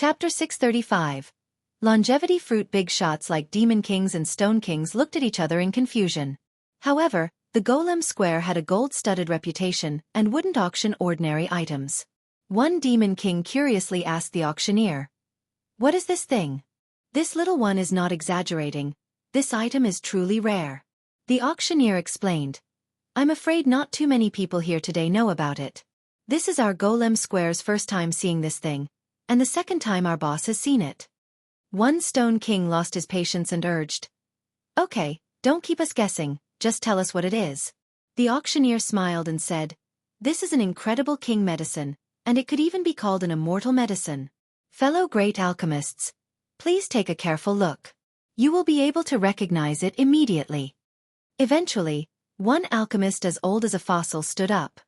Chapter 635. Longevity Fruit. Big shots like Demon Kings and Stone Kings looked at each other in confusion. However, the Golem Square had a gold-studded reputation and wouldn't auction ordinary items. One Demon King curiously asked the auctioneer, "What is this thing?" "This little one is not exaggerating. This item is truly rare." The auctioneer explained, "I'm afraid not too many people here today know about it. This is our Golem Square's first time seeing this thing, and the second time our boss has seen it." One Stone King lost his patience and urged, "Okay, don't keep us guessing, just tell us what it is." The auctioneer smiled and said, "This is an incredible king medicine, and it could even be called an immortal medicine. Fellow great alchemists, please take a careful look. You will be able to recognize it immediately." Eventually, one alchemist as old as a fossil stood up.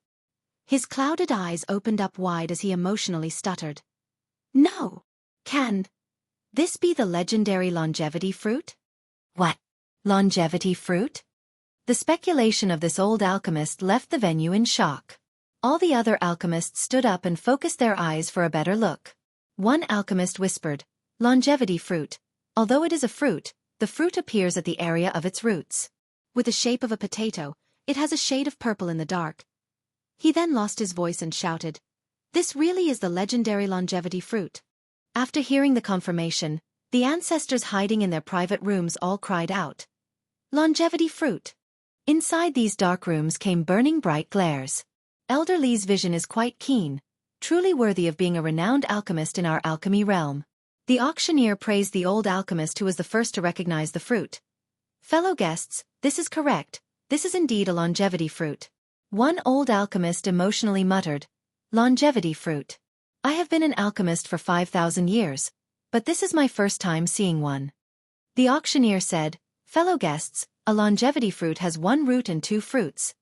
His clouded eyes opened up wide as he emotionally stuttered. "No! Can this be the legendary longevity fruit?" "What? Longevity fruit?" The speculation of this old alchemist left the venue in shock. All the other alchemists stood up and focused their eyes for a better look. One alchemist whispered, "Longevity fruit. Although it is a fruit, the fruit appears at the area of its roots. With the shape of a potato, it has a shade of purple in the dark." He then lost his voice and shouted, "This really is the legendary longevity fruit." After hearing the confirmation, the ancestors hiding in their private rooms all cried out, "Longevity fruit!" Inside these dark rooms came burning bright glares. Elder Lee's vision is quite keen, truly worthy of being a renowned alchemist in our alchemy realm. The auctioneer praised the old alchemist who was the first to recognize the fruit. "Fellow guests, this is correct, this is indeed a longevity fruit." One old alchemist emotionally muttered, "Longevity fruit. I have been an alchemist for 5,000 years, but this is my first time seeing one." The auctioneer said, "Fellow guests, a longevity fruit has one root and two fruits.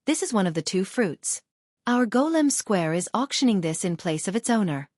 This is one of the two fruits. Our Golem Square is auctioning this in place of its owner."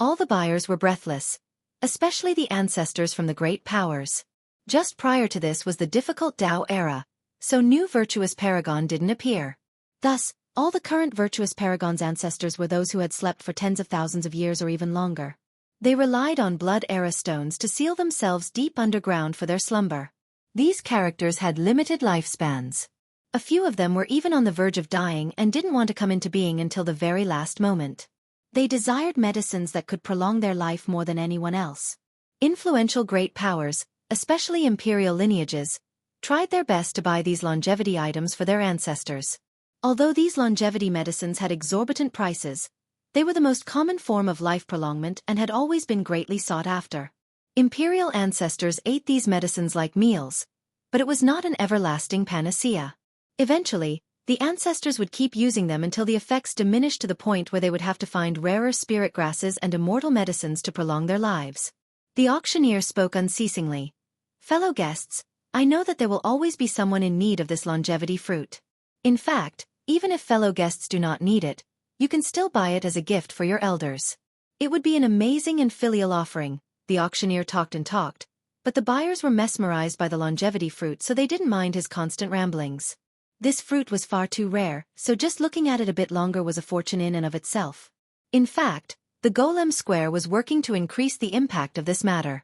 All the buyers were breathless, especially the ancestors from the great powers. Just prior to this was the difficult Tao era, so new virtuous paragon didn't appear. Thus, all the current virtuous paragon's ancestors were those who had slept for tens of thousands of years or even longer. They relied on blood era stones to seal themselves deep underground for their slumber. These characters had limited lifespans. A few of them were even on the verge of dying and didn't want to come into being until the very last moment. They desired medicines that could prolong their life more than anyone else. Influential great powers, especially imperial lineages, tried their best to buy these longevity items for their ancestors. Although these longevity medicines had exorbitant prices, they were the most common form of life prolongment and had always been greatly sought after. Imperial ancestors ate these medicines like meals, but it was not an everlasting panacea. Eventually, the ancestors would keep using them until the effects diminished to the point where they would have to find rarer spirit grasses and immortal medicines to prolong their lives. The auctioneer spoke unceasingly, "Fellow guests, I know that there will always be someone in need of this longevity fruit. In fact, even if fellow guests do not need it, you can still buy it as a gift for your elders. It would be an amazing and filial offering." The auctioneer talked and talked, but the buyers were mesmerized by the longevity fruit, so they didn't mind his constant ramblings. This fruit was far too rare, so just looking at it a bit longer was a fortune in and of itself. In fact, the Golem Square was working to increase the impact of this matter.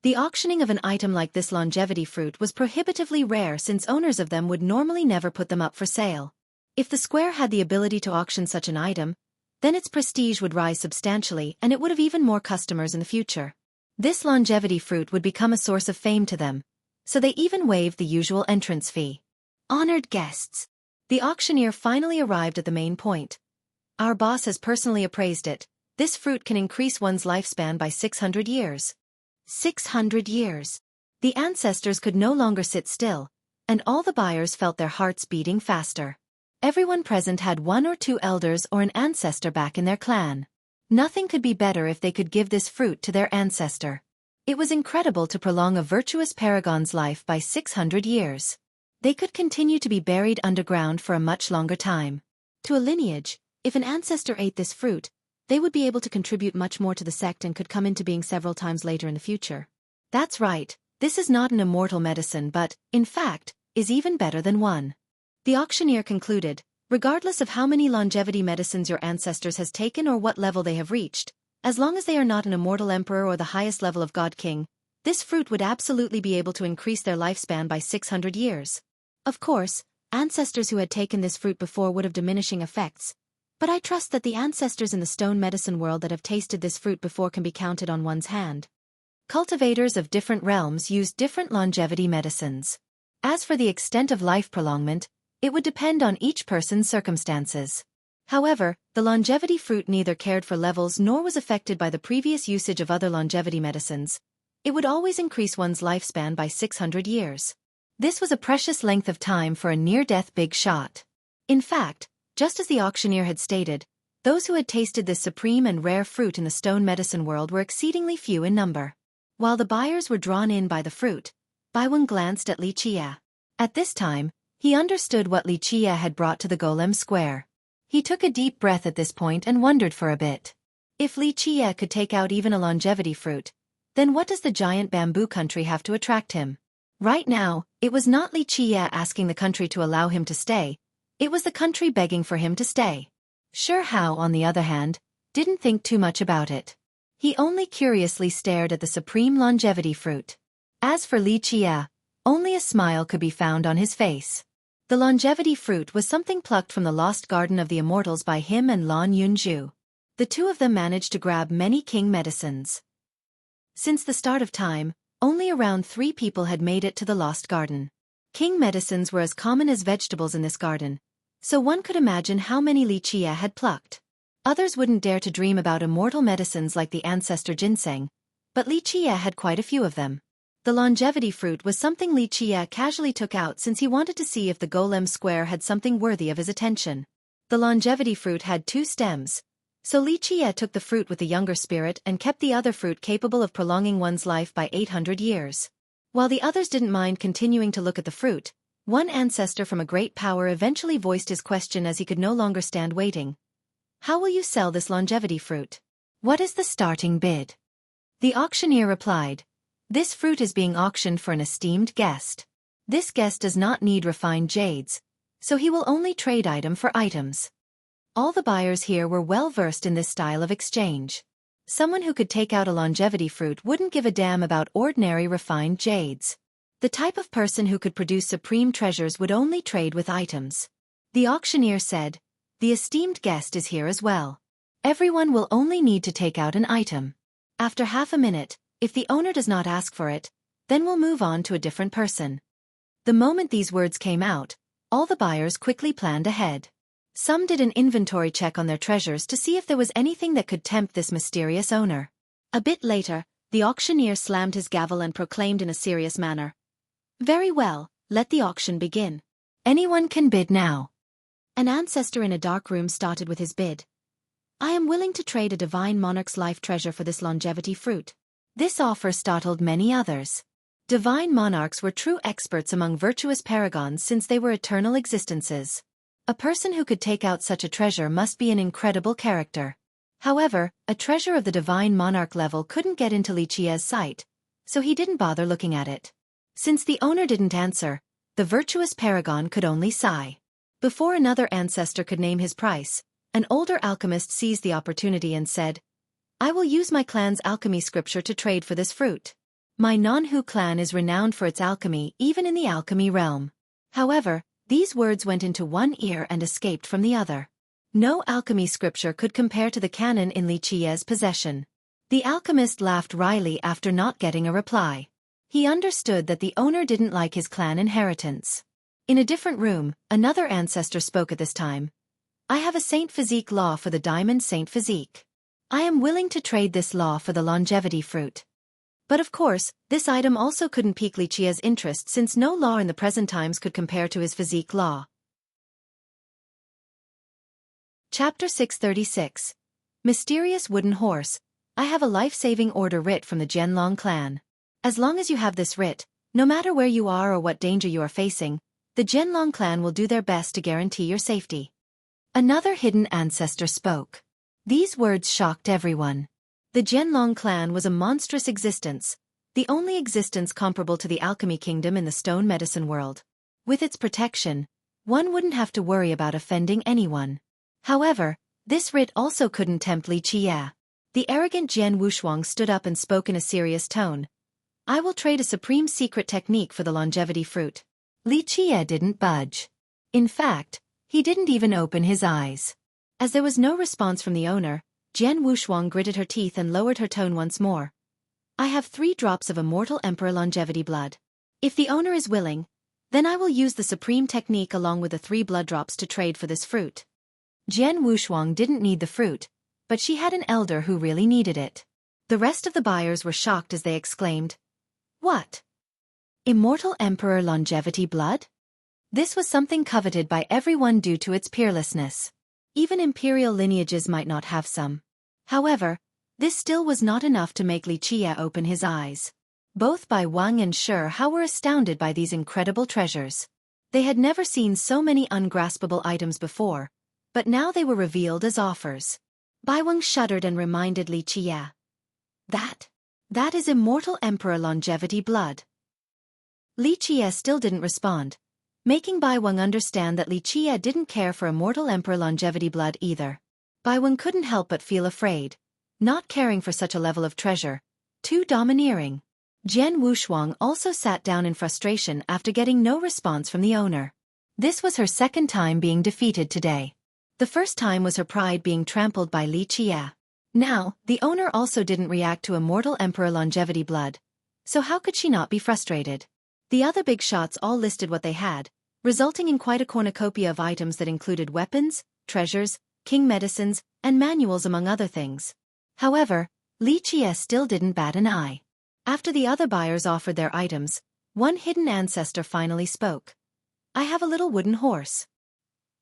The auctioning of an item like this longevity fruit was prohibitively rare since owners of them would normally never put them up for sale. If the square had the ability to auction such an item, then its prestige would rise substantially and it would have even more customers in the future. This longevity fruit would become a source of fame to them, so they even waived the usual entrance fee. "Honored guests." The auctioneer finally arrived at the main point. "Our boss has personally appraised it. This fruit can increase one's lifespan by 600 years. 600 years. The ancestors could no longer sit still, and all the buyers felt their hearts beating faster. Everyone present had one or two elders or an ancestor back in their clan. Nothing could be better if they could give this fruit to their ancestor. It was incredible to prolong a virtuous paragon's life by 600 years. They could continue to be buried underground for a much longer time. To a lineage, if an ancestor ate this fruit, they would be able to contribute much more to the sect and could come into being several times later in the future. That's right, this is not an immortal medicine but, in fact, is even better than one." The auctioneer concluded, "Regardless of how many longevity medicines your ancestors has taken or what level they have reached, As long as they are not an immortal emperor or the highest level of God King, this fruit would absolutely be able to increase their lifespan by 600 years. Of course, ancestors who had taken this fruit before would have diminishing effects, but I trust that the ancestors in the stone medicine world that have tasted this fruit before can be counted on one's hand. Cultivators of different realms used different longevity medicines. As for the extent of life prolongment, it would depend on each person's circumstances. However, the longevity fruit neither cared for levels nor was affected by the previous usage of other longevity medicines. It would always increase one's lifespan by 600 years. This was a precious length of time for a near-death big shot. In fact, just as the auctioneer had stated, those who had tasted this supreme and rare fruit in the stone medicine world were exceedingly few in number. While the buyers were drawn in by the fruit, Baiwen glanced at Li Qie. At this time, he understood what Li Qie had brought to the golem square. He took a deep breath at this point and wondered for a bit. If Li Qie could take out even a longevity fruit, then what does the giant bamboo country have to attract him? Right now, it was not Li Qie asking the country to allow him to stay, it was the country begging for him to stay. Sure Hao, on the other hand, didn't think too much about it. He only curiously stared at the supreme longevity fruit. As for Li Qie, only a smile could be found on his face. The longevity fruit was something plucked from the lost garden of the immortals by him and Lan Yunju. The two of them managed to grab many king medicines. Since the start of time, only around 3 people had made it to the lost garden. King medicines were as common as vegetables in this garden, so one could imagine how many Li Qie had plucked. Others wouldn't dare to dream about immortal medicines like the ancestor ginseng, but Li Qie had quite a few of them. The longevity fruit was something Li Qie casually took out since he wanted to see if the golem square had something worthy of his attention. The longevity fruit had 2 stems, so Li Qie took the fruit with the younger spirit and kept the other fruit capable of prolonging one's life by 800 years. While the others didn't mind continuing to look at the fruit, one ancestor from a great power eventually voiced his question as he could no longer stand waiting. How will you sell this longevity fruit? What is the starting bid? The auctioneer replied, this fruit is being auctioned for an esteemed guest. This guest does not need refined jades, so he will only trade item for items. All the buyers here were well versed in this style of exchange. Someone who could take out a longevity fruit wouldn't give a damn about ordinary refined jades. The type of person who could produce supreme treasures would only trade with items. The auctioneer said, the esteemed guest is here as well. Everyone will only need to take out an item. After half a minute, if the owner does not ask for it, then we'll move on to a different person. The moment these words came out, all the buyers quickly planned ahead. Some did an inventory check on their treasures to see if there was anything that could tempt this mysterious owner. A bit later, the auctioneer slammed his gavel and proclaimed in a serious manner, very well, let the auction begin. Anyone can bid now. An ancestor in a dark room started with his bid. I am willing to trade a divine monarch's life treasure for this longevity fruit. This offer startled many others. Divine monarchs were true experts among virtuous paragons since they were eternal existences. A person who could take out such a treasure must be an incredible character. However, a treasure of the divine monarch level couldn't get into Li Qie's sight, so he didn't bother looking at it. Since the owner didn't answer, the virtuous paragon could only sigh. Before another ancestor could name his price, an older alchemist seized the opportunity and said, I will use my clan's alchemy scripture to trade for this fruit. My Non-Hu clan is renowned for its alchemy even in the alchemy realm. However, these words went into one ear and escaped from the other. No alchemy scripture could compare to the canon in Li Qie's possession. The alchemist laughed wryly after not getting a reply. He understood that the owner didn't like his clan inheritance. In a different room, another ancestor spoke at this time. I have a Saint Physique law for the diamond Saint Physique. I am willing to trade this law for the longevity fruit. But of course, this item also couldn't pique Li Qie's interest since no law in the present times could compare to his physique law. Chapter 636. Mysterious Wooden Horse. I have a life-saving order writ from the Jianlong clan. As long as you have this writ, no matter where you are or what danger you are facing, the Jianlong clan will do their best to guarantee your safety. Another hidden ancestor spoke. These words shocked everyone. The Jianlong clan was a monstrous existence, the only existence comparable to the alchemy kingdom in the stone medicine world. With its protection, one wouldn't have to worry about offending anyone. However, this writ also couldn't tempt Li Qie. The arrogant Jian Wushuang stood up and spoke in a serious tone. I will trade a supreme secret technique for the longevity fruit. Li Qie didn't budge. In fact, he didn't even open his eyes. As there was no response from the owner, Jian Wushuang gritted her teeth and lowered her tone once more. I have 3 drops of immortal emperor longevity blood. If the owner is willing, then I will use the supreme technique along with the 3 blood drops to trade for this fruit. Jian Wushuang didn't need the fruit, but she had an elder who really needed it. The rest of the buyers were shocked as they exclaimed, "What? Immortal emperor longevity blood?" This was something coveted by everyone due to its peerlessness. Even imperial lineages might not have some. However, this still was not enough to make Li Qie open his eyes. Both Bai Wang and Shi Hao were astounded by these incredible treasures. They had never seen so many ungraspable items before, but now they were revealed as offers. Bai Wang shuddered and reminded Li Qie. That is immortal emperor longevity blood. Li Qie still didn't respond, making Bai Wang understand that Li Qie didn't care for immortal emperor longevity blood either. Bai Wang couldn't help but feel afraid, not caring for such a level of treasure, too domineering. Jian Wushuang also sat down in frustration after getting no response from the owner. This was her second time being defeated today. The first time was her pride being trampled by Li Qie. Now, the owner also didn't react to immortal emperor longevity blood, so how could she not be frustrated? The other big shots all listed what they had, resulting in quite a cornucopia of items that included weapons, treasures, king medicines, and manuals among other things. However, Li Qie still didn't bat an eye. After the other buyers offered their items, one hidden ancestor finally spoke. I have a little wooden horse.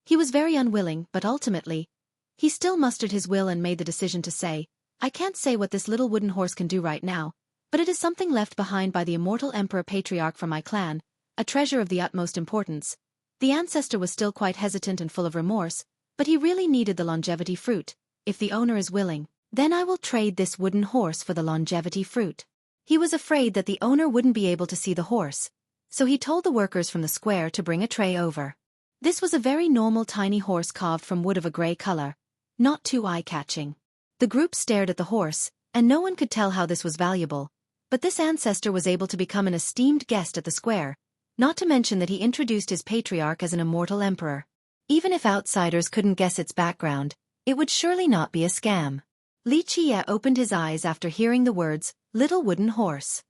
He was very unwilling, but ultimately, he still mustered his will and made the decision to say, I can't say what this little wooden horse can do right now, but it is something left behind by the immortal emperor patriarch from my clan, a treasure of the utmost importance. The ancestor was still quite hesitant and full of remorse, but he really needed the longevity fruit. If the owner is willing, then I will trade this wooden horse for the longevity fruit. He was afraid that the owner wouldn't be able to see the horse, so he told the workers from the square to bring a tray over. This was a very normal tiny horse carved from wood of a gray color, not too eye-catching. The group stared at the horse, and no one could tell how this was valuable, but this ancestor was able to become an esteemed guest at the square, not to mention that he introduced his patriarch as an immortal emperor. Even if outsiders couldn't guess its background, it would surely not be a scam. Li Qie opened his eyes after hearing the words, little wooden horse.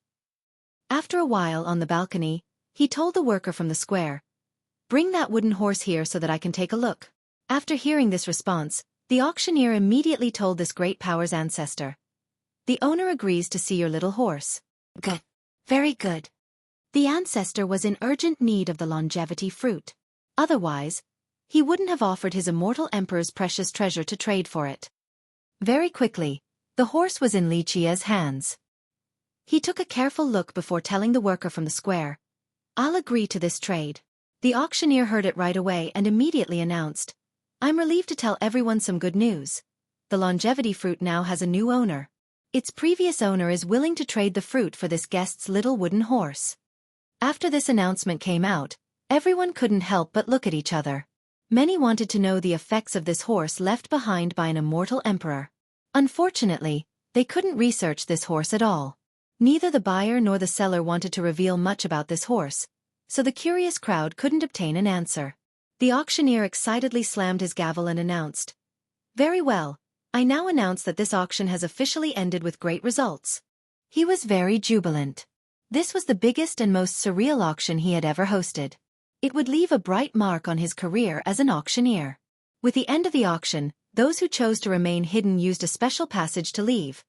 After a while on the balcony, he told the worker from the square, bring that wooden horse here so that I can take a look. After hearing this response, the auctioneer immediately told this great power's ancestor. The owner agrees to see your little horse. Good. Very good. The ancestor was in urgent need of the longevity fruit. Otherwise, he wouldn't have offered his immortal emperor's precious treasure to trade for it. Very quickly, the horse was in Li Qie's hands. He took a careful look before telling the worker from the square, I'll agree to this trade. The auctioneer heard it right away and immediately announced, I'm relieved to tell everyone some good news. The longevity fruit now has a new owner. Its previous owner is willing to trade the fruit for this guest's little wooden horse. After this announcement came out, everyone couldn't help but look at each other. Many wanted to know the effects of this horse left behind by an immortal emperor. Unfortunately, they couldn't research this horse at all. Neither the buyer nor the seller wanted to reveal much about this horse, so the curious crowd couldn't obtain an answer. The auctioneer excitedly slammed his gavel and announced, Very well, I now announce that this auction has officially ended with great results. He was very jubilant. This was the biggest and most surreal auction he had ever hosted. It would leave a bright mark on his career as an auctioneer. With the end of the auction, those who chose to remain hidden used a special passage to leave.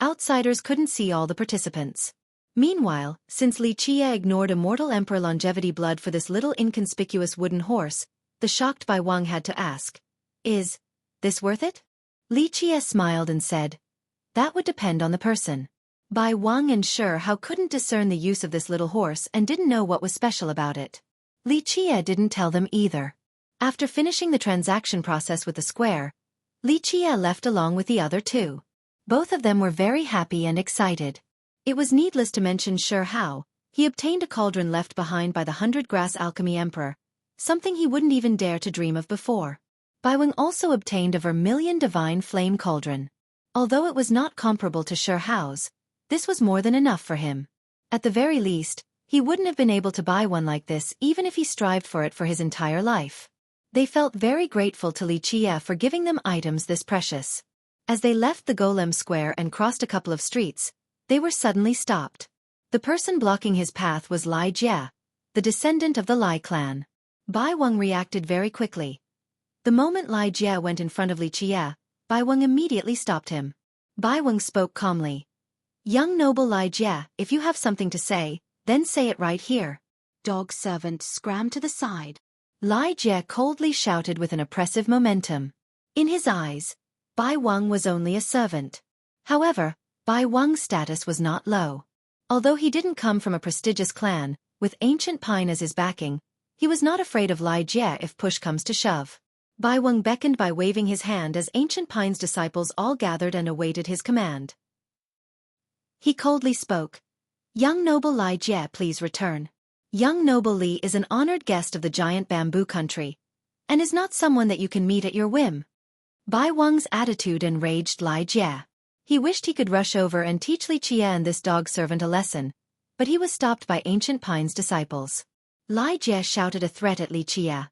Outsiders couldn't see all the participants. Meanwhile, since Li Qie ignored immortal emperor longevity blood for this little inconspicuous wooden horse, the shocked Bai Wang had to ask, Is this worth it? Li Qie smiled and said, That would depend on the person. Bai Wang and Shi Hao couldn't discern the use of this little horse and didn't know what was special about it. Li Qie didn't tell them either. After finishing the transaction process with the square, Li Qie left along with the other two. Both of them were very happy and excited. It was needless to mention Shi Hao. He obtained a cauldron left behind by the 100-grass alchemy emperor, something he wouldn't even dare to dream of before. Bai Wang also obtained a vermilion divine flame cauldron. Although it was not comparable to Xueqi's, this was more than enough for him. At the very least, he wouldn't have been able to buy one like this even if he strived for it for his entire life. They felt very grateful to Li Qie for giving them items this precious. As they left the Golem Square and crossed a couple of streets, they were suddenly stopped. The person blocking his path was Li Jie, the descendant of the Li clan. Bai Weng reacted very quickly. The moment Li Jie went in front of Li Qie, Bai Weng immediately stopped him. Bai Weng spoke calmly. "Young noble Li Jie, if you have something to say, then say it right here." Dog servant scram to the side. Li Jie coldly shouted with an oppressive momentum. In his eyes, Bai Weng was only a servant. However, Bai Weng's status was not low. Although he didn't come from a prestigious clan, with Ancient Pine as his backing, he was not afraid of Li Jie if push comes to shove. Bai Weng beckoned by waving his hand as Ancient Pine's disciples all gathered and awaited his command. He coldly spoke. "Young noble Li Jie, please return. Young noble Li is an honored guest of the giant bamboo country, and is not someone that you can meet at your whim." Bai Weng's attitude enraged Li Jie. He wished he could rush over and teach Li Qie and this dog servant a lesson, but he was stopped by Ancient Pine's disciples. Li Jie shouted a threat at Li Qie.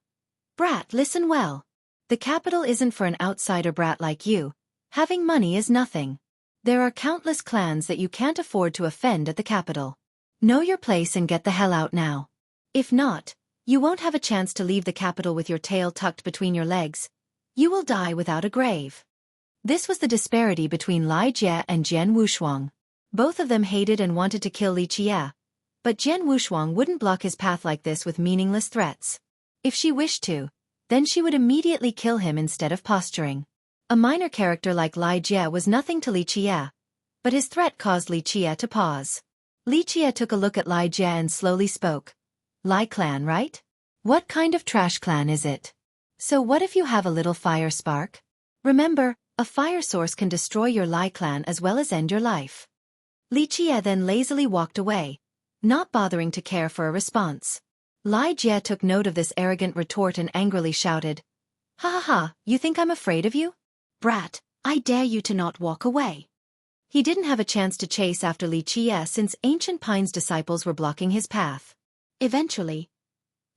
"Brat, listen well. The capital isn't for an outsider brat like you. Having money is nothing. There are countless clans that you can't afford to offend at the capital. Know your place and get the hell out now. If not, you won't have a chance to leave the capital with your tail tucked between your legs. You will die without a grave." This was the disparity between Li Jie and Jian Wushuang. Both of them hated and wanted to kill Li Qie, but Jian Wushuang wouldn't block his path like this with meaningless threats. If she wished to, then she would immediately kill him instead of posturing. A minor character like Li Jie was nothing to Li Qie, but his threat caused Li Qie to pause. Li Qie took a look at Li Jie and slowly spoke. "Li clan, right? What kind of trash clan is it? So what if you have a little fire spark? Remember, a fire source can destroy your Li clan as well as end your life." Li Qie then lazily walked away, not bothering to care for a response. Li Jie took note of this arrogant retort and angrily shouted, "Ha ha ha, you think I'm afraid of you? Brat, I dare you to not walk away." He didn't have a chance to chase after Li Qie since Ancient Pine's disciples were blocking his path. Eventually,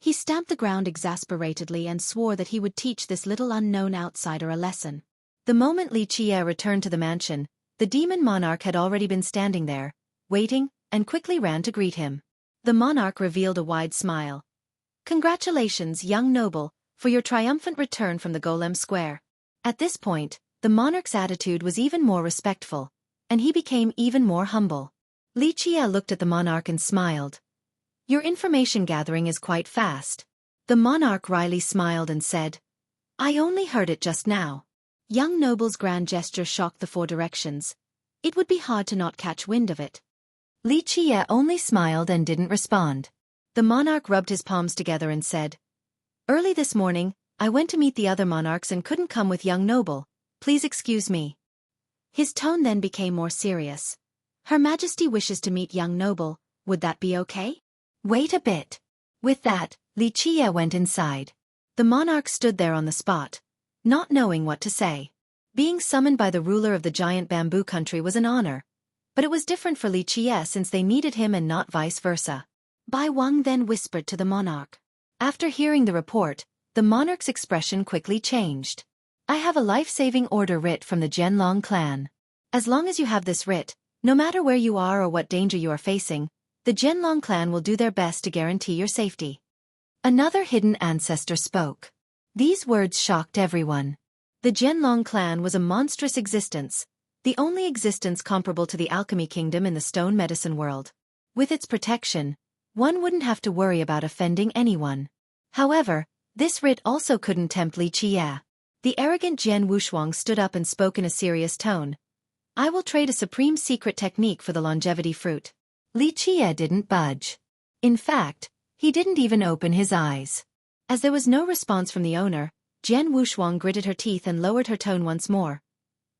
he stamped the ground exasperatedly and swore that he would teach this little unknown outsider a lesson. The moment Li Qie returned to the mansion, the demon monarch had already been standing there, waiting, and quickly ran to greet him. The monarch revealed a wide smile. "Congratulations, young noble, for your triumphant return from the Golem Square." At this point, the monarch's attitude was even more respectful, and he became even more humble. Li Qie looked at the monarch and smiled. "Your information gathering is quite fast." The monarch wryly smiled and said, "I only heard it just now." Young noble's grand gesture shocked the four directions. It would be hard to not catch wind of it. Li Qie only smiled and didn't respond. The monarch rubbed his palms together and said, "Early this morning, I went to meet the other monarchs and couldn't come with young noble. Please excuse me." His tone then became more serious. "Her Majesty wishes to meet young noble, would that be okay?" "Wait a bit." With that, Li Qie went inside. The monarch stood there on the spot, not knowing what to say. Being summoned by the ruler of the giant bamboo country was an honor, but it was different for Li Qie since they needed him and not vice versa. Bai Weng then whispered to the monarch. After hearing the report, the monarch's expression quickly changed. "I have a life-saving order writ from the Jianlong clan. As long as you have this writ, no matter where you are or what danger you are facing, the Jianlong clan will do their best to guarantee your safety." Another hidden ancestor spoke. These words shocked everyone. The Jianlong clan was a monstrous existence, the only existence comparable to the alchemy kingdom in the stone medicine world. With its protection, one wouldn't have to worry about offending anyone. However, this writ also couldn't tempt Li Qie. The arrogant Jian Wushuang stood up and spoke in a serious tone. "I will trade a supreme secret technique for the longevity fruit." Li Qie didn't budge. In fact, he didn't even open his eyes. As there was no response from the owner, Jian Wushuang gritted her teeth and lowered her tone once more.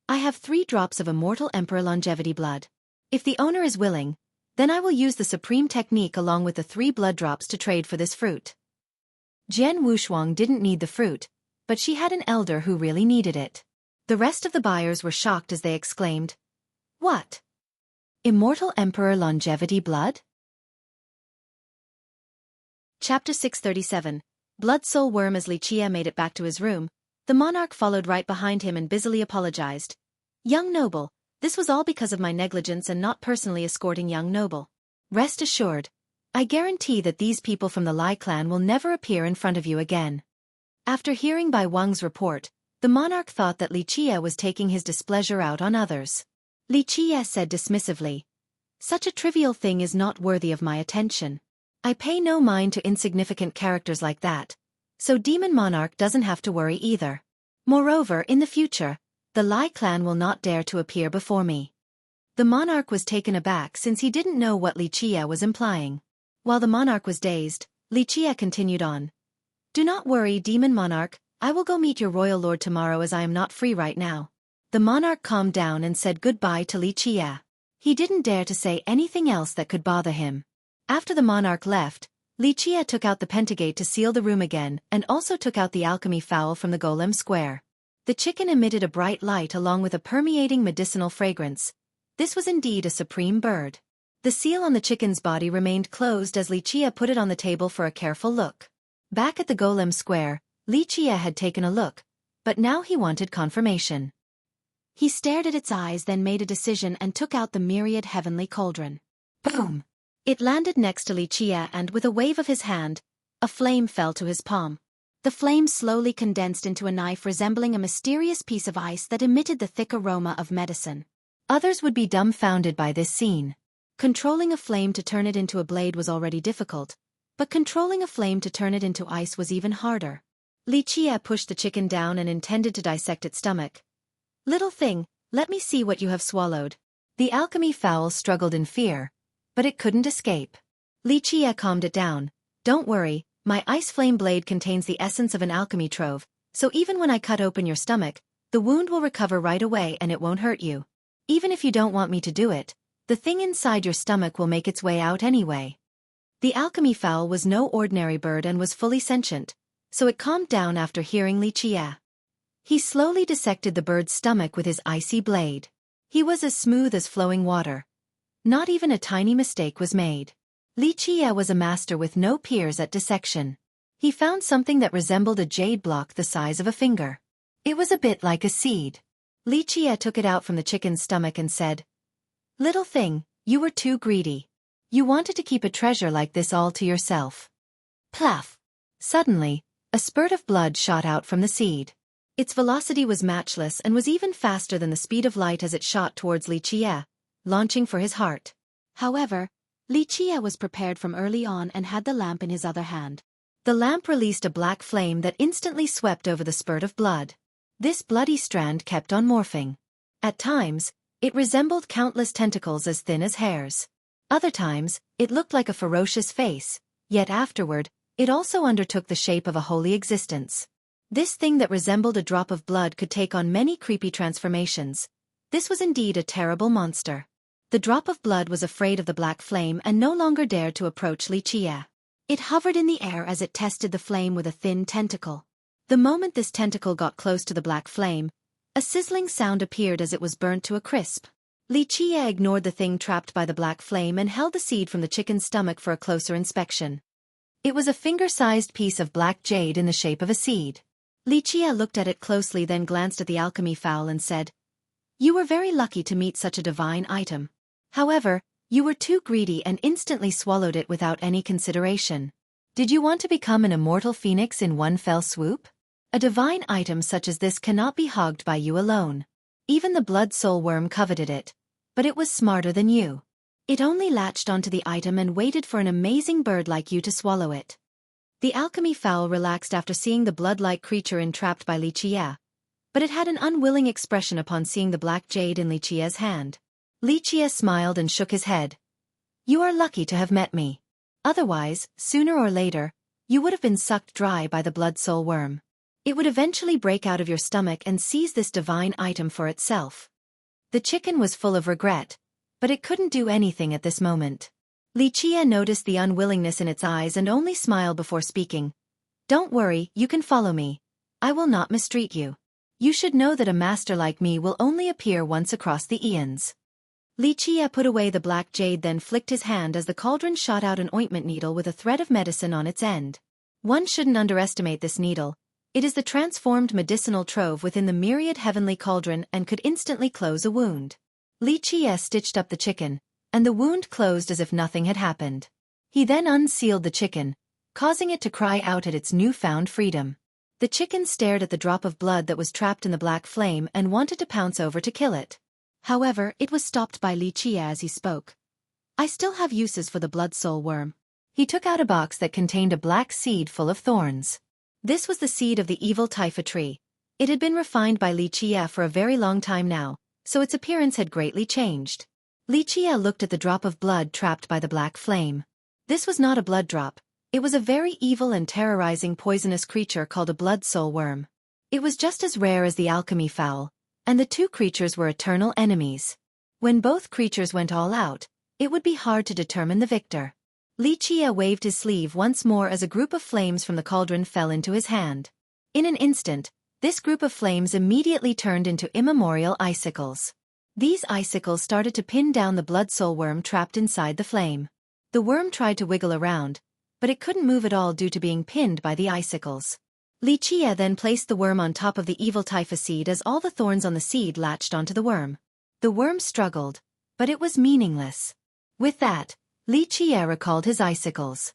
"I have 3 drops of immortal emperor longevity blood. If the owner is willing, then I will use the supreme technique along with the 3 blood drops to trade for this fruit." Jian Wushuang didn't need the fruit, but she had an elder who really needed it. The rest of the buyers were shocked as they exclaimed, "What? Immortal Emperor Longevity blood?" Chapter 637. Blood Soul Worm. As Li Chia made it back to his room, the monarch followed right behind him and busily apologized. "Young noble, this was all because of my negligence and not personally escorting young noble. Rest assured, I guarantee that these people from the Lai clan will never appear in front of you again." After hearing Bai Wang's report, the monarch thought that Li Chia was taking his displeasure out on others. Li Chia said dismissively, "Such a trivial thing is not worthy of my attention. I pay no mind to insignificant characters like that, so Demon Monarch doesn't have to worry either. Moreover, in the future, the Lai clan will not dare to appear before me." The monarch was taken aback since he didn't know what Li Chia was implying. While the monarch was dazed, Li Chia continued on. "Do not worry, Demon Monarch, I will go meet your royal lord tomorrow as I am not free right now." The monarch calmed down and said goodbye to Li Chia. He didn't dare to say anything else that could bother him. After the monarch left, Li Chia took out the pentagate to seal the room again and also took out the alchemy fowl from the golem square. The chicken emitted a bright light along with a permeating medicinal fragrance. This was indeed a supreme bird. The seal on the chicken's body remained closed as Li Chia put it on the table for a careful look. Back at the golem square, Li Chia had taken a look, but now he wanted confirmation. He stared at its eyes, then made a decision and took out the myriad heavenly cauldron. Boom! It landed next to Li Chia and with a wave of his hand, a flame fell to his palm. The flame slowly condensed into a knife resembling a mysterious piece of ice that emitted the thick aroma of medicine. Others would be dumbfounded by this scene. Controlling a flame to turn it into a blade was already difficult, but controlling a flame to turn it into ice was even harder. Li Chia pushed the chicken down and intended to dissect its stomach. "Little thing, let me see what you have swallowed." The alchemy fowl struggled in fear, but it couldn't escape. Li Chia calmed it down. "Don't worry, my ice flame blade contains the essence of an alchemy trove, so even when I cut open your stomach, the wound will recover right away and it won't hurt you. Even if you don't want me to do it, the thing inside your stomach will make its way out anyway." The alchemy fowl was no ordinary bird and was fully sentient, so it calmed down after hearing Li Chia. He slowly dissected the bird's stomach with his icy blade. He was as smooth as flowing water. Not even a tiny mistake was made. Li Chia was a master with no peers at dissection. He found something that resembled a jade block the size of a finger. It was a bit like a seed. Li Chia took it out from the chicken's stomach and said, "Little thing, you were too greedy. You wanted to keep a treasure like this all to yourself." Plaff! Suddenly, a spurt of blood shot out from the seed. Its velocity was matchless and was even faster than the speed of light as it shot towards Li Chia, launching for his heart. However, Li Chia was prepared from early on and had the lamp in his other hand. The lamp released a black flame that instantly swept over the spurt of blood. This bloody strand kept on morphing. At times, it resembled countless tentacles as thin as hairs. Other times, it looked like a ferocious face, yet afterward, it also undertook the shape of a holy existence. This thing that resembled a drop of blood could take on many creepy transformations. This was indeed a terrible monster. The drop of blood was afraid of the black flame and no longer dared to approach Li Chia. It hovered in the air as it tested the flame with a thin tentacle. The moment this tentacle got close to the black flame, a sizzling sound appeared as it was burnt to a crisp. Li Chia ignored the thing trapped by the black flame and held the seed from the chicken's stomach for a closer inspection. It was a finger-sized piece of black jade in the shape of a seed. Li Chia looked at it closely, then glanced at the alchemy fowl and said, "You were very lucky to meet such a divine item. However, you were too greedy and instantly swallowed it without any consideration. Did you want to become an immortal phoenix in one fell swoop? A divine item such as this cannot be hogged by you alone. Even the blood soul worm coveted it, but it was smarter than you. It only latched onto the item and waited for an amazing bird like you to swallow it." The alchemy fowl relaxed after seeing the blood-like creature entrapped by Li Chia, but it had an unwilling expression upon seeing the black jade in Li Chia's hand. Li Chia smiled and shook his head. "You are lucky to have met me. Otherwise, sooner or later, you would have been sucked dry by the blood soul worm. It would eventually break out of your stomach and seize this divine item for itself." The chicken was full of regret, but it couldn't do anything at this moment. Li Chia noticed the unwillingness in its eyes and only smiled before speaking. "Don't worry, you can follow me. I will not mistreat you." You should know that a master like me will only appear once across the eons. Li Qie put away the black jade, then flicked his hand as the cauldron shot out an ointment needle with a thread of medicine on its end. One shouldn't underestimate this needle. It is the transformed medicinal trove within the myriad heavenly cauldron and could instantly close a wound. Li Qie stitched up the chicken, and the wound closed as if nothing had happened. He then unsealed the chicken, causing it to cry out at its newfound freedom. The chicken stared at the drop of blood that was trapped in the black flame and wanted to pounce over to kill it. However, it was stopped by Li Qie as he spoke. I still have uses for the blood soul worm. He took out a box that contained a black seed full of thorns. This was the seed of the evil Taifa tree. It had been refined by Li Qie for a very long time now, so its appearance had greatly changed. Li Qie looked at the drop of blood trapped by the black flame. This was not a blood drop. It was a very evil and terrorizing poisonous creature called a blood soul worm. It was just as rare as the alchemy fowl, and the two creatures were eternal enemies. When both creatures went all out, it would be hard to determine the victor. Li Qie waved his sleeve once more as a group of flames from the cauldron fell into his hand. In an instant, this group of flames immediately turned into immemorial icicles. These icicles started to pin down the blood soul worm trapped inside the flame. The worm tried to wiggle around, but it couldn't move at all due to being pinned by the icicles. Li Qie then placed the worm on top of the evil Taifa seed as all the thorns on the seed latched onto the worm. The worm struggled, but it was meaningless. With that, Li Qie recalled his icicles.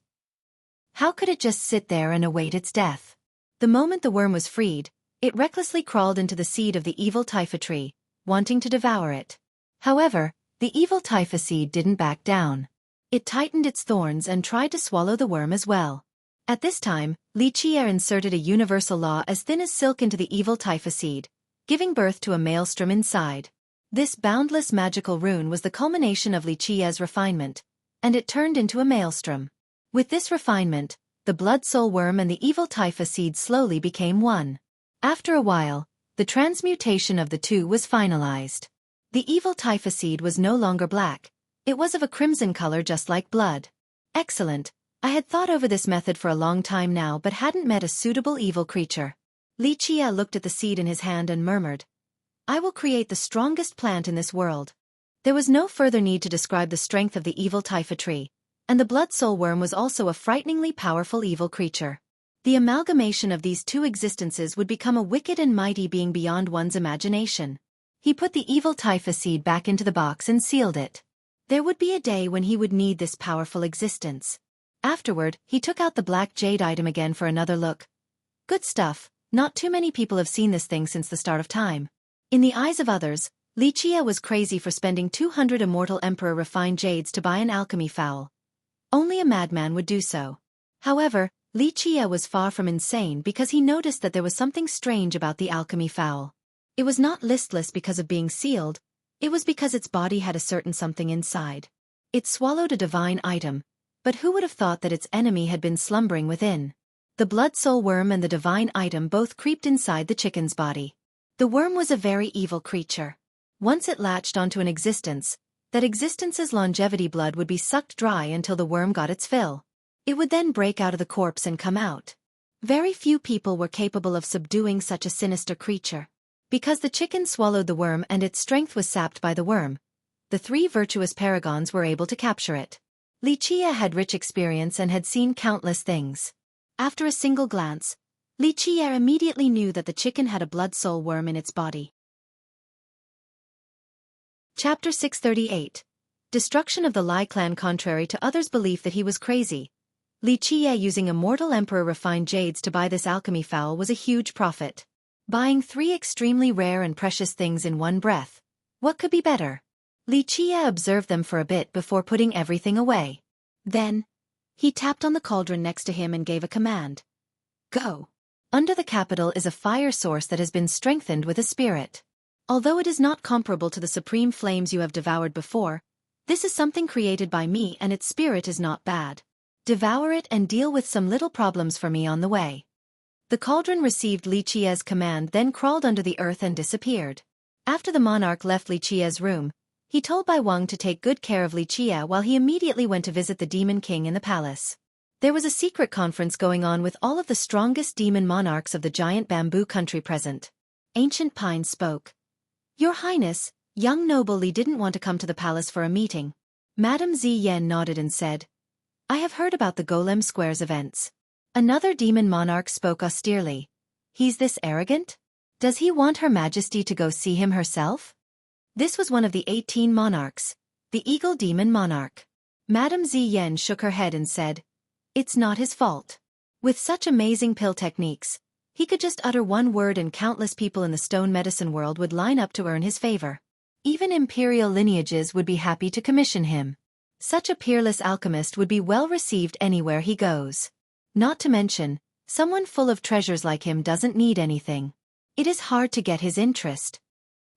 How could it just sit there and await its death? The moment the worm was freed, it recklessly crawled into the seed of the evil Taifa tree, wanting to devour it. However, the evil Taifa seed didn't back down. It tightened its thorns and tried to swallow the worm as well. At this time, Li Qie inserted a universal law as thin as silk into the evil Taifa seed, giving birth to a maelstrom inside. This boundless magical rune was the culmination of Li Qie's refinement, and it turned into a maelstrom. With this refinement, the blood soul worm and the evil Taifa seed slowly became one. After a while, the transmutation of the two was finalized. The evil Taifa seed was no longer black. It was of a crimson color just like blood. Excellent. I had thought over this method for a long time now but hadn't met a suitable evil creature. Li Qie looked at the seed in his hand and murmured, I will create the strongest plant in this world. There was no further need to describe the strength of the evil Taifa tree, and the blood soul worm was also a frighteningly powerful evil creature. The amalgamation of these two existences would become a wicked and mighty being beyond one's imagination. He put the evil Taifa seed back into the box and sealed it. There would be a day when he would need this powerful existence. Afterward, he took out the black jade item again for another look. Good stuff. Not too many people have seen this thing since the start of time. In the eyes of others, Li Qie was crazy for spending 200 immortal emperor refined jades to buy an alchemy fowl. Only a madman would do so. However, Li Qie was far from insane because he noticed that there was something strange about the alchemy fowl. It was not listless because of being sealed, it was because its body had a certain something inside. It swallowed a divine item, but who would have thought that its enemy had been slumbering within? The blood soul worm and the divine item both creeped inside the chicken's body. The worm was a very evil creature. Once it latched onto an existence, that existence's longevity blood would be sucked dry until the worm got its fill. It would then break out of the corpse and come out. Very few people were capable of subduing such a sinister creature. Because the chicken swallowed the worm and its strength was sapped by the worm, the three virtuous paragons were able to capture it. Li Qie had rich experience and had seen countless things. After a single glance, Li Qie immediately knew that the chicken had a blood soul worm in its body. Chapter 638. Destruction of the Lai clan. Contrary to others' belief that he was crazy, Li Qie using immortal emperor refined jades to buy this alchemy fowl was a huge profit. Buying 3 extremely rare and precious things in one breath. What could be better? Li Qie observed them for a bit before putting everything away. Then, he tapped on the cauldron next to him and gave a command. Go. Under the capital is a fire source that has been strengthened with a spirit. Although it is not comparable to the supreme flames you have devoured before, this is something created by me and its spirit is not bad. Devour it and deal with some little problems for me on the way. The cauldron received Li Qie's command, then crawled under the earth and disappeared. After the monarch left Li Qie's room, he told Bai Wang to take good care of Li Qie while he immediately went to visit the demon king in the palace. There was a secret conference going on with all of the strongest demon monarchs of the giant bamboo country present. Ancient Pine spoke. Your Highness, young noble Li didn't want to come to the palace for a meeting. Madame Ziyan nodded and said, I have heard about the Golem Square's events. Another demon monarch spoke austerely. He's this arrogant? Does he want Her Majesty to go see him herself? This was one of the 18 monarchs, the Eagle Demon Monarch. Madame Ziyan shook her head and said, It's not his fault. With such amazing pill techniques, he could just utter one word and countless people in the stone medicine world would line up to earn his favor. Even imperial lineages would be happy to commission him. Such a peerless alchemist would be well received anywhere he goes. Not to mention, someone full of treasures like him doesn't need anything. It is hard to get his interest.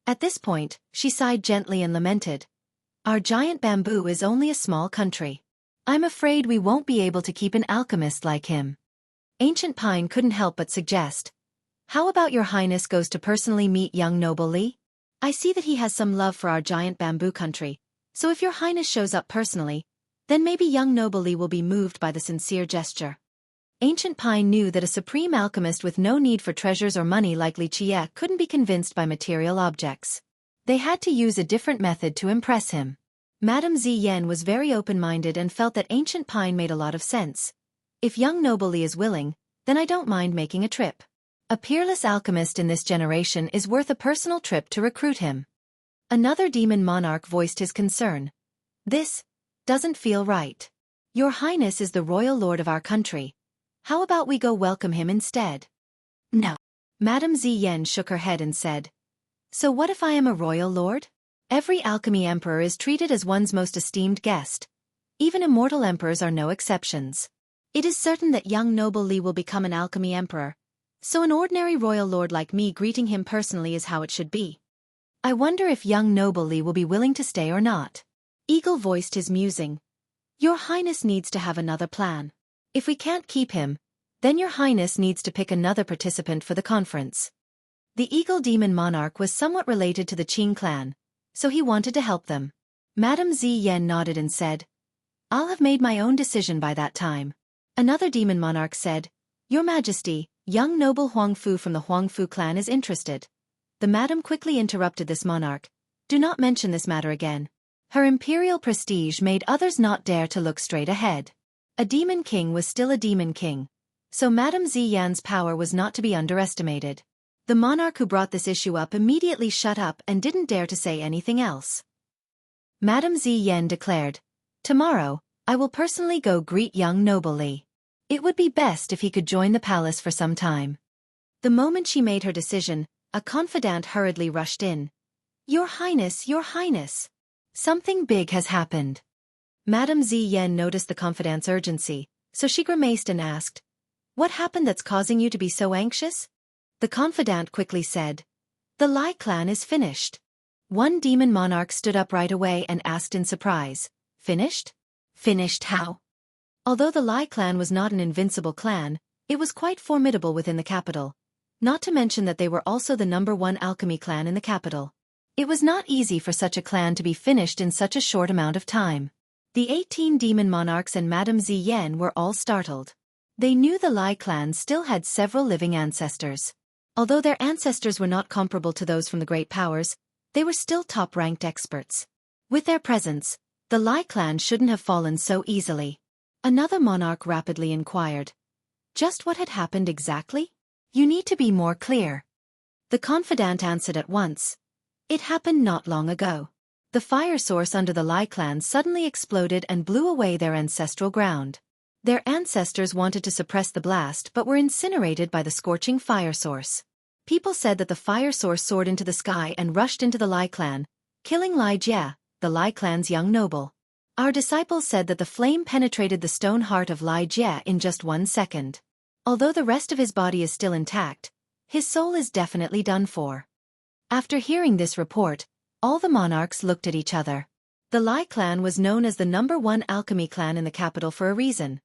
At this point, she sighed gently and lamented. Our giant bamboo is only a small country. I'm afraid we won't be able to keep an alchemist like him. Ancient Pine couldn't help but suggest. How about your Highness goes to personally meet young noble Li? I see that he has some love for our giant bamboo country, so if your Highness shows up personally, then maybe young noble Li will be moved by the sincere gesture. Ancient Pine knew that a supreme alchemist with no need for treasures or money like Xueqi couldn't be convinced by material objects. They had to use a different method to impress him. Madame Ziyan was very open-minded and felt that Ancient Pine made a lot of sense. If young noble Li is willing, then I don't mind making a trip. A peerless alchemist in this generation is worth a personal trip to recruit him. Another demon monarch voiced his concern. This doesn't feel right. Your Highness is the royal lord of our country. How about we go welcome him instead? No. Madame Ziyan shook her head and said. So what if I am a royal lord? Every alchemy emperor is treated as one's most esteemed guest. Even immortal emperors are no exceptions. It is certain that young noble Li will become an alchemy emperor. So an ordinary royal lord like me greeting him personally is how it should be. I wonder if young noble Li will be willing to stay or not. Eagle voiced his musing. Your Highness needs to have another plan. If we can't keep him, then your Highness needs to pick another participant for the conference. The Eagle Demon Monarch was somewhat related to the Qing clan, so he wanted to help them. Madame Ziyan nodded and said, I'll have made my own decision by that time. Another demon monarch said, Your Majesty, young noble Huangfu from the Huangfu clan is interested. The madam quickly interrupted this monarch. Do not mention this matter again. Her imperial prestige made others not dare to look straight ahead. A demon king was still a demon king, so Madame Ziyan's power was not to be underestimated. The monarch who brought this issue up immediately shut up and didn't dare to say anything else. Madame Ziyan declared, Tomorrow, I will personally go greet young noble Li. It would be best if he could join the palace for some time. The moment she made her decision, a confidant hurriedly rushed in. Your Highness, Your Highness! Something big has happened. Madame Ziyan noticed the confidant's urgency, so she grimaced and asked, What happened that's causing you to be so anxious? The confidant quickly said, The Lai clan is finished. One demon monarch stood up right away and asked in surprise, Finished? Finished how? Although the Lai clan was not an invincible clan, it was quite formidable within the capital, not to mention that they were also the #1 alchemy clan in the capital. It was not easy for such a clan to be finished in such a short amount of time. The 18 demon monarchs and Madame Ziyan were all startled. They knew the Lai clan still had several living ancestors. Although their ancestors were not comparable to those from the great powers, they were still top-ranked experts. With their presence, the Lai clan shouldn't have fallen so easily. Another monarch rapidly inquired. Just what had happened exactly? You need to be more clear. The confidant answered at once. It happened not long ago. The fire source under the Lai clan suddenly exploded and blew away their ancestral ground. Their ancestors wanted to suppress the blast but were incinerated by the scorching fire source. People said that the fire source soared into the sky and rushed into the Lai clan, killing Lai Jie, the Lai clan's young noble. Our disciples said that the flame penetrated the stone heart of Lai Jie in just 1 second. Although the rest of his body is still intact, his soul is definitely done for. After hearing this report, all the monarchs looked at each other. The Lai clan was known as the #1 alchemy clan in the capital for a reason.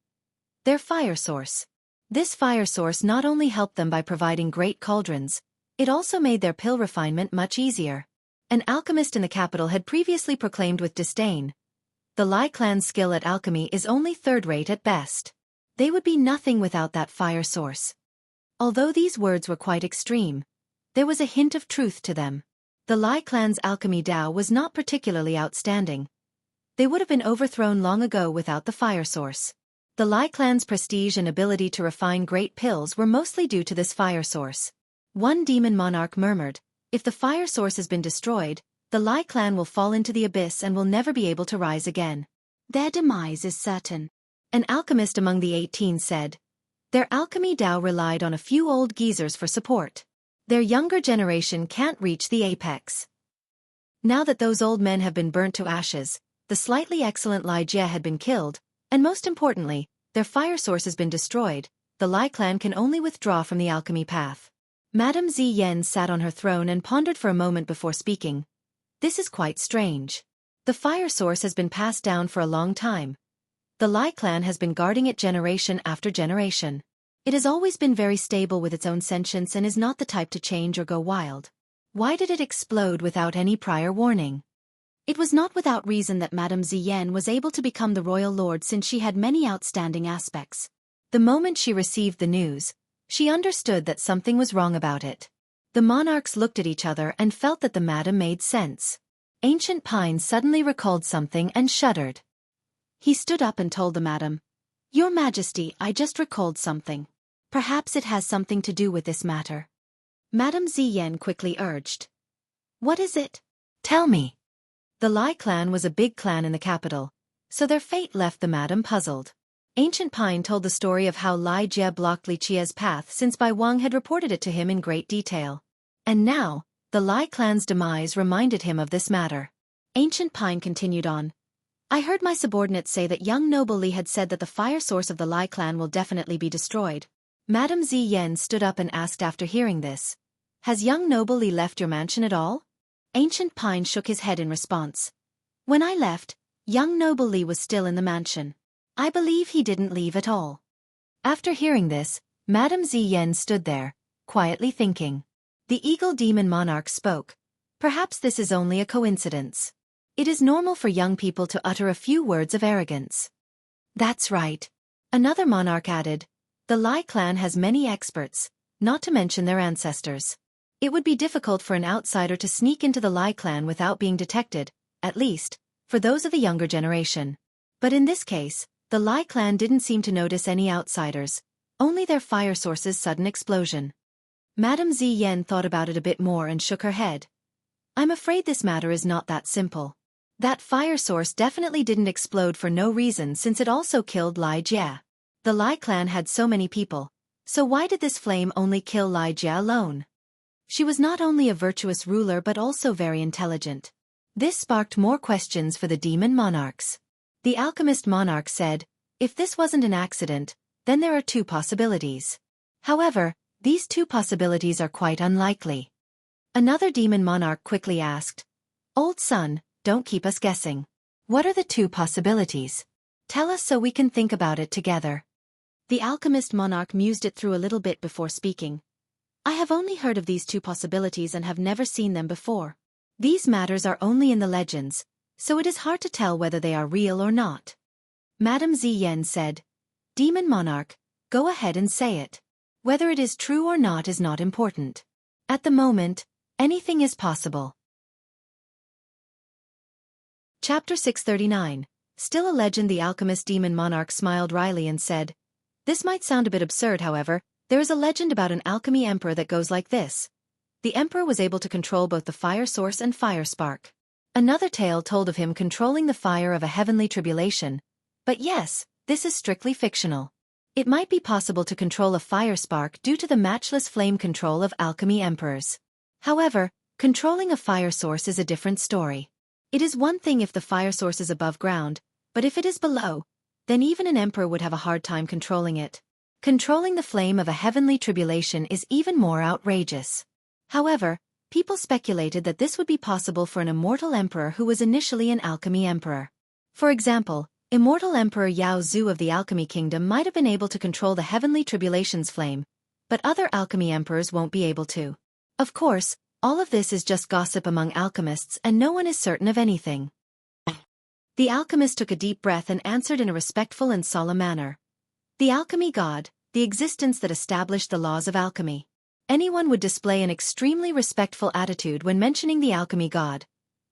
Their fire source. This fire source not only helped them by providing great cauldrons, it also made their pill refinement much easier. An alchemist in the capital had previously proclaimed with disdain, the Lai clan's skill at alchemy is only third-rate at best. They would be nothing without that fire source. Although these words were quite extreme, there was a hint of truth to them. The Lai clan's alchemy Dao was not particularly outstanding. They would have been overthrown long ago without the fire source. The Lai clan's prestige and ability to refine great pills were mostly due to this fire source. One demon monarch murmured, "If the fire source has been destroyed, the Lai clan will fall into the abyss and will never be able to rise again. Their demise is certain." An alchemist among the 18 said, "Their alchemy Dao relied on a few old geezers for support. Their younger generation can't reach the apex." Now that those old men have been burnt to ashes, the slightly excellent Lai Jie had been killed, and most importantly, their fire source has been destroyed, the Lai clan can only withdraw from the alchemy path. Madame Ziyan sat on her throne and pondered for a moment before speaking. This is quite strange. The fire source has been passed down for a long time. The Lai clan has been guarding it generation after generation. It has always been very stable with its own sentience and is not the type to change or go wild. Why did it explode without any prior warning? It was not without reason that Madame Ziyan was able to become the royal lord, since she had many outstanding aspects. The moment she received the news, she understood that something was wrong about it. The monarchs looked at each other and felt that the matter made sense. Ancient Pine suddenly recalled something and shuddered. He stood up and told the madam, "Your Majesty, I just recalled something. Perhaps it has something to do with this matter." Madame Ziyan quickly urged, "What is it? Tell me." The Lai clan was a big clan in the capital, so their fate left the madam puzzled. Ancient Pine told the story of how Lai Jie blocked Li Qia's path since Bai Wang had reported it to him in great detail. And now, the Lai clan's demise reminded him of this matter. Ancient Pine continued on, "I heard my subordinates say that young noble Li had said that the fire source of the Lai clan will definitely be destroyed." Madame Ziyan stood up and asked after hearing this, "Has young noble Li left your mansion at all?" Ancient Pine shook his head in response. "When I left, young noble Li was still in the mansion. I believe he didn't leave at all." After hearing this, Madame Ziyan stood there, quietly thinking. The eagle demon monarch spoke. "Perhaps this is only a coincidence. It is normal for young people to utter a few words of arrogance." "That's right." Another monarch added, "The Lai clan has many experts, not to mention their ancestors. It would be difficult for an outsider to sneak into the Lai clan without being detected, at least, for those of the younger generation. But in this case, the Lai clan didn't seem to notice any outsiders, only their fire source's sudden explosion." Madame Ziyan thought about it a bit more and shook her head. "I'm afraid this matter is not that simple. That fire source definitely didn't explode for no reason, since it also killed Lai Jie. The Lai clan had so many people, so why did this flame only kill Lai Jie alone? She was not only a virtuous ruler but also very intelligent." This sparked more questions for the demon monarchs. The alchemist monarch said, "If this wasn't an accident, then there are two possibilities. However, these two possibilities are quite unlikely." Another demon monarch quickly asked, "Old son, don't keep us guessing. What are the two possibilities? Tell us so we can think about it together." The alchemist monarch mused it through a little bit before speaking. "I have only heard of these two possibilities and have never seen them before. These matters are only in the legends, so it is hard to tell whether they are real or not." Madame Ziyan said, "Demon monarch, go ahead and say it. Whether it is true or not is not important. At the moment, anything is possible." Chapter 639. Still a legend. The alchemist demon monarch smiled wryly and said, "This might sound a bit absurd, however, there is a legend about an alchemy emperor that goes like this. The emperor was able to control both the fire source and fire spark. Another tale told of him controlling the fire of a heavenly tribulation. But yes, this is strictly fictional. It might be possible to control a fire spark due to the matchless flame control of alchemy emperors. However, controlling a fire source is a different story. It is one thing if the fire source is above ground, but if it is below, then even an emperor would have a hard time controlling it. Controlling the flame of a heavenly tribulation is even more outrageous. However, people speculated that this would be possible for an immortal emperor who was initially an alchemy emperor. For example, immortal Emperor Yao Zhu of the Alchemy Kingdom might have been able to control the heavenly tribulation's flame, but other alchemy emperors won't be able to. Of course, all of this is just gossip among alchemists and no one is certain of anything. The alchemist took a deep breath and answered in a respectful and solemn manner. "The alchemy god, the existence that established the laws of alchemy. Anyone would display an extremely respectful attitude when mentioning the alchemy god,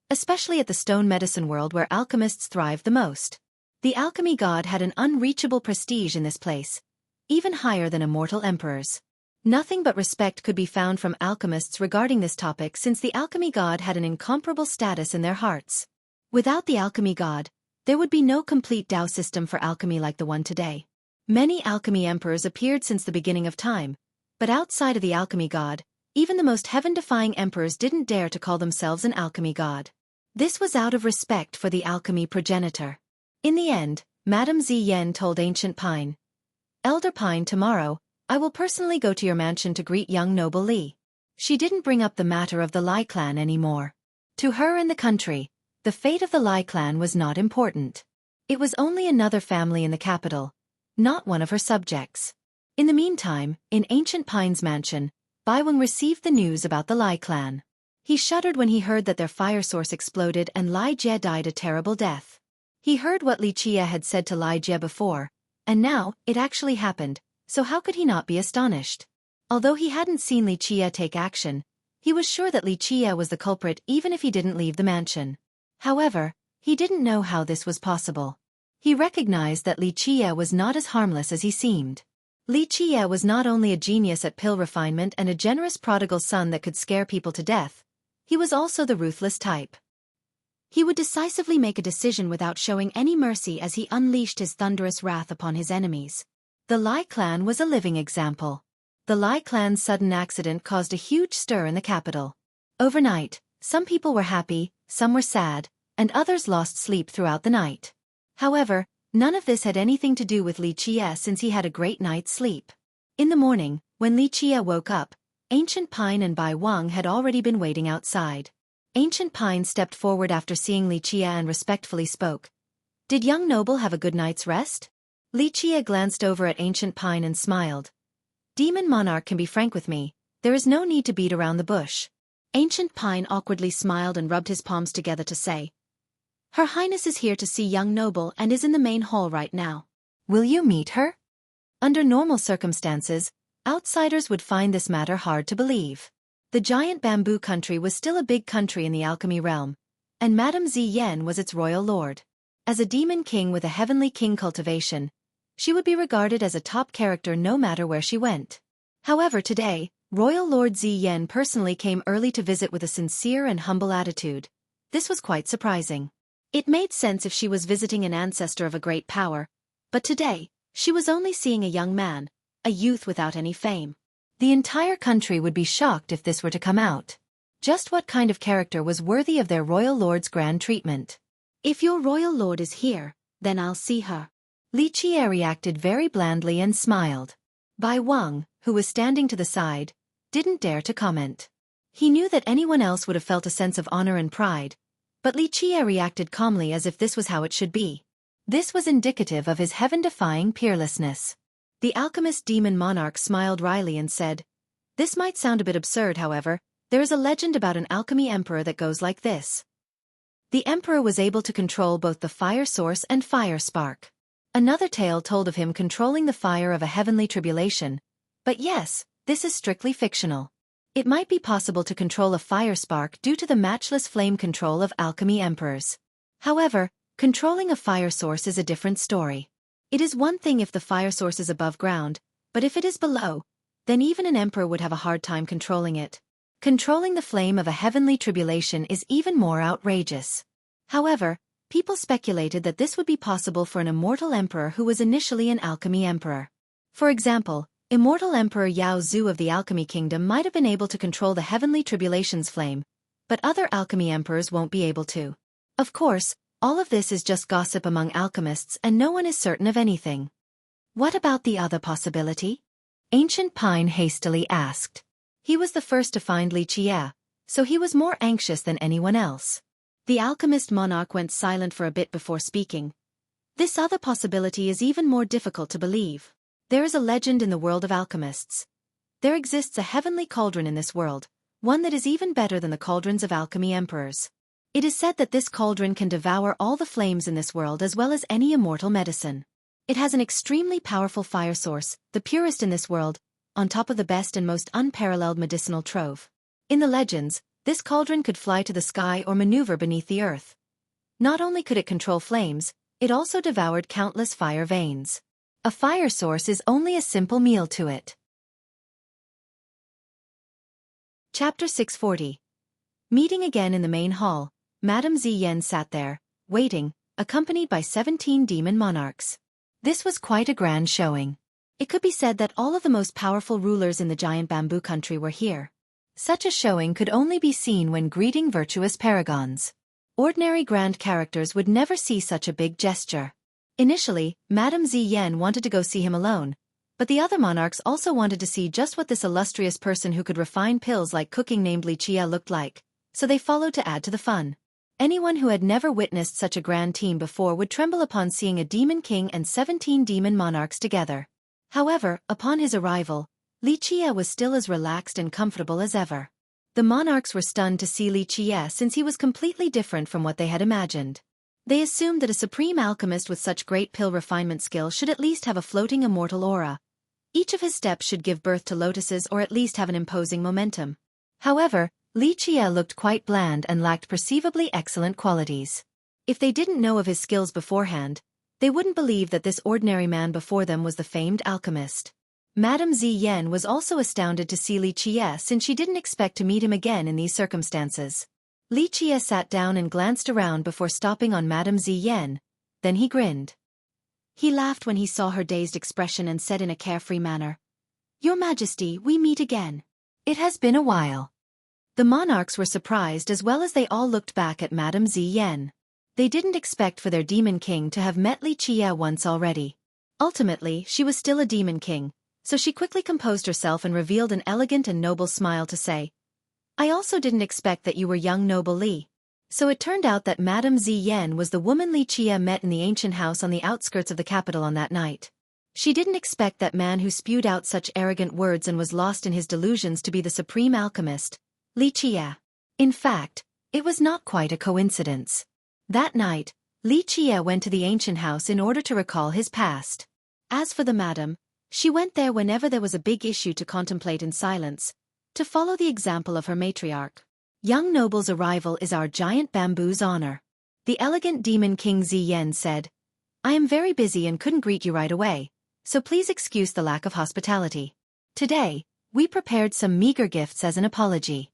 especially at the stone medicine world where alchemists thrive the most. The alchemy god had an unreachable prestige in this place, even higher than immortal emperors. Nothing but respect could be found from alchemists regarding this topic since the alchemy god had an incomparable status in their hearts. Without the alchemy god, there would be no complete Tao system for alchemy like the one today. Many alchemy emperors appeared since the beginning of time, but outside of the alchemy god, even the most heaven-defying emperors didn't dare to call themselves an alchemy god. This was out of respect for the alchemy progenitor. In the end, Madame Ziyen told Ancient Pine, "Elder Pine, tomorrow, I will personally go to your mansion to greet young noble Li." She didn't bring up the matter of the Lai clan anymore. To her and the country, the fate of the Lai clan was not important. It was only another family in the capital, not one of her subjects. In the meantime, in Ancient Pine's mansion, Baiweng received the news about the Lai clan. He shuddered when he heard that their fire source exploded and Lai Jie died a terrible death. He heard what Li Chia had said to Lai Jie before, and now, it actually happened, so how could he not be astonished? Although he hadn't seen Li Chia take action, he was sure that Li Chia was the culprit even if he didn't leave the mansion. However, he didn't know how this was possible. He recognized that Li Chia was not as harmless as he seemed. Li Chia was not only a genius at pill refinement and a generous prodigal son that could scare people to death, he was also the ruthless type. He would decisively make a decision without showing any mercy as he unleashed his thunderous wrath upon his enemies. The Lai clan was a living example. The Lai clan's sudden accident caused a huge stir in the capital. Overnight, some people were happy, some were sad, and others lost sleep throughout the night. However, none of this had anything to do with Li Chia since he had a great night's sleep. In the morning, when Li Chia woke up, Ancient Pine and Bai Wang had already been waiting outside. Ancient Pine stepped forward after seeing Li Chia and respectfully spoke. "Did young noble have a good night's rest?" Li Chia glanced over at Ancient Pine and smiled. "Demon Monarch can be frank with me, there is no need to beat around the bush." Ancient Pine awkwardly smiled and rubbed his palms together to say, "Her Highness is here to see young noble and is in the main hall right now. Will you meet her?" Under normal circumstances, outsiders would find this matter hard to believe. The giant bamboo country was still a big country in the alchemy realm, and Madame Ziyen was its royal lord. As a demon king with a heavenly king cultivation, she would be regarded as a top character no matter where she went. However, today, Royal Lord Ziyen personally came early to visit with a sincere and humble attitude. This was quite surprising. It made sense if she was visiting an ancestor of a great power, but today, she was only seeing a young man, a youth without any fame. The entire country would be shocked if this were to come out. Just what kind of character was worthy of their royal lord's grand treatment? "If your royal lord is here, then I'll see her." Li Chia reacted very blandly and smiled. Bai Wang, who was standing to the side, didn't dare to comment. He knew that anyone else would have felt a sense of honor and pride, but Li Chia reacted calmly as if this was how it should be. This was indicative of his heaven-defying peerlessness. The alchemist demon monarch smiled wryly and said, "This might sound a bit absurd, however, there is a legend about an alchemy emperor that goes like this. The emperor was able to control both the fire source and fire spark. Another tale told of him controlling the fire of a heavenly tribulation, but yes, this is strictly fictional. It might be possible to control a fire spark due to the matchless flame control of alchemy emperors. However, controlling a fire source is a different story. It is one thing if the fire source is above ground, but if it is below, then even an emperor would have a hard time controlling it. Controlling the flame of a heavenly tribulation is even more outrageous. However, people speculated that this would be possible for an immortal emperor who was initially an alchemy emperor. For example, immortal Emperor Yao Zhu of the Alchemy Kingdom might have been able to control the heavenly tribulation's flame, but other alchemy emperors won't be able to. Of course, all of this is just gossip among alchemists and no one is certain of anything. "What about the other possibility?" Ancient Pine hastily asked. He was the first to find Li Chia, so he was more anxious than anyone else. The alchemist monarch went silent for a bit before speaking. "This other possibility is even more difficult to believe. There is a legend in the world of alchemists. There exists a heavenly cauldron in this world, one that is even better than the cauldrons of alchemy emperors. It is said that this cauldron can devour all the flames in this world as well as any immortal medicine. It has an extremely powerful fire source, the purest in this world, on top of the best and most unparalleled medicinal trove. In the legends, this cauldron could fly to the sky or maneuver beneath the earth. Not only could it control flames, it also devoured countless fire veins. A fire source is only a simple meal to it. Chapter 640. Meeting again in the main hall, Madame Ziyen sat there, waiting, accompanied by 17 demon monarchs. This was quite a grand showing. It could be said that all of the most powerful rulers in the giant bamboo country were here. Such a showing could only be seen when greeting virtuous paragons. Ordinary grand characters would never see such a big gesture. Initially, Madame Ziyen wanted to go see him alone, but the other monarchs also wanted to see just what this illustrious person who could refine pills like cooking named Xueqi looked like, so they followed to add to the fun. Anyone who had never witnessed such a grand team before would tremble upon seeing a demon king and 17 demon monarchs together. However, upon his arrival, Xueqi was still as relaxed and comfortable as ever. The monarchs were stunned to see Xueqi since he was completely different from what they had imagined. They assumed that a supreme alchemist with such great pill refinement skill should at least have a floating immortal aura. Each of his steps should give birth to lotuses or at least have an imposing momentum. However, Xueqi looked quite bland and lacked perceivably excellent qualities. If they didn't know of his skills beforehand, they wouldn't believe that this ordinary man before them was the famed alchemist. Madame Ziyen was also astounded to see Xueqi since she didn't expect to meet him again in these circumstances. Xueqi sat down and glanced around before stopping on Madame Ziyen, then he grinned. He laughed when he saw her dazed expression and said in a carefree manner, "Your Majesty, we meet again. It has been a while." The monarchs were surprised as well as they all looked back at Madame Ziyen. They didn't expect for their demon king to have met Xueqi once already. Ultimately, she was still a demon king, so she quickly composed herself and revealed an elegant and noble smile to say, "I also didn't expect that you were young noble Li." So it turned out that Madame Ziyen was the woman Xueqi met in the ancient house on the outskirts of the capital on that night. She didn't expect that man who spewed out such arrogant words and was lost in his delusions to be the supreme alchemist, Xueqi. In fact, it was not quite a coincidence. That night, Xueqi went to the ancient house in order to recall his past. As for the madam, she went there whenever there was a big issue to contemplate in silence, to follow the example of her matriarch. Young noble's arrival is our giant bamboo's honor. The elegant demon king Ziyen said, "I am very busy and couldn't greet you right away, so please excuse the lack of hospitality. Today, we prepared some meager gifts as an apology."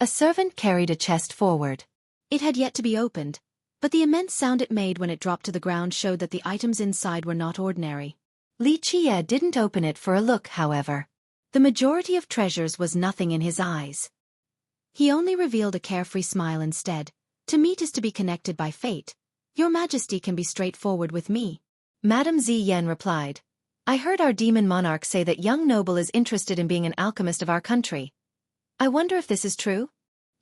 A servant carried a chest forward. It had yet to be opened, but the immense sound it made when it dropped to the ground showed that the items inside were not ordinary. Xueqi didn't open it for a look, however. The majority of treasures was nothing in his eyes. He only revealed a carefree smile instead. "To meet is to be connected by fate. Your Majesty can be straightforward with me." Madame Ziyen replied, "I heard our demon monarch say that young noble is interested in being an alchemist of our country. I wonder if this is true?"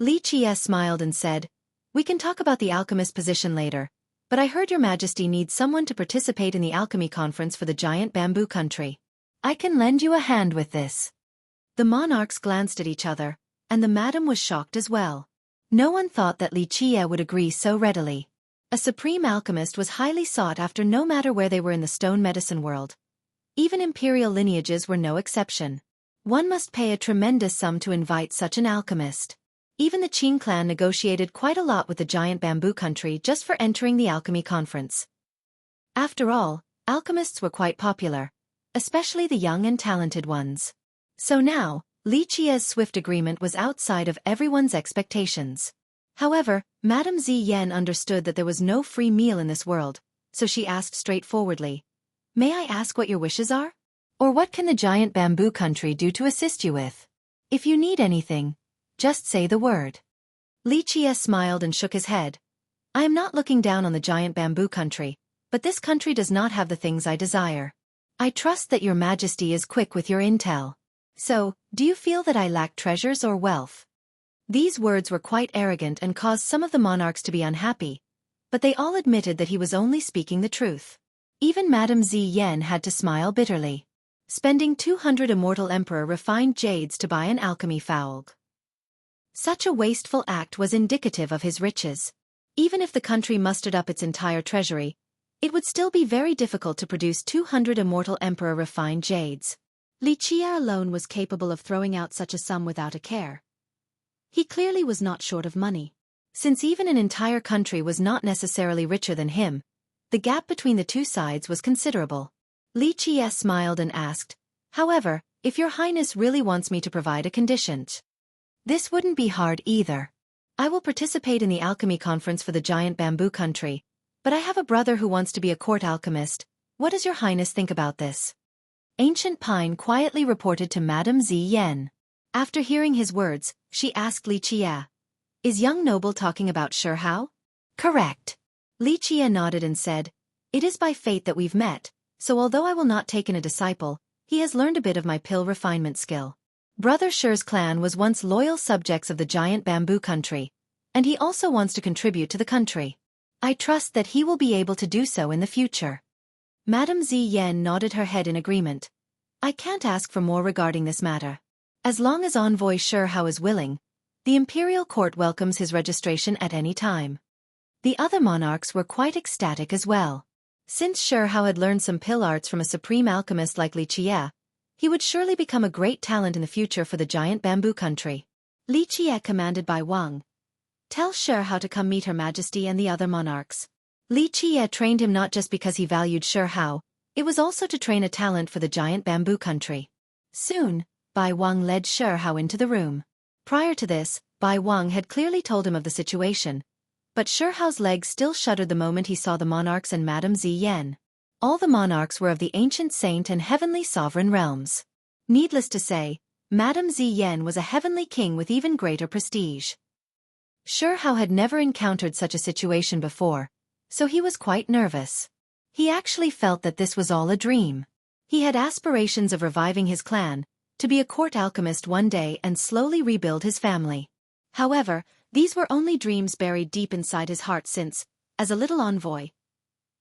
Xueqi smiled and said, "We can talk about the alchemist position later, but I heard your Majesty needs someone to participate in the alchemy conference for the giant bamboo country. I can lend you a hand with this." The monarchs glanced at each other, and the madam was shocked as well. No one thought that Xueqi would agree so readily. A supreme alchemist was highly sought after no matter where they were in the stone medicine world. Even imperial lineages were no exception. One must pay a tremendous sum to invite such an alchemist. Even the Qin clan negotiated quite a lot with the giant bamboo country just for entering the alchemy conference. After all, alchemists were quite popular, especially the young and talented ones. So now, Xueqi's swift agreement was outside of everyone's expectations. However, Madame Ziyen understood that there was no free meal in this world, so she asked straightforwardly, "May I ask what your wishes are? Or what can the giant bamboo country do to assist you with? If you need anything, just say the word." Xueqi smiled and shook his head. "I am not looking down on the giant bamboo country, but this country does not have the things I desire. I trust that your Majesty is quick with your intel. So, do you feel that I lack treasures or wealth?" These words were quite arrogant and caused some of the monarchs to be unhappy, but they all admitted that he was only speaking the truth. Even Madame Ziyen had to smile bitterly. Spending 200 immortal emperor refined jades to buy an alchemy fowl. Such a wasteful act was indicative of his riches. Even if the country mustered up its entire treasury, it would still be very difficult to produce 200 immortal emperor refined jades. Li Qie alone was capable of throwing out such a sum without a care. He clearly was not short of money. Since even an entire country was not necessarily richer than him, the gap between the two sides was considerable. Li Qie smiled and asked, "However, if your highness really wants me to provide a condition, this wouldn't be hard either. I will participate in the alchemy conference for the giant bamboo country, but I have a brother who wants to be a court alchemist. What does your highness think about this?" Ancient Pine quietly reported to Madame Ziyan. After hearing his words, she asked Li Qie, "Is young noble talking about Xueqi?" "Correct." Li Qie nodded and said, "It is by fate that we've met, so although I will not take in a disciple, he has learned a bit of my pill refinement skill. Brother Shi's clan was once loyal subjects of the giant bamboo country, and he also wants to contribute to the country. I trust that he will be able to do so in the future." Madame Ziyan nodded her head in agreement. "I can't ask for more regarding this matter. As long as envoy Xueqi is willing, the imperial court welcomes his registration at any time." The other monarchs were quite ecstatic as well. Since Xueqi had learned some pill arts from a supreme alchemist like Li Qie, he would surely become a great talent in the future for the giant bamboo country. Li Qie commanded by Wang, "Tell Xueqi to come meet Her Majesty and the other monarchs." Li Qie trained him not just because he valued Xueqi, it was also to train a talent for the giant bamboo country. Soon, Bai Wang led Xueqi into the room. Prior to this, Bai Wang had clearly told him of the situation, but Xueqi's legs still shuddered the moment he saw the monarchs and Madame Ziyan. All the monarchs were of the ancient saint and heavenly sovereign realms. Needless to say, Madame Ziyan was a heavenly king with even greater prestige. Xueqi had never encountered such a situation before, so he was quite nervous. He actually felt that this was all a dream. He had aspirations of reviving his clan, to be a court alchemist one day and slowly rebuild his family. However, these were only dreams buried deep inside his heart since, as a little envoy,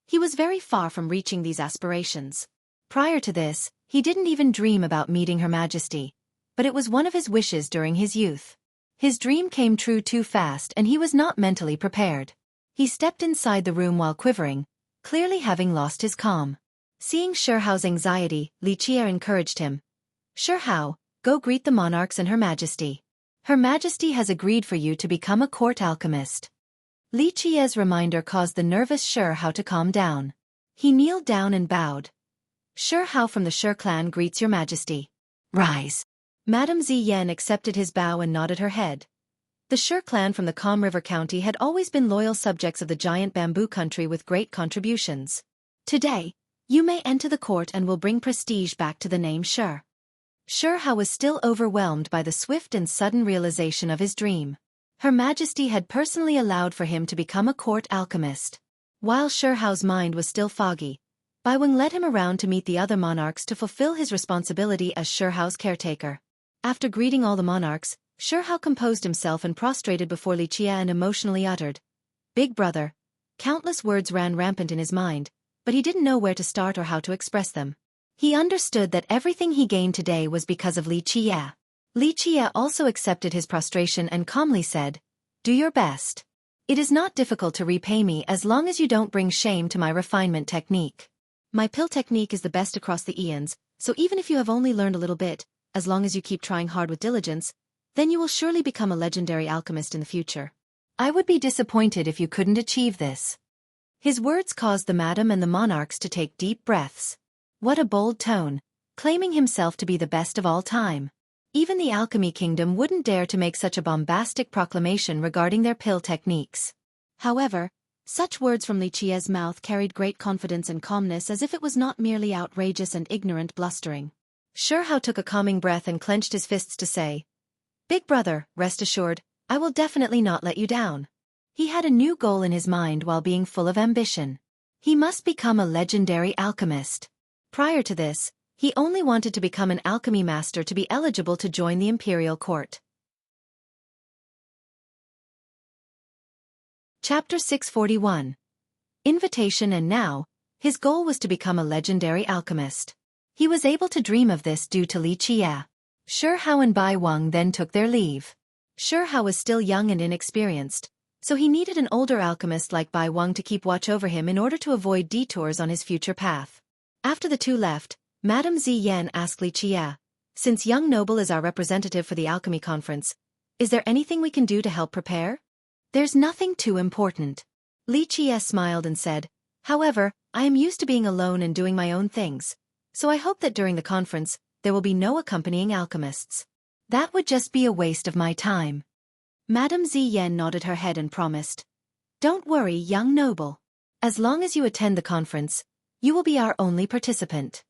he was very far from reaching these aspirations. Prior to this, he didn't even dream about meeting Her Majesty, but it was one of his wishes during his youth. His dream came true too fast and he was not mentally prepared. He stepped inside the room while quivering, clearly having lost his calm. Seeing Xueqi's anxiety, Li Qie encouraged him. "Xueqi, go greet the monarchs and Her Majesty. Her Majesty has agreed for you to become a court alchemist." Li Qie's reminder caused the nervous Xueqi to calm down. He kneeled down and bowed. "Xueqi from the Xue clan greets Your Majesty." "Rise." Madame Ziyan accepted his bow and nodded her head. The Xue clan from the Calm River County had always been loyal subjects of the giant bamboo country with great contributions. "Today, you may enter the court and will bring prestige back to the name Xue." Xueqi was still overwhelmed by the swift and sudden realization of his dream. Her Majesty had personally allowed for him to become a court alchemist. While Xueqi's mind was still foggy, Bai Wang led him around to meet the other monarchs to fulfill his responsibility as Xueqi's caretaker. After greeting all the monarchs, Xueqi composed himself and prostrated before Li Qie and emotionally uttered, "Big brother." Countless words ran rampant in his mind, but he didn't know where to start or how to express them. He understood that everything he gained today was because of Li Qie. Li Qie also accepted his prostration and calmly said, "Do your best. It is not difficult to repay me as long as you don't bring shame to my refinement technique. My pill technique is the best across the eons, so even if you have only learned a little bit, as long as you keep trying hard with diligence, then you will surely become a legendary alchemist in the future. I would be disappointed if you couldn't achieve this." His words caused the madam and the monarchs to take deep breaths. What a bold tone, claiming himself to be the best of all time. Even the alchemy kingdom wouldn't dare to make such a bombastic proclamation regarding their pill techniques. However, such words from Li Qie's mouth carried great confidence and calmness as if it was not merely outrageous and ignorant blustering. Xueqi took a calming breath and clenched his fists to say, "Big brother, rest assured, I will definitely not let you down." He had a new goal in his mind while being full of ambition. He must become a legendary alchemist. Prior to this, he only wanted to become an alchemy master to be eligible to join the imperial court. Chapter 641. Invitation. And now, his goal was to become a legendary alchemist. He was able to dream of this due to Li Qie. Xueqi and Bai Wang then took their leave. Xueqi was still young and inexperienced, so he needed an older alchemist like Bai Wang to keep watch over him in order to avoid detours on his future path. After the two left, Madame Ziyan asked Li Qie. Since young noble is our representative for the alchemy conference, is there anything we can do to help prepare? There's nothing too important. Li Qie smiled and said, however, I am used to being alone and doing my own things, so I hope that during the conference, there will be no accompanying alchemists. That would just be a waste of my time. Madame Ziyan nodded her head and promised. Don't worry, young noble. As long as you attend the conference, you will be our only participant.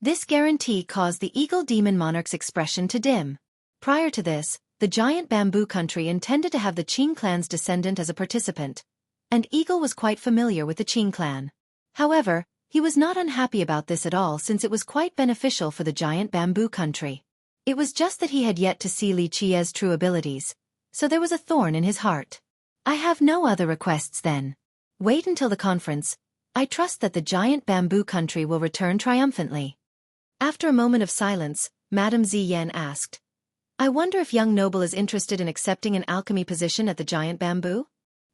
This guarantee caused the Eagle Demon Monarch's expression to dim. Prior to this, the giant bamboo country intended to have the Qing clan's descendant as a participant, and Eagle was quite familiar with the Qing clan. However, he was not unhappy about this at all since it was quite beneficial for the giant bamboo country. It was just that he had yet to see Li Qie's true abilities, so there was a thorn in his heart. I have no other requests then. Wait until the conference. I trust that the giant bamboo country will return triumphantly. After a moment of silence, Madame Ziyan asked, I wonder if young noble is interested in accepting an alchemy position at the giant bamboo?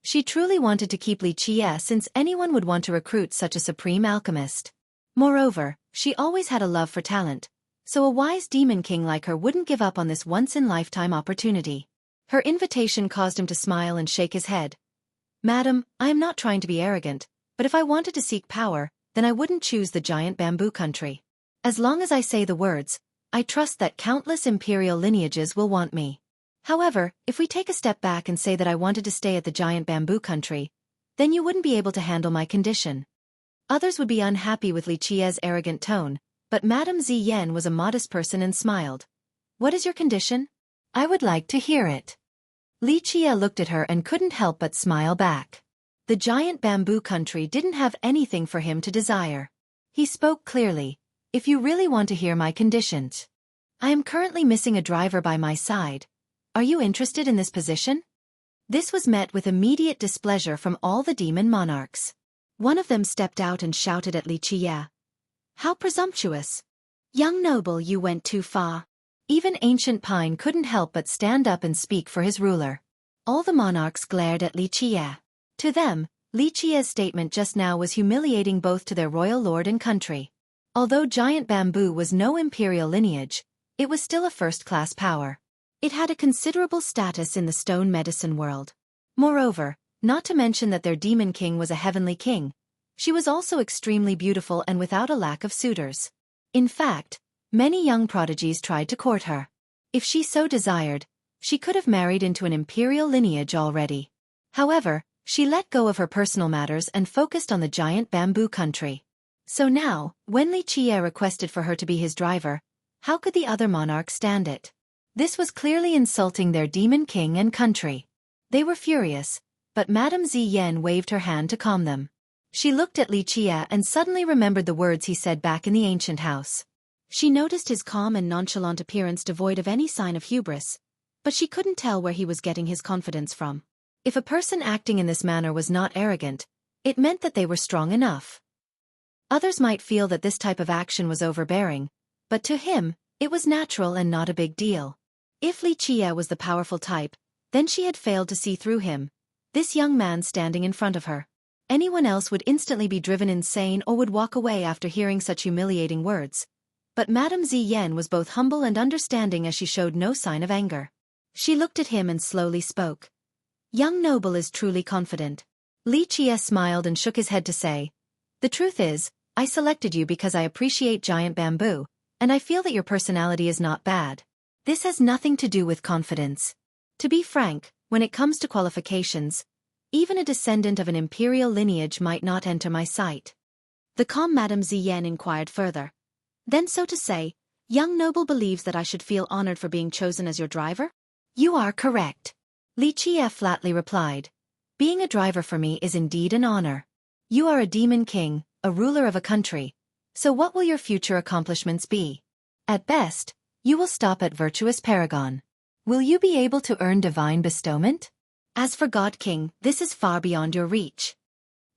She truly wanted to keep Li Qie since anyone would want to recruit such a supreme alchemist. Moreover, she always had a love for talent, so a wise demon king like her wouldn't give up on this once-in-lifetime opportunity. Her invitation caused him to smile and shake his head. Madam, I am not trying to be arrogant, but if I wanted to seek power, then I wouldn't choose the giant bamboo country. As long as I say the words, I trust that countless imperial lineages will want me. However, if we take a step back and say that I wanted to stay at the giant bamboo country, then you wouldn't be able to handle my condition. Others would be unhappy with Li Qie's arrogant tone, but Madame Ziyan was a modest person and smiled. What is your condition? I would like to hear it. Li Qie looked at her and couldn't help but smile back. The giant bamboo country didn't have anything for him to desire. He spoke clearly. If you really want to hear my conditions. I am currently missing a driver by my side. Are you interested in this position? This was met with immediate displeasure from all the demon monarchs. One of them stepped out and shouted at Li Qie. How presumptuous! Young noble, you went too far. Even Ancient Pine couldn't help but stand up and speak for his ruler. All the monarchs glared at Li Qie. To them, Li Qie's statement just now was humiliating both to their royal lord and country. Although giant bamboo was no imperial lineage, it was still a first-class power. It had a considerable status in the stone medicine world. Moreover, not to mention that their demon king was a heavenly king, she was also extremely beautiful and without a lack of suitors. In fact, many young prodigies tried to court her. If she so desired, she could have married into an imperial lineage already. However, she let go of her personal matters and focused on the giant bamboo country. So now, when Li Qie requested for her to be his driver, how could the other monarchs stand it? This was clearly insulting their demon king and country. They were furious, but Madame Ziyan waved her hand to calm them. She looked at Li Qie and suddenly remembered the words he said back in the ancient house. She noticed his calm and nonchalant appearance devoid of any sign of hubris, but she couldn't tell where he was getting his confidence from. If a person acting in this manner was not arrogant, it meant that they were strong enough. Others might feel that this type of action was overbearing, but to him, it was natural and not a big deal. If Li Qie was the powerful type, then she had failed to see through him, this young man standing in front of her. Anyone else would instantly be driven insane or would walk away after hearing such humiliating words. But Madame Ziyan was both humble and understanding as she showed no sign of anger. She looked at him and slowly spoke. Young noble is truly confident. Li Qie smiled and shook his head to say, the truth is, I selected you because I appreciate giant bamboo, and I feel that your personality is not bad. This has nothing to do with confidence. To be frank, when it comes to qualifications, even a descendant of an imperial lineage might not enter my sight. The calm Madame Ziyan inquired further. Then so to say, young noble believes that I should feel honored for being chosen as your driver? You are correct. Li Qie flatly replied. Being a driver for me is indeed an honor. You are a demon king, a ruler of a country, so what will your future accomplishments be? At best, you will stop at virtuous paragon. Will you be able to earn divine bestowment? As for God King, this is far beyond your reach.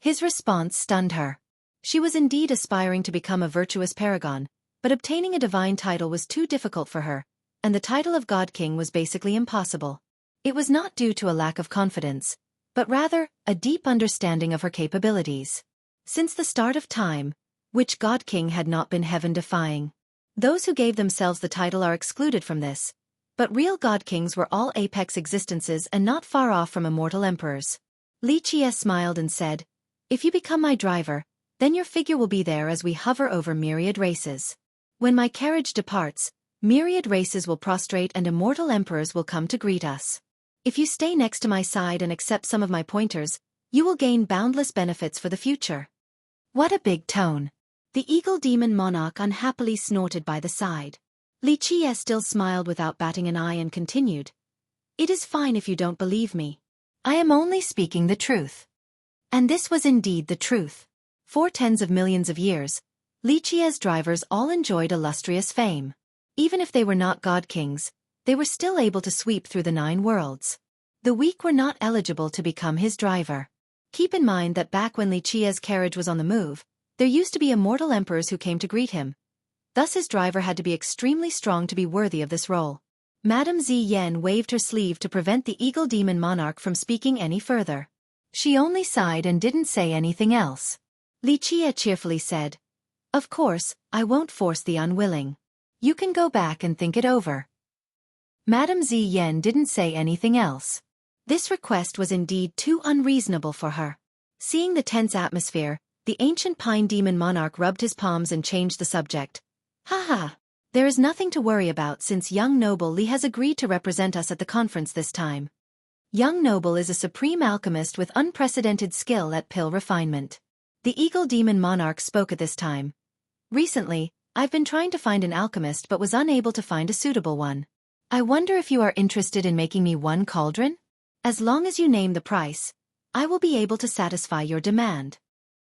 His response stunned her. She was indeed aspiring to become a virtuous paragon, but obtaining a divine title was too difficult for her, and the title of God King was basically impossible. It was not due to a lack of confidence, but rather, a deep understanding of her capabilities. Since the start of time, which God King had not been heaven-defying. Those who gave themselves the title are excluded from this, but real God Kings were all apex existences and not far off from immortal emperors. Li Qie smiled and said, "If you become my driver, then your figure will be there as we hover over myriad races. When my carriage departs, myriad races will prostrate and immortal emperors will come to greet us. If you stay next to my side and accept some of my pointers, you will gain boundless benefits for the future." What a big tone. The eagle demon monarch unhappily snorted by the side. Li Qie still smiled without batting an eye and continued, "It is fine if you don't believe me. I am only speaking the truth." And this was indeed the truth. For tens of millions of years, Li Qie's drivers all enjoyed illustrious fame. Even if they were not God Kings, they were still able to sweep through the 9 worlds. The weak were not eligible to become his driver. Keep in mind that back when Li Qie's carriage was on the move, there used to be immortal emperors who came to greet him. Thus his driver had to be extremely strong to be worthy of this role. Madame Ziyan waved her sleeve to prevent the eagle demon monarch from speaking any further. She only sighed and didn't say anything else. Li Qie cheerfully said, "Of course, I won't force the unwilling. You can go back and think it over." Madame Ziyan didn't say anything else. This request was indeed too unreasonable for her. Seeing the tense atmosphere, the ancient pine demon monarch rubbed his palms and changed the subject. "Haha. There is nothing to worry about since young noble Li has agreed to represent us at the conference this time. Young noble is a supreme alchemist with unprecedented skill at pill refinement." The eagle demon monarch spoke at this time. "Recently, I've been trying to find an alchemist but was unable to find a suitable one. I wonder if you are interested in making me one cauldron? As long as you name the price, I will be able to satisfy your demand."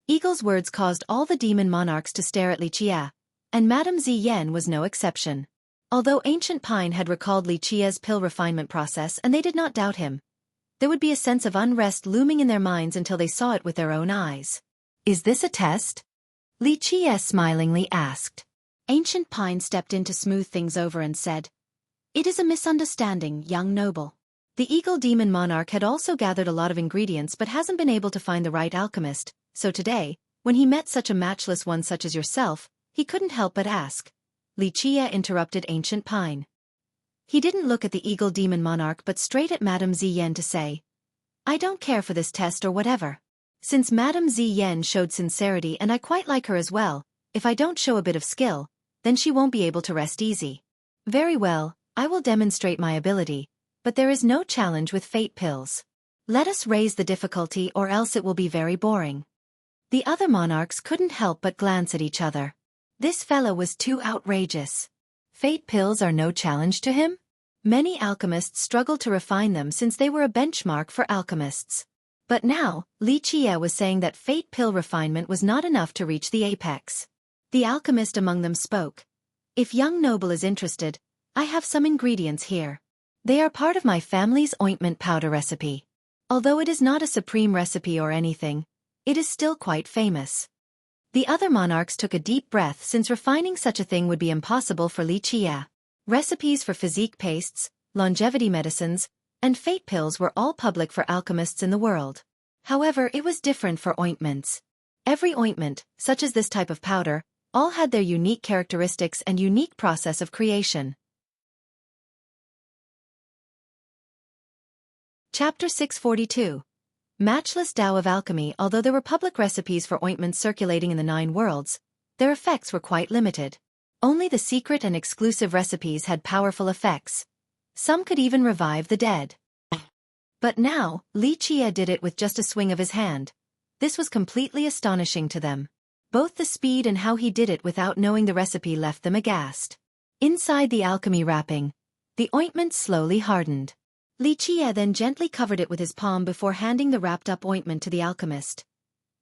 Eagle's words caused all the demon monarchs to stare at Li Qie, and Madame Ziyan was no exception. Although Ancient Pine had recalled Li Qie's pill refinement process and they did not doubt him, there would be a sense of unrest looming in their minds until they saw it with their own eyes. "Is this a test?" Li Qie smilingly asked. Ancient Pine stepped in to smooth things over and said, "It is a misunderstanding, young noble. The eagle demon monarch had also gathered a lot of ingredients but hasn't been able to find the right alchemist, so today, when he met such a matchless one such as yourself, he couldn't help but ask." Li Qie interrupted Ancient Pine. He didn't look at the eagle demon monarch but straight at Madame Ziyan to say, "I don't care for this test or whatever. Since Madame Ziyan showed sincerity and I quite like her as well, if I don't show a bit of skill, then she won't be able to rest easy. Very well, I will demonstrate my ability, but there is no challenge with fate pills. Let us raise the difficulty or else it will be very boring." The other monarchs couldn't help but glance at each other. This fellow was too outrageous. Fate pills are no challenge to him? Many alchemists struggled to refine them since they were a benchmark for alchemists. But now, Li Qie was saying that fate pill refinement was not enough to reach the apex. The alchemist among them spoke. "If young noble is interested, I have some ingredients here. They are part of my family's ointment powder recipe. Although it is not a supreme recipe or anything, it is still quite famous." The other monarchs took a deep breath since refining such a thing would be impossible for Li Qie. Recipes for physique pastes, longevity medicines, and fate pills were all public for alchemists in the world. However, it was different for ointments. Every ointment, such as this type of powder, all had their unique characteristics and unique process of creation. Chapter 642. Matchless Tao of Alchemy. Although there were public recipes for ointments circulating in the 9 worlds, their effects were quite limited. Only the secret and exclusive recipes had powerful effects. Some could even revive the dead. But now, Li Qie did it with just a swing of his hand. This was completely astonishing to them. Both the speed and how he did it without knowing the recipe left them aghast. Inside the alchemy wrapping, the ointment slowly hardened. Li Qie then gently covered it with his palm before handing the wrapped-up ointment to the alchemist.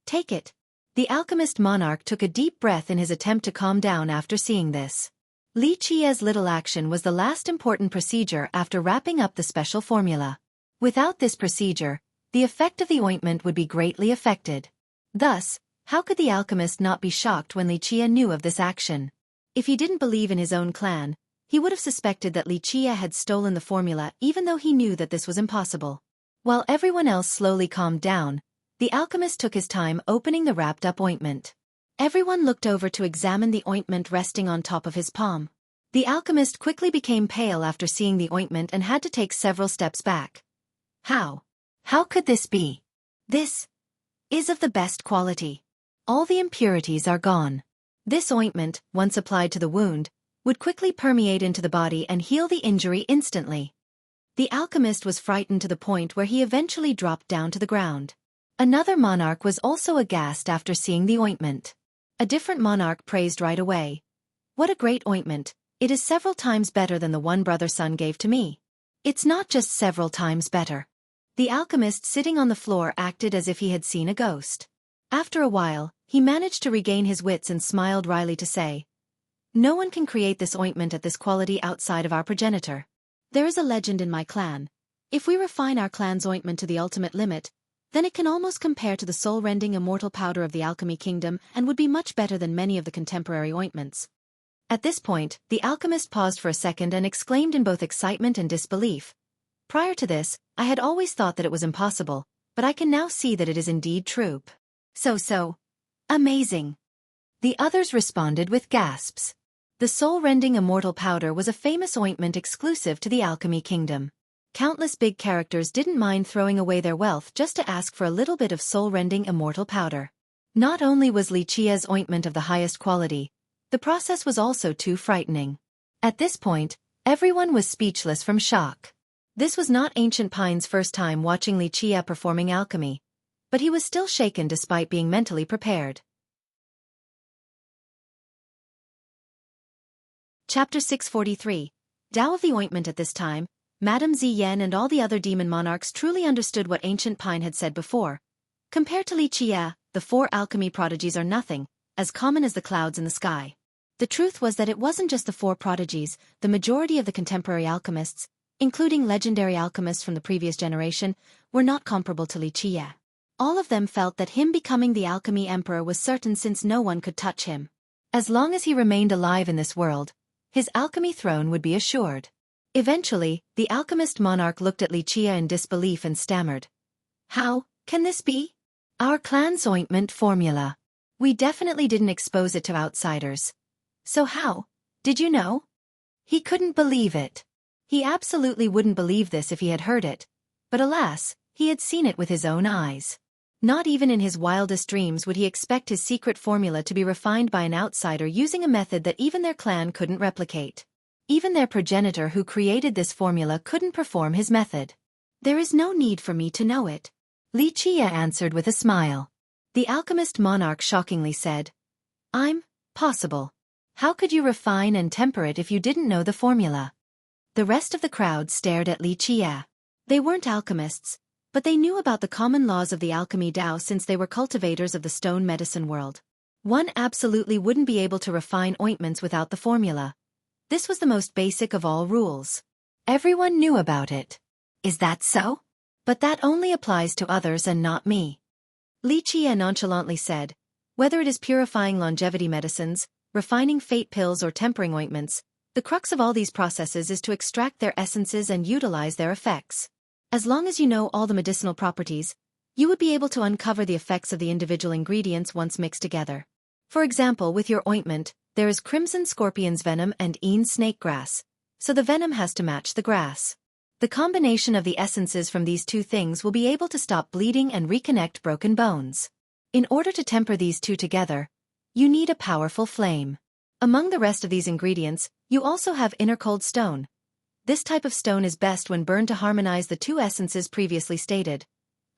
"Take it." The alchemist monarch took a deep breath in his attempt to calm down after seeing this. Li Qie's little action was the last important procedure after wrapping up the special formula. Without this procedure, the effect of the ointment would be greatly affected. Thus, how could the alchemist not be shocked when Li Qie knew of this action? If he didn't believe in his own clan, he would have suspected that Li Qie had stolen the formula even though he knew that this was impossible. While everyone else slowly calmed down, the alchemist took his time opening the wrapped-up ointment. Everyone looked over to examine the ointment resting on top of his palm. The alchemist quickly became pale after seeing the ointment and had to take several steps back. How? How could this be? This is of the best quality. All the impurities are gone. This ointment, once applied to the wound, would quickly permeate into the body and heal the injury instantly. The alchemist was frightened to the point where he eventually dropped down to the ground. Another monarch was also aghast after seeing the ointment. A different monarch praised right away. What a great ointment! It is several times better than the one brother-son gave to me. It's not just several times better. The alchemist sitting on the floor acted as if he had seen a ghost. After a while, he managed to regain his wits and smiled wryly to say, "No one can create this ointment at this quality outside of our progenitor. There is a legend in my clan. If we refine our clan's ointment to the ultimate limit, then it can almost compare to the soul-rending immortal powder of the alchemy kingdom and would be much better than many of the contemporary ointments." At this point, the alchemist paused for a second and exclaimed in both excitement and disbelief. Prior to this, I had always thought that it was impossible, but I can now see that it is indeed true. So amazing. The others responded with gasps. The soul-rending immortal powder was a famous ointment exclusive to the alchemy kingdom. Countless big characters didn't mind throwing away their wealth just to ask for a little bit of soul-rending immortal powder. Not only was Xueqi's ointment of the highest quality, the process was also too frightening. At this point, everyone was speechless from shock. This was not Ancient Pine's first time watching Xueqi performing alchemy, but he was still shaken despite being mentally prepared. Chapter 643. Tao of the Ointment. At this time, Madame Ziyan and all the other demon monarchs truly understood what Ancient Pine had said before. Compared to Xueqi, the 4 alchemy prodigies are nothing, as common as the clouds in the sky. The truth was that it wasn't just the 4 prodigies. The majority of the contemporary alchemists, including legendary alchemists from the previous generation, were not comparable to Xueqi. All of them felt that him becoming the alchemy emperor was certain since no one could touch him. As long as he remained alive in this world, his alchemy throne would be assured. Eventually, the alchemist monarch looked at Xueqi in disbelief and stammered. "How can this be? Our clan's ointment formula. We definitely didn't expose it to outsiders. So how did you know?" He couldn't believe it. He absolutely wouldn't believe this if he had heard it. But alas, he had seen it with his own eyes. Not even in his wildest dreams would he expect his secret formula to be refined by an outsider using a method that even their clan couldn't replicate. Even their progenitor who created this formula couldn't perform his method. "There is no need for me to know it," Xueqi answered with a smile. The alchemist monarch shockingly said, "I'm possible. How could you refine and temper it if you didn't know the formula?" The rest of the crowd stared at Xueqi. They weren't alchemists, but they knew about the common laws of the alchemy Tao since they were cultivators of the stone medicine world. One absolutely wouldn't be able to refine ointments without the formula. This was the most basic of all rules. Everyone knew about it. "Is that so? But that only applies to others and not me," Xueqi nonchalantly said. "Whether it is purifying longevity medicines, refining fate pills or tempering ointments, the crux of all these processes is to extract their essences and utilize their effects. As long as you know all the medicinal properties, you would be able to uncover the effects of the individual ingredients once mixed together. For example, with your ointment, there is crimson scorpion's venom and snake grass, so the venom has to match the grass. The combination of the essences from these 2 things will be able to stop bleeding and reconnect broken bones. In order to temper these 2 together, you need a powerful flame. Among the rest of these ingredients, you also have inner cold stone. This type of stone is best when burned to harmonize the 2 essences previously stated."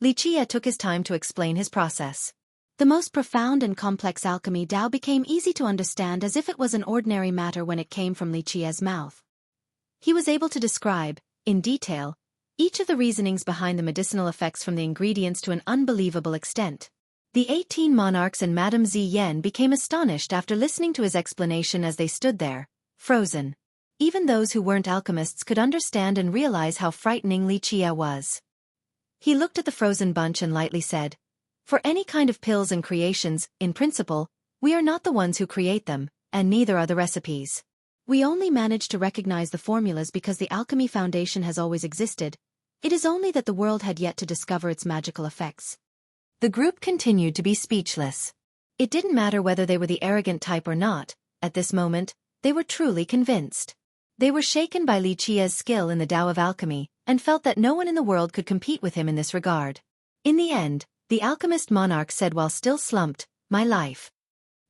Xueqi took his time to explain his process. The most profound and complex alchemy Tao became easy to understand as if it was an ordinary matter when it came from Xueqi's mouth. He was able to describe, in detail, each of the reasonings behind the medicinal effects from the ingredients to an unbelievable extent. The 18 monarchs and Madame Ziyan became astonished after listening to his explanation as they stood there, frozen. Even those who weren't alchemists could understand and realize how frightening Xueqi was. He looked at the frozen bunch and lightly said, "For any kind of pills and creations, in principle, we are not the ones who create them, and neither are the recipes. We only manage to recognize the formulas because the alchemy foundation has always existed. It is only that the world had yet to discover its magical effects." The group continued to be speechless. It didn't matter whether they were the arrogant type or not, at this moment, they were truly convinced. They were shaken by Li Qia's skill in the Tao of alchemy, and felt that no one in the world could compete with him in this regard. In the end, the alchemist monarch said while still slumped, "My life.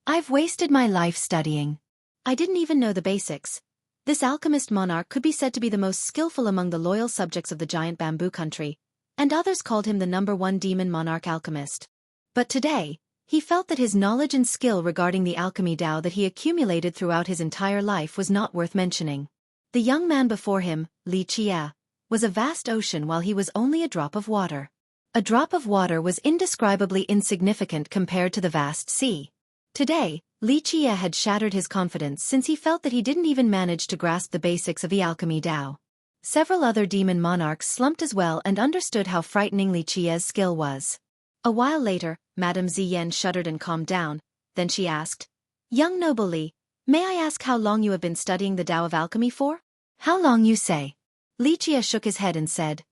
I've wasted my life studying. I didn't even know the basics." This alchemist monarch could be said to be the most skillful among the loyal subjects of the giant bamboo country, and others called him the #1 demon monarch alchemist. But today, he felt that his knowledge and skill regarding the alchemy Tao that he accumulated throughout his entire life was not worth mentioning. The young man before him, Li Qia, was a vast ocean while he was only a drop of water. A drop of water was indescribably insignificant compared to the vast sea. Today, Li Qia had shattered his confidence since he felt that he didn't even manage to grasp the basics of the alchemy Tao. Several other demon monarchs slumped as well and understood how frightening Li Qia's skill was. A while later, Madame Ziyan shuddered and calmed down, then she asked, "Young noble Li, may I ask how long you have been studying the Tao of alchemy for?" "How long you say?" Li Qia shook his head and said,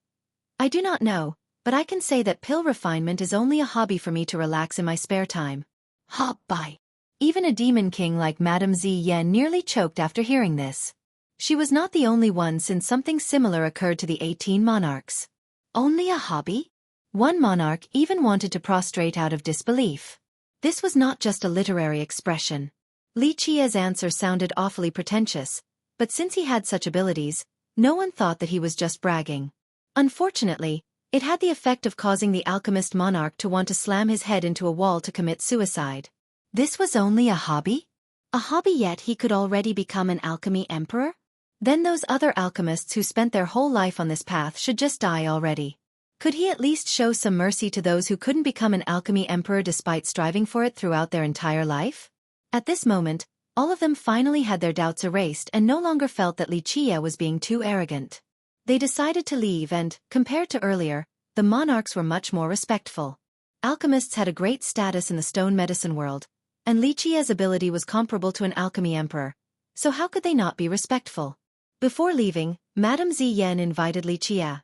"I do not know, but I can say that pill refinement is only a hobby for me to relax in my spare time." Hobby. Even a demon king like Madame Ziyan nearly choked after hearing this. She was not the only one since something similar occurred to the 18 monarchs. Only a hobby? One monarch even wanted to prostrate out of disbelief. This was not just a literary expression. Li Qia's answer sounded awfully pretentious, but since he had such abilities, no one thought that he was just bragging. Unfortunately, it had the effect of causing the alchemist monarch to want to slam his head into a wall to commit suicide. This was only a hobby? A hobby, yet he could already become an alchemy emperor? Then those other alchemists who spent their whole life on this path should just die already. Could he at least show some mercy to those who couldn't become an alchemy emperor despite striving for it throughout their entire life? At this moment, all of them finally had their doubts erased and no longer felt that Li Qia was being too arrogant. They decided to leave and, compared to earlier, the monarchs were much more respectful. Alchemists had a great status in the stone medicine world, and Li Qia's ability was comparable to an alchemy emperor, so how could they not be respectful? Before leaving, Madame Ziyan invited Li Qia.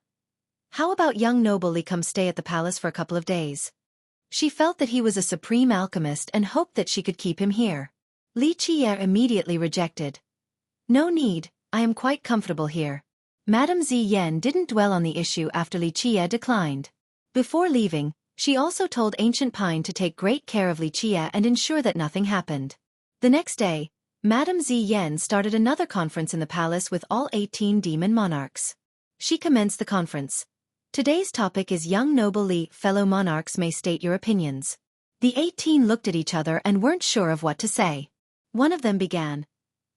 "How about young noble Li come stay at the palace for a couple of days?" She felt that he was a supreme alchemist and hoped that she could keep him here. Li Qia immediately rejected. "No need, I am quite comfortable here." Madame Ziyan didn't dwell on the issue after Li Qia declined. Before leaving, she also told Ancient Pine to take great care of Li Qia and ensure that nothing happened. The next day, Madame Ziyan started another conference in the palace with all 18 demon monarchs. She commenced the conference. "Today's topic is young noble Li, fellow monarchs may state your opinions." The 18 looked at each other and weren't sure of what to say. One of them began,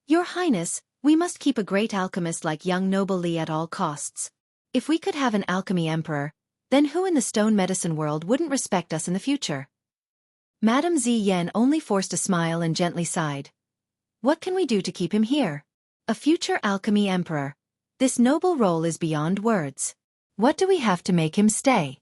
"Your Highness, we must keep a great alchemist like young noble Li at all costs. If we could have an alchemy emperor, then who in the stone medicine world wouldn't respect us in the future?" Madame Ziyan only forced a smile and gently sighed. "What can we do to keep him here? A future alchemy emperor. This noble role is beyond words. What do we have to make him stay?"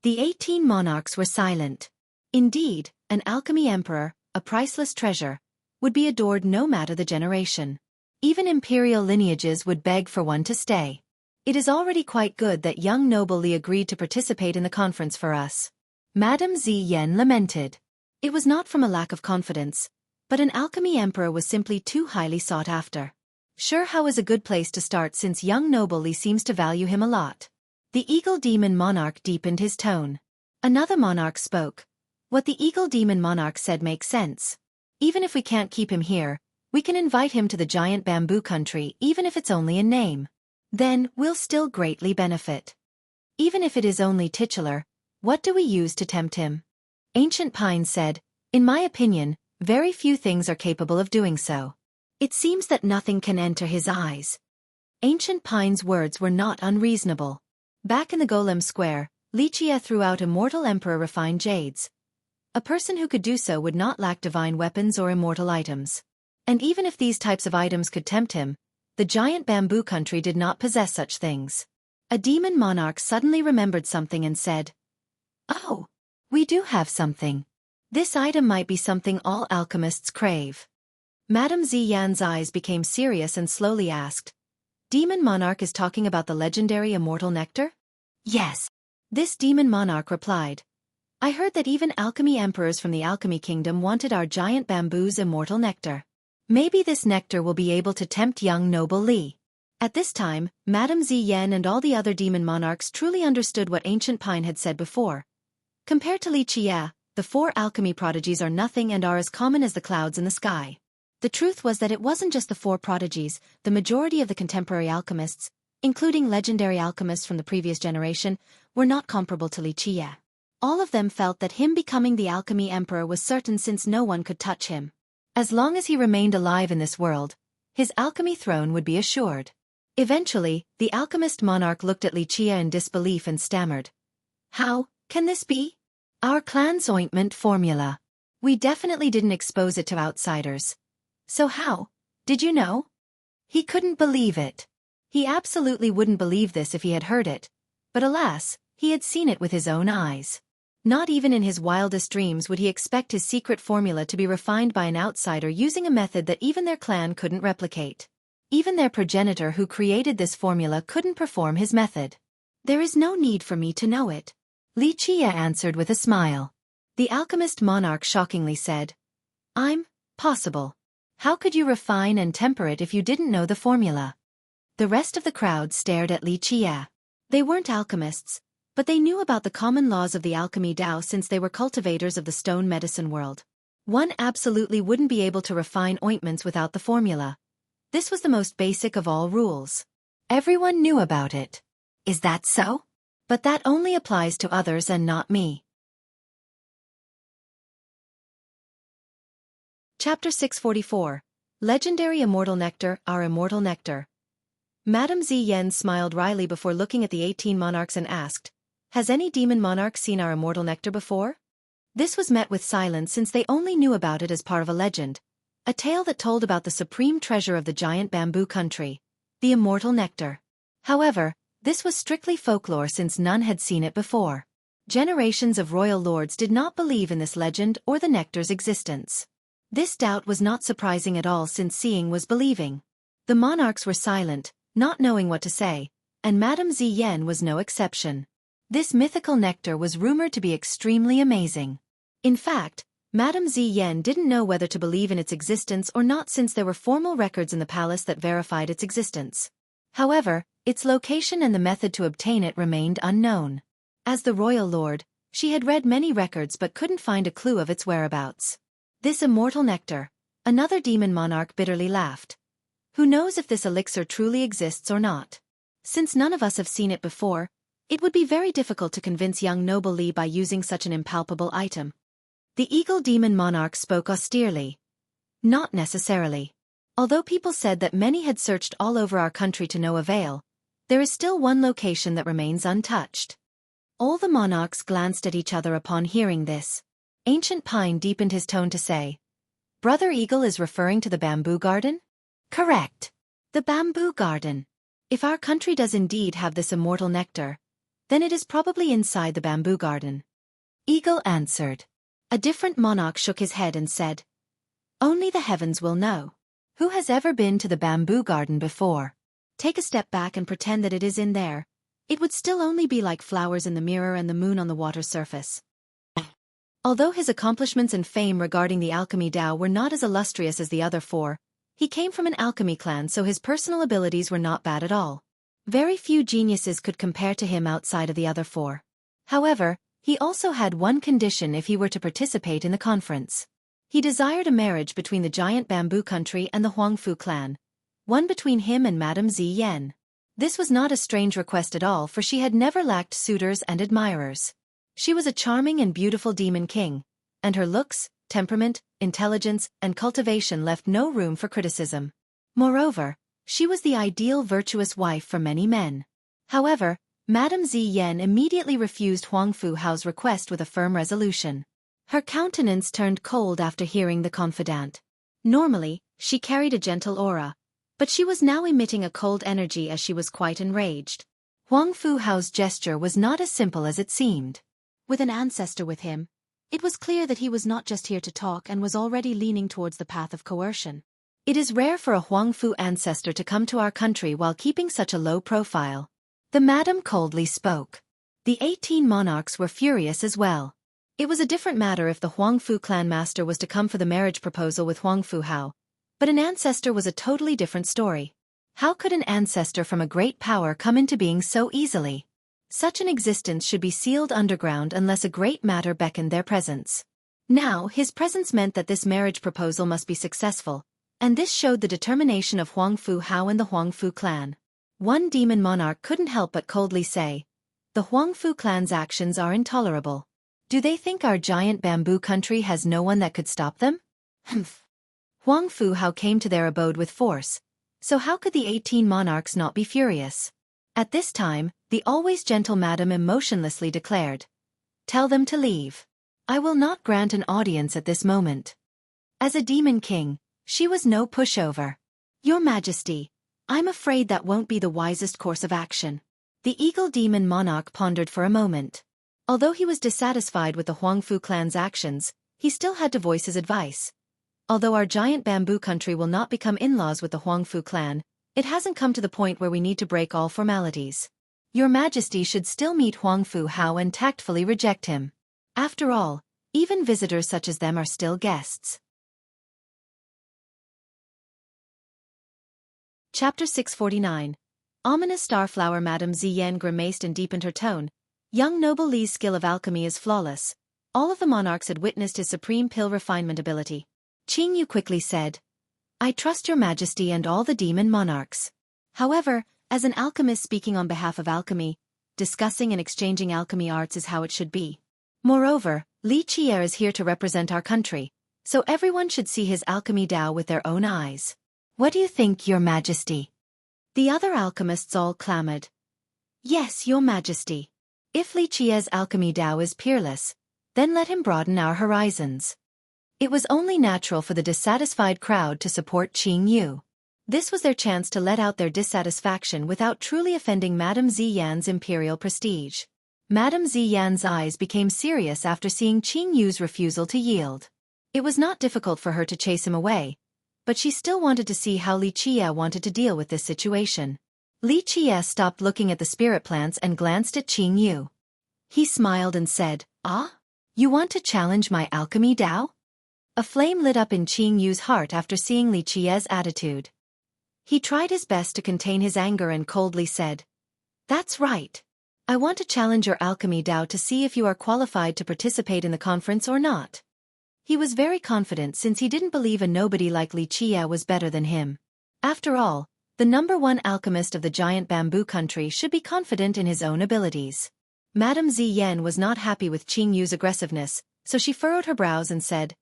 The 18 monarchs were silent. Indeed, an alchemy emperor, a priceless treasure, would be adored no matter the generation. Even imperial lineages would beg for one to stay. "It is already quite good that young noble Li agreed to participate in the conference for us," Madame Ziyan lamented. It was not from a lack of confidence, but an alchemy emperor was simply too highly sought after. Sure, how is a good place to start since young noble Li seems to value him a lot. The eagle demon monarch deepened his tone. Another monarch spoke. "What the eagle demon monarch said makes sense. Even if we can't keep him here, we can invite him to the giant bamboo country even if it's only in name. Then, we'll still greatly benefit. Even if it is only titular, what do we use to tempt him?" Ancient Pine said, "In my opinion, very few things are capable of doing so. It seems that nothing can enter his eyes." Ancient Pine's words were not unreasonable. Back in the Golem Square, Li Qia threw out Immortal Emperor refined jades. A person who could do so would not lack divine weapons or immortal items. And even if these types of items could tempt him, the giant bamboo country did not possess such things. A demon monarch suddenly remembered something and said, "Oh, we do have something. This item might be something all alchemists crave." Madame Ziyan's eyes became serious and slowly asked, "Demon monarch is talking about the legendary immortal nectar?" "Yes." This demon monarch replied, I heard that even alchemy emperors from the alchemy kingdom wanted our giant bamboo's immortal nectar. Maybe this nectar will be able to tempt young noble Li. At this time, Madame Ziyan and all the other demon monarchs truly understood what Ancient Pine had said before. Compared to Li Qie, the 4 alchemy prodigies are nothing and are as common as the clouds in the sky. The truth was that it wasn't just the 4 prodigies, the majority of the contemporary alchemists, including legendary alchemists from the previous generation, were not comparable to Li Qie. All of them felt that him becoming the alchemy emperor was certain since no one could touch him. As long as he remained alive in this world, his alchemy throne would be assured. Eventually, the alchemist monarch looked at Li Qie in disbelief and stammered. How can this be? Our clan's ointment formula. We definitely didn't expose it to outsiders. So how? Did you know? He couldn't believe it. He absolutely wouldn't believe this if he had heard it. But alas, he had seen it with his own eyes. Not even in his wildest dreams would he expect his secret formula to be refined by an outsider using a method that even their clan couldn't replicate. Even their progenitor who created this formula couldn't perform his method. There is no need for me to know it. Li Qie answered with a smile. The alchemist monarch shockingly said, I'm possible. How could you refine and temper it if you didn't know the formula? The rest of the crowd stared at Li Qie. They weren't alchemists, but they knew about the common laws of the alchemy Tao since they were cultivators of the stone medicine world. One absolutely wouldn't be able to refine ointments without the formula. This was the most basic of all rules. Everyone knew about it. Is that so? But that only applies to others and not me. Chapter 644. Legendary Immortal Nectar, Our Immortal Nectar. Madame Ziyan smiled wryly before looking at the 18 monarchs and asked, Has any demon monarch seen our immortal nectar before? This was met with silence since they only knew about it as part of a legend, a tale that told about the supreme treasure of the giant bamboo country, the immortal nectar. However, this was strictly folklore since none had seen it before. Generations of royal lords did not believe in this legend or the nectar's existence. This doubt was not surprising at all since seeing was believing. The monarchs were silent, not knowing what to say, and Madame Ziyan was no exception. This mythical nectar was rumored to be extremely amazing. In fact, Madame Ziyan didn't know whether to believe in its existence or not since there were formal records in the palace that verified its existence. However, its location and the method to obtain it remained unknown. As the royal lord, she had read many records but couldn't find a clue of its whereabouts. This immortal nectar, another demon monarch bitterly laughed. Who knows if this elixir truly exists or not? Since none of us have seen it before, it would be very difficult to convince young noble Li by using such an impalpable item. The eagle demon monarch spoke austerely. Not necessarily. Although people said that many had searched all over our country to no avail, there is still one location that remains untouched. All the monarchs glanced at each other upon hearing this. Ancient Pine deepened his tone to say, Brother Eagle is referring to the bamboo garden? Correct. The bamboo garden. If our country does indeed have this immortal nectar, then it is probably inside the bamboo garden. Eagle answered. A different monarch shook his head and said, Only the heavens will know. Who has ever been to the bamboo garden before? Take a step back and pretend that it is in there. It would still only be like flowers in the mirror and the moon on the water's surface. Although his accomplishments and fame regarding the alchemy Tao were not as illustrious as the other 4, he came from an alchemy clan so his personal abilities were not bad at all. Very few geniuses could compare to him outside of the other 4. However, he also had one condition if he were to participate in the conference. He desired a marriage between the giant bamboo country and the Huangfu clan, one between him and Madame Ziyan. This was not a strange request at all for she had never lacked suitors and admirers. She was a charming and beautiful demon king, and her looks, temperament, intelligence, and cultivation left no room for criticism. Moreover, she was the ideal virtuous wife for many men. However, Madame Ziyan immediately refused Huangfu Hao's request with a firm resolution. Her countenance turned cold after hearing the confidant. Normally, she carried a gentle aura, but she was now emitting a cold energy as she was quite enraged. Huangfu Hao's gesture was not as simple as it seemed. With an ancestor with him, it was clear that he was not just here to talk and was already leaning towards the path of coercion. It is rare for a Huangfu ancestor to come to our country while keeping such a low profile. The madam coldly spoke. The 18 monarchs were furious as well. It was a different matter if the Huangfu clan master was to come for the marriage proposal with Huangfu Hao. But an ancestor was a totally different story. How could an ancestor from a great power come into being so easily? Such an existence should be sealed underground unless a great matter beckoned their presence. Now, his presence meant that this marriage proposal must be successful, and this showed the determination of Huangfu Hao and the Huangfu clan. One demon monarch couldn't help but coldly say, "The Huangfu clan's actions are intolerable. Do they think our giant bamboo country has no one that could stop them?" Humph. Huangfu Hao came to their abode with force, so how could the 18 monarchs not be furious? At this time, the always gentle madam emotionlessly declared, "Tell them to leave. I will not grant an audience at this moment." As a demon king, she was no pushover. "Your Majesty, I'm afraid that won't be the wisest course of action." The eagle demon monarch pondered for a moment. Although he was dissatisfied with the Huangfu clan's actions, he still had to voice his advice. "Although our giant bamboo country will not become in-laws with the Huangfu clan, it hasn't come to the point where we need to break all formalities. Your Majesty should still meet Huangfu Hao and tactfully reject him. After all, even visitors such as them are still guests." Chapter 649. Ominous Starflower. Madame Ziyan grimaced and deepened her tone. "Young noble Li's skill of alchemy is flawless." All of the monarchs had witnessed his supreme pill refinement ability. Qing Yu quickly said, "I trust your Majesty and all the demon monarchs." However, as an alchemist speaking on behalf of alchemy, discussing and exchanging alchemy arts is how it should be. Moreover, Li Qi'er is here to represent our country, so everyone should see his alchemy Dao with their own eyes. What do you think, your Majesty? The other alchemists all clamored. "Yes, your Majesty. If Li Qi'er's alchemy Dao is peerless, then let him broaden our horizons." It was only natural for the dissatisfied crowd to support Qing Yu. This was their chance to let out their dissatisfaction without truly offending Madame Ziyan's imperial prestige. Madame Ziyan's eyes became serious after seeing Qing Yu's refusal to yield. It was not difficult for her to chase him away, but she still wanted to see how Li Qi'er wanted to deal with this situation. Li Qi'er stopped looking at the spirit plants and glanced at Qing Yu. He smiled and said, "Ah? You want to challenge my alchemy Dao?" A flame lit up in Qing Yu's heart after seeing Li Qi'er's attitude. He tried his best to contain his anger and coldly said, "That's right. I want to challenge your alchemy Dao to see if you are qualified to participate in the conference or not." He was very confident since he didn't believe a nobody like Li Qi'er was better than him. After all, the #1 alchemist of the giant bamboo country should be confident in his own abilities. Madame Ziyan was not happy with Qing Yu's aggressiveness, so she furrowed her brows and said,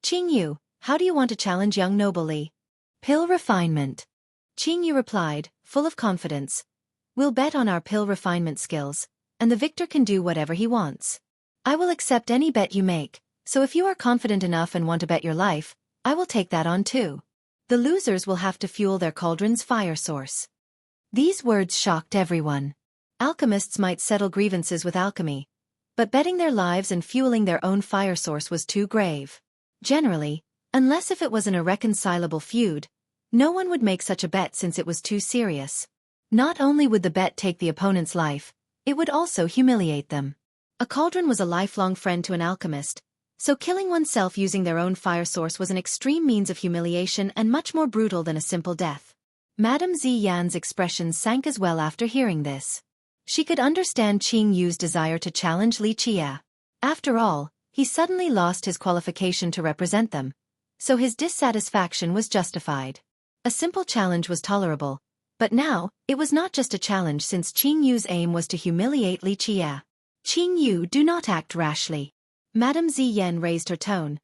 "Qing Yu, how do you want to challenge young noble Li?" "Pill refinement." Qing Yu replied, full of confidence. "We'll bet on our pill refinement skills, and the victor can do whatever he wants. I will accept any bet you make, so if you are confident enough and want to bet your life, I will take that on too. The losers will have to fuel their cauldron's fire source." These words shocked everyone. Alchemists might settle grievances with alchemy, but betting their lives and fueling their own fire source was too grave. Generally, unless if it was an irreconcilable feud, no one would make such a bet since it was too serious. Not only would the bet take the opponent's life, it would also humiliate them. A cauldron was a lifelong friend to an alchemist, so killing oneself using their own fire source was an extreme means of humiliation and much more brutal than a simple death. Madame Ziyan's expression sank as well after hearing this. She could understand Qing Yu's desire to challenge Li Qi'er. After all, he suddenly lost his qualification to represent them, so his dissatisfaction was justified. A simple challenge was tolerable, but now, it was not just a challenge since Qing Yu's aim was to humiliate Li Qi'er. "Qing Yu, do not act rashly." Madame Ziyan raised her tone.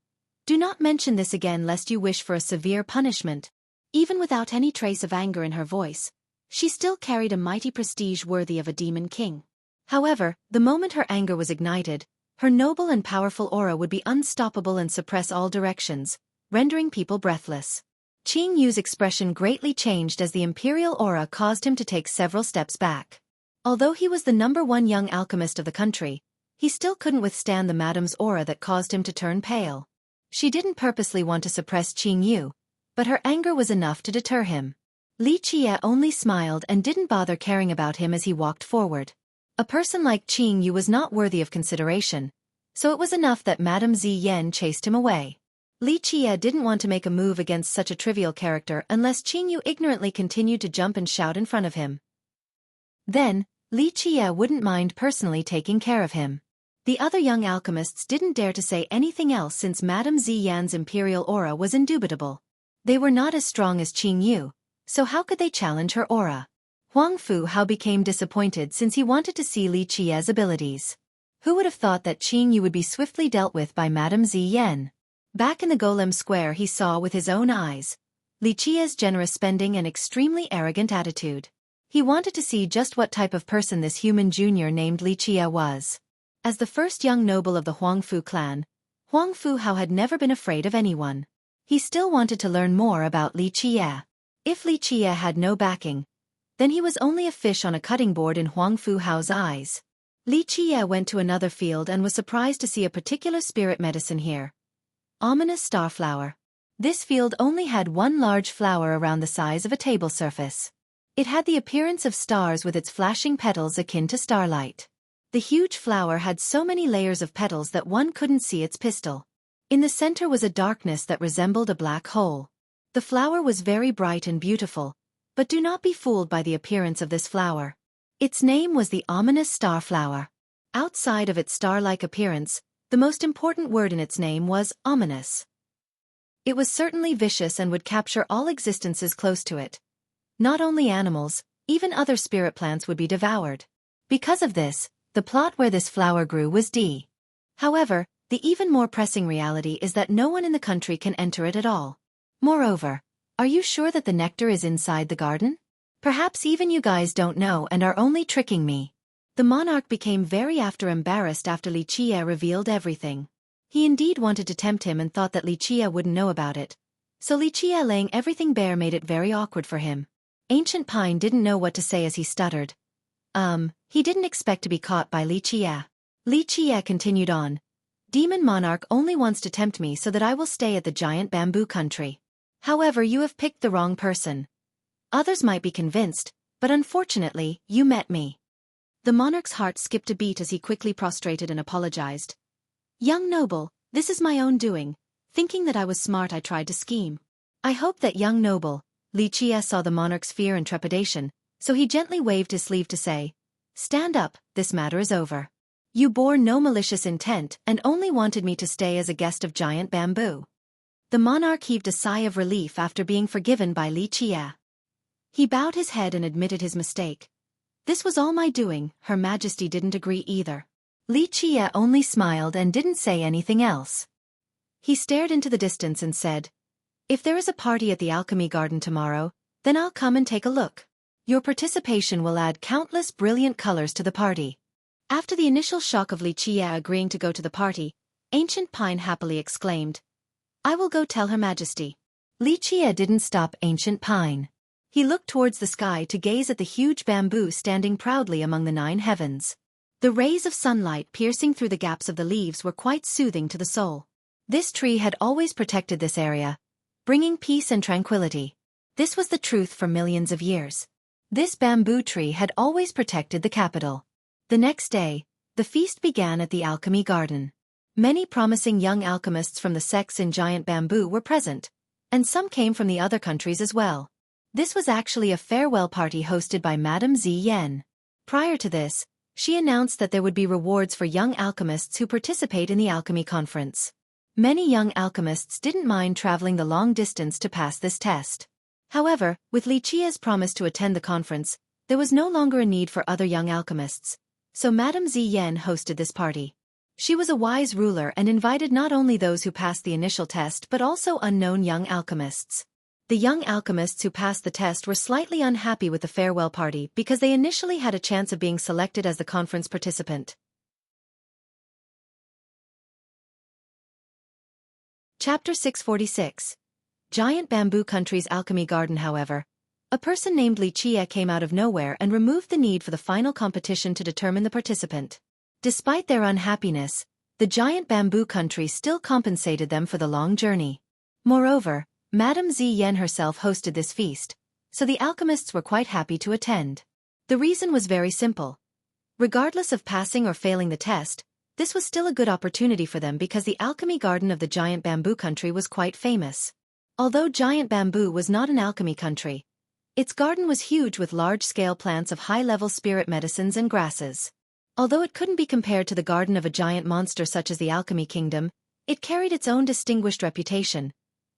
"Do not mention this again lest you wish for a severe punishment." Even without any trace of anger in her voice, she still carried a mighty prestige worthy of a demon king. However, the moment her anger was ignited, her noble and powerful aura would be unstoppable and suppress all directions, rendering people breathless. Qing Yu's expression greatly changed as the imperial aura caused him to take several steps back. Although he was the #1 young alchemist of the country, he still couldn't withstand the madame's aura that caused him to turn pale. She didn't purposely want to suppress Qing Yu, but her anger was enough to deter him. Li Qi'er only smiled and didn't bother caring about him as he walked forward. A person like Qing Yu was not worthy of consideration, so it was enough that Madame Ziyan chased him away. Li Qie didn't want to make a move against such a trivial character unless Qing Yu ignorantly continued to jump and shout in front of him. Then, Li Qie wouldn't mind personally taking care of him. The other young alchemists didn't dare to say anything else since Madame Ziyan's imperial aura was indubitable. They were not as strong as Qing Yu, so how could they challenge her aura? Huang Fu Hao became disappointed since he wanted to see Li Qie's abilities. Who would have thought that Qing Yu would be swiftly dealt with by Madame Ziyan? Back in the Golem Square he saw with his own eyes Li Qie's generous spending and extremely arrogant attitude. He wanted to see just what type of person this human junior named Li Qie was. As the first young noble of the Huang Fu clan, Huang Fu Hao had never been afraid of anyone. He still wanted to learn more about Li Qie. If Li Qie had no backing, then he was only a fish on a cutting board in Huang Fu Hao's eyes. Li Qie went to another field and was surprised to see a particular spirit medicine here. Ominous starflower. This field only had one large flower around the size of a table surface. It had the appearance of stars with its flashing petals akin to starlight. The huge flower had so many layers of petals that one couldn't see its pistil. In the center was a darkness that resembled a black hole. The flower was very bright and beautiful, but do not be fooled by the appearance of this flower. Its name was the ominous starflower. Outside of its star-like appearance, the most important word in its name was ominous. It was certainly vicious and would capture all existences close to it. Not only animals, even other spirit plants would be devoured. Because of this, the plot where this flower grew was D. However, the even more pressing reality is that no one in the country can enter it at all. Moreover, are you sure that the nectar is inside the garden? Perhaps even you guys don't know and are only tricking me. The monarch became very embarrassed after Li Qie revealed everything. He indeed wanted to tempt him and thought that Li Qie wouldn't know about it. So Li Qie laying everything bare made it very awkward for him. Ancient Pine didn't know what to say as he stuttered. He didn't expect to be caught by Li Qie. Li Qie continued on. Demon Monarch only wants to tempt me so that I will stay at the giant bamboo country. However, you have picked the wrong person. Others might be convinced, but unfortunately, you met me. The monarch's heart skipped a beat as he quickly prostrated and apologized. Young noble, this is my own doing. Thinking that I was smart, I tried to scheme. I hope that young noble. Li Qie saw the monarch's fear and trepidation, so he gently waved his sleeve to say, Stand up, this matter is over. You bore no malicious intent and only wanted me to stay as a guest of giant bamboo. The monarch heaved a sigh of relief after being forgiven by Li Qie. He bowed his head and admitted his mistake. This was all my doing. Her Majesty didn't agree either. Li Qie only smiled and didn't say anything else. He stared into the distance and said, If there is a party at the Alchemy Garden tomorrow, then I'll come and take a look. Your participation will add countless brilliant colors to the party. After the initial shock of Li Qie agreeing to go to the party, Ancient Pine happily exclaimed, I will go tell Her Majesty. Li Qie didn't stop Ancient Pine. He looked towards the sky to gaze at the huge bamboo standing proudly among the 9 heavens. The rays of sunlight piercing through the gaps of the leaves were quite soothing to the soul. This tree had always protected this area, bringing peace and tranquility. This was the truth for millions of years. This bamboo tree had always protected the capital. The next day, the feast began at the Alchemy Garden. Many promising young alchemists from the sects in giant bamboo were present, and some came from the other countries as well. This was actually a farewell party hosted by Madame Ziyan. Prior to this, she announced that there would be rewards for young alchemists who participate in the alchemy conference. Many young alchemists didn't mind traveling the long distance to pass this test. However, with Li Qie's promise to attend the conference, there was no longer a need for other young alchemists. So Madame Ziyan hosted this party. She was a wise ruler and invited not only those who passed the initial test but also unknown young alchemists. The young alchemists who passed the test were slightly unhappy with the farewell party because they initially had a chance of being selected as the conference participant. Chapter 646. Giant Bamboo Country's Alchemy Garden. However, a person named Li Qie came out of nowhere and removed the need for the final competition to determine the participant. Despite their unhappiness, the Giant Bamboo Country still compensated them for the long journey. Moreover, Madame Ziyan herself hosted this feast, so the alchemists were quite happy to attend. The reason was very simple. Regardless of passing or failing the test, this was still a good opportunity for them because the alchemy garden of the giant bamboo country was quite famous. Although giant bamboo was not an alchemy country, its garden was huge with large-scale plants of high-level spirit medicines and grasses. Although it couldn't be compared to the garden of a giant monster such as the Alchemy Kingdom, it carried its own distinguished reputation.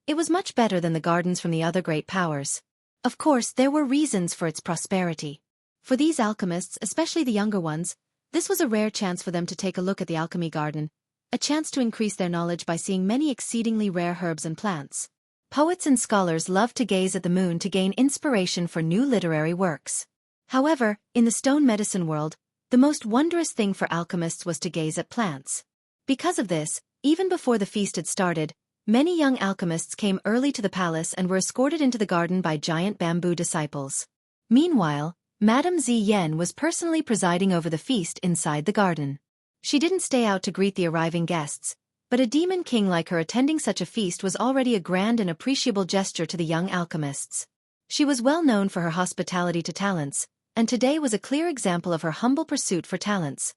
It was much better than the gardens from the other great powers. Of course, there were reasons for its prosperity. For these alchemists, especially the younger ones, this was a rare chance for them to take a look at the alchemy garden, a chance to increase their knowledge by seeing many exceedingly rare herbs and plants. Poets and scholars loved to gaze at the moon to gain inspiration for new literary works. However, in the stone medicine world, the most wondrous thing for alchemists was to gaze at plants. Because of this, even before the feast had started, many young alchemists came early to the palace and were escorted into the garden by giant bamboo disciples. Meanwhile, Madame Zi Yen was personally presiding over the feast inside the garden. She didn't stay out to greet the arriving guests, but a demon king like her attending such a feast was already a grand and appreciable gesture to the young alchemists. She was well known for her hospitality to talents, and today was a clear example of her humble pursuit for talents.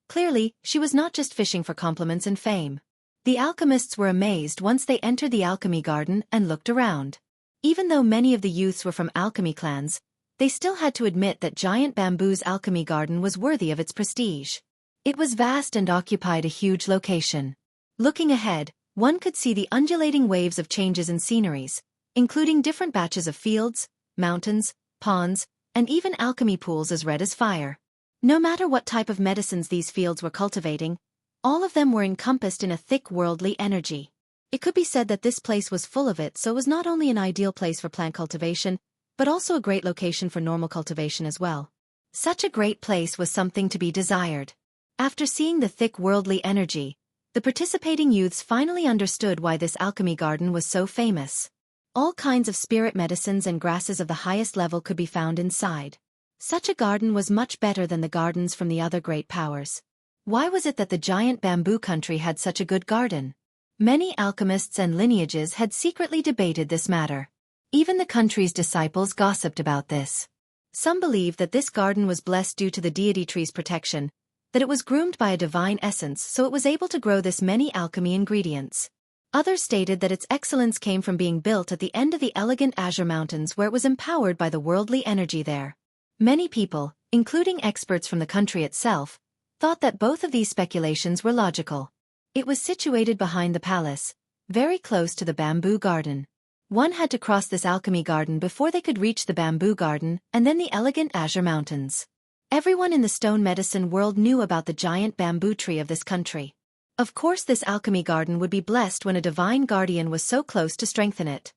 Clearly, she was not just fishing for compliments and fame. The alchemists were amazed once they entered the alchemy garden and looked around. Even though many of the youths were from alchemy clans, they still had to admit that Giant Bamboo's alchemy garden was worthy of its prestige. It was vast and occupied a huge location. Looking ahead, one could see the undulating waves of changes in sceneries, including different batches of fields, mountains, ponds, and even alchemy pools as red as fire. No matter what type of medicines these fields were cultivating, all of them were encompassed in a thick worldly energy. It could be said that this place was full of it, so it was not only an ideal place for plant cultivation, but also a great location for normal cultivation as well. Such a great place was something to be desired. After seeing the thick worldly energy, the participating youths finally understood why this alchemy garden was so famous. All kinds of spirit medicines and grasses of the highest level could be found inside. Such a garden was much better than the gardens from the other great powers. Why was it that the giant bamboo country had such a good garden? Many alchemists and lineages had secretly debated this matter. Even the country's disciples gossiped about this. Some believed that this garden was blessed due to the deity tree's protection, that it was groomed by a divine essence so it was able to grow this many alchemy ingredients. Others stated that its excellence came from being built at the end of the elegant Azure Mountains where it was empowered by the worldly energy there. Many people, including experts from the country itself, thought that both of these speculations were logical. It was situated behind the palace, very close to the bamboo garden. One had to cross this alchemy garden before they could reach the bamboo garden and then the elegant Azure Mountains. Everyone in the stone medicine world knew about the giant bamboo tree of this country. Of course, this alchemy garden would be blessed when a divine guardian was so close to strengthen it.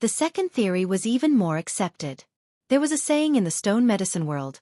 The second theory was even more accepted. There was a saying in the stone medicine world: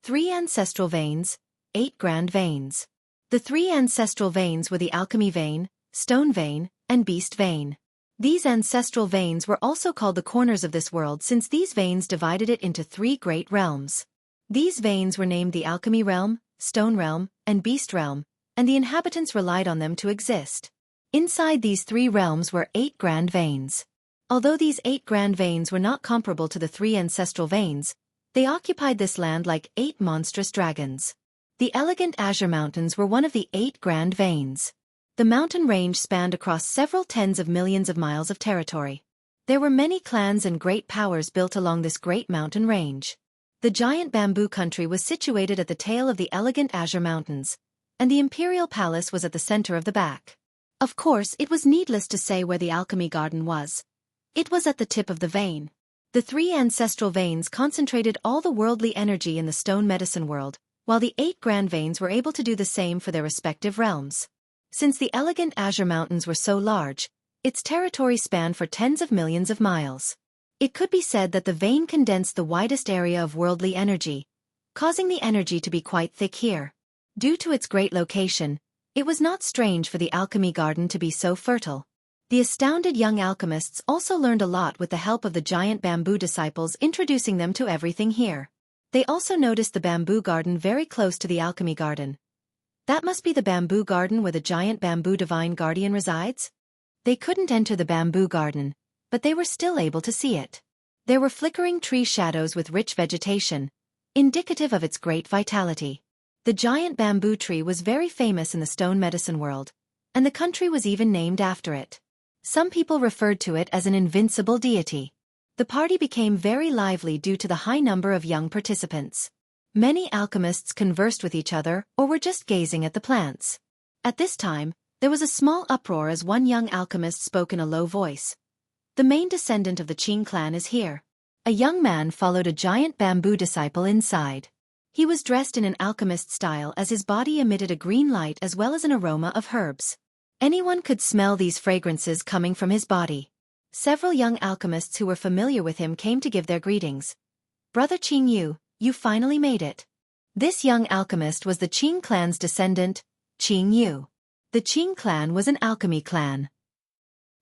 3 ancestral veins, 8 grand veins. The 3 ancestral veins were the alchemy vein, stone vein, and beast vein. These ancestral veins were also called the corners of this world since these veins divided it into 3 great realms. These veins were named the alchemy realm, stone realm, and beast realm, and the inhabitants relied on them to exist. Inside these 3 realms were 8 grand veins. Although these 8 grand veins were not comparable to the 3 ancestral veins, they occupied this land like 8 monstrous dragons. The elegant Azure Mountains were one of the 8 grand veins. The mountain range spanned across several tens of millions of miles of territory. There were many clans and great powers built along this great mountain range. The giant bamboo country was situated at the tail of the elegant Azure Mountains, and the imperial palace was at the center of the back. Of course, it was needless to say where the alchemy garden was. It was at the tip of the vein. The 3 ancestral veins concentrated all the worldly energy in the stone medicine world, while the 8 grand veins were able to do the same for their respective realms. Since the elegant Azure Mountains were so large, its territory spanned for tens of millions of miles. It could be said that the vein condensed the widest area of worldly energy, causing the energy to be quite thick here. Due to its great location, it was not strange for the alchemy garden to be so fertile. The astounded young alchemists also learned a lot with the help of the giant bamboo disciples introducing them to everything here. They also noticed the bamboo garden very close to the alchemy garden. That must be the bamboo garden where the giant bamboo divine guardian resides? They couldn't enter the bamboo garden, but they were still able to see it. There were flickering tree shadows with rich vegetation, indicative of its great vitality. The giant bamboo tree was very famous in the stone medicine world, and the country was even named after it. Some people referred to it as an invincible deity. The party became very lively due to the high number of young participants. Many alchemists conversed with each other or were just gazing at the plants. At this time, there was a small uproar as one young alchemist spoke in a low voice. The main descendant of the Qing clan is here. A young man followed a giant bamboo disciple inside. He was dressed in an alchemist style as his body emitted a green light as well as an aroma of herbs. Anyone could smell these fragrances coming from his body. Several young alchemists who were familiar with him came to give their greetings. Brother Qing Yu, you finally made it. This young alchemist was the Qing clan's descendant, Qing Yu. The Qing clan was an alchemy clan.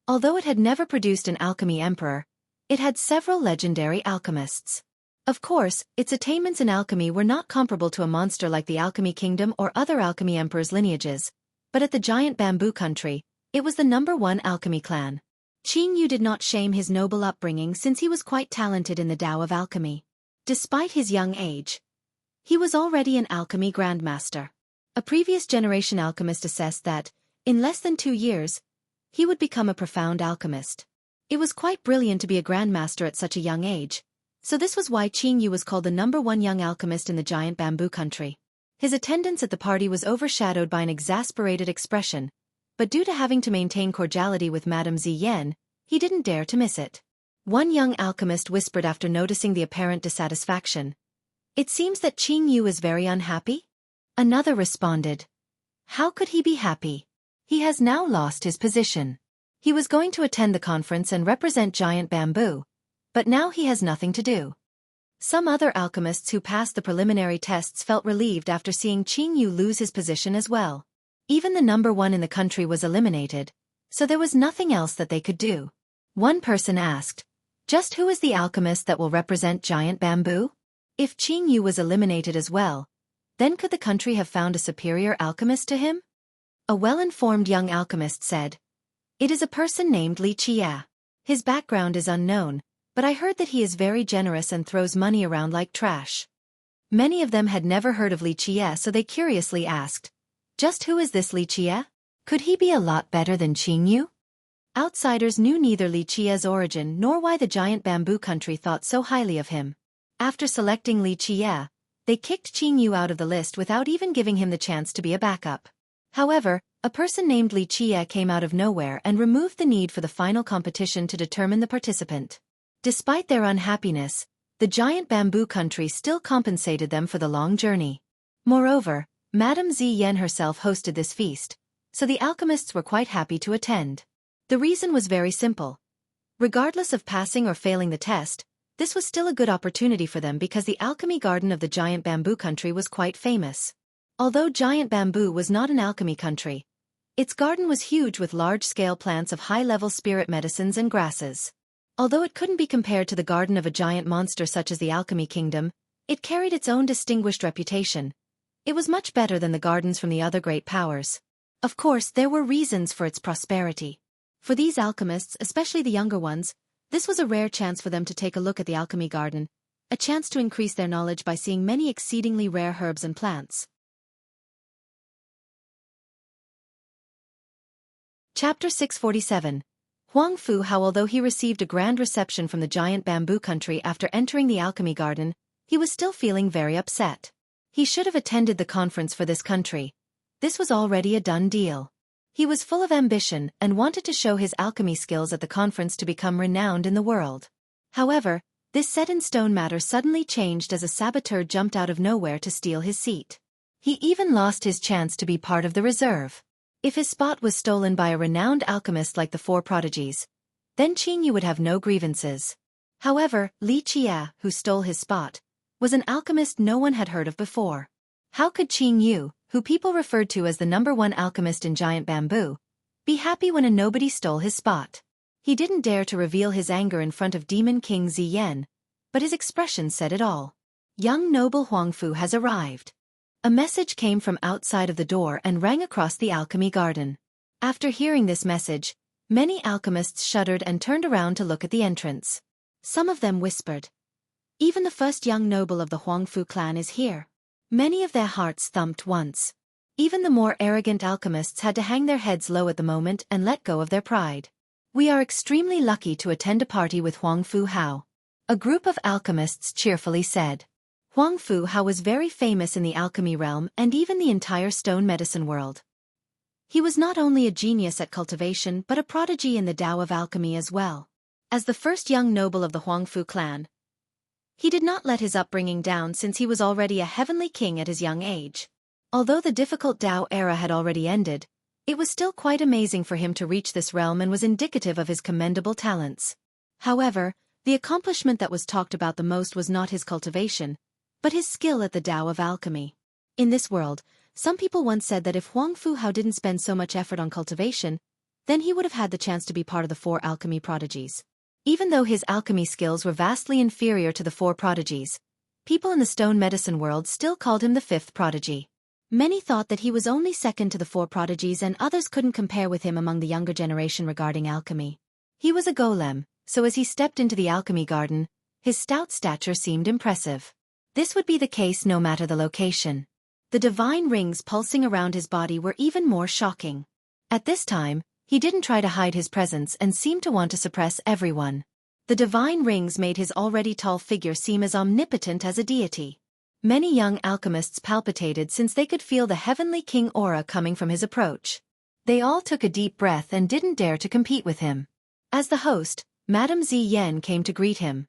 Although it had never produced an alchemy emperor, it had several legendary alchemists. Of course, its attainments in alchemy were not comparable to a monster like the Alchemy Kingdom or other alchemy emperors' lineages, but at the giant bamboo country, it was the #1 alchemy clan. Qing Yu did not shame his noble upbringing since he was quite talented in the Tao of alchemy. Despite his young age, he was already an alchemy grandmaster. A previous generation alchemist assessed that, in less than 2 years, he would become a profound alchemist. It was quite brilliant to be a grandmaster at such a young age, so this was why Qing Yu was called the #1 young alchemist in the giant bamboo country. His attendance at the party was overshadowed by an exasperated expression, but due to having to maintain cordiality with Madame Ziyan, he didn't dare to miss it. One young alchemist whispered after noticing the apparent dissatisfaction. It seems that Qing Yu is very unhappy? Another responded. How could he be happy? He has now lost his position. He was going to attend the conference and represent giant bamboo, but now he has nothing to do. Some other alchemists who passed the preliminary tests felt relieved after seeing Qing Yu lose his position as well. Even the #1 in the country was eliminated, so there was nothing else that they could do. One person asked, just who is the alchemist that will represent giant bamboo? If Qing Yu was eliminated as well, then could the country have found a superior alchemist to him? A well-informed young alchemist said, it is a person named Li Qia. His background is unknown, but I heard that he is very generous and throws money around like trash. Many of them had never heard of Li Qia, so they curiously asked, just who is this Li Qia? Could he be a lot better than Qing Yu? Outsiders knew neither Li Qia's origin nor why the giant bamboo country thought so highly of him. After selecting Li Qia, they kicked Qing Yu out of the list without even giving him the chance to be a backup. However, a person named Li Qia came out of nowhere and removed the need for the final competition to determine the participant. Despite their unhappiness, the giant bamboo country still compensated them for the long journey. Moreover, Madame Ziyan herself hosted this feast, so the alchemists were quite happy to attend. The reason was very simple. Regardless of passing or failing the test, this was still a good opportunity for them because the alchemy garden of the giant bamboo country was quite famous. Although giant bamboo was not an alchemy country, its garden was huge with large-scale plants of high-level spirit medicines and grasses. Although it couldn't be compared to the garden of a giant monster such as the Alchemy Kingdom, it carried its own distinguished reputation. It was much better than the gardens from the other great powers. Of course, there were reasons for its prosperity. For these alchemists, especially the younger ones, this was a rare chance for them to take a look at the alchemy garden, a chance to increase their knowledge by seeing many exceedingly rare herbs and plants. Chapter 647. Huang Fu How although he received a grand reception from the giant bamboo country after entering the alchemy garden, he was still feeling very upset. He should have attended the conference for this country. This was already a done deal. He was full of ambition and wanted to show his alchemy skills at the conference to become renowned in the world. However, this set-in-stone matter suddenly changed as a saboteur jumped out of nowhere to steal his seat. He even lost his chance to be part of the reserve. If his spot was stolen by a renowned alchemist like the Four Prodigies, then Qing Yu would have no grievances. However, Li Qia, who stole his spot, was an alchemist no one had heard of before. How could Qing Yu, who people referred to as the #1 alchemist in giant bamboo, be happy when a nobody stole his spot? He didn't dare to reveal his anger in front of Demon King Ziyan, but his expression said it all. Young noble Huang Fu has arrived. A message came from outside of the door and rang across the alchemy garden. After hearing this message, many alchemists shuddered and turned around to look at the entrance. Some of them whispered, even the first young noble of the Huang Fu clan is here. Many of their hearts thumped once. Even the more arrogant alchemists had to hang their heads low at the moment and let go of their pride. "We are extremely lucky to attend a party with Huang Fu Hao," a group of alchemists cheerfully said. Huang Fu Hao was very famous in the alchemy realm and even the entire stone medicine world. He was not only a genius at cultivation but a prodigy in the Tao of alchemy as well. As the first young noble of the Huang Fu clan, he did not let his upbringing down since he was already a heavenly king at his young age. Although the difficult Tao era had already ended, it was still quite amazing for him to reach this realm and was indicative of his commendable talents. However, the accomplishment that was talked about the most was not his cultivation, but his skill at the Tao of alchemy. In this world, some people once said that if Huang Fu Hao didn't spend so much effort on cultivation, then he would have had the chance to be part of the 4 alchemy prodigies. Even though his alchemy skills were vastly inferior to the 4 prodigies, people in the stone medicine world still called him the 5th prodigy. Many thought that he was only second to the 4 prodigies and others couldn't compare with him among the younger generation regarding alchemy. He was a golem, so as he stepped into the alchemy garden, his stout stature seemed impressive. This would be the case no matter the location. The divine rings pulsing around his body were even more shocking. At this time, he didn't try to hide his presence and seemed to want to suppress everyone. The divine rings made his already tall figure seem as omnipotent as a deity. Many young alchemists palpitated since they could feel the heavenly king aura coming from his approach. They all took a deep breath and didn't dare to compete with him. As the host, Madame Ziyan came to greet him.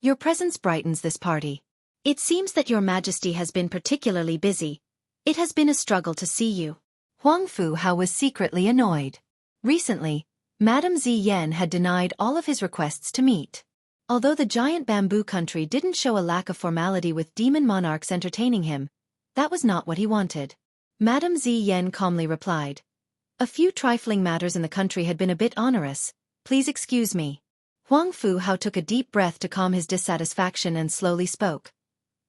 "Your presence brightens this party. It seems that your majesty has been particularly busy. It has been a struggle to see you." Huang Fu Hao was secretly annoyed. Recently, Madame Ziyan had denied all of his requests to meet. Although the giant bamboo country didn't show a lack of formality with demon monarchs entertaining him, that was not what he wanted. Madame Ziyan calmly replied, "A few trifling matters in the country had been a bit onerous. Please excuse me." Huang Fu Hao took a deep breath to calm his dissatisfaction and slowly spoke.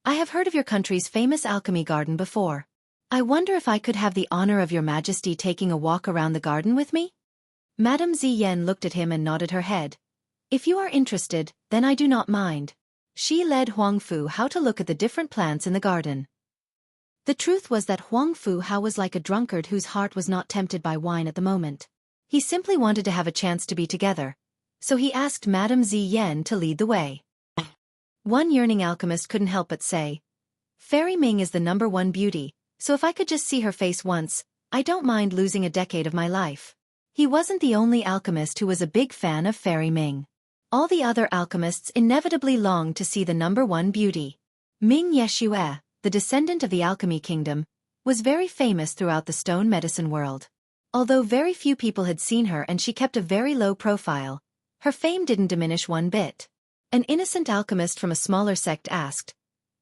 "I have heard of your country's famous alchemy garden before. I wonder if I could have the honor of your majesty taking a walk around the garden with me?" Madame Ziyan looked at him and nodded her head. "If you are interested, then I do not mind." She led Huang Fu Hao to look at the different plants in the garden. The truth was that Huang Fu Hao was like a drunkard whose heart was not tempted by wine at the moment. He simply wanted to have a chance to be together, so he asked Madame Ziyan to lead the way. One yearning alchemist couldn't help but say, "Fairy Ming is the #1 beauty, so if I could just see her face once, I don't mind losing a decade of my life." He wasn't the only alchemist who was a big fan of Fairy Ming. All the other alchemists inevitably longed to see the #1 beauty. Ming Yexue, the descendant of the alchemy kingdom, was very famous throughout the stone medicine world. Although very few people had seen her and she kept a very low profile, her fame didn't diminish one bit. An innocent alchemist from a smaller sect asked,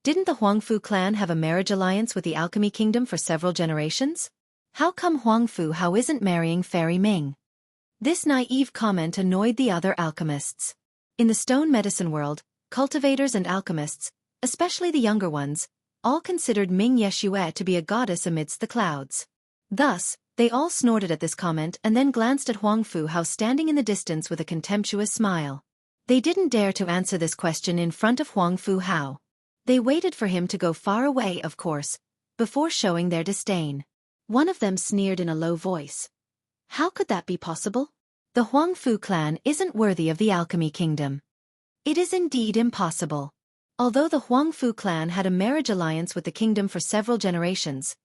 "Didn't the Huang Fu clan have a marriage alliance with the alchemy kingdom for several generations? How come Huang Fu Hao isn't marrying Fairy Ming?" This naive comment annoyed the other alchemists. In the stone medicine world, cultivators and alchemists, especially the younger ones, all considered Ming Yexue to be a goddess amidst the clouds. Thus, they all snorted at this comment and then glanced at Huang Fu Hao standing in the distance with a contemptuous smile. They didn't dare to answer this question in front of Huang Fu Hao. They waited for him to go far away, of course, before showing their disdain. One of them sneered in a low voice. "How could that be possible? The Huang Fu clan isn't worthy of the alchemy kingdom." It is indeed impossible. Although the Huang Fu clan had a marriage alliance with the kingdom for several generations,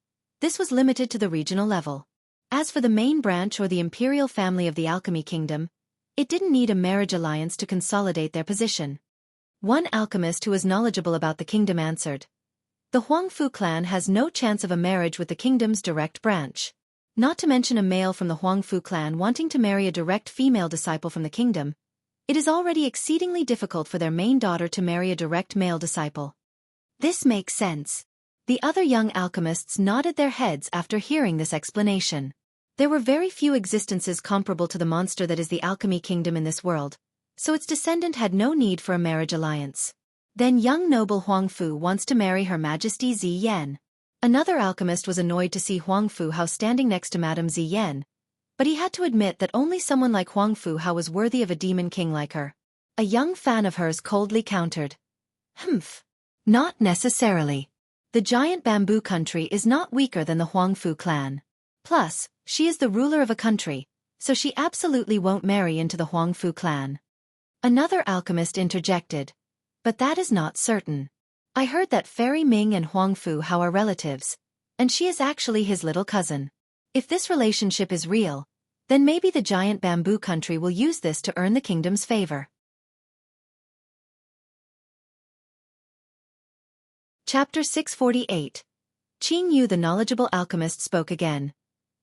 this was limited to the regional level. As for the main branch or the imperial family of the alchemy kingdom, it didn't need a marriage alliance to consolidate their position. One alchemist who was knowledgeable about the kingdom answered, "The Huang Fu clan has no chance of a marriage with the kingdom's direct branch. Not to mention a male from the Huang Fu clan wanting to marry a direct female disciple from the kingdom, it is already exceedingly difficult for their main daughter to marry a direct male disciple." This makes sense. The other young alchemists nodded their heads after hearing this explanation. There were very few existences comparable to the monster that is the alchemy kingdom in this world, so its descendant had no need for a marriage alliance. Then young noble Huang Fu wants to marry Her Majesty Ziyan. Another alchemist was annoyed to see Huang Fu Hao standing next to Madame Ziyan, but he had to admit that only someone like Huang Fu Hao was worthy of a demon king like her. A young fan of hers coldly countered, "Humph. Not necessarily. The giant bamboo country is not weaker than the Huangfu clan. Plus, she is the ruler of a country, so she absolutely won't marry into the Huangfu clan. Another alchemist interjected. But that is not certain. I heard that Fairy Ming and Huangfu Hao are relatives, and she is actually his little cousin. If this relationship is real, then maybe the giant bamboo country will use this to earn the kingdom's favor. Chapter 648. Qing Yu the knowledgeable alchemist spoke again.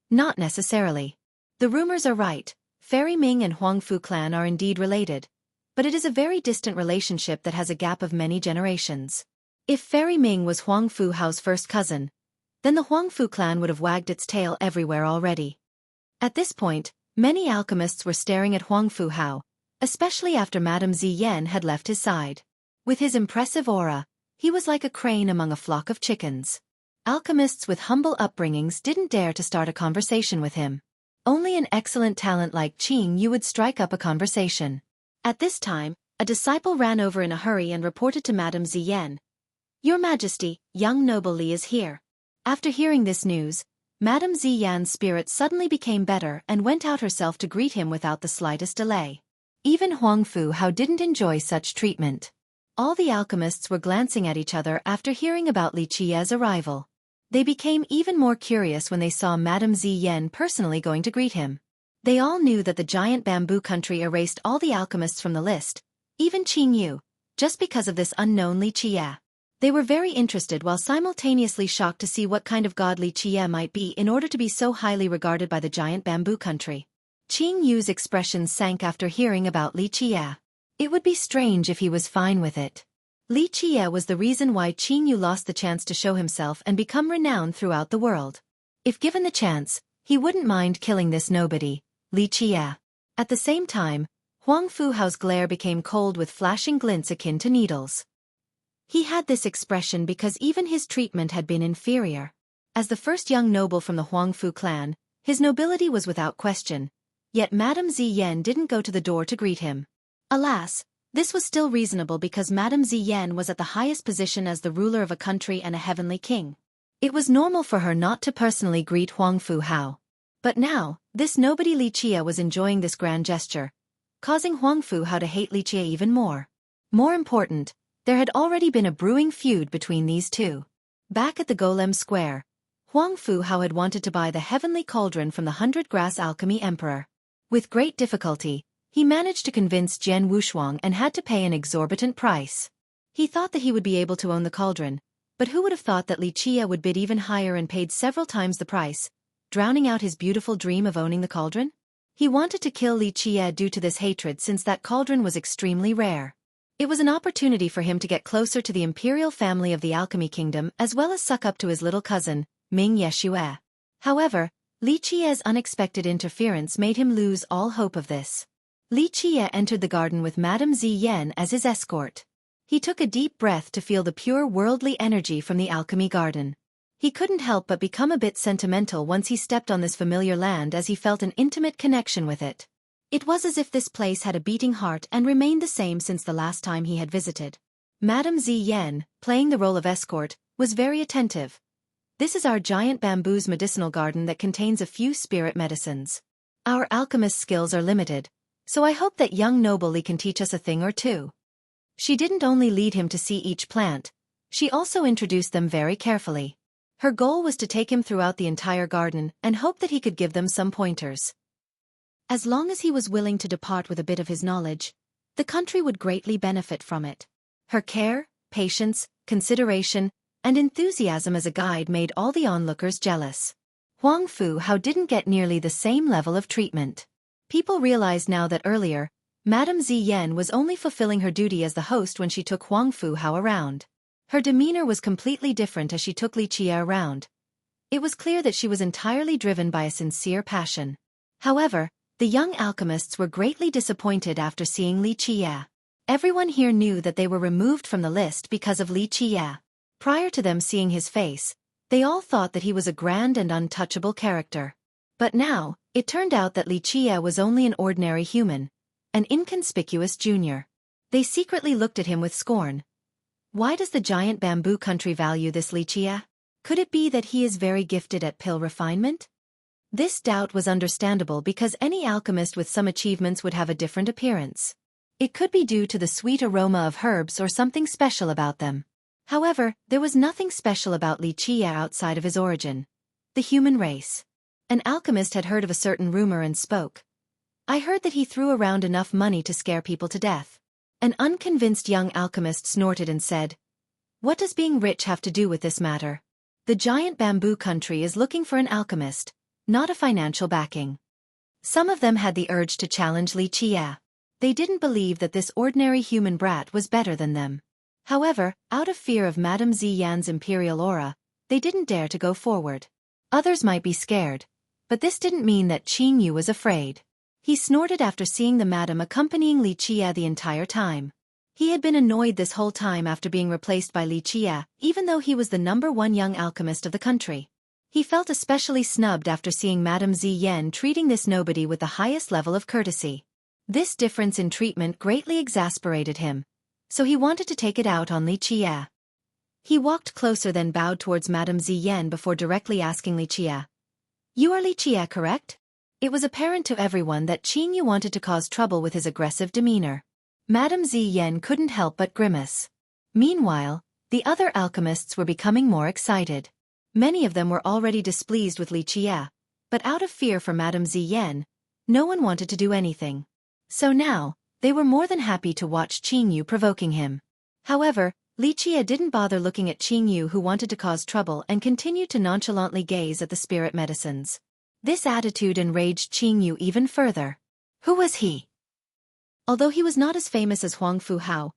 Not necessarily. The rumors are right, Fairy Ming and Huangfu clan are indeed related, but it is a very distant relationship that has a gap of many generations. If Fairy Ming was Huangfu Hao's first cousin, then the Huangfu clan would have wagged its tail everywhere already. At this point, many alchemists were staring at Huangfu Hao, especially after Madame Ziyan had left his side. With his impressive aura, he was like a crane among a flock of chickens. Alchemists with humble upbringings didn't dare to start a conversation with him. Only an excellent talent like Qing Yu would strike up a conversation. At this time, a disciple ran over in a hurry and reported to Madame Ziyan. Your Majesty, young noble Li is here. After hearing this news, Madame Ziyan's spirit suddenly became better and went out herself to greet him without the slightest delay. Even Huangfu Hao didn't enjoy such treatment. All the alchemists were glancing at each other after hearing about Li Qiye's arrival. They became even more curious when they saw Madame Ziyan personally going to greet him. They all knew that the giant bamboo country erased all the alchemists from the list, even Qing Yu, just because of this unknown Li Qiye. They were very interested while simultaneously shocked to see what kind of god Li Qiye might be in order to be so highly regarded by the giant bamboo country. Qing Yu's expression sank after hearing about Li Qiye. It would be strange if he was fine with it. Li Qiye was the reason why Qing Yu lost the chance to show himself and become renowned throughout the world. If given the chance, he wouldn't mind killing this nobody, Li Qiye. At the same time, Huangfu Hao's glare became cold with flashing glints akin to needles. He had this expression because even his treatment had been inferior. As the first young noble from the Huangfu clan, his nobility was without question, yet Madame Ziyan didn't go to the door to greet him. Alas, this was still reasonable because Madame Ziyan was at the highest position as the ruler of a country and a heavenly king. It was normal for her not to personally greet Huangfu Hao. But now, this nobody Li Qiye was enjoying this grand gesture, causing Huangfu Hao to hate Li Qiye even more. More important, there had already been a brewing feud between these two. Back at the Golem Square, Huangfu Hao had wanted to buy the heavenly cauldron from the 100-grass alchemy emperor. With great difficulty, he managed to convince Jian Wushuang and had to pay an exorbitant price. He thought that he would be able to own the cauldron, but who would have thought that Li Qiye would bid even higher and paid several times the price, drowning out his beautiful dream of owning the cauldron? He wanted to kill Li Qiye due to this hatred since that cauldron was extremely rare. It was an opportunity for him to get closer to the imperial family of the alchemy kingdom as well as suck up to his little cousin, Ming Yeshue. However, Li Qiye's unexpected interference made him lose all hope of this. Li Qiye entered the garden with Madame Ziyan as his escort. He took a deep breath to feel the pure worldly energy from the alchemy garden. He couldn't help but become a bit sentimental once he stepped on this familiar land as he felt an intimate connection with it. It was as if this place had a beating heart and remained the same since the last time he had visited. Madame Ziyan, playing the role of escort, was very attentive. This is our giant bamboo's medicinal garden that contains a few spirit medicines. Our alchemist skills are limited, so I hope that young noble Li can teach us a thing or two. She didn't only lead him to see each plant, she also introduced them very carefully. Her goal was to take him throughout the entire garden and hope that he could give them some pointers. As long as he was willing to depart with a bit of his knowledge, the country would greatly benefit from it. Her care, patience, consideration, and enthusiasm as a guide made all the onlookers jealous. Huangfu Hao didn't get nearly the same level of treatment. People realized now that earlier, Madame Ziyan was only fulfilling her duty as the host when she took Huangfu Hao around. Her demeanor was completely different as she took Li Qiye around. It was clear that she was entirely driven by a sincere passion. However, the young alchemists were greatly disappointed after seeing Li Qiye. Everyone here knew that they were removed from the list because of Li Qiye. Prior to them seeing his face, they all thought that he was a grand and untouchable character. But now, it turned out that Li Qiye was only an ordinary human, an inconspicuous junior. They secretly looked at him with scorn. Why does the giant bamboo country value this Li Qie? Could it be that he is very gifted at pill refinement? This doubt was understandable because any alchemist with some achievements would have a different appearance. It could be due to the sweet aroma of herbs or something special about them. However, there was nothing special about Li Qie outside of his origin. The human race. An alchemist had heard of a certain rumor and spoke. I heard that he threw around enough money to scare people to death. An unconvinced young alchemist snorted and said, "What does being rich have to do with this matter? The giant bamboo country is looking for an alchemist, not a financial backing." Some of them had the urge to challenge Li Qie. They didn't believe that this ordinary human brat was better than them. However, out of fear of Madame Ziyan's imperial aura, they didn't dare to go forward. Others might be scared, but this didn't mean that Qing Yu was afraid. He snorted after seeing the madam accompanying Li Qie the entire time. He had been annoyed this whole time after being replaced by Li Qie, even though he was the #1 young alchemist of the country. He felt especially snubbed after seeing Madame Ziyan treating this nobody with the highest level of courtesy. This difference in treatment greatly exasperated him, so he wanted to take it out on Li Qie. He walked closer then bowed towards Madame Ziyan before directly asking Li Qie, "You are Li Qie, correct?" It was apparent to everyone that Qing Yu wanted to cause trouble with his aggressive demeanor. Madame Ziyan couldn't help but grimace. Meanwhile, the other alchemists were becoming more excited. Many of them were already displeased with Li Qie, but out of fear for Madame Ziyan, no one wanted to do anything. So now, they were more than happy to watch Qing Yu provoking him. However, Li Qie didn't bother looking at Qing Yu, who wanted to cause trouble, and continued to nonchalantly gaze at the spirit medicines. This attitude enraged Qing Yu even further. Who was he? Although he was not as famous as Huang Fu Hao,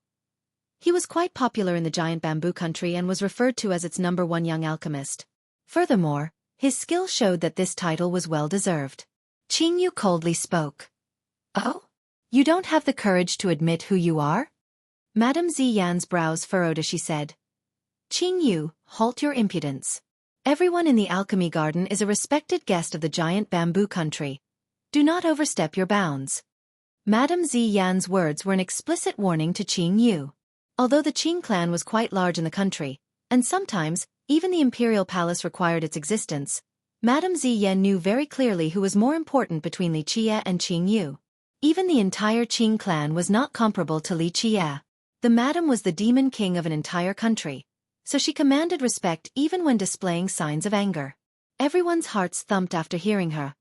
he was quite popular in the giant bamboo country and was referred to as its #1 young alchemist. Furthermore, his skill showed that this title was well-deserved. Qing Yu coldly spoke. "Oh? You don't have the courage to admit who you are?" Madame Ziyan's brows furrowed as she said, "Qing Yu, halt your impudence. Everyone in the alchemy garden is a respected guest of the giant bamboo country. Do not overstep your bounds." Madame Ziyan's words were an explicit warning to Qing Yu. Although the Qing clan was quite large in the country, and sometimes, even the imperial palace required its existence, Madame Ziyan knew very clearly who was more important between Li Qie and Qing Yu. Even the entire Qing clan was not comparable to Li Qie. The madam was the demon king of an entire country, so she commanded respect even when displaying signs of anger. Everyone's hearts thumped after hearing her.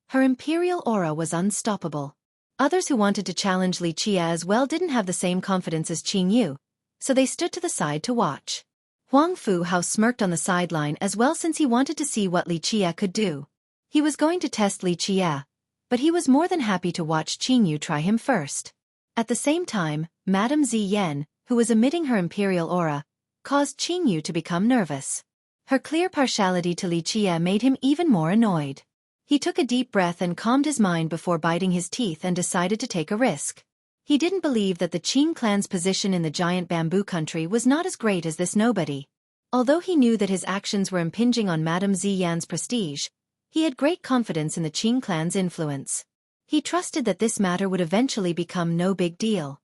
Her imperial aura was unstoppable. Others who wanted to challenge Li Qie as well didn't have the same confidence as Qing Yu, so they stood to the side to watch. Huang Fu Hao smirked on the sideline as well since he wanted to see what Li Qie could do. He was going to test Li Qie, but he was more than happy to watch Qing Yu try him first. At the same time, Madame Ziyan, who was emitting her imperial aura, caused Qing Yu to become nervous. Her clear partiality to Li Qie made him even more annoyed. He took a deep breath and calmed his mind before biting his teeth and decided to take a risk. He didn't believe that the Qing clan's position in the giant bamboo country was not as great as this nobody. Although he knew that his actions were impinging on Madame Ziyan's prestige, he had great confidence in the Qing clan's influence. He trusted that this matter would eventually become no big deal.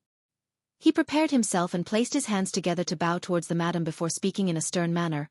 He prepared himself and placed his hands together to bow towards the madam before speaking in a stern manner.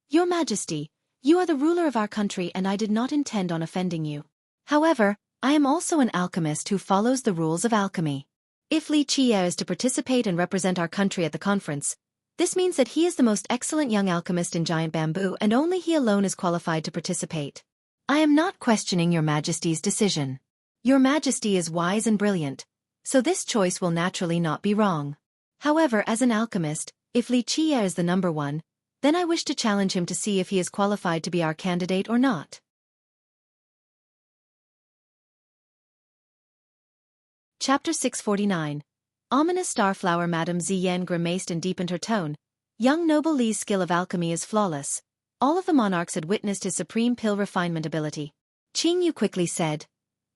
"Your Majesty, you are the ruler of our country and I did not intend on offending you. However, I am also an alchemist who follows the rules of alchemy. If Li Qie is to participate and represent our country at the conference, this means that he is the most excellent young alchemist in giant bamboo and only he alone is qualified to participate. I am not questioning your Majesty's decision. Your Majesty is wise and brilliant, so this choice will naturally not be wrong. However, as an alchemist, if Li Qie is the #1, then I wish to challenge him to see if he is qualified to be our candidate or not." Chapter 649. Ominous Starflower. Madame Ziyan grimaced and deepened her tone. Young noble Li's skill of alchemy is flawless. All of the monarchs had witnessed his supreme pill refinement ability. Qing Yu quickly said,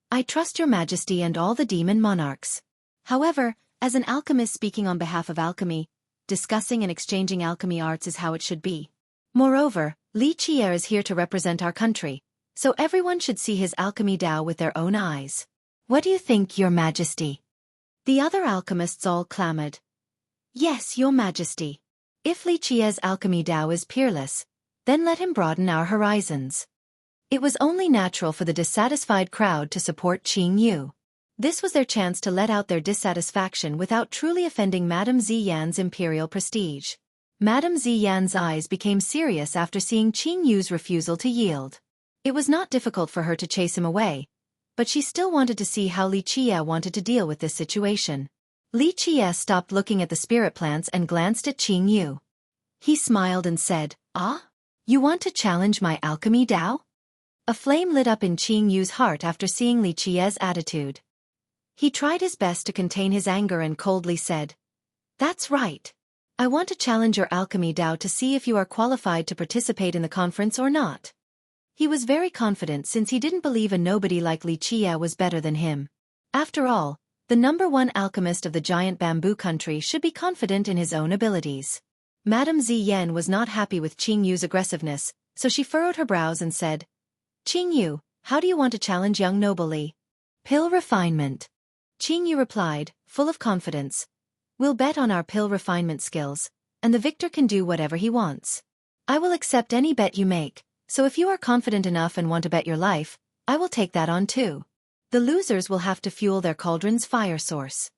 "I trust your Majesty and all the demon monarchs. However, as an alchemist speaking on behalf of alchemy, discussing and exchanging alchemy arts is how it should be. Moreover, Li Qie is here to represent our country, so everyone should see his alchemy Dao with their own eyes. What do you think, your Majesty?" The other alchemists all clamored, "Yes, your Majesty." If Li Qia's alchemy Dao is peerless, then let him broaden our horizons. It was only natural for the dissatisfied crowd to support Qing Yu. This was their chance to let out their dissatisfaction without truly offending Madame Ziyan's imperial prestige. Madame Ziyan's eyes became serious after seeing Qing Yu's refusal to yield. It was not difficult for her to chase him away, but she still wanted to see how Li Qia wanted to deal with this situation. Li Qia stopped looking at the spirit plants and glanced at Qing Yu. He smiled and said, "Ah? You want to challenge my alchemy Dao?" A flame lit up in Qing Yu's heart after seeing Li Qia's attitude. He tried his best to contain his anger and coldly said, "That's right. I want to challenge your alchemy Dao to see if you are qualified to participate in the conference or not." He was very confident since he didn't believe a nobody like Li Qia was better than him. After all, the #1 alchemist of the giant bamboo country should be confident in his own abilities. Madame Ziyan was not happy with Qing Yu's aggressiveness, so she furrowed her brows and said, "Qing Yu, how do you want to challenge young noble Li?" "Pill refinement." Qing Yu replied, full of confidence. "We'll bet on our pill refinement skills, and the victor can do whatever he wants. I will accept any bet you make, so if you are confident enough and want to bet your life, I will take that on too. The losers will have to fuel their cauldron's fire source."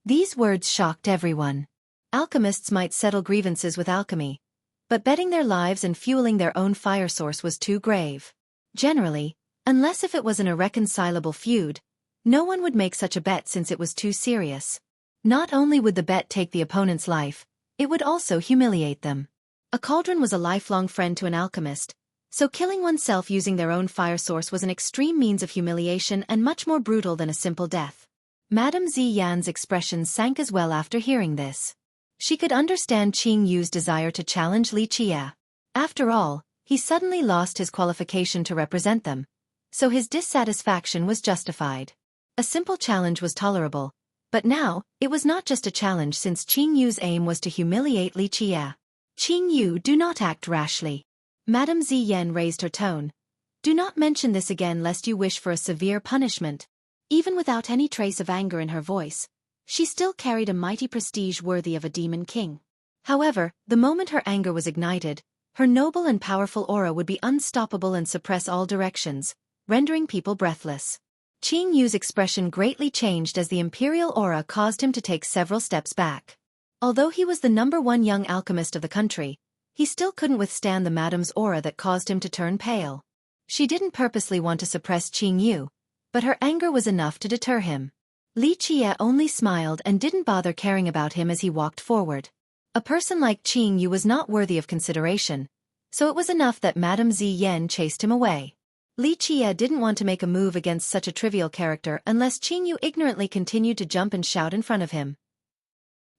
These words shocked everyone. Alchemists might settle grievances with alchemy, but betting their lives and fueling their own fire source was too grave. Generally, unless if it was an irreconcilable feud, no one would make such a bet since it was too serious. Not only would the bet take the opponent's life, it would also humiliate them. A cauldron was a lifelong friend to an alchemist, so killing oneself using their own fire source was an extreme means of humiliation and much more brutal than a simple death. Madame Ziyan's expression sank as well after hearing this. She could understand Qing Yu's desire to challenge Li Qia. After all, he suddenly lost his qualification to represent them, so his dissatisfaction was justified. A simple challenge was tolerable, but now, it was not just a challenge since Qing Yu's aim was to humiliate Li Qia. "Qing Yu, do not act rashly." Madame Ziyan raised her tone. "Do not mention this again lest you wish for a severe punishment." Even without any trace of anger in her voice, she still carried a mighty prestige worthy of a demon king. However, the moment her anger was ignited, her noble and powerful aura would be unstoppable and suppress all directions, rendering people breathless. Qing Yu's expression greatly changed as the imperial aura caused him to take several steps back. Although he was the #1 young alchemist of the country, he still couldn't withstand the madame's aura that caused him to turn pale. She didn't purposely want to suppress Qing Yu, but her anger was enough to deter him. Li Qia only smiled and didn't bother caring about him as he walked forward. A person like Qing Yu was not worthy of consideration, so it was enough that Madame Ziyan chased him away. Li Qia didn't want to make a move against such a trivial character unless Qing Yu ignorantly continued to jump and shout in front of him.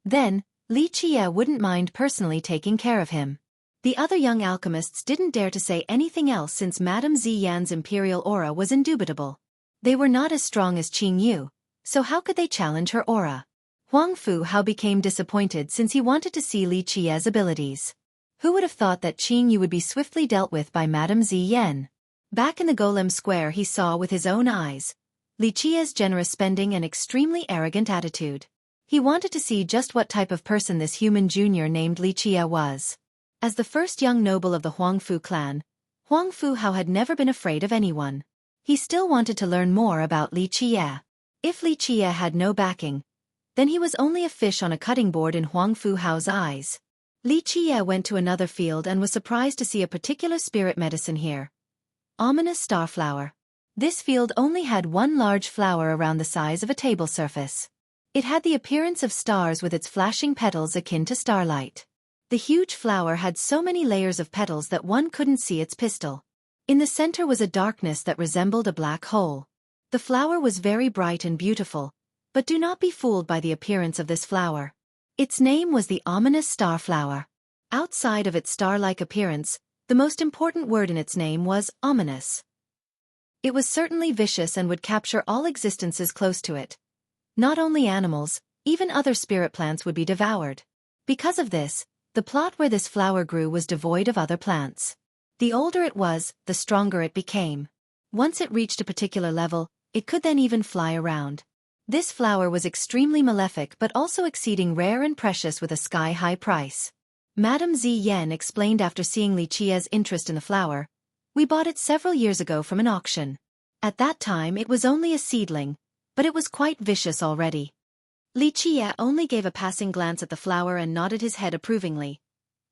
Then, Li Qia wouldn't mind personally taking care of him. The other young alchemists didn't dare to say anything else since Madame Ziyan's imperial aura was indubitable. They were not as strong as Qing Yu, so how could they challenge her aura? Huang Fu Hao became disappointed since he wanted to see Li Qia's abilities. Who would have thought that Qing Yu would be swiftly dealt with by Madame Ziyan? Back in the Golem Square he saw with his own eyes Li Qia's generous spending and extremely arrogant attitude. He wanted to see just what type of person this human junior named Li Qia was. As the first young noble of the Huang Fu clan, Huang Fu Hao had never been afraid of anyone. He still wanted to learn more about Li Qia. If Li Qia had no backing, then he was only a fish on a cutting board in Huang Fu Hao's eyes. Li Qia went to another field and was surprised to see a particular spirit medicine here. Ominous starflower. This field only had one large flower around the size of a table surface. It had the appearance of stars with its flashing petals akin to starlight. The huge flower had so many layers of petals that one couldn't see its pistil. In the center was a darkness that resembled a black hole. The flower was very bright and beautiful, but do not be fooled by the appearance of this flower. Its name was the ominous starflower. Outside of its star-like appearance, the most important word in its name was ominous. It was certainly vicious and would capture all existences close to it. Not only animals, even other spirit plants would be devoured. Because of this, the plot where this flower grew was devoid of other plants. The older it was, the stronger it became. Once it reached a particular level, it could then even fly around. This flower was extremely malefic but also exceeding rare and precious with a sky-high price. Madame Ziyan explained after seeing Li Qia's interest in the flower. We bought it several years ago from an auction. At that time it was only a seedling, but it was quite vicious already. Li Qia only gave a passing glance at the flower and nodded his head approvingly.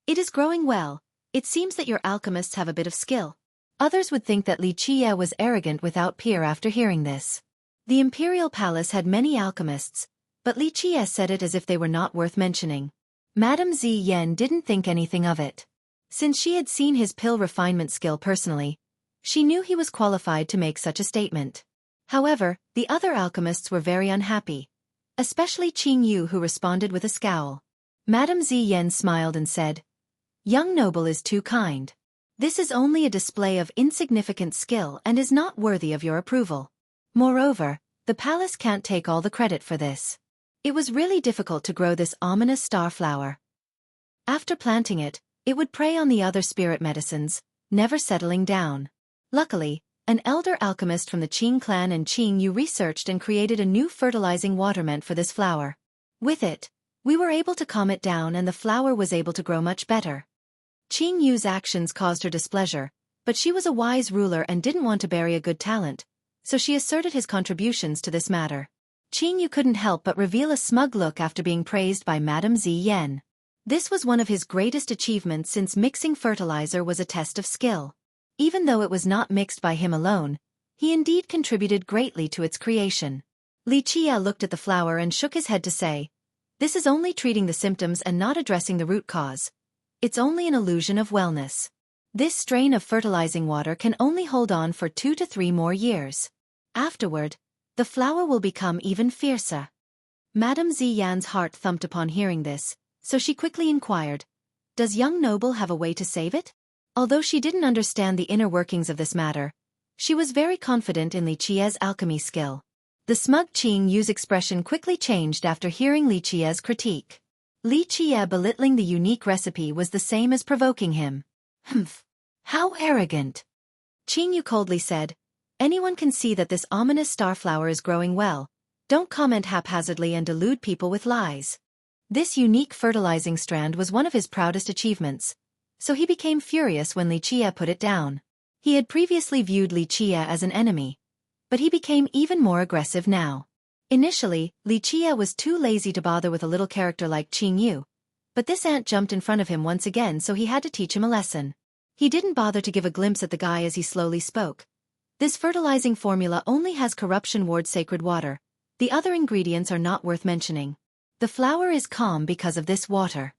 It is growing well. It seems that your alchemists have a bit of skill. Others would think that Li Qia was arrogant without peer after hearing this. The imperial palace had many alchemists, but Li Qia said it as if they were not worth mentioning. Madame Ziyan didn't think anything of it. Since she had seen his pill refinement skill personally, she knew he was qualified to make such a statement. However, the other alchemists were very unhappy, especially Qing Yu, who responded with a scowl. Madame Ziyan smiled and said, "Young noble is too kind. This is only a display of insignificant skill and is not worthy of your approval. Moreover, the palace can't take all the credit for this. It was really difficult to grow this ominous star flower. After planting it, it would prey on the other spirit medicines, never settling down. Luckily, an elder alchemist from the Qing clan and Qing Yu researched and created a new fertilizing water meant for this flower. With it, we were able to calm it down and the flower was able to grow much better." Qing Yu's actions caused her displeasure, but she was a wise ruler and didn't want to bury a good talent, so she asserted his contributions to this matter. Qing Yu couldn't help but reveal a smug look after being praised by Madame Ziyan. This was one of his greatest achievements since mixing fertilizer was a test of skill. Even though it was not mixed by him alone, he indeed contributed greatly to its creation. Li Qia looked at the flower and shook his head to say, "This is only treating the symptoms and not addressing the root cause. It's only an illusion of wellness. This strain of fertilizing water can only hold on for 2 to 3 more years. Afterward, the flower will become even fiercer." Madame Ziyan's heart thumped upon hearing this, so she quickly inquired, "Does young noble have a way to save it?" Although she didn't understand the inner workings of this matter, she was very confident in Li Qia's alchemy skill. The smug Qing Yu's expression quickly changed after hearing Li Qia's critique. Li Qia belittling the unique recipe was the same as provoking him. "Humph! How arrogant!" Qing Yu coldly said, "Anyone can see that this ominous starflower is growing well. Don't comment haphazardly and delude people with lies." This unique fertilizing strand was one of his proudest achievements, so he became furious when Li Qia put it down. He had previously viewed Li Qia as an enemy, but he became even more aggressive now. Initially, Li Qia was too lazy to bother with a little character like Qing Yu, but this ant jumped in front of him once again, so he had to teach him a lesson. He didn't bother to give a glimpse at the guy as he slowly spoke. "This fertilizing formula only has corruption ward sacred water. The other ingredients are not worth mentioning. The flower is calm because of this water."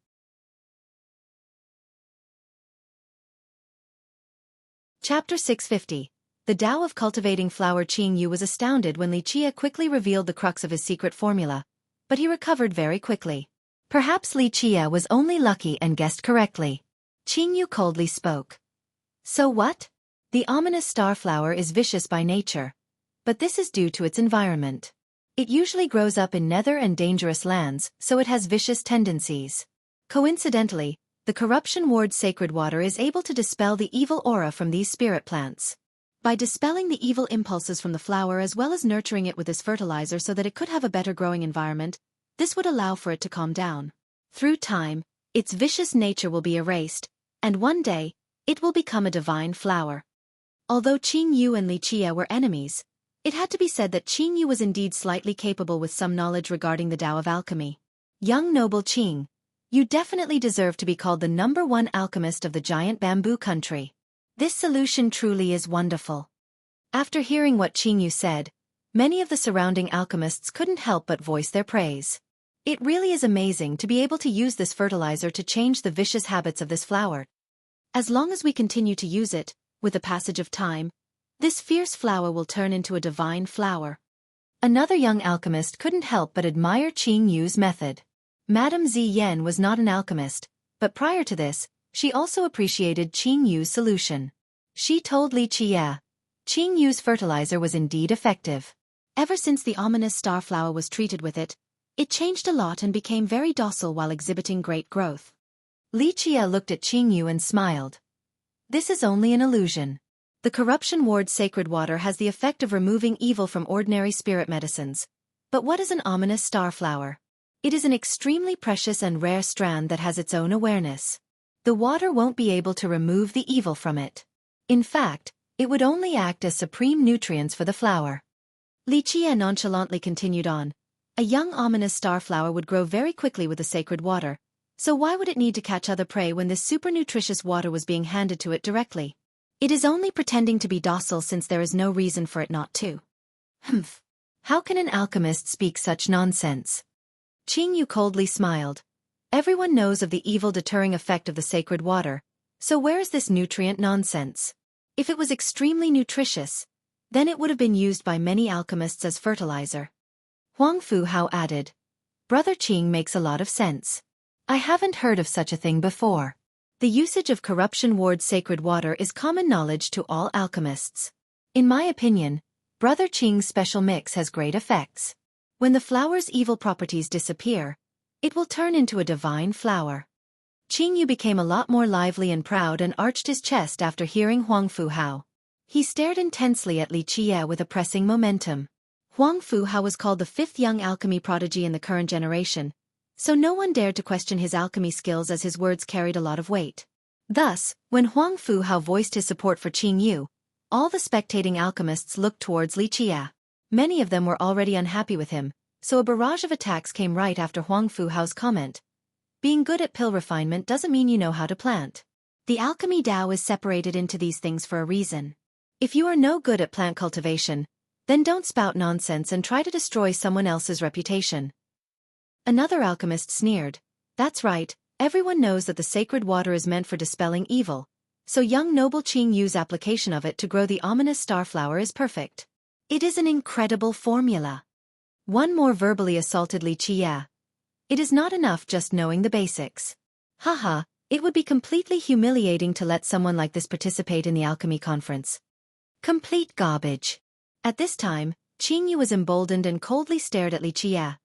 Chapter 650. The Tao of Cultivating Flower. Qing Yu was astounded when Li Qia quickly revealed the crux of his secret formula, but he recovered very quickly. Perhaps Li Qia was only lucky and guessed correctly. Qing Yu coldly spoke. "So what? The ominous starflower is vicious by nature, but this is due to its environment. It usually grows up in nether and dangerous lands, so it has vicious tendencies. Coincidentally, the corruption ward sacred water is able to dispel the evil aura from these spirit plants. By dispelling the evil impulses from the flower as well as nurturing it with this fertilizer so that it could have a better growing environment, this would allow for it to calm down. Through time, its vicious nature will be erased, and one day, it will become a divine flower." Although Qing Yu and Li Qia were enemies, it had to be said that Qing Yu was indeed slightly capable with some knowledge regarding the Tao of alchemy. "Young noble Qing, you definitely deserve to be called the #1 alchemist of the giant bamboo country. This solution truly is wonderful." After hearing what Qing Yu said, many of the surrounding alchemists couldn't help but voice their praise. It really is amazing to be able to use this fertilizer to change the vicious habits of this flower. As long as we continue to use it, with the passage of time, this fierce flower will turn into a divine flower. Another young alchemist couldn't help but admire Qing Yu's method. Madame Ziyan was not an alchemist, but prior to this, she also appreciated Qing Yu's solution. She told Li Qia, Qing Yu's fertilizer was indeed effective. Ever since the ominous starflower was treated with it, it changed a lot and became very docile while exhibiting great growth. Li Qia looked at Qing Yu and smiled. "This is only an illusion. The corruption ward sacred water has the effect of removing evil from ordinary spirit medicines. But what is an ominous starflower? It is an extremely precious and rare strand that has its own awareness. The water won't be able to remove the evil from it. In fact, it would only act as supreme nutrients for the flower. Li Qie nonchalantly continued on. A young ominous starflower would grow very quickly with the sacred water, so why would it need to catch other prey when this super nutritious water was being handed to it directly? It is only pretending to be docile since there is no reason for it not to. Humph. How can an alchemist speak such nonsense? Qingyu coldly smiled. Everyone knows of the evil deterring effect of the sacred water, so where is this nutrient nonsense? If it was extremely nutritious, then it would have been used by many alchemists as fertilizer. Huang Fu Hao added. Brother Qing makes a lot of sense. I haven't heard of such a thing before. The usage of corruption ward sacred water is common knowledge to all alchemists. In my opinion, Brother Qing's special mix has great effects. When the flower's evil properties disappear, it will turn into a divine flower. Qingyu became a lot more lively and proud and arched his chest after hearing Huang Fu Hao. He stared intensely at Li Qie with a pressing momentum. Huang Fu Hao was called the fifth young alchemy prodigy in the current generation, so no one dared to question his alchemy skills as his words carried a lot of weight. Thus, when Huang Fu Hao voiced his support for Qingyu, all the spectating alchemists looked towards Li Qie. Many of them were already unhappy with him, so a barrage of attacks came right after Huang Fu Hao's comment. Being good at pill refinement doesn't mean you know how to plant. The alchemy Tao is separated into these things for a reason. If you are no good at plant cultivation, then don't spout nonsense and try to destroy someone else's reputation. Another alchemist sneered. That's right, everyone knows that the sacred water is meant for dispelling evil, so young noble Qingyu's application of it to grow the ominous starflower is perfect. It is an incredible formula. One more verbally assaulted Li Qie. It is not enough just knowing the basics. Haha, it would be completely humiliating to let someone like this participate in the alchemy conference. Complete garbage. At this time, Qingyu was emboldened and coldly stared at Li Qie.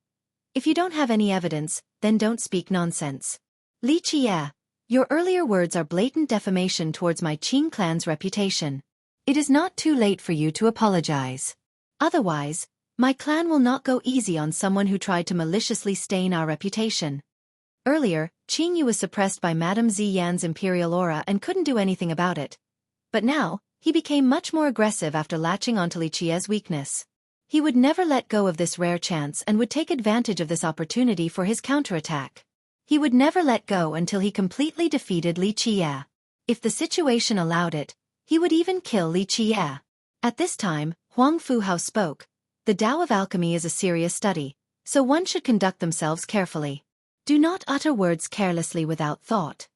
If you don't have any evidence, then don't speak nonsense. Li Qie, your earlier words are blatant defamation towards my Qing clan's reputation. It is not too late for you to apologize. Otherwise, my clan will not go easy on someone who tried to maliciously stain our reputation. Earlier, Qingyu was suppressed by Madame Ziyan's imperial aura and couldn't do anything about it. But now, he became much more aggressive after latching onto Li Qie's weakness. He would never let go of this rare chance and would take advantage of this opportunity for his counterattack. He would never let go until he completely defeated Li Qie. If the situation allowed it, he would even kill Li Qie. At this time, Huang Fu Hao spoke. The Tao of alchemy is a serious study, so one should conduct themselves carefully. Do not utter words carelessly without thought.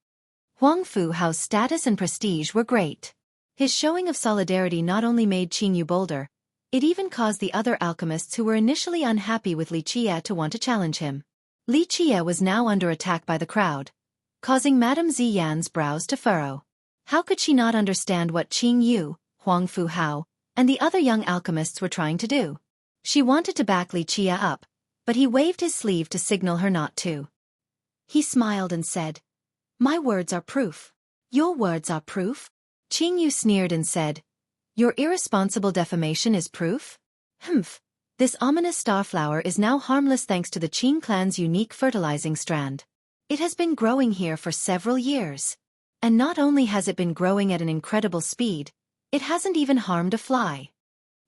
Huang Fu Hao's status and prestige were great. His showing of solidarity not only made Qingyu bolder, it even caused the other alchemists who were initially unhappy with Li Qie to want to challenge him. Li Qie was now under attack by the crowd, causing Madame Ziyan's brows to furrow. How could she not understand what Qingyu, Huang Fu Hao, and the other young alchemists were trying to do? She wanted to back Li Qie up, but he waved his sleeve to signal her not to. He smiled and said, "My words are proof." "Your words are proof?" Qingyu sneered and said, "Your irresponsible defamation is proof?" Humph. This ominous starflower is now harmless thanks to the Qing clan's unique fertilizing strand. It has been growing here for several years. And not only has it been growing at an incredible speed, it hasn't even harmed a fly.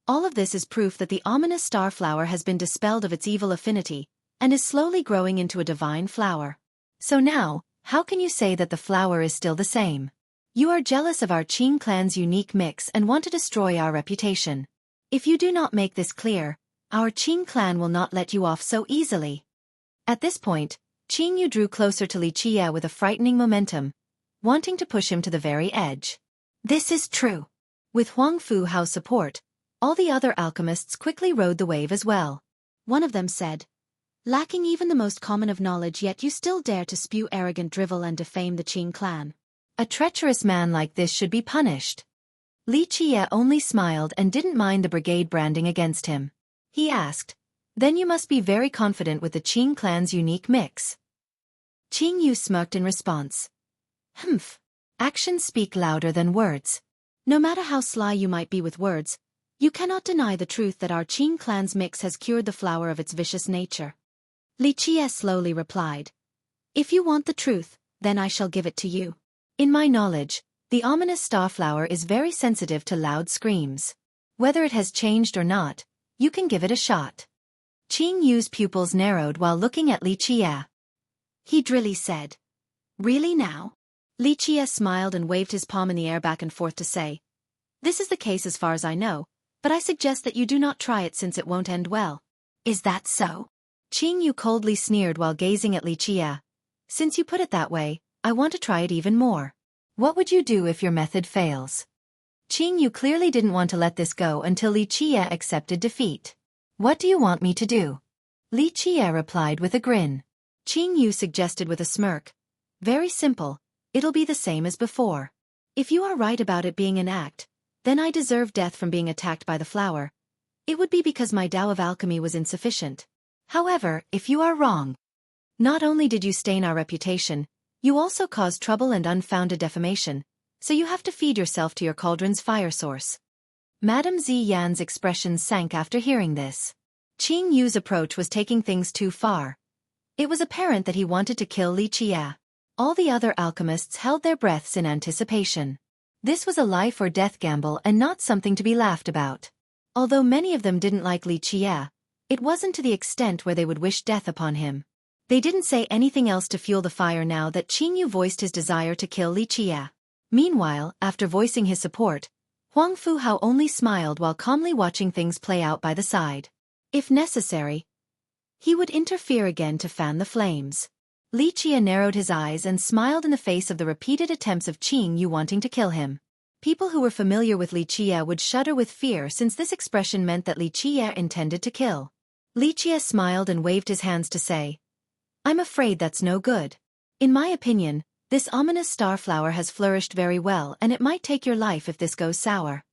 All of this is proof that the ominous starflower has been dispelled of its evil affinity, and is slowly growing into a divine flower. So now, how can you say that the flower is still the same? You are jealous of our Qing clan's unique mix and want to destroy our reputation. If you do not make this clear, our Qing clan will not let you off so easily. At this point, Qingyu drew closer to Li Qie with a frightening momentum, wanting to push him to the very edge. This is true. With Huang Fu Hao's support, all the other alchemists quickly rode the wave as well. One of them said, "Lacking even the most common of knowledge, yet you still dare to spew arrogant drivel and defame the Qing clan. A treacherous man like this should be punished." Li Qie only smiled and didn't mind the brigade branding against him. He asked, "Then you must be very confident with the Qing clan's unique mix." Qingyu smirked in response. "Humph. Actions speak louder than words. No matter how sly you might be with words, you cannot deny the truth that our Qing clan's mix has cured the flower of its vicious nature. Li Qie slowly replied. If you want the truth, then I shall give it to you. In my knowledge, the ominous starflower is very sensitive to loud screams. Whether it has changed or not, you can give it a shot. Qing Yu's pupils narrowed while looking at Li Qie. He drily said. Really now? Li Qie smiled and waved his palm in the air back and forth to say. This is the case as far as I know, but I suggest that you do not try it since it won't end well. Is that so? Qing Yu coldly sneered while gazing at Li Qie. Since you put it that way, I want to try it even more. What would you do if your method fails? Qing Yu clearly didn't want to let this go until Li Qie accepted defeat. What do you want me to do? Li Qie replied with a grin. Qing Yu suggested with a smirk. Very simple, it'll be the same as before. If you are right about it being an act, then I deserve death from being attacked by the flower. It would be because my Tao of alchemy was insufficient. However, if you are wrong, not only did you stain our reputation, you also caused trouble and unfounded defamation, so you have to feed yourself to your cauldron's fire source. Madame Ziyan's expression sank after hearing this. Qing Yu's approach was taking things too far. It was apparent that he wanted to kill Li Qie. All the other alchemists held their breaths in anticipation. This was a life-or-death gamble and not something to be laughed about. Although many of them didn't like Li Qie, it wasn't to the extent where they would wish death upon him. They didn't say anything else to fuel the fire now that Qing Yu voiced his desire to kill Li Qie. Meanwhile, after voicing his support, Huang Fuhao only smiled while calmly watching things play out by the side. If necessary, he would interfere again to fan the flames. Li Qie narrowed his eyes and smiled in the face of the repeated attempts of Qing Yu wanting to kill him. People who were familiar with Li Qie would shudder with fear since this expression meant that Li Qie intended to kill. Li Qie smiled and waved his hands to say, I'm afraid that's no good. In my opinion, this ominous starflower has flourished very well and it might take your life if this goes sour.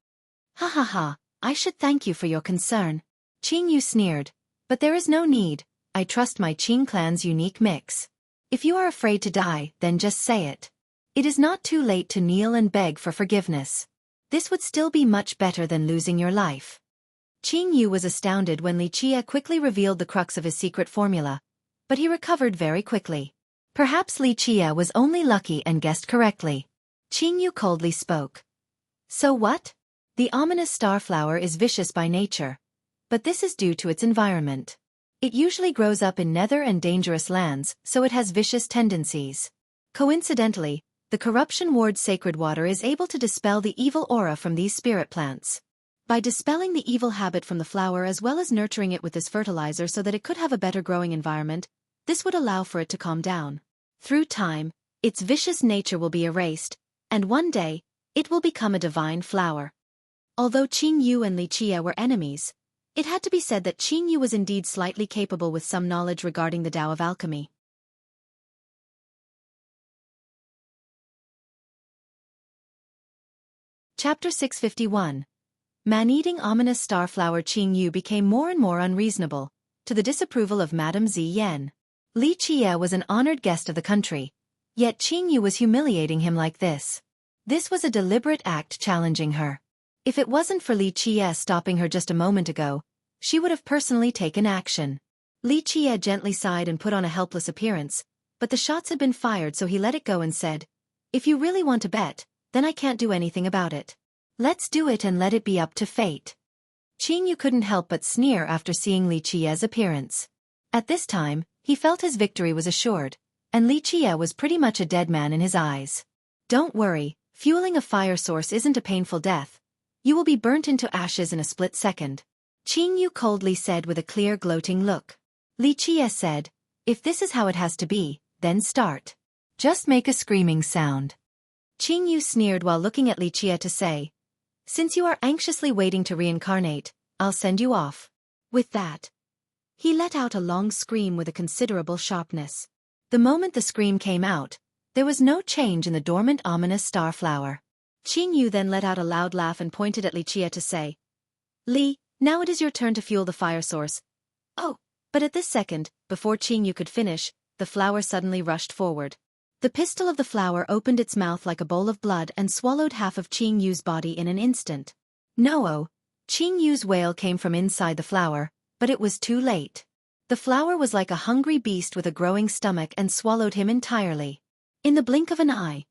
Ha ha ha, I should thank you for your concern. Qing Yu sneered, but there is no need, I trust my Qing clan's unique mix. If you are afraid to die, then just say it. It is not too late to kneel and beg for forgiveness. This would still be much better than losing your life. Qing Yu was astounded when Li Qie quickly revealed the crux of his secret formula, but he recovered very quickly. Perhaps Li Qie was only lucky and guessed correctly. Qing Yu coldly spoke. So what? The ominous starflower is vicious by nature, but this is due to its environment. It usually grows up in nether and dangerous lands, so it has vicious tendencies. Coincidentally, the corruption ward sacred water is able to dispel the evil aura from these spirit plants. By dispelling the evil habit from the flower as well as nurturing it with this fertilizer so that it could have a better growing environment, this would allow for it to calm down. Through time, its vicious nature will be erased, and one day, it will become a divine flower. Although Qing Yu and Li Qie were enemies, it had to be said that Qing Yu was indeed slightly capable with some knowledge regarding the Tao of alchemy. Chapter 651. Man-eating ominous starflower. Qing Yu became more and more unreasonable, to the disapproval of Madame Ziyan. Li Qie was an honored guest of the country, yet Qing Yu was humiliating him like this. This was a deliberate act challenging her. If it wasn't for Li Qie stopping her just a moment ago, she would have personally taken action. Li Qie gently sighed and put on a helpless appearance, but the shots had been fired so he let it go and said, If you really want to bet, then I can't do anything about it. Let's do it and let it be up to fate. Qing Yu couldn't help but sneer after seeing Li Qie's appearance. At this time, he felt his victory was assured, and Li Qie was pretty much a dead man in his eyes. Don't worry, fueling a fire source isn't a painful death. You will be burnt into ashes in a split second. Qing Yu coldly said with a clear gloating look. Li Qie said, If this is how it has to be, then start. Just make a screaming sound. Qing Yu sneered while looking at Li Qie to say, Since you are anxiously waiting to reincarnate, I'll send you off. With that, he let out a long scream with a considerable sharpness. The moment the scream came out, there was no change in the dormant ominous starflower. Qing Yu then let out a loud laugh and pointed at Li Qie to say, Li, now it is your turn to fuel the fire source. Oh, but at this second, before Qing Yu could finish, the flower suddenly rushed forward. The pistil of the flower opened its mouth like a bowl of blood and swallowed half of Qing Yu's body in an instant. No! Qing Yu's wail came from inside the flower, but it was too late. The flower was like a hungry beast with a growing stomach and swallowed him entirely. In the blink of an eye,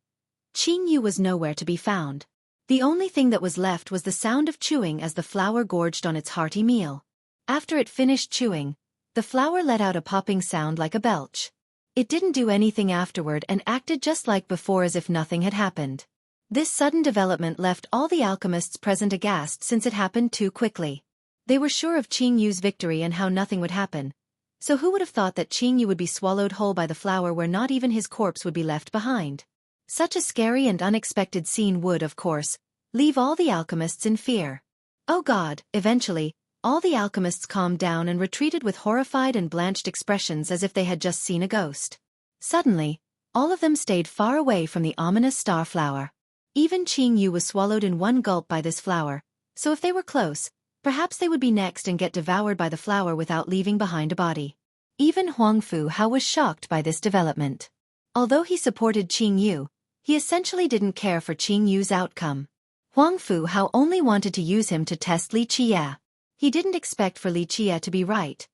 Qingyu was nowhere to be found. The only thing that was left was the sound of chewing as the flower gorged on its hearty meal. After it finished chewing, the flower let out a popping sound like a belch. It didn't do anything afterward and acted just like before as if nothing had happened. This sudden development left all the alchemists present aghast since it happened too quickly. They were sure of Qingyu's victory and how nothing would happen. So who would have thought that Qingyu would be swallowed whole by the flower where not even his corpse would be left behind? Such a scary and unexpected scene would, of course, leave all the alchemists in fear. Oh God, eventually, all the alchemists calmed down and retreated with horrified and blanched expressions as if they had just seen a ghost. Suddenly, all of them stayed far away from the ominous star flower. Even Qingyu was swallowed in one gulp by this flower, so if they were close, perhaps they would be next and get devoured by the flower without leaving behind a body. Even Huang Fu Hao was shocked by this development. Although he supported Qingyu, he essentially didn't care for Qingyu's outcome. Huang Fu Hao only wanted to use him to test Li Qie. He didn't expect for Li Qie to be right,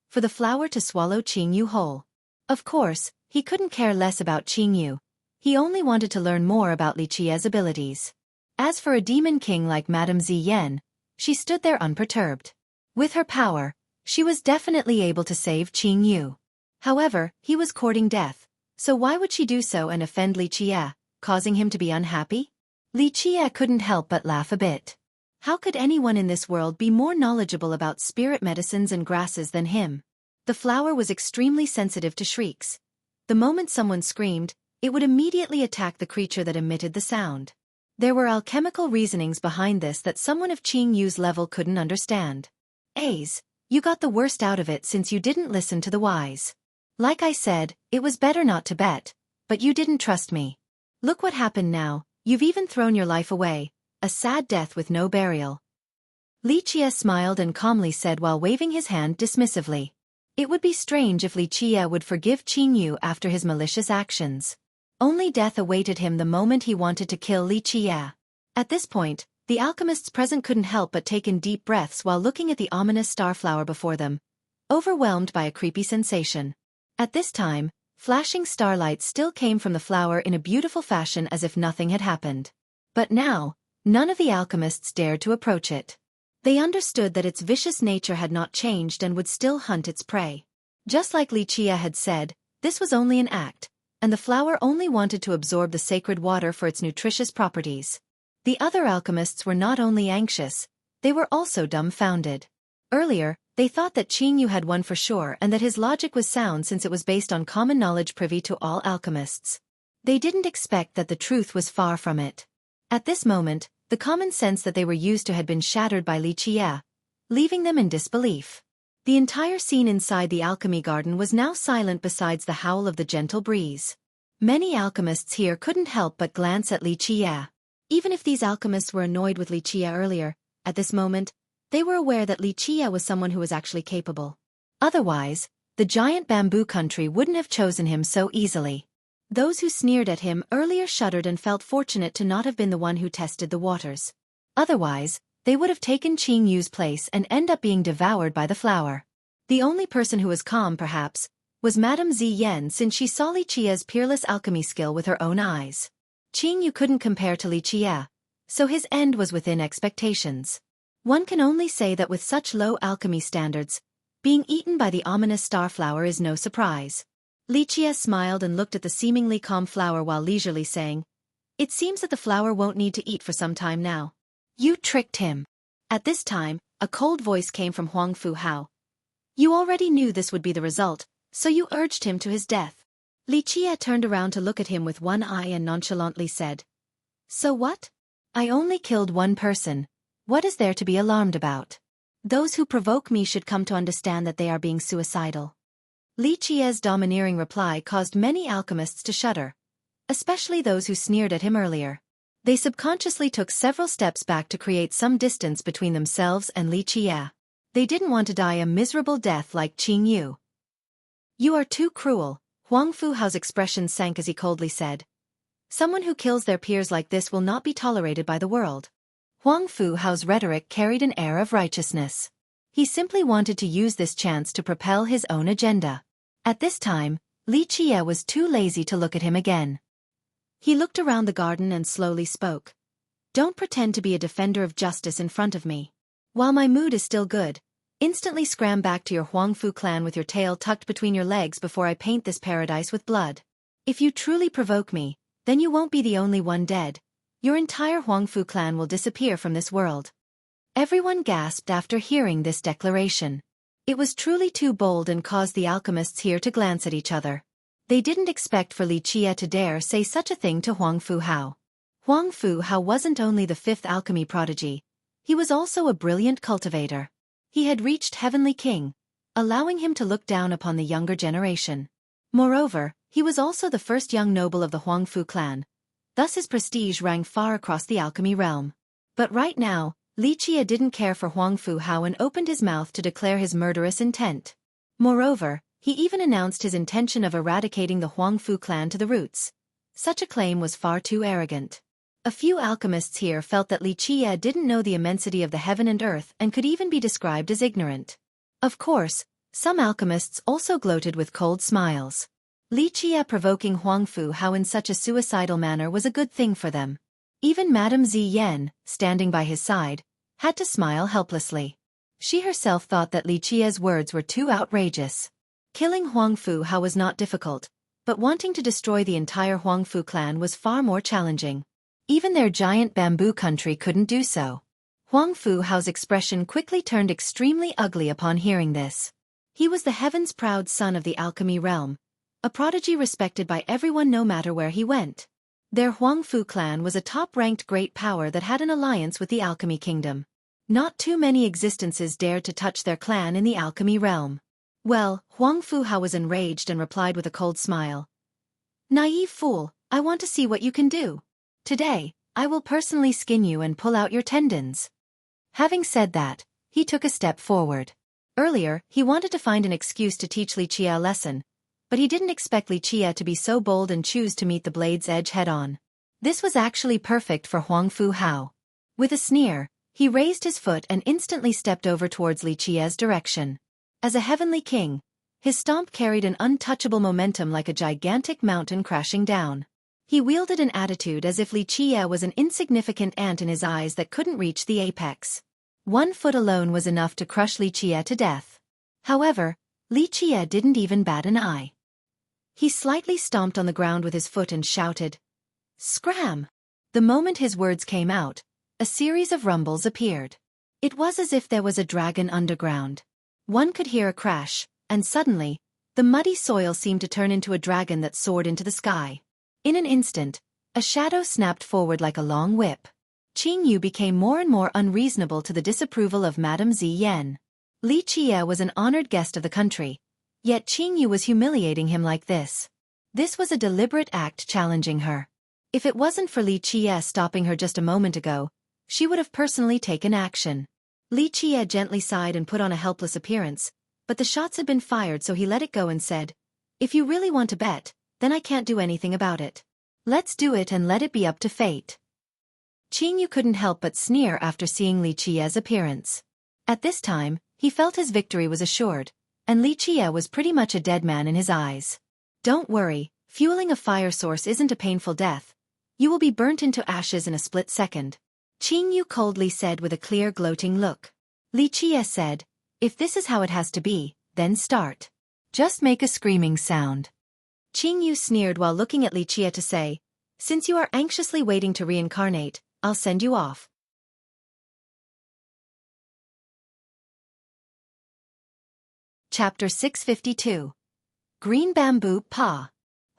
for the flower to swallow Qingyu whole. Of course, he couldn't care less about Qingyu. He only wanted to learn more about Li Qie's abilities. As for a demon king like Madame Ziyan, she stood there unperturbed. With her power, she was definitely able to save Qingyu. However, he was courting death, so why would she do so and offend Li Qie, causing him to be unhappy? Li Qie couldn't help but laugh a bit. How could anyone in this world be more knowledgeable about spirit medicines and grasses than him? The flower was extremely sensitive to shrieks. The moment someone screamed, it would immediately attack the creature that emitted the sound. There were alchemical reasonings behind this that someone of Qingyu's level couldn't understand. Ace, you got the worst out of it since you didn't listen to the wise. Like I said, it was better not to bet, but you didn't trust me. Look what happened now, you've even thrown your life away, a sad death with no burial. Li Qie smiled and calmly said while waving his hand dismissively. It would be strange if Li Qie would forgive Qingyu after his malicious actions. Only death awaited him the moment he wanted to kill Li Qie. At this point, the alchemists present couldn't help but take in deep breaths while looking at the ominous starflower before them, overwhelmed by a creepy sensation. At this time, flashing starlight still came from the flower in a beautiful fashion as if nothing had happened. But now, none of the alchemists dared to approach it. They understood that its vicious nature had not changed and would still hunt its prey. Just like Li Qie had said, this was only an act, and the flower only wanted to absorb the sacred water for its nutritious properties. The other alchemists were not only anxious, they were also dumbfounded. Earlier, they thought that Qingyu had won for sure and that his logic was sound since it was based on common knowledge privy to all alchemists. They didn't expect that the truth was far from it. At this moment, the common sense that they were used to had been shattered by Li Qie, leaving them in disbelief. The entire scene inside the alchemy garden was now silent besides the howl of the gentle breeze. Many alchemists here couldn't help but glance at Li Qie. Even if these alchemists were annoyed with Li Qie earlier, at this moment, they were aware that Li Qie was someone who was actually capable. Otherwise, the giant bamboo country wouldn't have chosen him so easily. Those who sneered at him earlier shuddered and felt fortunate to not have been the one who tested the waters. Otherwise, they would have taken Qingyu's place and end up being devoured by the flower. The only person who was calm, perhaps, was Madame Ziyan since she saw Li Qie's peerless alchemy skill with her own eyes. Qingyu couldn't compare to Li Qie, so his end was within expectations. One can only say that with such low alchemy standards, being eaten by the ominous starflower is no surprise. Li Qie smiled and looked at the seemingly calm flower while leisurely saying, "It seems that the flower won't need to eat for some time now." You tricked him. At this time, a cold voice came from Huang Fu Hao. You already knew this would be the result, so you urged him to his death. Li Qie turned around to look at him with one eye and nonchalantly said, "So what? I only killed one person. What is there to be alarmed about? Those who provoke me should come to understand that they are being suicidal." Li Qie's domineering reply caused many alchemists to shudder, especially those who sneered at him earlier. They subconsciously took several steps back to create some distance between themselves and Li Qie. They didn't want to die a miserable death like Qingyu. You are too cruel, Huang Fu Hao's expression sank as he coldly said. Someone who kills their peers like this will not be tolerated by the world. Huang Fu Hao's rhetoric carried an air of righteousness. He simply wanted to use this chance to propel his own agenda. At this time, Li Qie was too lazy to look at him again. He looked around the garden and slowly spoke. Don't pretend to be a defender of justice in front of me. While my mood is still good, instantly scram back to your Huangfu clan with your tail tucked between your legs before I paint this paradise with blood. If you truly provoke me, then you won't be the only one dead. Your entire Huangfu clan will disappear from this world. Everyone gasped after hearing this declaration. It was truly too bold and caused the alchemists here to glance at each other. They didn't expect for Li Qie to dare say such a thing to Huangfu Hao. Huangfu Hao wasn't only the fifth alchemy prodigy, he was also a brilliant cultivator. He had reached Heavenly King, allowing him to look down upon the younger generation. Moreover, he was also the first young noble of the Huangfu clan, thus his prestige rang far across the alchemy realm. But right now, Li Qie didn't care for Huangfu Hao and opened his mouth to declare his murderous intent. Moreover, he even announced his intention of eradicating the Huangfu clan to the roots. Such a claim was far too arrogant. A few alchemists here felt that Li Qie didn't know the immensity of the heaven and earth and could even be described as ignorant. Of course, some alchemists also gloated with cold smiles. Li Qie provoking Huangfu Hao in such a suicidal manner was a good thing for them. Even Madame Ziyan, standing by his side, had to smile helplessly. She herself thought that Li Qie's words were too outrageous. Killing Huangfu Hao was not difficult, but wanting to destroy the entire Huangfu clan was far more challenging. Even their giant bamboo country couldn't do so. Huangfu Hao's expression quickly turned extremely ugly upon hearing this. He was the heaven's proud son of the alchemy realm, a prodigy respected by everyone no matter where he went. Their Huangfu clan was a top-ranked great power that had an alliance with the alchemy kingdom. Not too many existences dared to touch their clan in the alchemy realm. Well, Huangfu Hao was enraged and replied with a cold smile. Naive fool, I want to see what you can do. Today, I will personally skin you and pull out your tendons. Having said that, he took a step forward. Earlier, he wanted to find an excuse to teach Li Qie a lesson, but he didn't expect Li Qie to be so bold and choose to meet the blade's edge head-on. This was actually perfect for Huangfu Hao. With a sneer, he raised his foot and instantly stepped over towards Li Qie's direction. As a heavenly king, his stomp carried an untouchable momentum like a gigantic mountain crashing down. He wielded an attitude as if Li Qie was an insignificant ant in his eyes that couldn't reach the apex. 1 foot alone was enough to crush Li Qie to death. However, Li Qie didn't even bat an eye. He slightly stomped on the ground with his foot and shouted, "Scram!" The moment his words came out, a series of rumbles appeared. It was as if there was a dragon underground. One could hear a crash, and suddenly, the muddy soil seemed to turn into a dragon that soared into the sky. In an instant, a shadow snapped forward like a long whip. Qing Yu became more and more unreasonable to the disapproval of Madame Ziyan. Li Qie was an honored guest of the country, yet Qing Yu was humiliating him like this. This was a deliberate act challenging her. If it wasn't for Li Qie stopping her just a moment ago, she would have personally taken action. Li Qie gently sighed and put on a helpless appearance, but the shots had been fired so he let it go and said, "If you really want to bet, then I can't do anything about it. Let's do it and let it be up to fate." Qing Yu couldn't help but sneer after seeing Li Qie's appearance. At this time, he felt his victory was assured, and Li Qie was pretty much a dead man in his eyes. "Don't worry, fueling a fire source isn't a painful death. You will be burnt into ashes in a split second," Qing Yu coldly said with a clear gloating look. Li Qie said, "If this is how it has to be, then start. Just make a screaming sound." Qing Yu sneered while looking at Li Qie to say, "Since you are anxiously waiting to reincarnate, I'll send you off." Chapter 652. Green Bamboo Pa.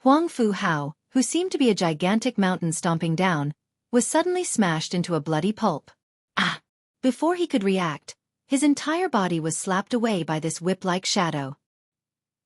Huangfu Hao, who seemed to be a gigantic mountain stomping down, was suddenly smashed into a bloody pulp. Ah! Before he could react, his entire body was slapped away by this whip-like shadow.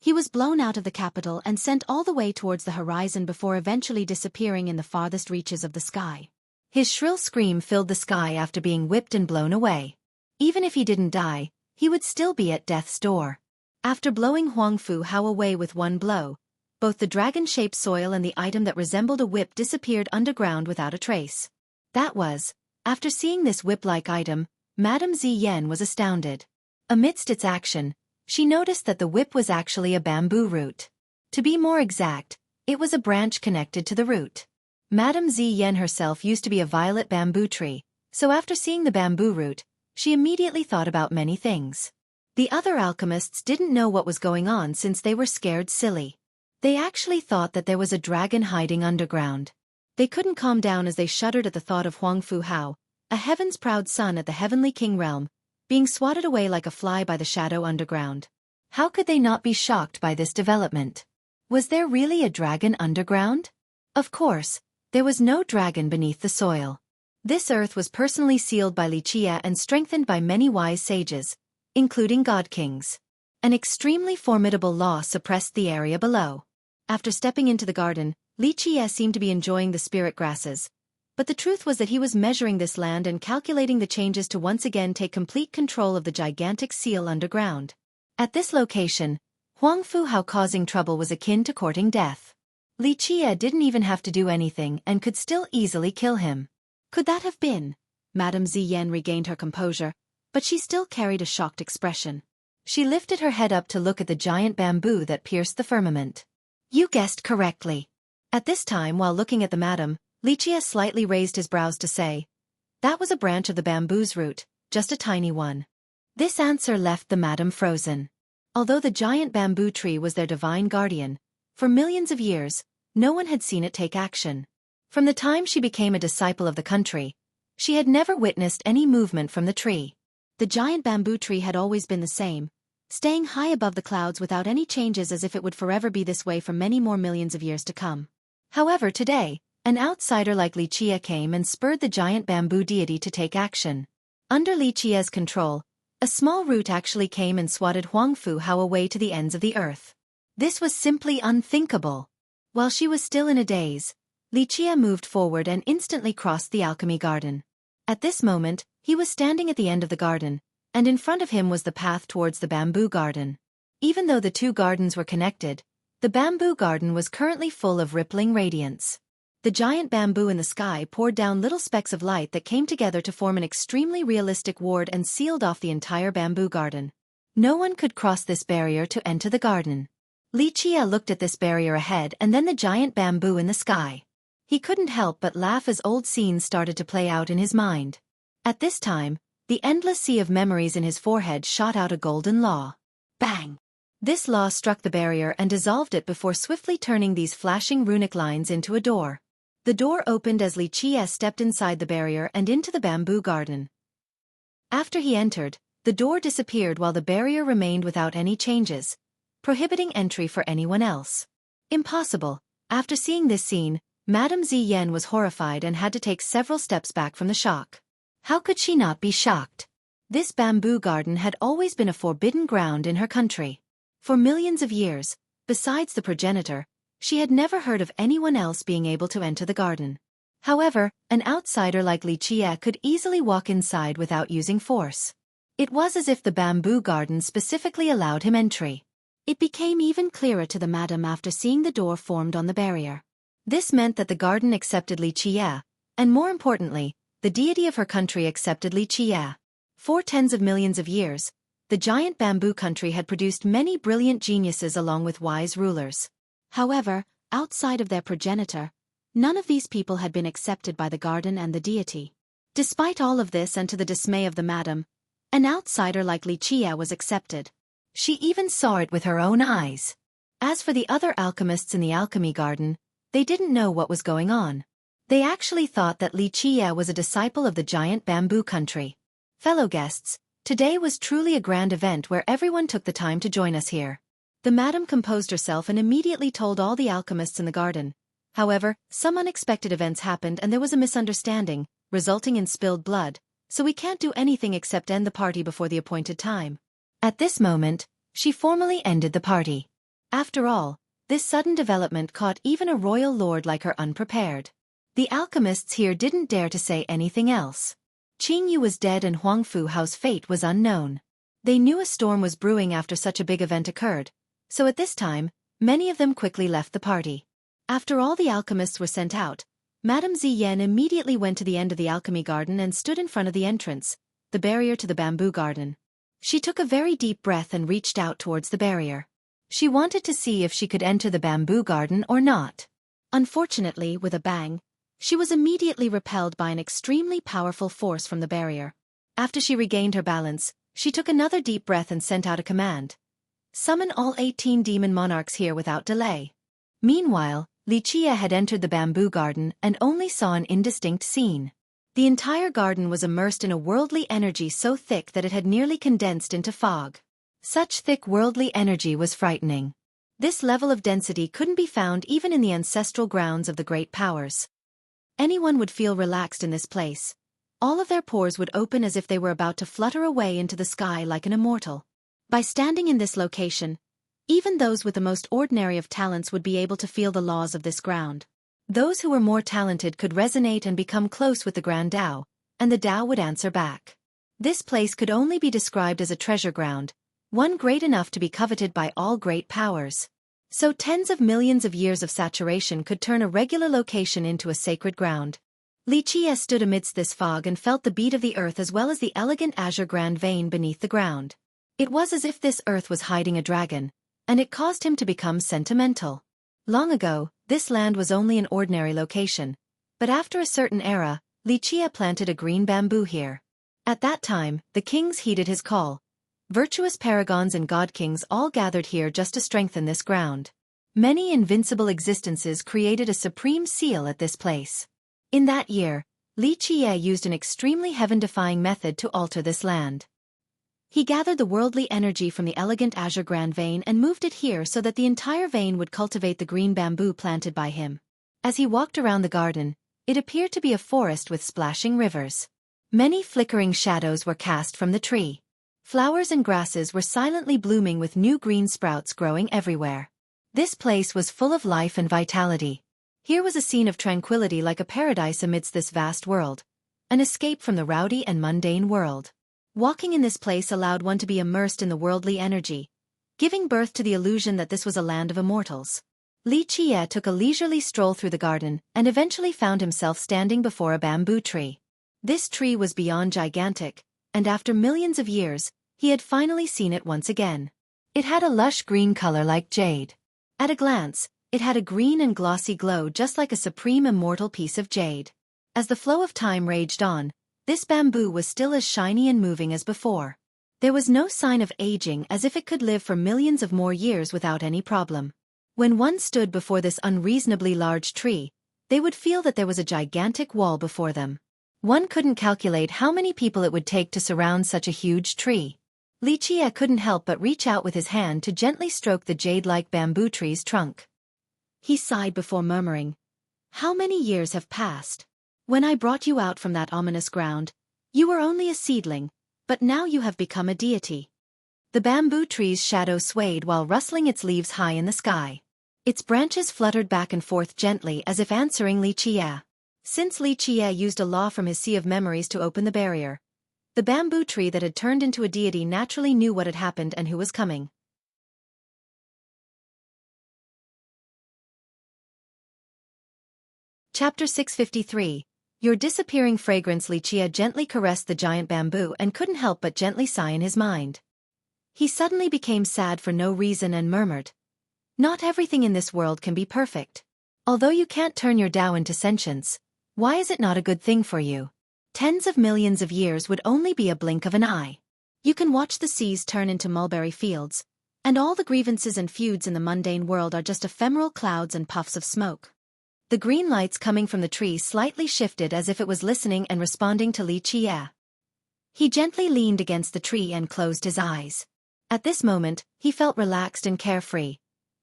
He was blown out of the capital and sent all the way towards the horizon before eventually disappearing in the farthest reaches of the sky. His shrill scream filled the sky after being whipped and blown away. Even if he didn't die, he would still be at death's door. After blowing Huangfu Hao away with one blow, both the dragon-shaped soil and the item that resembled a whip disappeared underground without a trace. That was, after seeing this whip-like item, Madame Ziyan was astounded. Amidst its action, she noticed that the whip was actually a bamboo root. To be more exact, it was a branch connected to the root. Madame Ziyan herself used to be a violet bamboo tree, so after seeing the bamboo root, she immediately thought about many things. The other alchemists didn't know what was going on since they were scared silly. They actually thought that there was a dragon hiding underground. They couldn't calm down as they shuddered at the thought of Huang Fu Hao, a heaven's proud son at the heavenly king realm, being swatted away like a fly by the shadow underground. How could they not be shocked by this development? Was there really a dragon underground? Of course, there was no dragon beneath the soil. This earth was personally sealed by Li Qie and strengthened by many wise sages, including god kings. An extremely formidable law suppressed the area below. After stepping into the garden, Li Qie seemed to be enjoying the spirit grasses. But the truth was that he was measuring this land and calculating the changes to once again take complete control of the gigantic seal underground. At this location, Huang Fu Hao causing trouble was akin to courting death. Li Qie didn't even have to do anything and could still easily kill him. Could that have been? Madame Ziyan regained her composure, but she still carried a shocked expression. She lifted her head up to look at the giant bamboo that pierced the firmament. You guessed correctly. At this time, while looking at the madam, Li Qie slightly raised his brows to say, that was a branch of the bamboo's root, just a tiny one. This answer left the madam frozen. Although the giant bamboo tree was their divine guardian, for millions of years, no one had seen it take action. From the time she became a disciple of the country, she had never witnessed any movement from the tree. The giant bamboo tree had always been the same, staying high above the clouds without any changes, as if it would forever be this way for many more millions of years to come. However, today, an outsider like Li Qie came and spurred the giant bamboo deity to take action. Under Li Qie's control, a small root actually came and swatted Huang Fu Hao away to the ends of the earth. This was simply unthinkable. While she was still in a daze, Li Qie moved forward and instantly crossed the alchemy garden. At this moment, he was standing at the end of the garden, and in front of him was the path towards the bamboo garden. Even though the two gardens were connected, the bamboo garden was currently full of rippling radiance. The giant bamboo in the sky poured down little specks of light that came together to form an extremely realistic ward and sealed off the entire bamboo garden. No one could cross this barrier to enter the garden. Li Qie looked at this barrier ahead and then the giant bamboo in the sky. He couldn't help but laugh as old scenes started to play out in his mind. At this time, the endless sea of memories in his forehead shot out a golden law. Bang! This law struck the barrier and dissolved it before swiftly turning these flashing runic lines into a door. The door opened as Li Qie stepped inside the barrier and into the bamboo garden. After he entered, the door disappeared while the barrier remained without any changes, prohibiting entry for anyone else. Impossible. After seeing this scene, Madame Ziyan was horrified and had to take several steps back from the shock. How could she not be shocked? This bamboo garden had always been a forbidden ground in her country. For millions of years, besides the progenitor, she had never heard of anyone else being able to enter the garden. However, an outsider like Li Qie could easily walk inside without using force. It was as if the bamboo garden specifically allowed him entry. It became even clearer to the madam after seeing the door formed on the barrier. This meant that the garden accepted Li Qie, and more importantly, the deity of her country accepted Li Qie. For tens of millions of years, the giant bamboo country had produced many brilliant geniuses along with wise rulers. However, outside of their progenitor, none of these people had been accepted by the garden and the deity. Despite all of this and to the dismay of the madam, an outsider like Li Qie was accepted. She even saw it with her own eyes. As for the other alchemists in the alchemy garden, they didn't know what was going on. They actually thought that Li Qie was a disciple of the giant bamboo country. Fellow guests, today was truly a grand event where everyone took the time to join us here. The madam composed herself and immediately told all the alchemists in the garden. However, some unexpected events happened and there was a misunderstanding, resulting in spilled blood, so we can't do anything except end the party before the appointed time. At this moment, she formally ended the party. After all, this sudden development caught even a royal lord like her unprepared. The alchemists here didn't dare to say anything else. Qing Yu was dead and Huang Fu Hao's fate was unknown. They knew a storm was brewing after such a big event occurred, so at this time, many of them quickly left the party. After all the alchemists were sent out, Madame Ziyan immediately went to the end of the alchemy garden and stood in front of the entrance, the barrier to the bamboo garden. She took a very deep breath and reached out towards the barrier. She wanted to see if she could enter the bamboo garden or not. Unfortunately, with a bang, she was immediately repelled by an extremely powerful force from the barrier. After she regained her balance, she took another deep breath and sent out a command. Summon all 18 demon monarchs here without delay. Meanwhile, Xueqi had entered the bamboo garden and only saw an indistinct scene. The entire garden was immersed in a worldly energy so thick that it had nearly condensed into fog. Such thick worldly energy was frightening. This level of density couldn't be found even in the ancestral grounds of the great powers. Anyone would feel relaxed in this place. All of their pores would open as if they were about to flutter away into the sky like an immortal. By standing in this location, even those with the most ordinary of talents would be able to feel the laws of this ground. Those who were more talented could resonate and become close with the Grand Tao, and the Tao would answer back. This place could only be described as a treasure ground, one great enough to be coveted by all great powers. So tens of millions of years of saturation could turn a regular location into a sacred ground. Xueqi stood amidst this fog and felt the beat of the earth as well as the elegant azure grand vein beneath the ground. It was as if this earth was hiding a dragon, and it caused him to become sentimental. Long ago, this land was only an ordinary location, but after a certain era, Xueqi planted a green bamboo here. At that time, the kings heeded his call. Virtuous paragons and god kings all gathered here just to strengthen this ground. Many invincible existences created a supreme seal at this place. In that year, Xueqi used an extremely heaven-defying method to alter this land. He gathered the worldly energy from the elegant azure grand vein and moved it here so that the entire vein would cultivate the green bamboo planted by him. As he walked around the garden, it appeared to be a forest with splashing rivers. Many flickering shadows were cast from the tree. Flowers and grasses were silently blooming with new green sprouts growing everywhere. This place was full of life and vitality. Here was a scene of tranquility like a paradise amidst this vast world, an escape from the rowdy and mundane world. Walking in this place allowed one to be immersed in the worldly energy, giving birth to the illusion that this was a land of immortals. Xueqi took a leisurely stroll through the garden and eventually found himself standing before a bamboo tree. This tree was beyond gigantic, and after millions of years, he had finally seen it once again. It had a lush green color like jade. At a glance, it had a green and glossy glow just like a supreme immortal piece of jade. As the flow of time raged on, this bamboo was still as shiny and moving as before. There was no sign of aging, as if it could live for millions of more years without any problem. When one stood before this unreasonably large tree, they would feel that there was a gigantic wall before them. One couldn't calculate how many people it would take to surround such a huge tree. Xueqi couldn't help but reach out with his hand to gently stroke the jade-like bamboo tree's trunk. He sighed before murmuring, "How many years have passed? When I brought you out from that ominous ground, you were only a seedling, but now you have become a deity." The bamboo tree's shadow swayed while rustling its leaves high in the sky. Its branches fluttered back and forth gently as if answering Xueqi. Since Xueqi used a law from his sea of memories to open the barrier, the bamboo tree that had turned into a deity naturally knew what had happened and who was coming. Chapter 653. Your disappearing fragrance. Xueqi gently caressed the giant bamboo and couldn't help but gently sigh in his mind. He suddenly became sad for no reason and murmured, "Not everything in this world can be perfect. Although you can't turn your Tao into sentience, why is it not a good thing for you? Tens of millions of years would only be a blink of an eye. You can watch the seas turn into mulberry fields, and all the grievances and feuds in the mundane world are just ephemeral clouds and puffs of smoke." The green lights coming from the tree slightly shifted as if it was listening and responding to Xueqi. He gently leaned against the tree and closed his eyes. At this moment, he felt relaxed and carefree.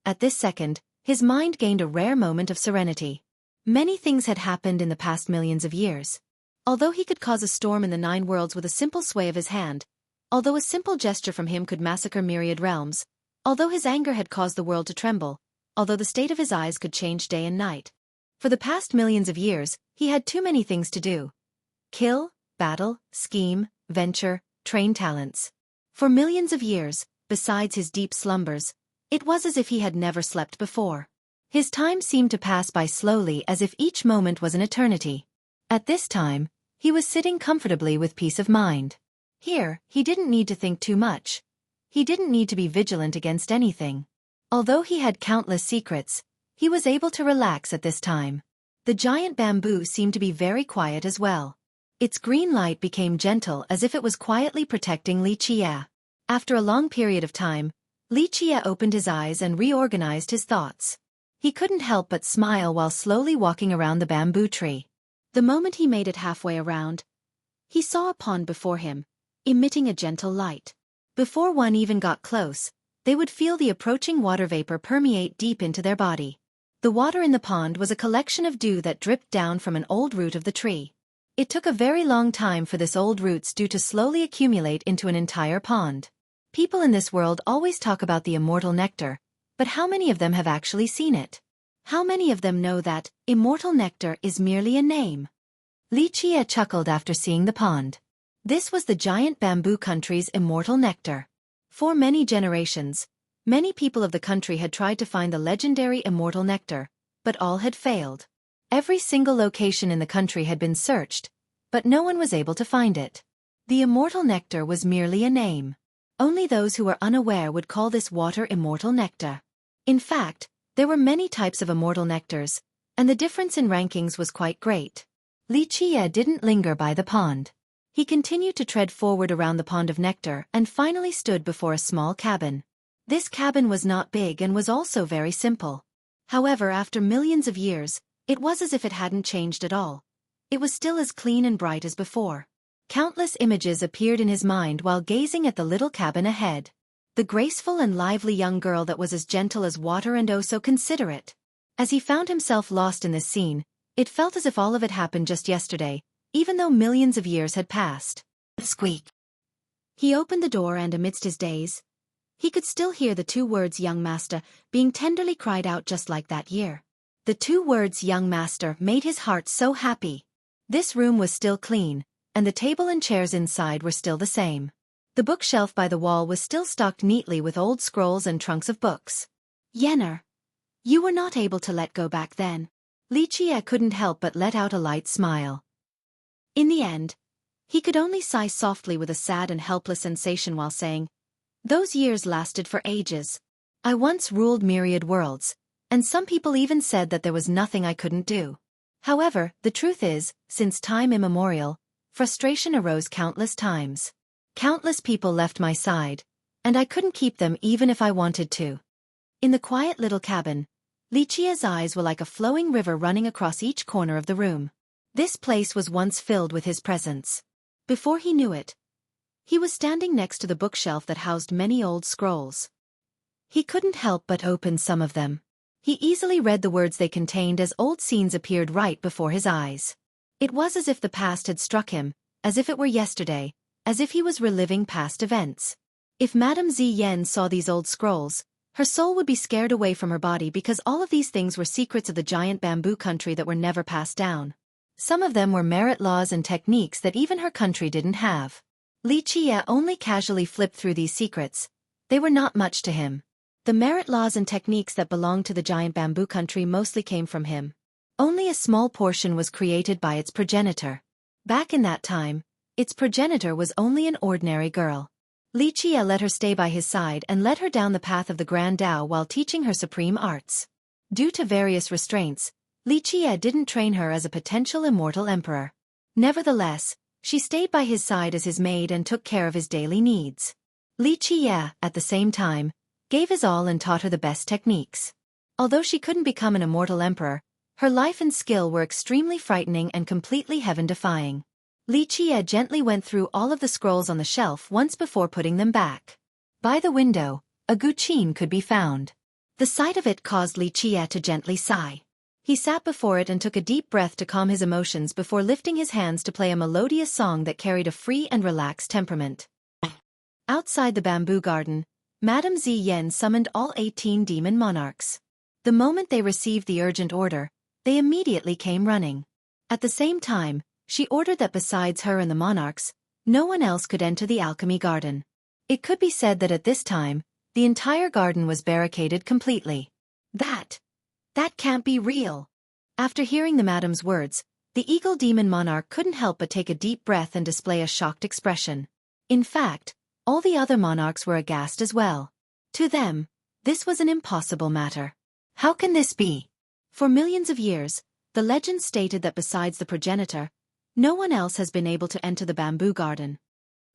At this second, his mind gained a rare moment of serenity. Many things had happened in the past millions of years. Although he could cause a storm in the 9 worlds with a simple sway of his hand, although a simple gesture from him could massacre myriad realms, although his anger had caused the world to tremble, although the state of his eyes could change day and night. For the past millions of years, he had too many things to do. Kill, battle, scheme, venture, train talents. For millions of years, besides his deep slumbers, it was as if he had never slept before. His time seemed to pass by slowly as if each moment was an eternity. At this time, he was sitting comfortably with peace of mind. Here, he didn't need to think too much. He didn't need to be vigilant against anything. Although he had countless secrets, he was able to relax at this time. The giant bamboo seemed to be very quiet as well. Its green light became gentle as if it was quietly protecting Li Qie. After a long period of time, Li Qie opened his eyes and reorganized his thoughts. He couldn't help but smile while slowly walking around the bamboo tree. The moment he made it halfway around, he saw a pond before him, emitting a gentle light. Before one even got close, they would feel the approaching water vapor permeate deep into their body. The water in the pond was a collection of dew that dripped down from an old root of the tree. It took a very long time for this old root's dew to slowly accumulate into an entire pond. People in this world always talk about the immortal nectar, but how many of them have actually seen it? How many of them know that immortal nectar is merely a name? Li Qie chuckled after seeing the pond. This was the giant bamboo country's immortal nectar. For many generations, many people of the country had tried to find the legendary immortal nectar, but all had failed. Every single location in the country had been searched, but no one was able to find it. The immortal nectar was merely a name. Only those who were unaware would call this water immortal nectar. In fact, there were many types of immortal nectars, and the difference in rankings was quite great. Li Qie didn't linger by the pond. He continued to tread forward around the pond of nectar and finally stood before a small cabin. This cabin was not big and was also very simple. However, after millions of years, it was as if it hadn't changed at all. It was still as clean and bright as before. Countless images appeared in his mind while gazing at the little cabin ahead. The graceful and lively young girl that was as gentle as water and oh so considerate. As he found himself lost in this scene, it felt as if all of it happened just yesterday, even though millions of years had passed. Squeak. He opened the door and amidst his daze, he could still hear the two words young master being tenderly cried out just like that year. The two words young master made his heart so happy. This room was still clean, and the table and chairs inside were still the same. The bookshelf by the wall was still stocked neatly with old scrolls and trunks of books. Yenner, you were not able to let go back then. Li Qie couldn't help but let out a light smile. In the end, he could only sigh softly with a sad and helpless sensation while saying, "Those years lasted for ages. I once ruled myriad worlds, and some people even said that there was nothing I couldn't do. However, the truth is, since time immemorial, frustration arose countless times. Countless people left my side, and I couldn't keep them even if I wanted to." In the quiet little cabin, Li Qie's eyes were like a flowing river running across each corner of the room. This place was once filled with his presence. Before he knew it, he was standing next to the bookshelf that housed many old scrolls. He couldn't help but open some of them. He easily read the words they contained as old scenes appeared right before his eyes. It was as if the past had struck him, as if it were yesterday, as if he was reliving past events. If Madame Ziyan saw these old scrolls, her soul would be scared away from her body because all of these things were secrets of the giant bamboo country that were never passed down. Some of them were merit laws and techniques that even her country didn't have. Li Qie only casually flipped through these secrets. They were not much to him. The merit laws and techniques that belonged to the giant bamboo country mostly came from him. Only a small portion was created by its progenitor. Back in that time, its progenitor was only an ordinary girl. Li Qie let her stay by his side and led her down the path of the Grand Tao while teaching her supreme arts. Due to various restraints, Li Qie didn't train her as a potential immortal emperor. Nevertheless, she stayed by his side as his maid and took care of his daily needs. Li Qie, at the same time, gave his all and taught her the best techniques. Although she couldn't become an immortal emperor, her life and skill were extremely frightening and completely heaven-defying. Li Qie gently went through all of the scrolls on the shelf once before putting them back. By the window, a guqin could be found. The sight of it caused Li Qie to gently sigh. He sat before it and took a deep breath to calm his emotions before lifting his hands to play a melodious song that carried a free and relaxed temperament. Outside the bamboo garden, Madame Ziyan summoned all 18 demon monarchs. The moment they received the urgent order, they immediately came running. At the same time, she ordered that besides her and the monarchs, no one else could enter the alchemy garden. It could be said that at this time, the entire garden was barricaded completely. That can't be real. After hearing the madam's words, the eagle demon monarch couldn't help but take a deep breath and display a shocked expression. In fact, all the other monarchs were aghast as well. To them, this was an impossible matter. How can this be? For millions of years, the legend stated that besides the progenitor, no one else has been able to enter the bamboo garden.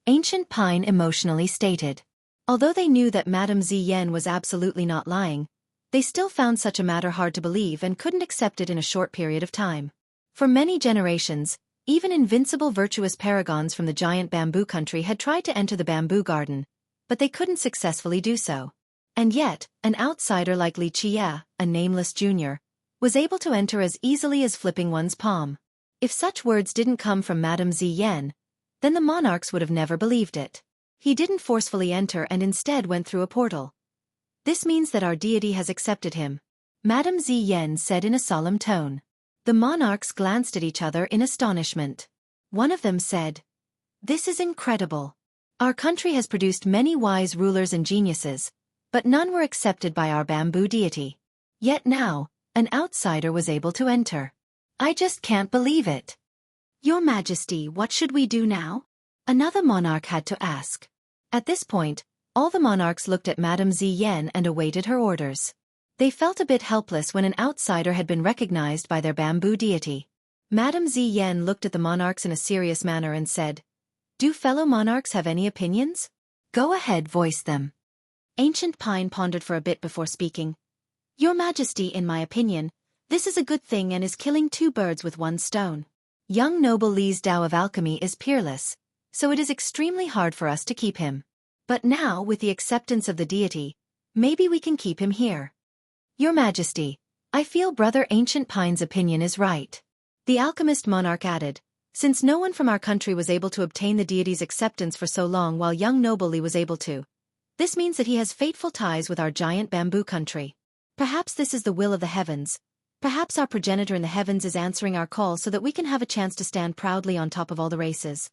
Ancient Pine emotionally stated. Although they knew that Madame Ziyen was absolutely not lying, they still found such a matter hard to believe and couldn't accept it in a short period of time. For many generations, even invincible virtuous paragons from the giant bamboo country had tried to enter the bamboo garden, but they couldn't successfully do so. And yet, an outsider like Li Qie, a nameless junior, was able to enter as easily as flipping one's palm. If such words didn't come from Madame Ziyen, then the monarchs would have never believed it. He didn't forcefully enter and instead went through a portal. This means that our deity has accepted him, Madame Ziyen said in a solemn tone. The monarchs glanced at each other in astonishment. One of them said, "This is incredible. Our country has produced many wise rulers and geniuses, but none were accepted by our bamboo deity. Yet now, an outsider was able to enter. I just can't believe it." Your Majesty, what should we do now? Another monarch had to ask. At this point, all the monarchs looked at Madame Ziyen and awaited her orders. They felt a bit helpless when an outsider had been recognized by their bamboo deity. Madame Ziyen looked at the monarchs in a serious manner and said, "Do fellow monarchs have any opinions? Go ahead, voice them." Ancient Pine pondered for a bit before speaking. "Your Majesty, in my opinion, this is a good thing and is killing two birds with one stone. Young noble Li's Tao of alchemy is peerless, so it is extremely hard for us to keep him. But now, with the acceptance of the deity, maybe we can keep him here." Your Majesty, I feel Brother Ancient Pine's opinion is right. The alchemist monarch added, "Since no one from our country was able to obtain the deity's acceptance for so long while young noble Li was able to, this means that he has fateful ties with our giant bamboo country. Perhaps this is the will of the heavens. Perhaps our progenitor in the heavens is answering our call so that we can have a chance to stand proudly on top of all the races."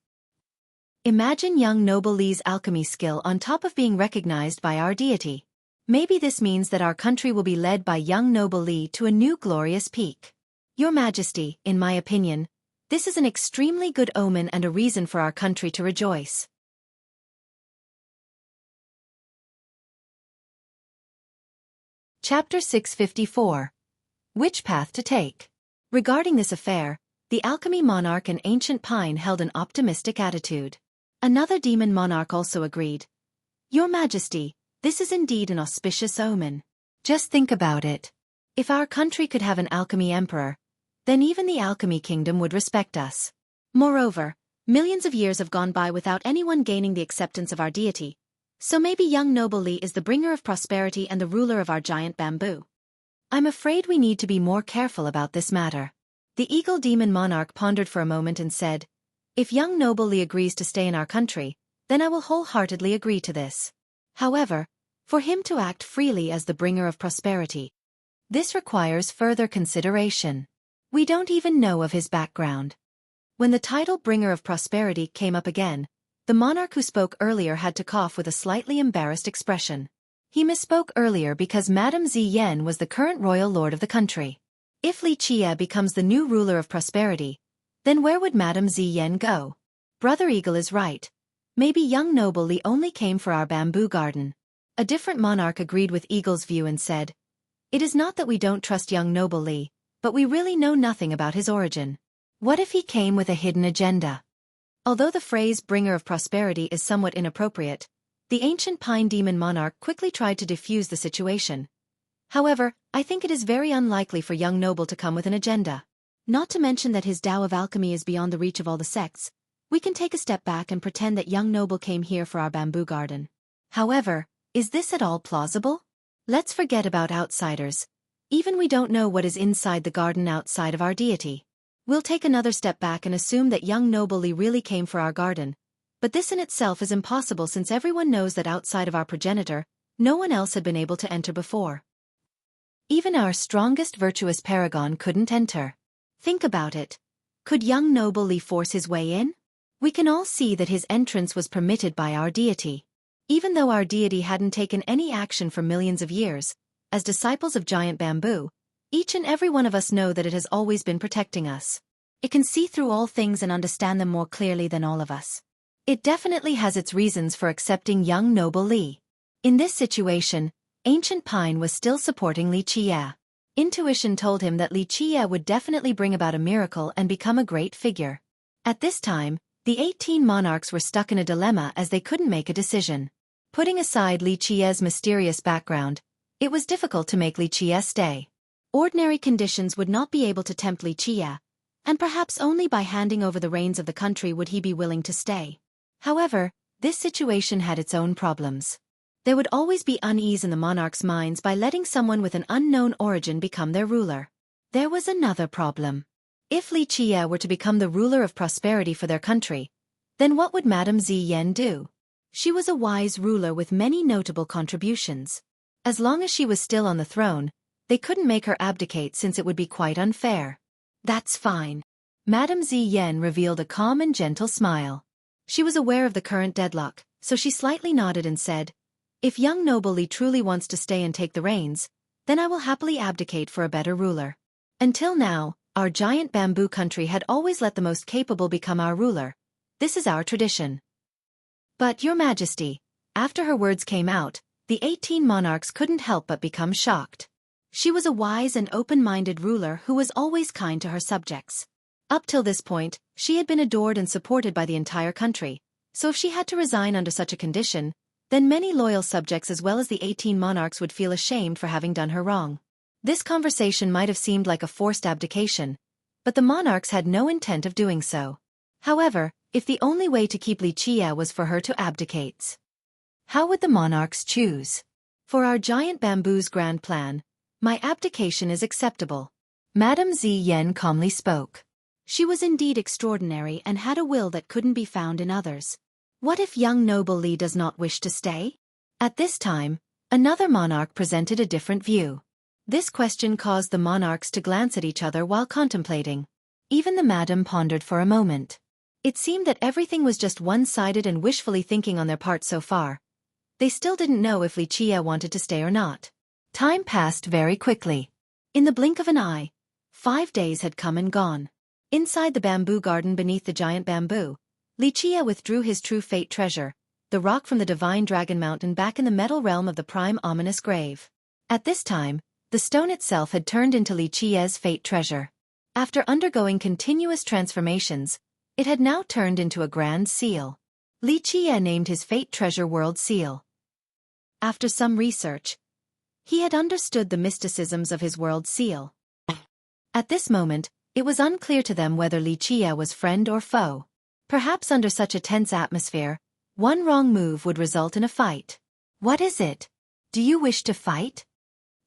Imagine young noble Li's alchemy skill on top of being recognized by our deity. Maybe this means that our country will be led by young noble Li to a new glorious peak. Your Majesty, in my opinion, this is an extremely good omen and a reason for our country to rejoice. Chapter 654. Which path to take? Regarding this affair, the alchemy monarch and Ancient Pine held an optimistic attitude. Another demon monarch also agreed. "Your Majesty, this is indeed an auspicious omen. Just think about it. If our country could have an alchemy emperor, then even the alchemy kingdom would respect us. Moreover, millions of years have gone by without anyone gaining the acceptance of our deity, so maybe young noble Li is the bringer of prosperity and the ruler of our giant bamboo. I'm afraid we need to be more careful about this matter." The eagle demon monarch pondered for a moment and said, "If young noble Li agrees to stay in our country, then I will wholeheartedly agree to this. However, for him to act freely as the bringer of prosperity, this requires further consideration. We don't even know of his background." When the title bringer of prosperity came up again, the monarch who spoke earlier had to cough with a slightly embarrassed expression. He misspoke earlier because Madame Ziyen was the current royal lord of the country. If Li Qie becomes the new ruler of prosperity, then where would Madame Ziyen go? Brother Eagle is right. Maybe young noble Li only came for our bamboo garden. A different monarch agreed with Eagle's view and said, "It is not that we don't trust young noble Li, but we really know nothing about his origin. What if he came with a hidden agenda?" Although the phrase bringer of prosperity is somewhat inappropriate, the Ancient Pine demon monarch quickly tried to defuse the situation. "However, I think it is very unlikely for young noble to come with an agenda. Not to mention that his Tao of alchemy is beyond the reach of all the sects. We can take a step back and pretend that young noble came here for our bamboo garden. However, is this at all plausible? Let's forget about outsiders. Even we don't know what is inside the garden outside of our deity. We'll take another step back and assume that young noble Li really came for our garden. But this in itself is impossible since everyone knows that outside of our progenitor, no one else had been able to enter before. Even our strongest virtuous paragon couldn't enter. Think about it. Could young noble Li force his way in? We can all see that his entrance was permitted by our deity. Even though our deity hadn't taken any action for millions of years, as disciples of giant bamboo, each and every one of us know that it has always been protecting us. It can see through all things and understand them more clearly than all of us. It definitely has its reasons for accepting young noble Li. In this situation, Ancient Pine was still supporting Li Qie. Intuition told him that Li Qie would definitely bring about a miracle and become a great figure. At this time, the 18 monarchs were stuck in a dilemma as they couldn't make a decision. Putting aside Li Qie's mysterious background, it was difficult to make Li Qie stay. Ordinary conditions would not be able to tempt Li Qie, and perhaps only by handing over the reins of the country would he be willing to stay. However, this situation had its own problems. There would always be unease in the monarchs' minds by letting someone with an unknown origin become their ruler. There was another problem. If Li Qie were to become the ruler of prosperity for their country, then what would Madame Ziyan do? She was a wise ruler with many notable contributions. As long as she was still on the throne, they couldn't make her abdicate since it would be quite unfair. That's fine. Madame Ziyan revealed a calm and gentle smile. She was aware of the current deadlock, so she slightly nodded and said, "If young noble Li truly wants to stay and take the reins, then I will happily abdicate for a better ruler. Until now, our giant bamboo country had always let the most capable become our ruler. This is our tradition." But, Your Majesty, after her words came out, the 18 monarchs couldn't help but become shocked. She was a wise and open-minded ruler who was always kind to her subjects. Up till this point, she had been adored and supported by the entire country, so if she had to resign under such a condition, then many loyal subjects as well as the 18 monarchs would feel ashamed for having done her wrong. This conversation might have seemed like a forced abdication, but the monarchs had no intent of doing so. However, if the only way to keep Li Qie was for her to abdicate, how would the monarchs choose? For our giant bamboo's grand plan, my abdication is acceptable. Madame Ziyan calmly spoke. She was indeed extraordinary and had a will that couldn't be found in others. What if young noble Li does not wish to stay? At this time, another monarch presented a different view. This question caused the monarchs to glance at each other while contemplating. Even the madam pondered for a moment. It seemed that everything was just one-sided and wishfully thinking on their part so far. They still didn't know if Li Qie wanted to stay or not. Time passed very quickly. In the blink of an eye, 5 days had come and gone. Inside the bamboo garden beneath the giant bamboo, Li Qie withdrew his true fate treasure, the rock from the divine dragon mountain, back in the metal realm of the prime ominous grave. At this time, the stone itself had turned into Li Qie's fate treasure. After undergoing continuous transformations, it had now turned into a grand seal. Li Qie named his fate treasure World Seal. After some research, he had understood the mysticisms of his world seal. At this moment, it was unclear to them whether Li Qie was friend or foe. Perhaps under such a tense atmosphere, one wrong move would result in a fight. What is it? Do you wish to fight?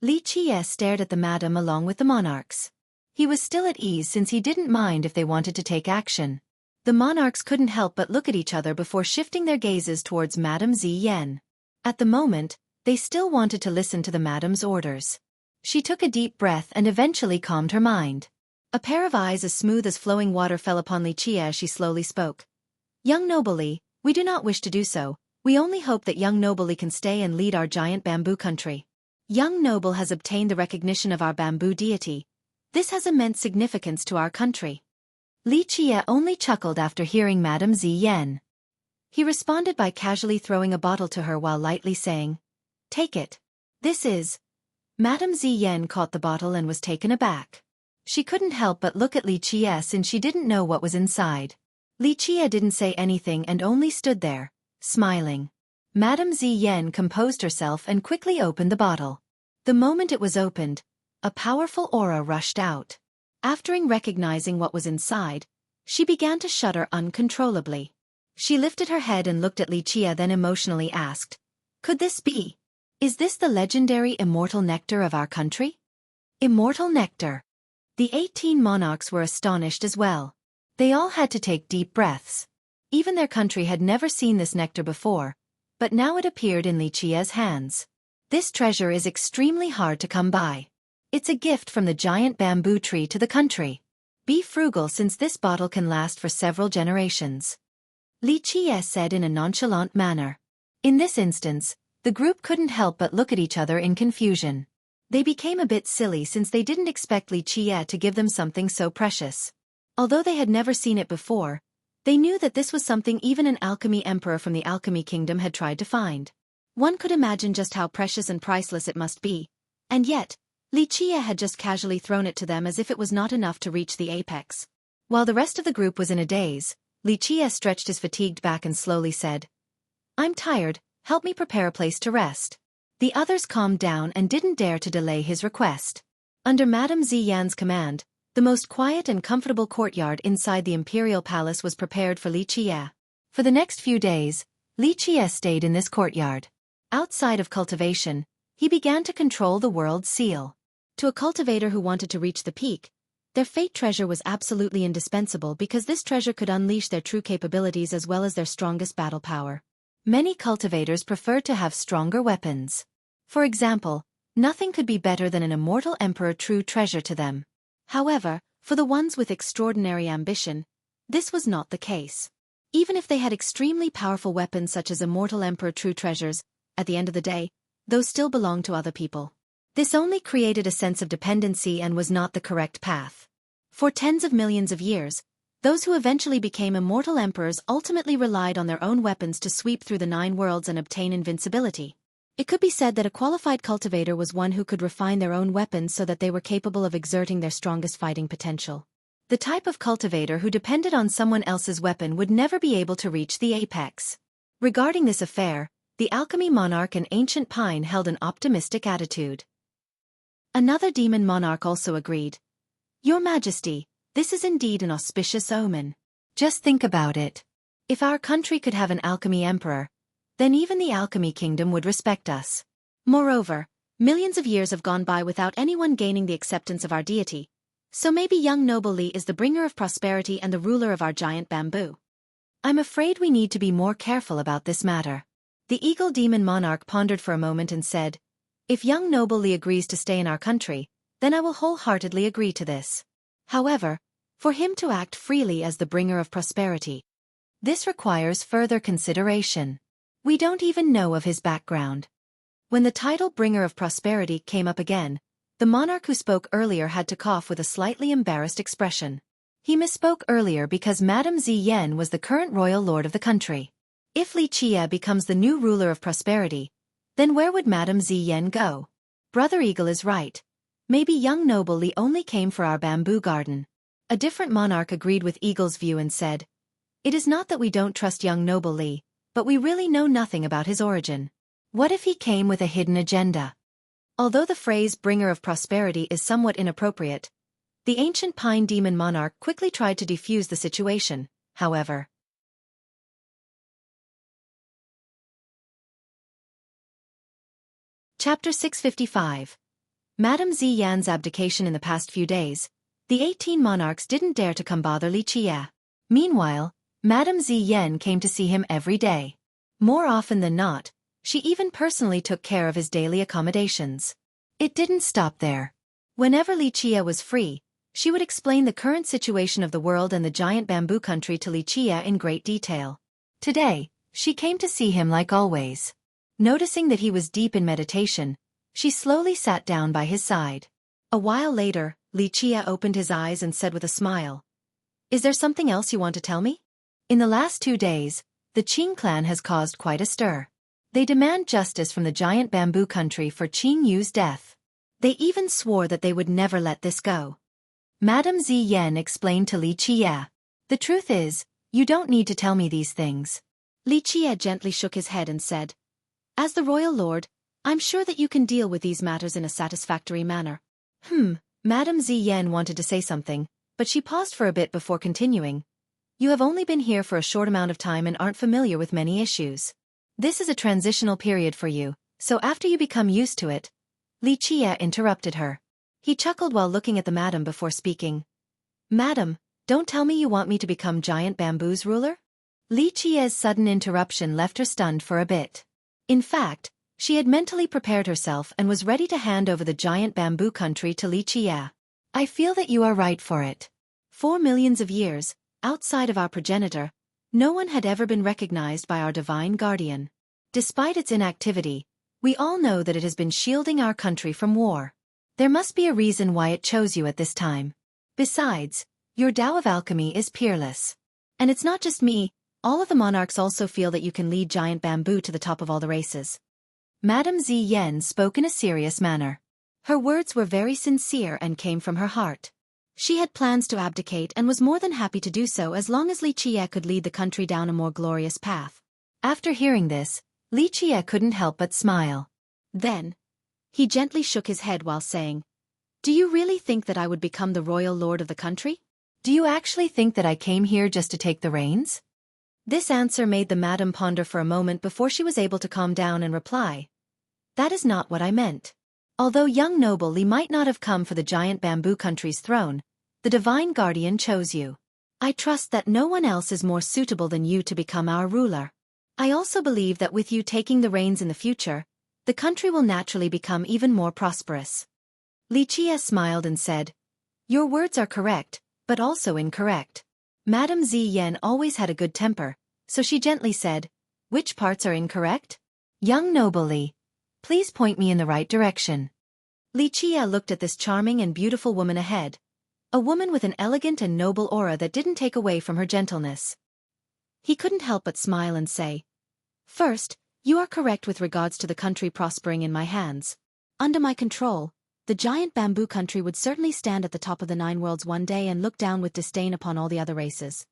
Li Qie stared at the madam along with the monarchs. He was still at ease since he didn't mind if they wanted to take action. The monarchs couldn't help but look at each other before shifting their gazes towards Madame Ziyan. At the moment, they still wanted to listen to the madam's orders. She took a deep breath and eventually calmed her mind. A pair of eyes as smooth as flowing water fell upon Li Qie as she slowly spoke. "Young noble Li, we do not wish to do so. We only hope that young noble Li can stay and lead our giant bamboo country. Young noble has obtained the recognition of our bamboo deity. This has immense significance to our country." Li Qie only chuckled after hearing Madame Ziyan. He responded by casually throwing a bottle to her while lightly saying, "Take it. This is..." Madame Ziyan caught the bottle and was taken aback. She couldn't help but look at Li Qie since she didn't know what was inside. Li Qie didn't say anything and only stood there, smiling. Madame Ziyan composed herself and quickly opened the bottle. The moment it was opened, a powerful aura rushed out. After recognizing what was inside, she began to shudder uncontrollably. She lifted her head and looked at Li Qie, then emotionally asked, "Could this be? Is this the legendary immortal nectar of our country?" Immortal nectar. The 18 monarchs were astonished as well. They all had to take deep breaths. Even their country had never seen this nectar before, but now it appeared in Li Qie's hands. This treasure is extremely hard to come by. It's a gift from the giant bamboo tree to the country. Be frugal since this bottle can last for several generations. Li Qie said in a nonchalant manner. In this instance, the group couldn't help but look at each other in confusion. They became a bit silly since they didn't expect Li Qie to give them something so precious. Although they had never seen it before, They knew that this was something even an alchemy emperor from the alchemy kingdom had tried to find. One could imagine just how precious and priceless it must be. And yet, Li Qie had just casually thrown it to them as if it was not enough to reach the apex. While the rest of the group was in a daze, Li Qie stretched his fatigued back and slowly said, "I'm tired, help me prepare a place to rest." The others calmed down and didn't dare to delay his request. Under Madame Ziyan's command, the most quiet and comfortable courtyard inside the imperial palace was prepared for Li Qie. For the next few days, Li Qie stayed in this courtyard. Outside of cultivation, he began to control the world's seal. To a cultivator who wanted to reach the peak, their fate treasure was absolutely indispensable because this treasure could unleash their true capabilities as well as their strongest battle power. Many cultivators preferred to have stronger weapons. For example, nothing could be better than an immortal emperor true treasure to them. However, for the ones with extraordinary ambition, this was not the case. Even if they had extremely powerful weapons such as immortal emperor true treasures, at the end of the day, those still belonged to other people. This only created a sense of dependency and was not the correct path. For tens of millions of years, those who eventually became immortal emperors ultimately relied on their own weapons to sweep through the 9 worlds and obtain invincibility. It could be said that a qualified cultivator was one who could refine their own weapons so that they were capable of exerting their strongest fighting potential. The type of cultivator who depended on someone else's weapon would never be able to reach the apex. Regarding this affair, the alchemy monarch and ancient pine held an optimistic attitude. Another demon monarch also agreed. "Your Majesty, this is indeed an auspicious omen. Just think about it. If our country could have an alchemy emperor, then even the alchemy kingdom would respect us. Moreover, millions of years have gone by without anyone gaining the acceptance of our deity, so maybe young noble Li is the bringer of prosperity and the ruler of our giant bamboo. I'm afraid we need to be more careful about this matter." The eagle demon monarch pondered for a moment and said, "If young noble Li agrees to stay in our country, then I will wholeheartedly agree to this. However, for him to act freely as the bringer of prosperity, this requires further consideration. We don't even know of his background." When the title bringer of prosperity came up again, the monarch who spoke earlier had to cough with a slightly embarrassed expression. He misspoke earlier because Madame Ziyan was the current royal lord of the country. If Li Qie becomes the new ruler of prosperity, then where would Madame Ziyan go? Brother Eagle is right. Maybe young noble Li only came for our bamboo garden. A different monarch agreed with Eagle's view and said, "It is not that we don't trust young noble Li, but we really know nothing about his origin. What if he came with a hidden agenda?" Although the phrase bringer of prosperity is somewhat inappropriate, the ancient pine demon monarch quickly tried to defuse the situation, however. Chapter 655. Madame Ziyan's abdication. In the past few days, the 18 monarchs didn't dare to come bother Li Qie. Meanwhile, Madame Ziyan came to see him every day. More often than not, she even personally took care of his daily accommodations. It didn't stop there. Whenever Li Qie was free, she would explain the current situation of the world and the giant bamboo country to Li Qie in great detail. Today, she came to see him like always. Noticing that he was deep in meditation, she slowly sat down by his side. A while later, Li Qie opened his eyes and said with a smile, "Is there something else you want to tell me?" In the last 2 days, the Qing clan has caused quite a stir. They demand justice from the giant bamboo country for Qing Yu's death. They even swore that they would never let this go. Madame Ziyan explained to Li Qie, "The truth is, you don't need to tell me these things." Li Qie gently shook his head and said, "As the royal lord, I'm sure that you can deal with these matters in a satisfactory manner." Madame Ziyan wanted to say something, but she paused for a bit before continuing. "You have only been here for a short amount of time and aren't familiar with many issues. This is a transitional period for you, so after you become used to it." Li Qie interrupted her. He chuckled while looking at the madam before speaking. "Madam, don't tell me you want me to become giant bamboo's ruler?" Li Qie's sudden interruption left her stunned for a bit. In fact, she had mentally prepared herself and was ready to hand over the giant bamboo country to Li Qie. "I feel that you are right for it. For millions of years, outside of our progenitor, no one had ever been recognized by our divine guardian. Despite its inactivity, we all know that it has been shielding our country from war. There must be a reason why it chose you at this time. Besides, your Tao of alchemy is peerless. And it's not just me, all of the monarchs also feel that you can lead giant bamboo to the top of all the races. Madame Ziyan spoke in a serious manner. Her words were very sincere and came from her heart. She had plans to abdicate and was more than happy to do so as long as Li Qie could lead the country down a more glorious path. After hearing this, Li Qie couldn't help but smile. Then, he gently shook his head while saying, "Do you really think that I would become the royal lord of the country? Do you actually think that I came here just to take the reins?" This answer made the madam ponder for a moment before she was able to calm down and reply, "That is not what I meant. Although young noble Li might not have come for the giant bamboo country's throne, the divine guardian chose you. I trust that no one else is more suitable than you to become our ruler. I also believe that with you taking the reins in the future, the country will naturally become even more prosperous." Li Qie smiled and said, "Your words are correct, but also incorrect." Madame Ziyan always had a good temper, so she gently said, "Which parts are incorrect?" "Young noble Li, please point me in the right direction." Li Qie looked at this charming and beautiful woman ahead, a woman with an elegant and noble aura that didn't take away from her gentleness. He couldn't help but smile and say, "First, you are correct with regards to the country prospering in my hands. Under my control, the giant bamboo country would certainly stand at the top of the 9 worlds one day and look down with disdain upon all the other races.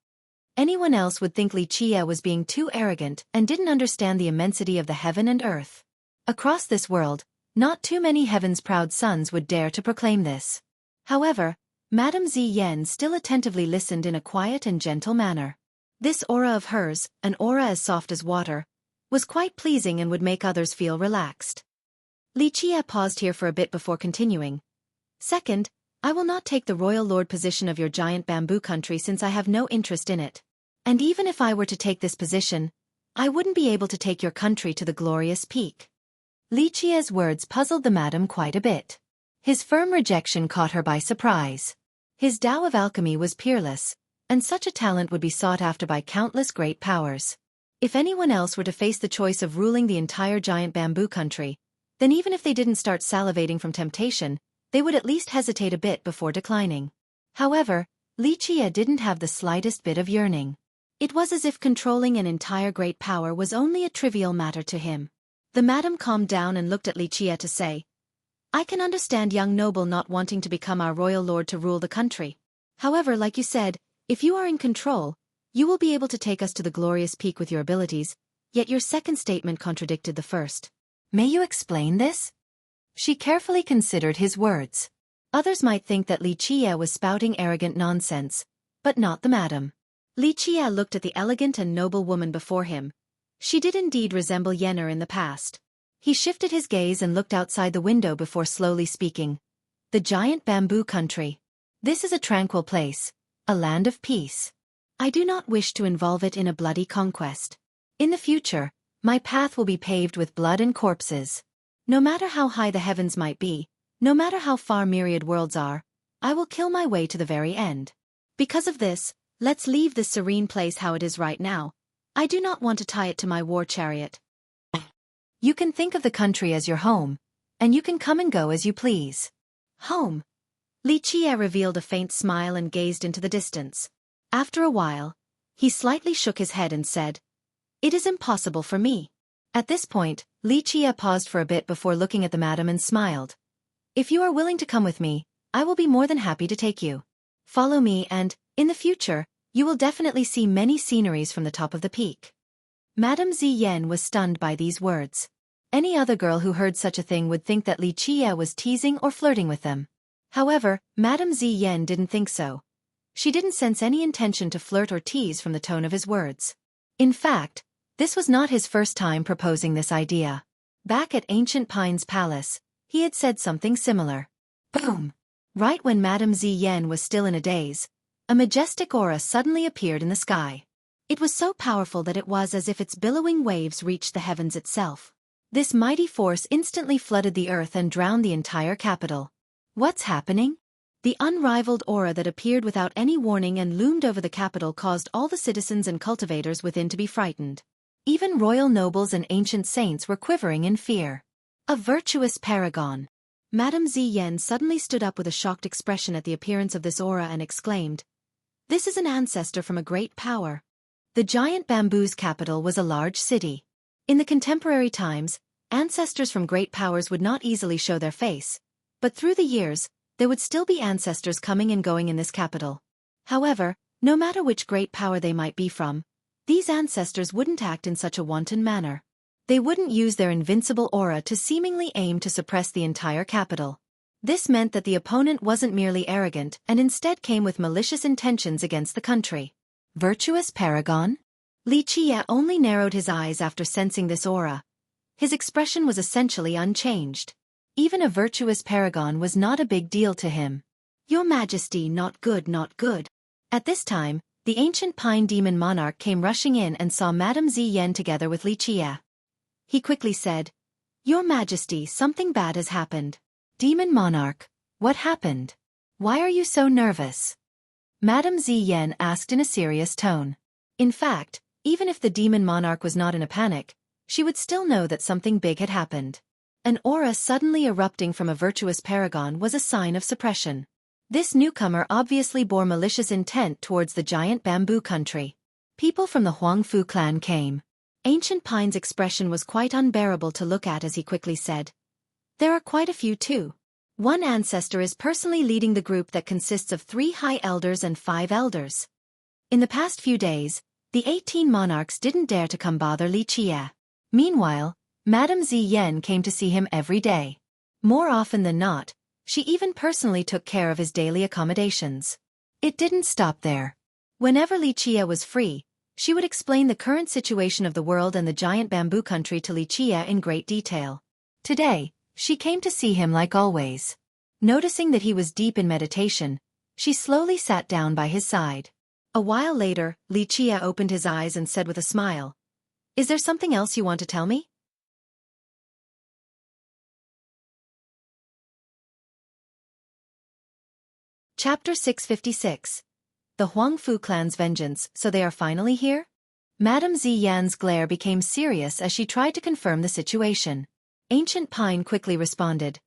Anyone else would think Li Qie was being too arrogant and didn't understand the immensity of the heaven and earth. Across this world, not too many heaven's proud sons would dare to proclaim this." However, Madame Ziyan still attentively listened in a quiet and gentle manner. This aura of hers, an aura as soft as water, was quite pleasing and would make others feel relaxed. Li Qie paused here for a bit before continuing. "Second, I will not take the royal lord position of your giant bamboo country since I have no interest in it. And even if I were to take this position, I wouldn't be able to take your country to the glorious peak." Li Qie's words puzzled the madam quite a bit. His firm rejection caught her by surprise. His Tao of alchemy was peerless, and such a talent would be sought after by countless great powers. If anyone else were to face the choice of ruling the entire giant bamboo country, then even if they didn't start salivating from temptation, they would at least hesitate a bit before declining. However, Li Qie didn't have the slightest bit of yearning. It was as if controlling an entire great power was only a trivial matter to him. The madam calmed down and looked at Li Qie to say, "I can understand young noble not wanting to become our royal lord to rule the country. However, like you said, if you are in control, you will be able to take us to the glorious peak with your abilities, yet your second statement contradicted the first. May you explain this?" She carefully considered his words. Others might think that Li Qie was spouting arrogant nonsense, but not the madam. Li Qie looked at the elegant and noble woman before him. She did indeed resemble Yenner in the past. He shifted his gaze and looked outside the window before slowly speaking. "The giant bamboo country. This is a tranquil place, a land of peace. I do not wish to involve it in a bloody conquest. In the future, my path will be paved with blood and corpses. No matter how high the heavens might be, no matter how far myriad worlds are, I will kill my way to the very end. Because of this, let's leave this serene place how it is right now. I do not want to tie it to my war chariot." "You can think of the country as your home, and you can come and go as you please." "Home?" Li Qie revealed a faint smile and gazed into the distance. After a while, he slightly shook his head and said, "It is impossible for me." At this point, Li Qie paused for a bit before looking at the madam and smiled. "If you are willing to come with me, I will be more than happy to take you. Follow me and, in the future, you will definitely see many sceneries from the top of the peak." Madame Ziyan was stunned by these words. Any other girl who heard such a thing would think that Li Qie was teasing or flirting with them. However, Madame Ziyan didn't think so. She didn't sense any intention to flirt or tease from the tone of his words. In fact, this was not his first time proposing this idea. Back at Ancient Pine's palace, he had said something similar. Boom! Right when Madame Ziyan was still in a daze, a majestic aura suddenly appeared in the sky. It was so powerful that it was as if its billowing waves reached the heavens itself. This mighty force instantly flooded the earth and drowned the entire capital. What's happening? The unrivaled aura that appeared without any warning and loomed over the capital caused all the citizens and cultivators within to be frightened. Even royal nobles and ancient saints were quivering in fear. A virtuous paragon. Madame Ziyan suddenly stood up with a shocked expression at the appearance of this aura and exclaimed, This is an ancestor from a great power. The giant bamboo's capital was a large city. In the contemporary times, ancestors from great powers would not easily show their face, but through the years, there would still be ancestors coming and going in this capital. However, no matter which great power they might be from, these ancestors wouldn't act in such a wanton manner. They wouldn't use their invincible aura to seemingly aim to suppress the entire capital. This meant that the opponent wasn't merely arrogant and instead came with malicious intentions against the country. Virtuous paragon? Li Qie only narrowed his eyes after sensing this aura. His expression was essentially unchanged. Even a virtuous paragon was not a big deal to him. Your Majesty, not good, not good. At this time, the ancient pine demon monarch came rushing in and saw Madame Ziyan together with Li Qie. He quickly said, Your Majesty, something bad has happened. Demon monarch, what happened? Why are you so nervous? Madame Ziyan asked in a serious tone. In fact, even if the demon monarch was not in a panic, she would still know that something big had happened. An aura suddenly erupting from a virtuous paragon was a sign of suppression. This newcomer obviously bore malicious intent towards the giant bamboo country. People from the Huangfu clan came. Ancient Pine's expression was quite unbearable to look at as he quickly said, There are quite a few too. One ancestor is personally leading the group that consists of 3 high elders and 5 elders. In the past few days, the 18 monarchs didn't dare to come bother Li Qie. Meanwhile, Madame Ziyan came to see him every day. More often than not, she even personally took care of his daily accommodations. It didn't stop there. Whenever Li Qie was free, she would explain the current situation of the world and the giant bamboo country to Li Qie in great detail. Today, she came to see him like always. Noticing that he was deep in meditation, she slowly sat down by his side. A while later, Li Qie opened his eyes and said with a smile, Is there something else you want to tell me? Chapter 656. The Huangfu clan's vengeance, so they are finally here? Madame Ziyan's glare became serious as she tried to confirm the situation. Ancient Pine quickly responded,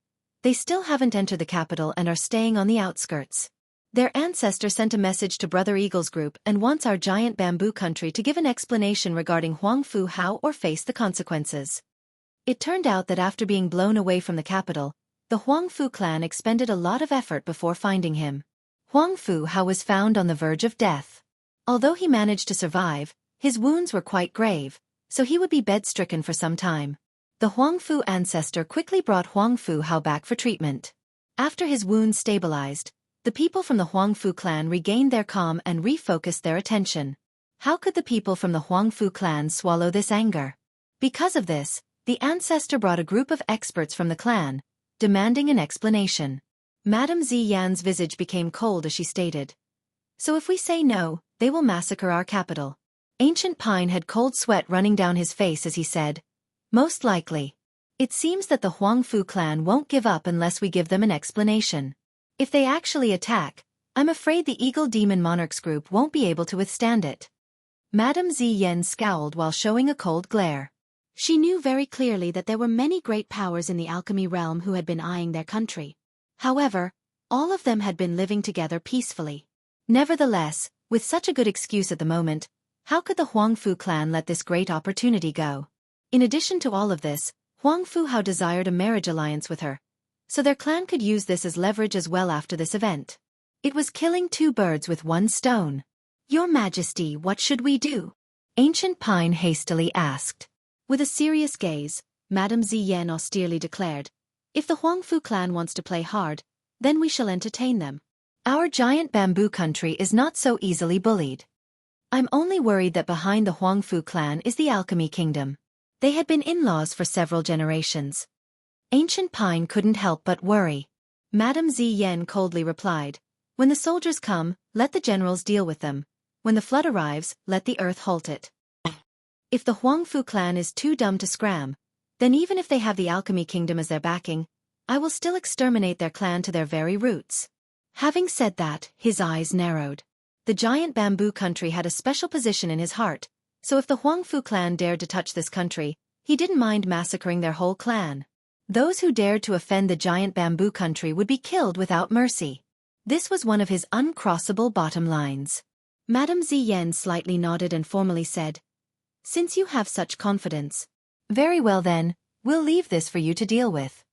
They still haven't entered the capital and are staying on the outskirts. Their ancestor sent a message to Brother Eagle's group and wants our giant bamboo country to give an explanation regarding Huangfu how or face the consequences. It turned out that after being blown away from the capital, the Huangfu clan expended a lot of effort before finding him. Huangfu Hao was found on the verge of death. Although he managed to survive, his wounds were quite grave, so he would be bed-stricken for some time. The Huangfu ancestor quickly brought Huangfu Hao back for treatment. After his wounds stabilized, the people from the Huangfu clan regained their calm and refocused their attention. How could the people from the Huangfu clan swallow this anger? Because of this, the ancestor brought a group of experts from the clan, demanding an explanation. Madame Ziyan's visage became cold as she stated, So if we say no, they will massacre our capital. Ancient Pine had cold sweat running down his face as he said, Most likely. It seems that the Huangfu clan won't give up unless we give them an explanation. If they actually attack, I'm afraid the Eagle Demon Monarchs group won't be able to withstand it. Madame Ziyan scowled while showing a cold glare. She knew very clearly that there were many great powers in the alchemy realm who had been eyeing their country. However, all of them had been living together peacefully. Nevertheless, with such a good excuse at the moment, how could the Huangfu clan let this great opportunity go? In addition to all of this, Huangfu Hao desired a marriage alliance with her, so their clan could use this as leverage as well after this event. It was killing 2 birds with 1 stone. Your Majesty, what should we do? Ancient Pine hastily asked. With a serious gaze, Madame Ziyan austerely declared, If the Huangfu clan wants to play hard, then we shall entertain them. Our giant bamboo country is not so easily bullied. I'm only worried that behind the Huangfu clan is the alchemy kingdom. They had been in-laws for several generations. Ancient Pine couldn't help but worry. Madame Ziyan coldly replied, When the soldiers come, let the generals deal with them. When the flood arrives, let the earth halt it. If the Huangfu clan is too dumb to scram, then even if they have the alchemy kingdom as their backing, I will still exterminate their clan to their very roots. Having said that, his eyes narrowed. The giant bamboo country had a special position in his heart, so if the Huangfu clan dared to touch this country, he didn't mind massacring their whole clan. Those who dared to offend the giant bamboo country would be killed without mercy. This was one of his uncrossable bottom lines. Madame Ziyan slightly nodded and formally said, "Since you have such confidence." "Very well then, we'll leave this for you to deal with."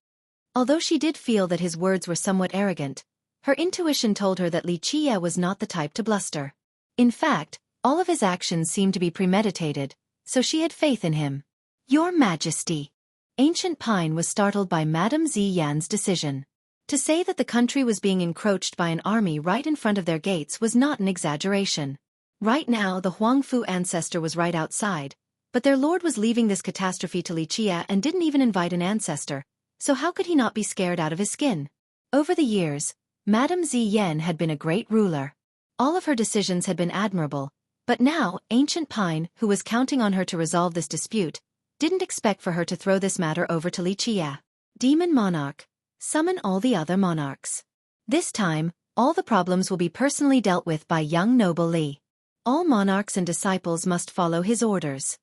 Although she did feel that his words were somewhat arrogant, her intuition told her that Li Qie was not the type to bluster. In fact, all of his actions seemed to be premeditated, so she had faith in him. "Your Majesty." Ancient Pine was startled by Madame Ziyan's decision. To say that the country was being encroached by an army right in front of their gates was not an exaggeration. Right now the Huangfu ancestor was right outside, but their lord was leaving this catastrophe to Li Qie and didn't even invite an ancestor, so how could he not be scared out of his skin? Over the years, Madame Ziyan had been a great ruler. All of her decisions had been admirable, but now Ancient Pine, who was counting on her to resolve this dispute, didn't expect for her to throw this matter over to Li Qie. "Demon Monarch, summon all the other monarchs. This time, all the problems will be personally dealt with by young noble Li. All monarchs and disciples must follow his orders,"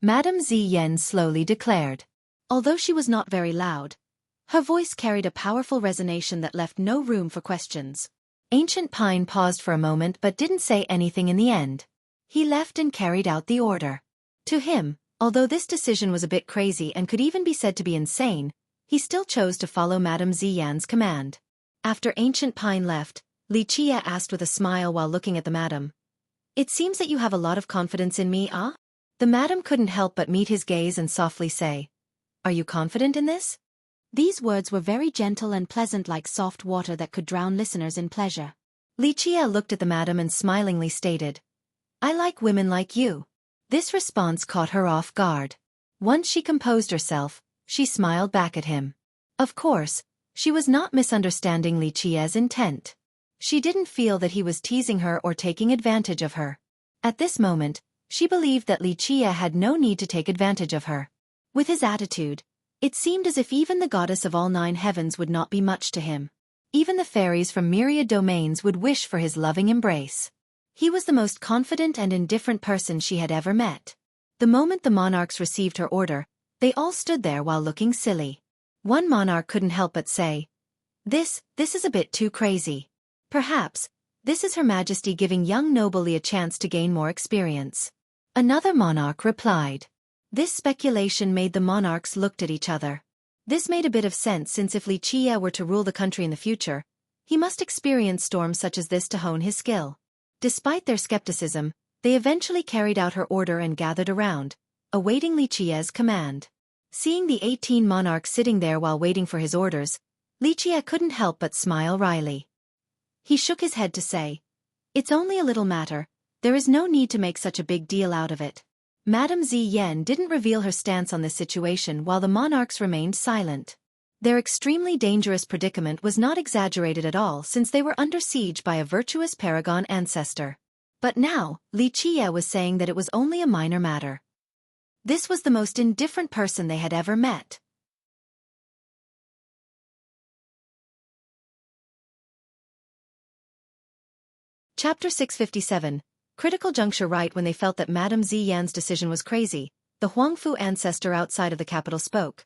Madame Ziyan slowly declared. Although she was not very loud, her voice carried a powerful resonation that left no room for questions. Ancient Pine paused for a moment but didn't say anything in the end. He left and carried out the order. To him, although this decision was a bit crazy and could even be said to be insane, he still chose to follow Madame Ziyan's command. After Ancient Pine left, Li Qie asked with a smile while looking at the madam, "It seems that you have a lot of confidence in me, ah?" The madam couldn't help but meet his gaze and softly say, "Are you confident in this?" These words were very gentle and pleasant, like soft water that could drown listeners in pleasure. Li Qie looked at the madam and smilingly stated, "I like women like you." This response caught her off guard. Once she composed herself, she smiled back at him. Of course, she was not misunderstanding Li Qie's intent. She didn't feel that he was teasing her or taking advantage of her. At this moment, she believed that Li Qie had no need to take advantage of her. With his attitude, it seemed as if even the goddess of all 9 heavens would not be much to him. Even the fairies from myriad domains would wish for his loving embrace. He was the most confident and indifferent person she had ever met. The moment the monarchs received her order, they all stood there while looking silly. One monarch couldn't help but say, This is a bit too crazy. Perhaps, this is Her Majesty giving young noble Li a chance to gain more experience." Another monarch replied. This speculation made the monarchs looked at each other. This made a bit of sense, since if Li Qie were to rule the country in the future, he must experience storms such as this to hone his skill. Despite their skepticism, they eventually carried out her order and gathered around, awaiting Li Qie's command. Seeing the 18 monarchs sitting there while waiting for his orders, Li Qie couldn't help but smile wryly. He shook his head to say, "It's only a little matter, there is no need to make such a big deal out of it." Madame Ziyan didn't reveal her stance on this situation while the monarchs remained silent. Their extremely dangerous predicament was not exaggerated at all, since they were under siege by a virtuous paragon ancestor. But now, Li Qie was saying that it was only a minor matter. This was the most indifferent person they had ever met. Chapter 657. Critical juncture. Right when they felt that Madame Ziyan's decision was crazy, the Huangfu ancestor outside of the capital spoke.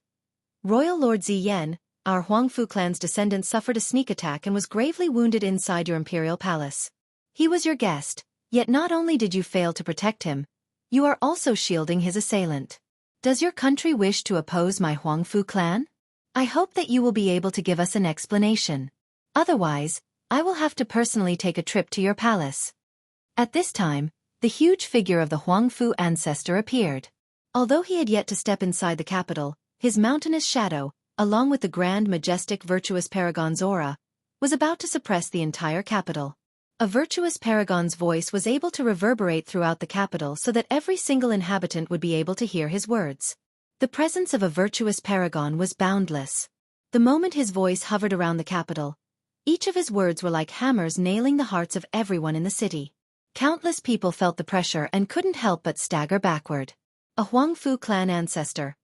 "Royal Lord Ziyan, our Huangfu clan's descendant suffered a sneak attack and was gravely wounded inside your imperial palace. He was your guest, yet not only did you fail to protect him, you are also shielding his assailant. Does your country wish to oppose my Huangfu clan? I hope that you will be able to give us an explanation. Otherwise, I will have to personally take a trip to your palace." At this time, the huge figure of the Huangfu ancestor appeared. Although he had yet to step inside the capital, his mountainous shadow, along with the grand, majestic, virtuous paragon's aura, was about to suppress the entire capital. A virtuous paragon's voice was able to reverberate throughout the capital so that every single inhabitant would be able to hear his words. The presence of a virtuous paragon was boundless. The moment his voice hovered around the capital, each of his words were like hammers nailing the hearts of everyone in the city. Countless people felt the pressure and couldn't help but stagger backward. A Huangfu clan ancestor,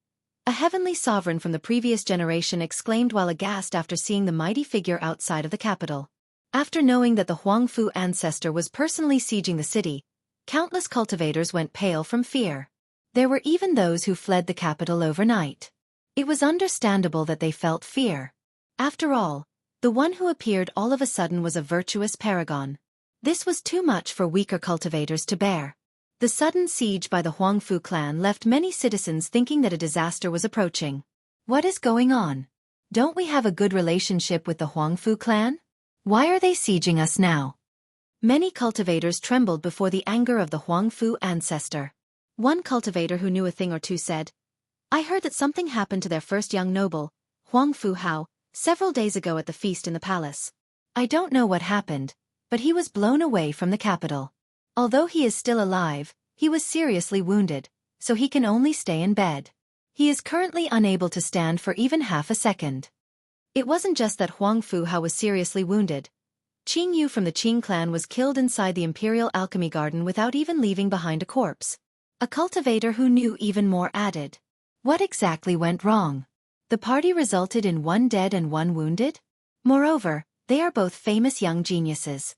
a heavenly sovereign from the previous generation, exclaimed while aghast after seeing the mighty figure outside of the capital. After knowing that the Huangfu ancestor was personally sieging the city, countless cultivators went pale from fear. There were even those who fled the capital overnight. It was understandable that they felt fear. After all, the one who appeared all of a sudden was a virtuous paragon. This was too much for weaker cultivators to bear. The sudden siege by the Huangfu clan left many citizens thinking that a disaster was approaching. What is going on? Don't we have a good relationship with the Huangfu clan? Why are they sieging us now? Many cultivators trembled before the anger of the Huangfu ancestor. One cultivator who knew a thing or two said, "I heard that something happened to their first young noble, Huangfu Hao, several days ago at the feast in the palace. I don't know what happened, but he was blown away from the capital. Although he is still alive, he was seriously wounded, so he can only stay in bed. He is currently unable to stand for even half a second." It wasn't just that Huangfu Hao was seriously wounded. Qing Yu from the Qing clan was killed inside the Imperial Alchemy Garden without even leaving behind a corpse. A cultivator who knew even more added, "What exactly went wrong? The party resulted in one dead and one wounded? Moreover, they are both famous young geniuses."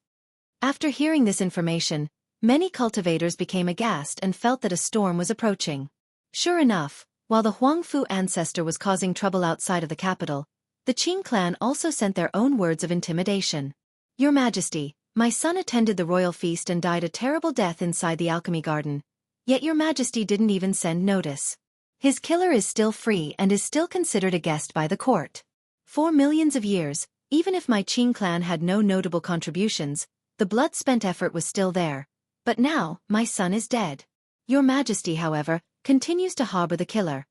After hearing this information, many cultivators became aghast and felt that a storm was approaching. Sure enough, while the Huangfu ancestor was causing trouble outside of the capital, the Qing clan also sent their own words of intimidation. "Your Majesty, my son attended the royal feast and died a terrible death inside the alchemy garden. Yet your Majesty didn't even send notice. His killer is still free and is still considered a guest by the court. For millions of years, even if my Qing clan had no notable contributions, the blood-spent effort was still there. But now, my son is dead. Your Majesty, however, continues to harbor the killer.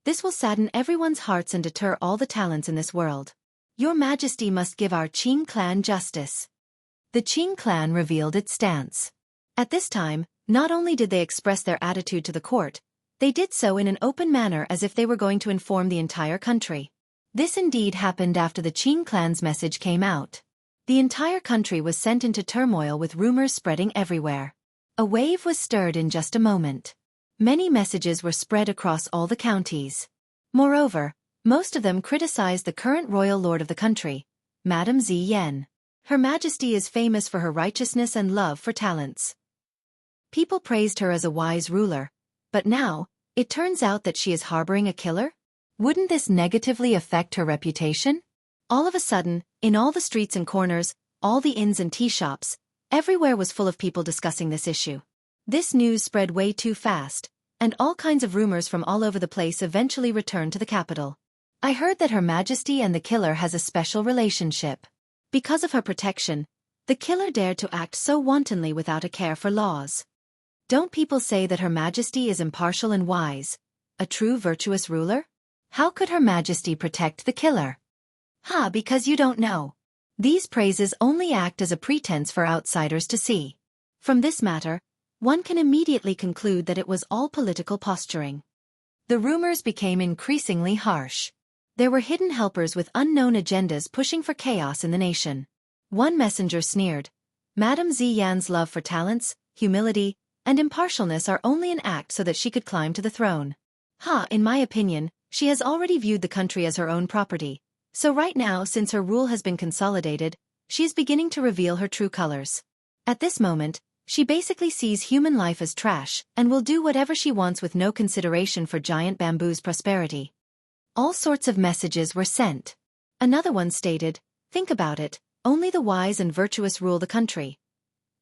This will sadden everyone's hearts and deter all the talents in this world. Your Majesty must give our Qing clan justice." The Qing clan revealed its stance. At this time, not only did they express their attitude to the court, they did so in an open manner as if they were going to inform the entire country. This indeed happened after the Qing clan's message came out. The entire country was sent into turmoil with rumors spreading everywhere. A wave was stirred in just a moment. Many messages were spread across all the counties. Moreover, most of them criticized the current royal lord of the country, Madame Zi Yan. Her Majesty is famous for her righteousness and love for talents. People praised her as a wise ruler, but now, it turns out that she is harboring a killer? Wouldn't this negatively affect her reputation? All of a sudden, in all the streets and corners, all the inns and tea shops, everywhere was full of people discussing this issue. This news spread way too fast, and all kinds of rumors from all over the place eventually returned to the capital. "I heard that Her Majesty and the killer has a special relationship. Because of her protection, the killer dared to act so wantonly without a care for laws. Don't people say that Her Majesty is impartial and wise, a true virtuous ruler? How could Her Majesty protect the killer?" Because you don't know. These praises only act as a pretense for outsiders to see. From this matter, one can immediately conclude that it was all political posturing. The rumors became increasingly harsh. There were hidden helpers with unknown agendas pushing for chaos in the nation. One messenger sneered, "Madame Zi Yan's love for talents, humility, and impartialness are only an act so that she could climb to the throne. In my opinion, she has already viewed the country as her own property. So right now, since her rule has been consolidated, she is beginning to reveal her true colors. At this moment, she basically sees human life as trash and will do whatever she wants with no consideration for giant bamboo's prosperity." All sorts of messages were sent. Another one stated, "Think about it, only the wise and virtuous rule the country.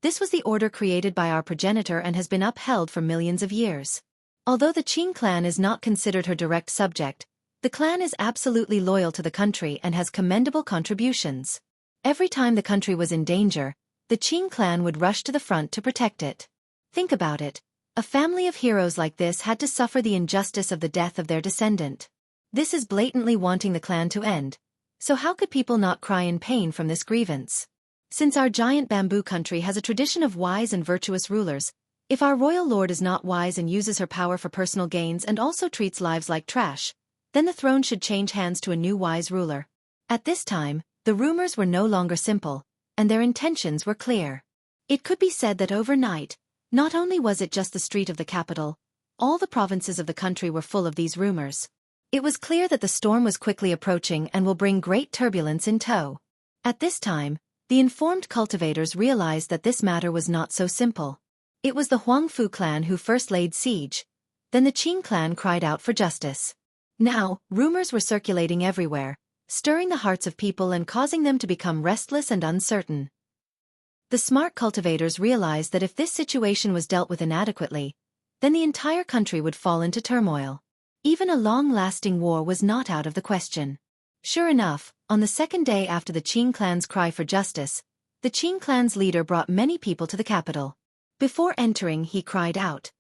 This was the order created by our progenitor and has been upheld for millions of years. Although the Qing clan is not considered her direct subject, the clan is absolutely loyal to the country and has commendable contributions. Every time the country was in danger, the Qing clan would rush to the front to protect it. Think about it, a family of heroes like this had to suffer the injustice of the death of their descendant. This is blatantly wanting the clan to end, so how could people not cry in pain from this grievance? Since our giant bamboo country has a tradition of wise and virtuous rulers, if our royal lord is not wise and uses her power for personal gains and also treats lives like trash, then the throne should change hands to a new wise ruler." At this time, the rumors were no longer simple, and their intentions were clear. It could be said that overnight, not only was it just the street of the capital, all the provinces of the country were full of these rumors. It was clear that the storm was quickly approaching and will bring great turbulence in tow. At this time, the informed cultivators realized that this matter was not so simple. It was the Huangfu clan who first laid siege, then the Qing clan cried out for justice. Now, rumors were circulating everywhere, stirring the hearts of people and causing them to become restless and uncertain. The smart cultivators realized that if this situation was dealt with inadequately, then the entire country would fall into turmoil. Even a long-lasting war was not out of the question. Sure enough, on the second day after the Qing clan's cry for justice, the Qing clan's leader brought many people to the capital. Before entering, he cried out,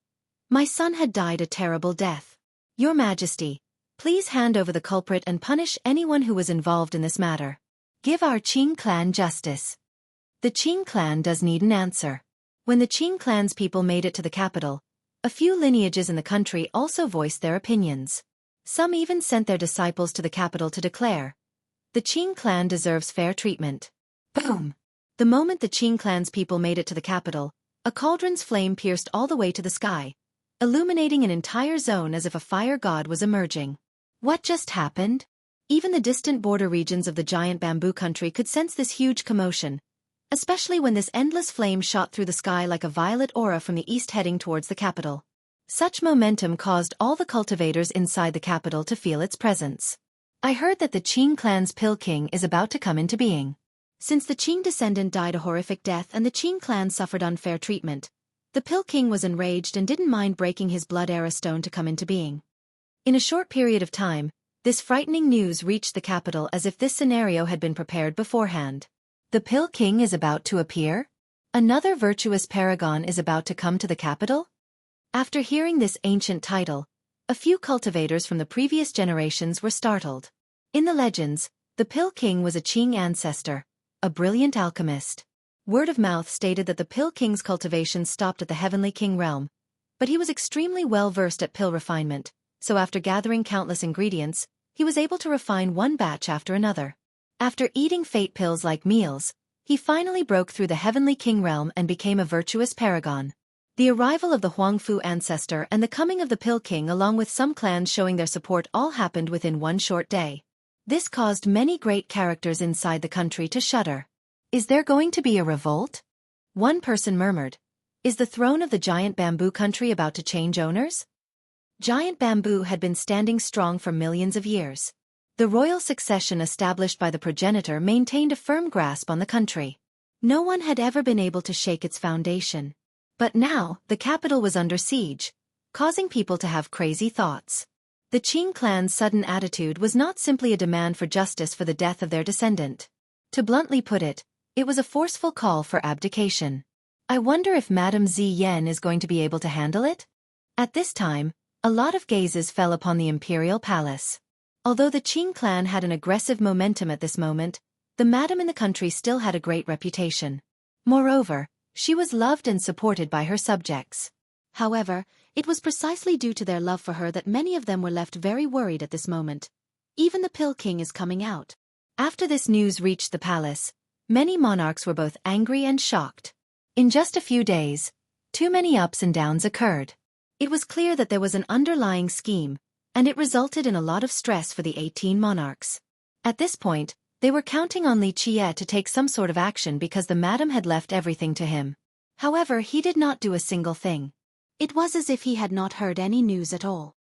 "My son had died a terrible death. Your Majesty, please hand over the culprit and punish anyone who was involved in this matter. Give our Qing clan justice." The Qing clan does need an answer. When the Qing clan's people made it to the capital, a few lineages in the country also voiced their opinions. Some even sent their disciples to the capital to declare, "The Qing clan deserves fair treatment." Boom! The moment the Qing clan's people made it to the capital, a cauldron's flame pierced all the way to the sky, illuminating an entire zone as if a fire god was emerging. What just happened? Even the distant border regions of the giant bamboo country could sense this huge commotion, especially when this endless flame shot through the sky like a violet aura from the east heading towards the capital. Such momentum caused all the cultivators inside the capital to feel its presence. I heard that the Qing clan's Pill King is about to come into being. Since the Qing descendant died a horrific death and the Qing clan suffered unfair treatment, the Pill King was enraged and didn't mind breaking his blood era stone to come into being. In a short period of time, this frightening news reached the capital as if this scenario had been prepared beforehand. The Pill King is about to appear? Another virtuous paragon is about to come to the capital? After hearing this ancient title, a few cultivators from the previous generations were startled. In the legends, the Pill King was a Qing ancestor, a brilliant alchemist. Word of mouth stated that the Pill King's cultivation stopped at the Heavenly King realm, but he was extremely well versed at pill refinement, so after gathering countless ingredients, he was able to refine one batch after another. After eating fate pills like meals, he finally broke through the Heavenly King realm and became a virtuous paragon. The arrival of the Huangfu ancestor and the coming of the Pill King along with some clans showing their support all happened within one short day. This caused many great characters inside the country to shudder. Is there going to be a revolt? One person murmured, "Is the throne of the giant bamboo country about to change owners?" Giant bamboo had been standing strong for millions of years. The royal succession established by the progenitor maintained a firm grasp on the country. No one had ever been able to shake its foundation. But now, the capital was under siege, causing people to have crazy thoughts. The Qing clan's sudden attitude was not simply a demand for justice for the death of their descendant. To bluntly put it, it was a forceful call for abdication. I wonder if Madame Ziyan is going to be able to handle it? At this time, a lot of gazes fell upon the imperial palace. Although the Qing clan had an aggressive momentum at this moment, the madam in the country still had a great reputation. Moreover, she was loved and supported by her subjects. However, it was precisely due to their love for her that many of them were left very worried at this moment. Even the Pill King is coming out. After this news reached the palace, many monarchs were both angry and shocked. In just a few days, too many ups and downs occurred. It was clear that there was an underlying scheme, and it resulted in a lot of stress for the 18 monarchs. At this point, they were counting on Li Qie to take some sort of action because the madam had left everything to him. However, he did not do a single thing. It was as if he had not heard any news at all.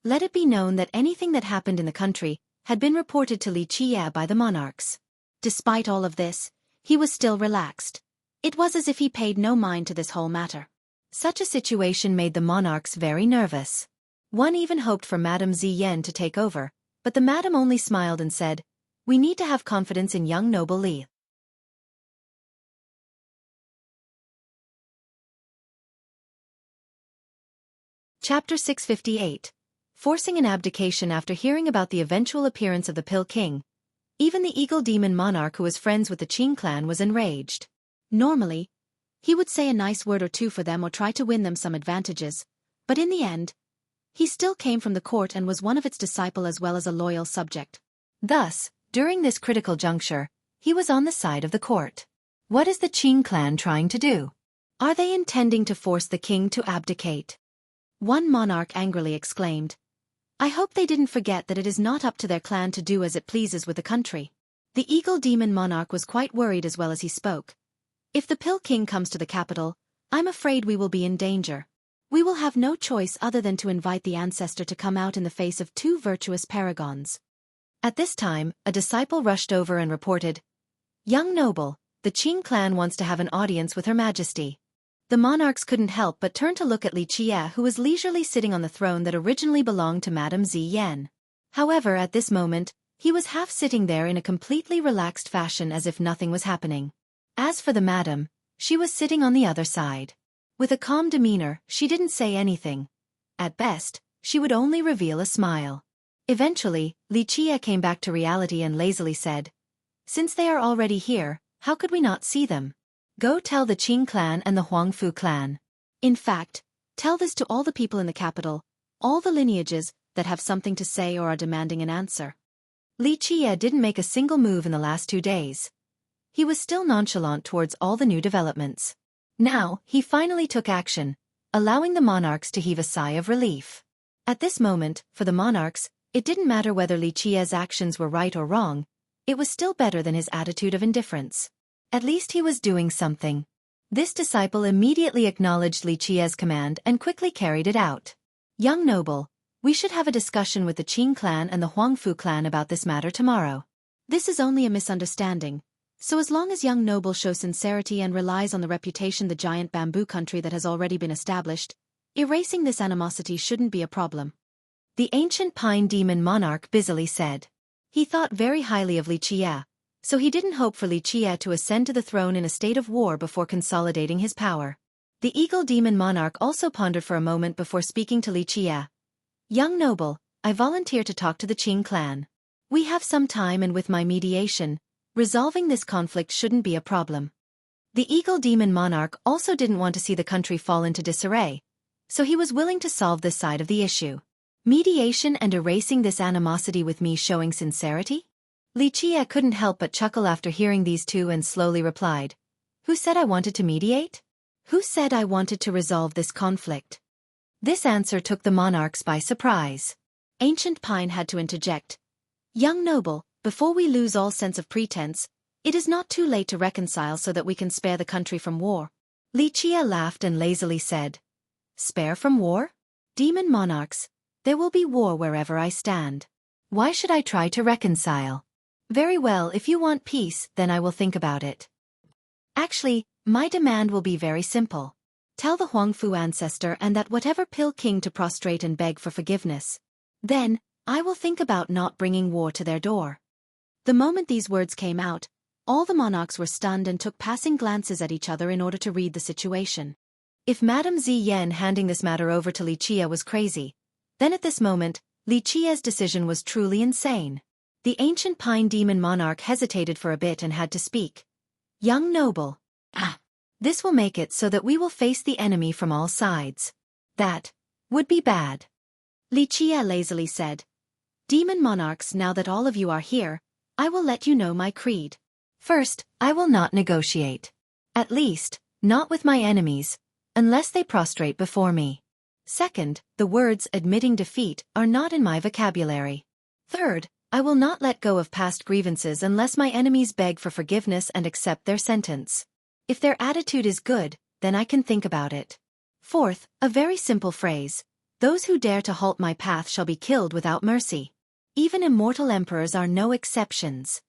Let it be known that anything that happened in the country had been reported to Li Qie by the monarchs. Despite all of this, he was still relaxed. It was as if he paid no mind to this whole matter. Such a situation made the monarchs very nervous. One even hoped for Madame Ziyan to take over, but the madam only smiled and said, "We need to have confidence in young noble Li." Chapter 658. Forcing an abdication after hearing about the eventual appearance of the Pill King. Even the eagle demon monarch who was friends with the Qing clan was enraged. Normally, he would say a nice word or two for them or try to win them some advantages, but in the end, he still came from the court and was one of its disciple as well as a loyal subject. Thus, during this critical juncture, he was on the side of the court. What is the Qing clan trying to do? Are they intending to force the king to abdicate? One monarch angrily exclaimed, "I hope they didn't forget that it is not up to their clan to do as it pleases with the country." The eagle demon monarch was quite worried as well as he spoke. "If the Pill King comes to the capital, I'm afraid we will be in danger. We will have no choice other than to invite the ancestor to come out in the face of two virtuous paragons." At this time, a disciple rushed over and reported, "Young noble, the Qing clan wants to have an audience with Her Majesty. The monarchs couldn't help but turn to look at Li Qie, who was leisurely sitting on the throne that originally belonged to Madame Ziyan. However, at this moment, he was half sitting there in a completely relaxed fashion as if nothing was happening. As for the madam, she was sitting on the other side. With a calm demeanor, she didn't say anything. At best, she would only reveal a smile. Eventually, Li Qie came back to reality and lazily said, "Since they are already here, how could we not see them? Go tell the Qing clan and the Huangfu clan. In fact, tell this to all the people in the capital, all the lineages that have something to say or are demanding an answer." Li Qie didn't make a single move in the last 2 days. He was still nonchalant towards all the new developments. Now, he finally took action, allowing the monarchs to heave a sigh of relief. At this moment, for the monarchs, it didn't matter whether Li Qie's actions were right or wrong, it was still better than his attitude of indifference. At least he was doing something. This disciple immediately acknowledged Li Qie's command and quickly carried it out. "Young noble, we should have a discussion with the Qing clan and the Huangfu clan about this matter tomorrow. This is only a misunderstanding, so as long as young noble shows sincerity and relies on the reputation the giant bamboo country that has already been established, erasing this animosity shouldn't be a problem." The ancient pine demon monarch busily said. He thought very highly of Li Qie, so he didn't hope for Li Qie to ascend to the throne in a state of war before consolidating his power. The eagle demon monarch also pondered for a moment before speaking to Li Qie. "Young noble, I volunteer to talk to the Qing clan. We have some time, and with my mediation, resolving this conflict shouldn't be a problem." The eagle demon monarch also didn't want to see the country fall into disarray, so he was willing to solve this side of the issue. "Mediation and erasing this animosity with me showing sincerity?" Li Qie couldn't help but chuckle after hearing these two and slowly replied, "Who said I wanted to mediate? Who said I wanted to resolve this conflict?" This answer took the monarchs by surprise. Ancient Pine had to interject. "Young noble, before we lose all sense of pretense, it is not too late to reconcile so that we can spare the country from war." Li Qie laughed and lazily said, "Spare from war? Demon monarchs, there will be war wherever I stand. Why should I try to reconcile? Very well, if you want peace, then I will think about it. Actually, my demand will be very simple. Tell the Huangfu ancestor and that whatever pill king to prostrate and beg for forgiveness. Then, I will think about not bringing war to their door." The moment these words came out, all the monarchs were stunned and took passing glances at each other in order to read the situation. If Madame Ziyan handing this matter over to Li Qie was crazy, then at this moment, Li Qie's decision was truly insane. The ancient pine demon monarch hesitated for a bit and had to speak. "Young noble. This will make it so that we will face the enemy from all sides. That would be bad." Li Qie lazily said, "Demon monarchs, now that all of you are here, I will let you know my creed. First, I will not negotiate. At least, not with my enemies, unless they prostrate before me. Second, the words admitting defeat are not in my vocabulary. Third, I will not let go of past grievances unless my enemies beg for forgiveness and accept their sentence. If their attitude is good, then I can think about it. Fourth, a very simple phrase. Those who dare to halt my path shall be killed without mercy. Even immortal emperors are no exceptions."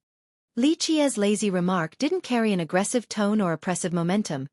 Li Qie's lazy remark didn't carry an aggressive tone or oppressive momentum,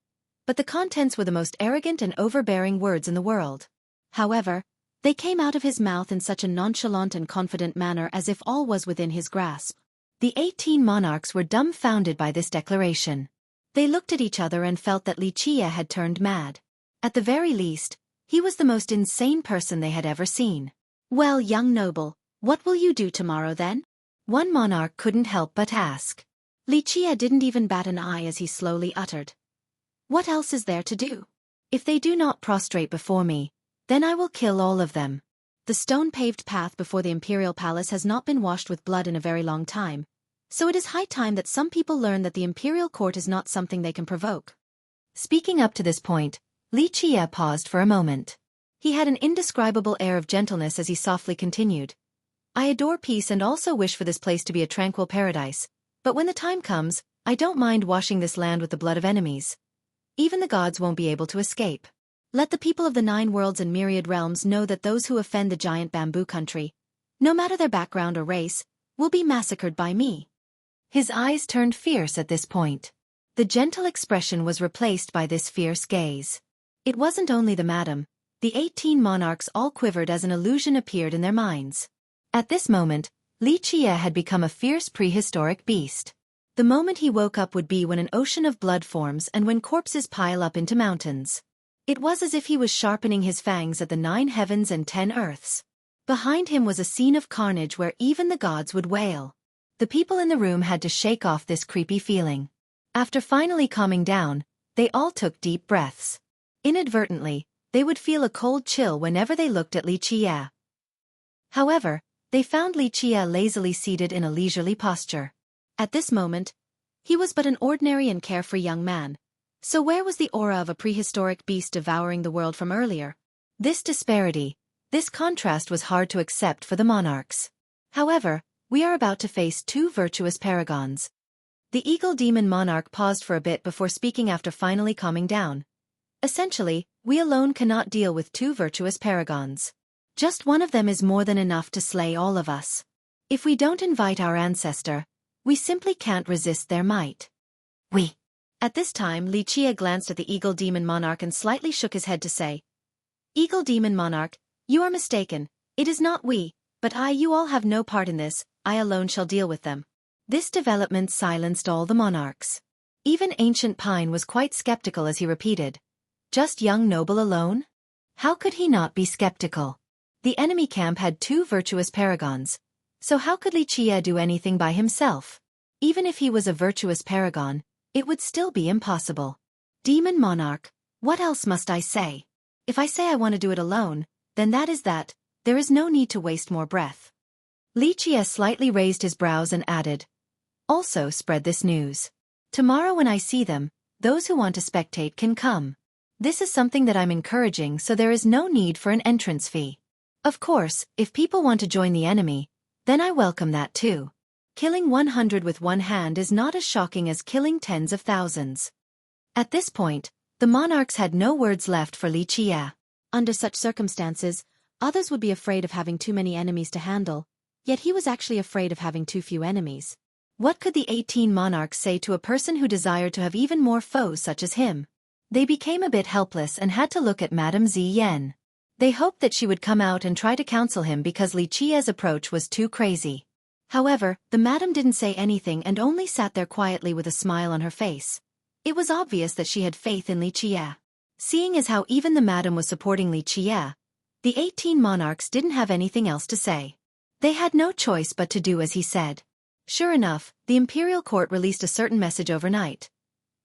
but the contents were the most arrogant and overbearing words in the world. However, they came out of his mouth in such a nonchalant and confident manner as if all was within his grasp. The 18 monarchs were dumbfounded by this declaration. They looked at each other and felt that Li Qie had turned mad. At the very least, he was the most insane person they had ever seen. "Well, young noble, what will you do tomorrow then?" one monarch couldn't help but ask. Li Qie didn't even bat an eye as he slowly uttered, "What else is there to do? If they do not prostrate before me, then I will kill all of them." The stone-paved path before the imperial palace has not been washed with blood in a very long time, so it is high time that some people learn that the imperial court is not something they can provoke. Speaking up to this point, Li Qie paused for a moment. He had an indescribable air of gentleness as he softly continued, "I adore peace and also wish for this place to be a tranquil paradise, but when the time comes, I don't mind washing this land with the blood of enemies. Even the gods won't be able to escape. Let the people of the 9 worlds and myriad realms know that those who offend the giant bamboo country, no matter their background or race, will be massacred by me." His eyes turned fierce at this point. The gentle expression was replaced by this fierce gaze. It wasn't only the madam. The 18 monarchs all quivered as an illusion appeared in their minds. At this moment, Li Jie had become a fierce prehistoric beast. The moment he woke up would be when an ocean of blood forms and when corpses pile up into mountains. It was as if he was sharpening his fangs at the 9 heavens and 10 earths. Behind him was a scene of carnage where even the gods would wail. The people in the room had to shake off this creepy feeling. After finally calming down, they all took deep breaths. Inadvertently, they would feel a cold chill whenever they looked at Li Jie. However, they found Li Jie lazily seated in a leisurely posture. At this moment, he was but an ordinary and carefree young man. So where was the aura of a prehistoric beast devouring the world from earlier? This disparity, this contrast was hard to accept for the monarchs. However, we are about to face 2 virtuous paragons. The eagle demon monarch paused for a bit before speaking after finally calming down. Essentially, we alone cannot deal with 2 virtuous paragons. Just one of them is more than enough to slay all of us. If we don't invite our ancestor, we simply can't resist their might. We. At this time, Li Jie glanced at the eagle demon monarch and slightly shook his head to say, "Eagle demon monarch, you are mistaken. It is not we, but you all have no part in this. I alone shall deal with them." This development silenced all the monarchs. Even Ancient Pine was quite skeptical as he repeated, "Just young noble alone?" How could he not be skeptical? The enemy camp had 2 virtuous paragons, so how could Li Jie do anything by himself? Even if he was a virtuous paragon, it would still be impossible. Demon monarch, what else must I say? If I say I want to do it alone, then that is that. There is no need to waste more breath. Li Jie slightly raised his brows and added, "Also spread this news. Tomorrow when I see them, those who want to spectate can come. This is something that I'm encouraging, so there is no need for an entrance fee. Of course, if people want to join the enemy, then I welcome that too. Killing 100 with one hand is not as shocking as killing tens of thousands." At this point, the monarchs had no words left for Li Jie. Under such circumstances, others would be afraid of having too many enemies to handle, yet he was actually afraid of having too few enemies. What could the 18 monarchs say to a person who desired to have even more foes such as him? They became a bit helpless and had to look at Madame Ziyan. They hoped that she would come out and try to counsel him because Li Jie's approach was too crazy. However, the madam didn't say anything and only sat there quietly with a smile on her face. It was obvious that she had faith in Li Jie. Seeing as how even the madam was supporting Li Jie, the 18 monarchs didn't have anything else to say. They had no choice but to do as he said. Sure enough, the imperial court released a certain message overnight.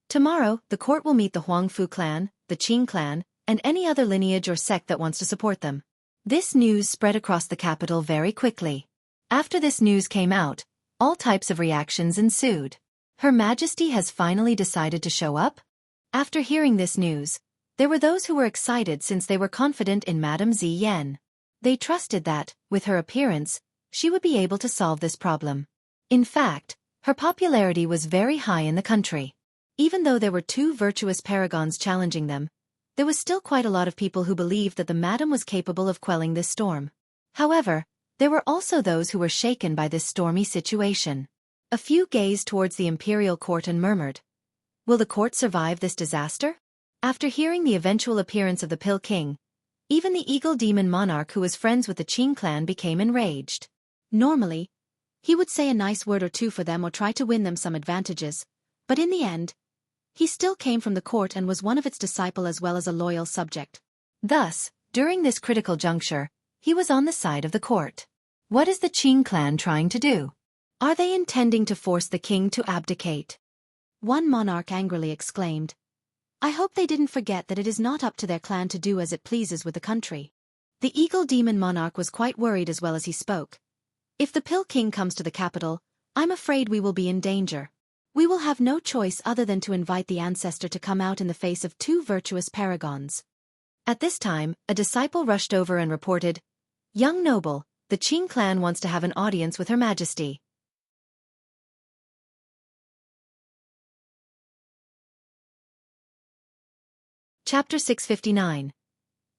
Tomorrow, the court will meet the Huangfu clan, the Qing clan, and any other lineage or sect that wants to support them. This news spread across the capital very quickly. After this news came out, all types of reactions ensued. Her Majesty has finally decided to show up? After hearing this news, there were those who were excited since they were confident in Madame Ziyan. They trusted that, with her appearance, she would be able to solve this problem. In fact, her popularity was very high in the country. Even though there were 2 virtuous paragons challenging them, there was still quite a lot of people who believed that the madam was capable of quelling this storm. However, there were also those who were shaken by this stormy situation. A few gazed towards the imperial court and murmured, "Will the court survive this disaster?" After hearing the eventual appearance of the Pill King, even the eagle demon monarch who was friends with the Qing clan became enraged. Normally, he would say a nice word or two for them or try to win them some advantages, but in the end, he still came from the court and was one of its disciple as well as a loyal subject. Thus, during this critical juncture, he was on the side of the court. What is the Qing clan trying to do? Are they intending to force the king to abdicate? One monarch angrily exclaimed, "I hope they didn't forget that it is not up to their clan to do as it pleases with the country." The eagle demon monarch was quite worried as well as he spoke. "If the Pill King comes to the capital, I'm afraid we will be in danger. We will have no choice other than to invite the ancestor to come out in the face of 2 virtuous paragons." At this time, a disciple rushed over and reported, "Young noble, the Qing clan wants to have an audience with Her Majesty." Chapter 659.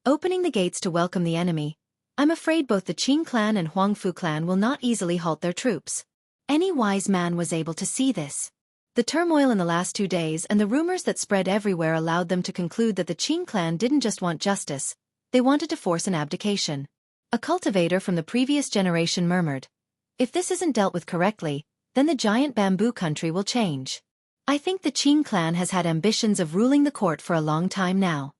Opening the gates to welcome the enemy. I'm afraid both the Qing clan and Huangfu clan will not easily halt their troops. Any wise man was able to see this. The turmoil in the last 2 days and the rumors that spread everywhere allowed them to conclude that the Qing clan didn't just want justice, they wanted to force an abdication. A cultivator from the previous generation murmured, "If this isn't dealt with correctly, then the giant bamboo country will change. I think the Qing clan has had ambitions of ruling the court for a long time now."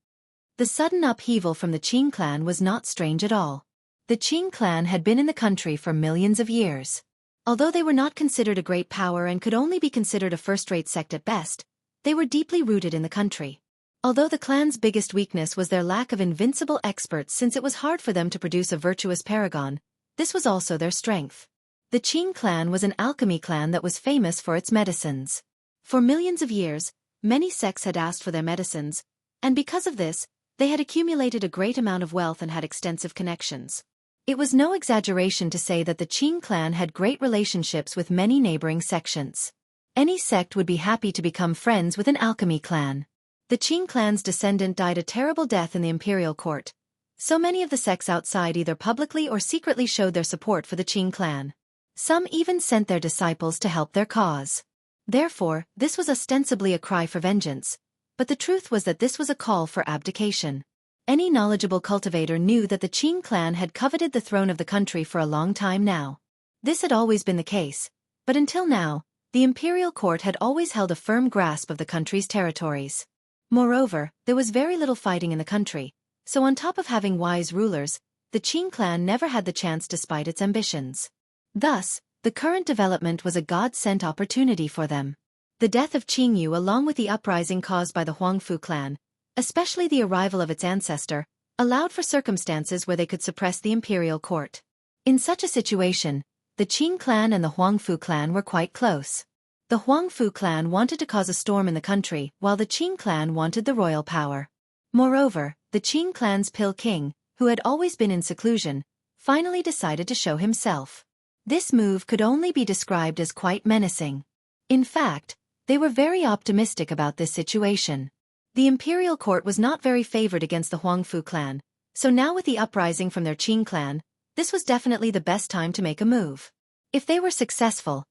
The sudden upheaval from the Qing clan was not strange at all. The Qing clan had been in the country for millions of years. Although they were not considered a great power and could only be considered a first-rate sect at best, they were deeply rooted in the country. Although the clan's biggest weakness was their lack of invincible experts since it was hard for them to produce a virtuous paragon, this was also their strength. The Qing clan was an alchemy clan that was famous for its medicines. For millions of years, many sects had asked for their medicines, and because of this, they had accumulated a great amount of wealth and had extensive connections. It was no exaggeration to say that the Qing clan had great relationships with many neighboring sections. Any sect would be happy to become friends with an alchemy clan. The Qing clan's descendant died a terrible death in the imperial court, so many of the sects outside either publicly or secretly showed their support for the Qing clan. Some even sent their disciples to help their cause. Therefore, this was ostensibly a cry for vengeance, but the truth was that this was a call for abdication. Any knowledgeable cultivator knew that the Qing clan had coveted the throne of the country for a long time now. This had always been the case, but until now, the imperial court had always held a firm grasp of the country's territories. Moreover, there was very little fighting in the country, so on top of having wise rulers, the Qing clan never had the chance despite its ambitions. Thus, the current development was a God-sent opportunity for them. The death of Qingyu along with the uprising caused by the Huangfu clan, especially the arrival of its ancestor, allowed for circumstances where they could suppress the imperial court. In such a situation, the Qing clan and the Huangfu clan were quite close. The Huangfu clan wanted to cause a storm in the country, while the Qing clan wanted the royal power. Moreover, the Qing clan's Pill King, who had always been in seclusion, finally decided to show himself. This move could only be described as quite menacing. In fact, they were very optimistic about this situation. The imperial court was not very favored against the Huangfu clan, so now with the uprising from their Qing clan, this was definitely the best time to make a move. If they were successful,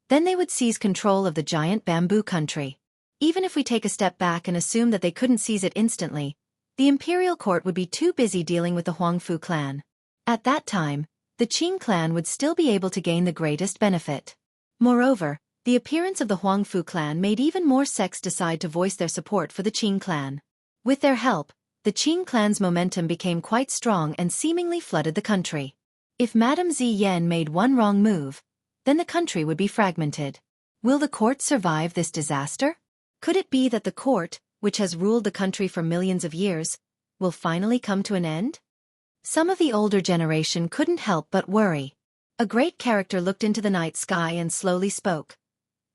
then they would seize control of the giant bamboo country. Even if we take a step back and assume that they couldn't seize it instantly, the imperial court would be too busy dealing with the Huangfu clan. At that time, the Qing clan would still be able to gain the greatest benefit. Moreover, the appearance of the Huangfu clan made even more sects decide to voice their support for the Qing clan. With their help, the Qing clan's momentum became quite strong and seemingly flooded the country. If Madame Ziyan made one wrong move, then the country would be fragmented. Will the court survive this disaster? Could it be that the court, which has ruled the country for millions of years, will finally come to an end? Some of the older generation couldn't help but worry. A great character looked into the night sky and slowly spoke.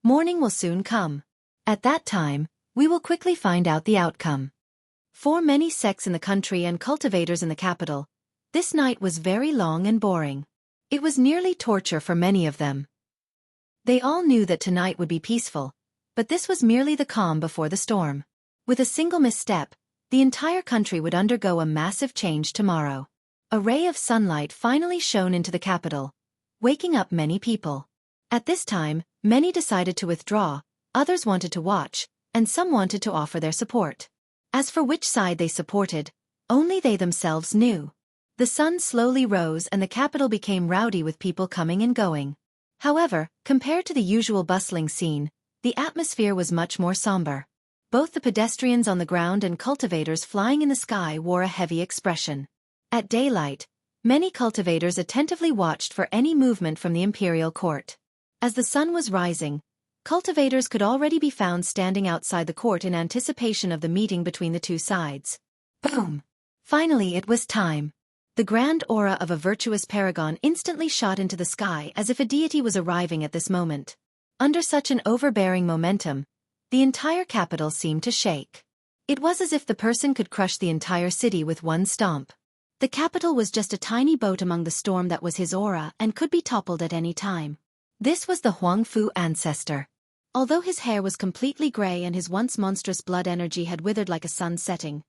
Morning will soon come. At that time, we will quickly find out the outcome. For many sects in the country and cultivators in the capital, this night was very long and boring. It was nearly torture for many of them. They all knew that tonight would be peaceful, but this was merely the calm before the storm. With a single misstep, the entire country would undergo a massive change tomorrow. A ray of sunlight finally shone into the capital, waking up many people. At this time, many decided to withdraw, others wanted to watch, and some wanted to offer their support. As for which side they supported, only they themselves knew. The sun slowly rose and the capital became rowdy with people coming and going. However, compared to the usual bustling scene, the atmosphere was much more somber. Both the pedestrians on the ground and cultivators flying in the sky wore a heavy expression. At daylight, many cultivators attentively watched for any movement from the imperial court. As the sun was rising, cultivators could already be found standing outside the court in anticipation of the meeting between the two sides. Boom! Finally it was time. The grand aura of a virtuous paragon instantly shot into the sky as if a deity was arriving at this moment. Under such an overbearing momentum, the entire capital seemed to shake. It was as if the person could crush the entire city with one stomp. The capital was just a tiny boat among the storm that was his aura and could be toppled at any time. This was the Huangfu ancestor. Although his hair was completely gray and his once monstrous blood energy had withered like a sun setting,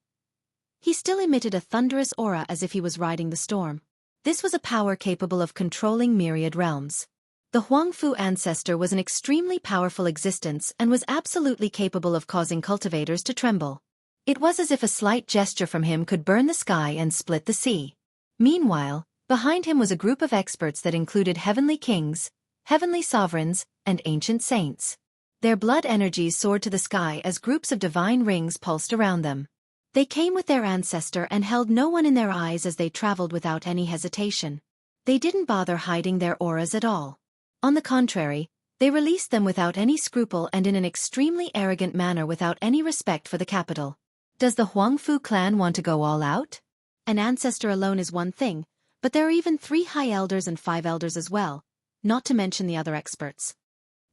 he still emitted a thunderous aura as if he was riding the storm. This was a power capable of controlling myriad realms. The Huangfu ancestor was an extremely powerful existence and was absolutely capable of causing cultivators to tremble. It was as if a slight gesture from him could burn the sky and split the sea. Meanwhile, behind him was a group of experts that included heavenly kings, heavenly sovereigns, and ancient saints. Their blood energies soared to the sky as groups of divine rings pulsed around them. They came with their ancestor and held no one in their eyes as they traveled without any hesitation. They didn't bother hiding their auras at all. On the contrary, they released them without any scruple and in an extremely arrogant manner without any respect for the capital. Does the Huangfu clan want to go all out? An ancestor alone is one thing, but there are even 3 high elders and 5 elders as well, not to mention the other experts.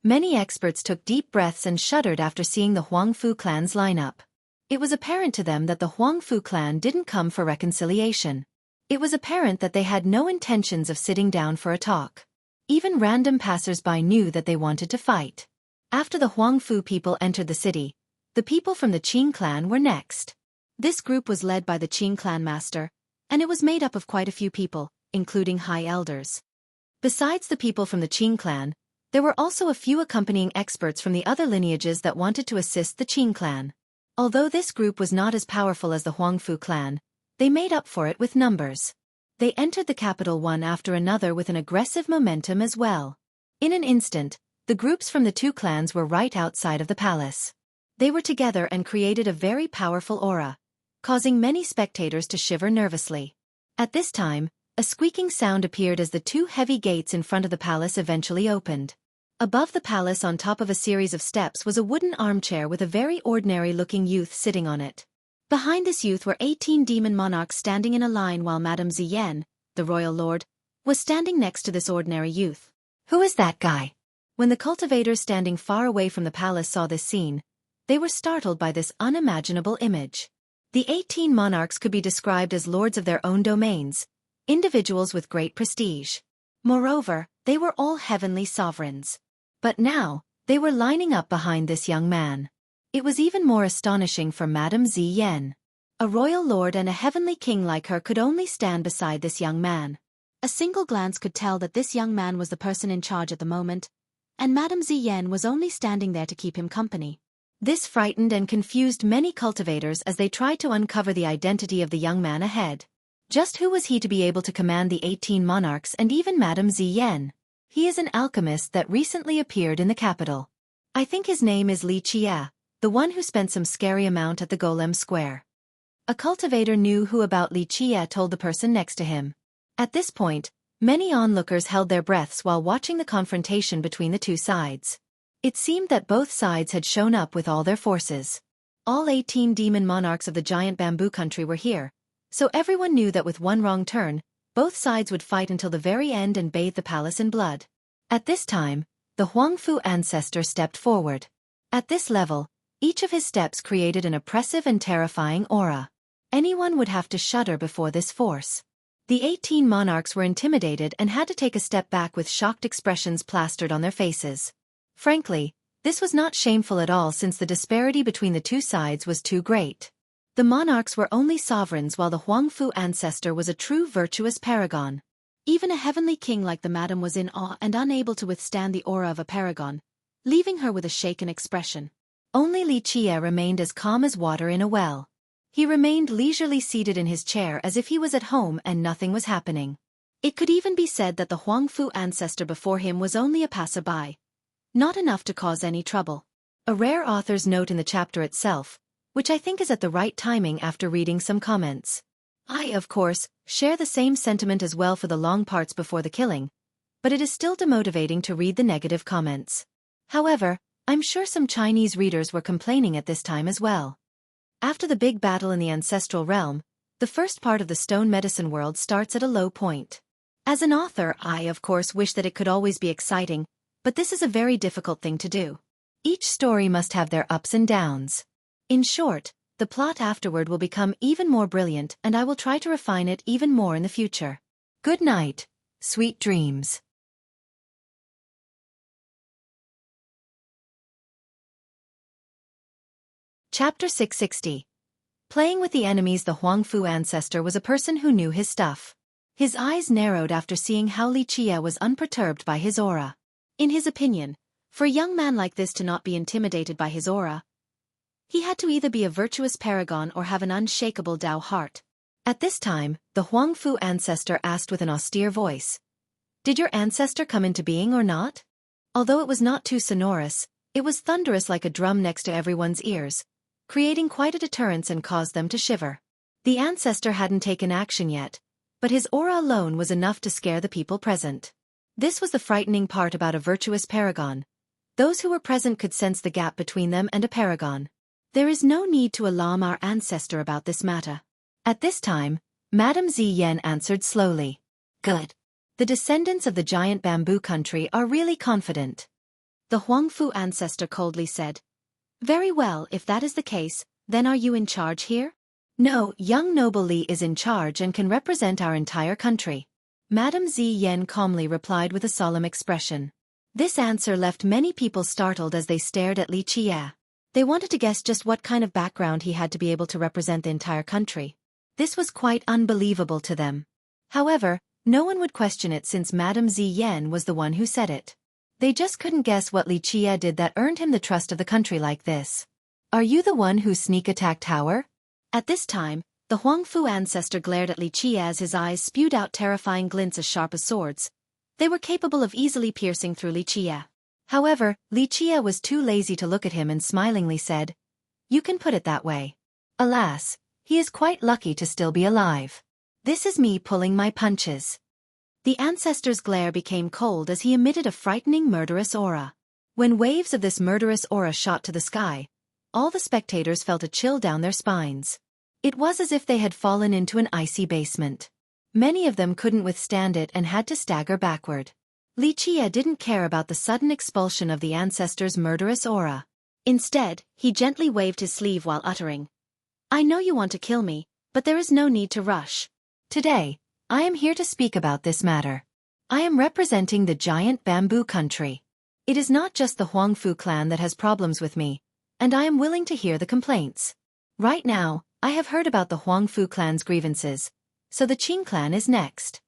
Many experts took deep breaths and shuddered after seeing the Huangfu clan's lineup. It was apparent to them that the Huangfu clan didn't come for reconciliation. It was apparent that they had no intentions of sitting down for a talk. Even random passers-by knew that they wanted to fight. After the Huangfu people entered the city, the people from the Qing clan were next. This group was led by the Qing clan master, and it was made up of quite a few people, including high elders. Besides the people from the Qing clan, there were also a few accompanying experts from the other lineages that wanted to assist the Qing clan. Although this group was not as powerful as the Huangfu clan, they made up for it with numbers. They entered the capital one after another with an aggressive momentum as well. In an instant, the groups from the 2 clans were right outside of the palace. They were together and created a very powerful aura, causing many spectators to shiver nervously. At this time, a squeaking sound appeared as the 2 heavy gates in front of the palace eventually opened. Above the palace on top of a series of steps was a wooden armchair with a very ordinary-looking youth sitting on it. Behind this youth were 18 demon monarchs standing in a line while Madame Ziyan, the royal lord, was standing next to this ordinary youth. Who is that guy? When the cultivators standing far away from the palace saw this scene, they were startled by this unimaginable image. The 18 monarchs could be described as lords of their own domains, individuals with great prestige. Moreover, they were all heavenly sovereigns. But now, they were lining up behind this young man. It was even more astonishing for Madame Ziyan. A royal lord and a heavenly king like her could only stand beside this young man. A single glance could tell that this young man was the person in charge at the moment, and Madame Ziyan was only standing there to keep him company. This frightened and confused many cultivators as they tried to uncover the identity of the young man ahead. Just who was he to be able to command the 18 monarchs and even Madame Ziyan? He is an alchemist that recently appeared in the capital. I think his name is Xueqi, the one who spent some scary amount at the Golem Square. A cultivator knew who about Xueqi told the person next to him. At this point, many onlookers held their breaths while watching the confrontation between the 2 sides. It seemed that both sides had shown up with all their forces. All 18 demon monarchs of the giant bamboo country were here, so everyone knew that with one wrong turn, both sides would fight until the very end and bathe the palace in blood. At this time, the Huangfu ancestor stepped forward. At this level, each of his steps created an oppressive and terrifying aura. Anyone would have to shudder before this force. The 18 monarchs were intimidated and had to take a step back with shocked expressions plastered on their faces. Frankly, this was not shameful at all since the disparity between the 2 sides was too great. The monarchs were only sovereigns while the Huangfu ancestor was a true virtuous paragon. Even a heavenly king like the madam was in awe and unable to withstand the aura of a paragon, leaving her with a shaken expression. Only Xueqi remained as calm as water in a well. He remained leisurely seated in his chair as if he was at home and nothing was happening. It could even be said that the Huangfu ancestor before him was only a passerby. Not enough to cause any trouble. A rare author's note in the chapter itself, which I think is at the right timing after reading some comments. I, of course, share the same sentiment as well for the long parts before the killing, but it is still demotivating to read the negative comments. However, I'm sure some Chinese readers were complaining at this time as well. After the big battle in the ancestral realm, the first part of the stone medicine world starts at a low point. As an author, I of course wish that it could always be exciting, but this is a very difficult thing to do. Each story must have their ups and downs. In short, the plot afterward will become even more brilliant and I will try to refine it even more in the future. Good night, sweet dreams. Chapter 660. Playing with the enemies. The Huangfu ancestor was a person who knew his stuff. His eyes narrowed after seeing how Xueqi was unperturbed by his aura. In his opinion, for a young man like this to not be intimidated by his aura, he had to either be a virtuous paragon or have an unshakable Tao heart. At this time, the Huangfu ancestor asked with an austere voice, "Did your ancestor come into being or not?" Although it was not too sonorous, it was thunderous like a drum next to everyone's ears, creating quite a deterrence and caused them to shiver. The ancestor hadn't taken action yet, but his aura alone was enough to scare the people present. This was the frightening part about a virtuous paragon. Those who were present could sense the gap between them and a paragon. There is no need to alarm our ancestor about this matter. At this time, Madame Ziyan answered slowly. Good. The descendants of the giant bamboo country are really confident. The Huangfu ancestor coldly said. Very well, if that is the case, then are you in charge here? No, young noble Li is in charge and can represent our entire country. Madame Ziyan calmly replied with a solemn expression. This answer left many people startled as they stared at Li Qie. They wanted to guess just what kind of background he had to be able to represent the entire country. This was quite unbelievable to them. However, no one would question it since Madame Ziyan was the one who said it. They just couldn't guess what Li Qie did that earned him the trust of the country like this. Are you the one who sneak-attacked Tower? At this time, the Huangfu ancestor glared at Li Qie as his eyes spewed out terrifying glints as sharp as swords. They were capable of easily piercing through Li Qie. However, Li Qie was too lazy to look at him and smilingly said, "You can put it that way. Alas, he is quite lucky to still be alive. This is me pulling my punches." The ancestor's glare became cold as he emitted a frightening murderous aura. When waves of this murderous aura shot to the sky, all the spectators felt a chill down their spines. It was as if they had fallen into an icy basement. Many of them couldn't withstand it and had to stagger backward. Li Qie didn't care about the sudden expulsion of the ancestor's murderous aura. Instead, he gently waved his sleeve while uttering, "I know you want to kill me, but there is no need to rush. Today, I am here to speak about this matter. I am representing the giant bamboo country. It is not just the Huangfu clan that has problems with me, and I am willing to hear the complaints. Right now, I have heard about the Huangfu clan's grievances, so the Qing clan is next."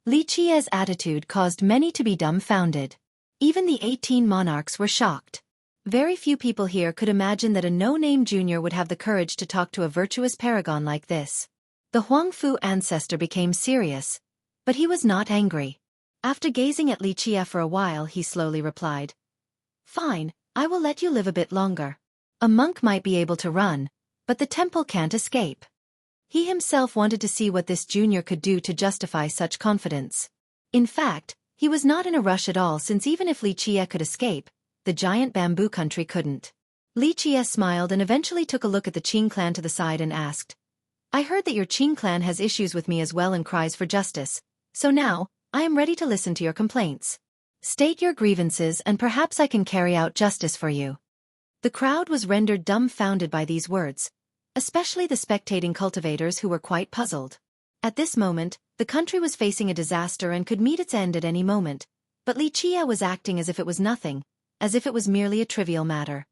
Li Qie's attitude caused many to be dumbfounded. Even the 18 monarchs were shocked. Very few people here could imagine that a no-name junior would have the courage to talk to a virtuous paragon like this. The Huangfu ancestor became serious, but he was not angry. After gazing at Li Qie for a while, he slowly replied, "Fine, I will let you live a bit longer. A monk might be able to run, but the temple can't escape." He himself wanted to see what this junior could do to justify such confidence. In fact, he was not in a rush at all since even if Li Qie could escape, the giant bamboo country couldn't. Li Qie smiled and eventually took a look at the Qing clan to the side and asked, "I heard that your Qing clan has issues with me as well and cries for justice, so now, I am ready to listen to your complaints. State your grievances and perhaps I can carry out justice for you." The crowd was rendered dumbfounded by these words, especially the spectating cultivators who were quite puzzled. At this moment, the country was facing a disaster and could meet its end at any moment, but Li Qie was acting as if it was nothing, as if it was merely a trivial matter.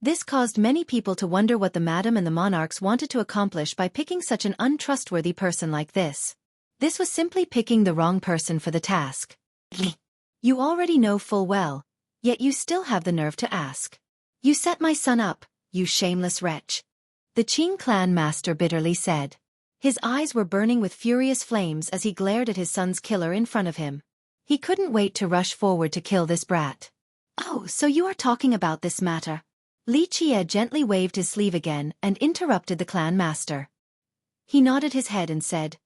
This caused many people to wonder what the madam and the monarchs wanted to accomplish by picking such an untrustworthy person like this. This was simply picking the wrong person for the task. You already know full well, yet you still have the nerve to ask. You set my son up, you shameless wretch. The Qing clan master bitterly said. His eyes were burning with furious flames as he glared at his son's killer in front of him. He couldn't wait to rush forward to kill this brat. "Oh, so you are talking about this matter." Li Qie gently waved his sleeve again and interrupted the clan master. He nodded his head and said,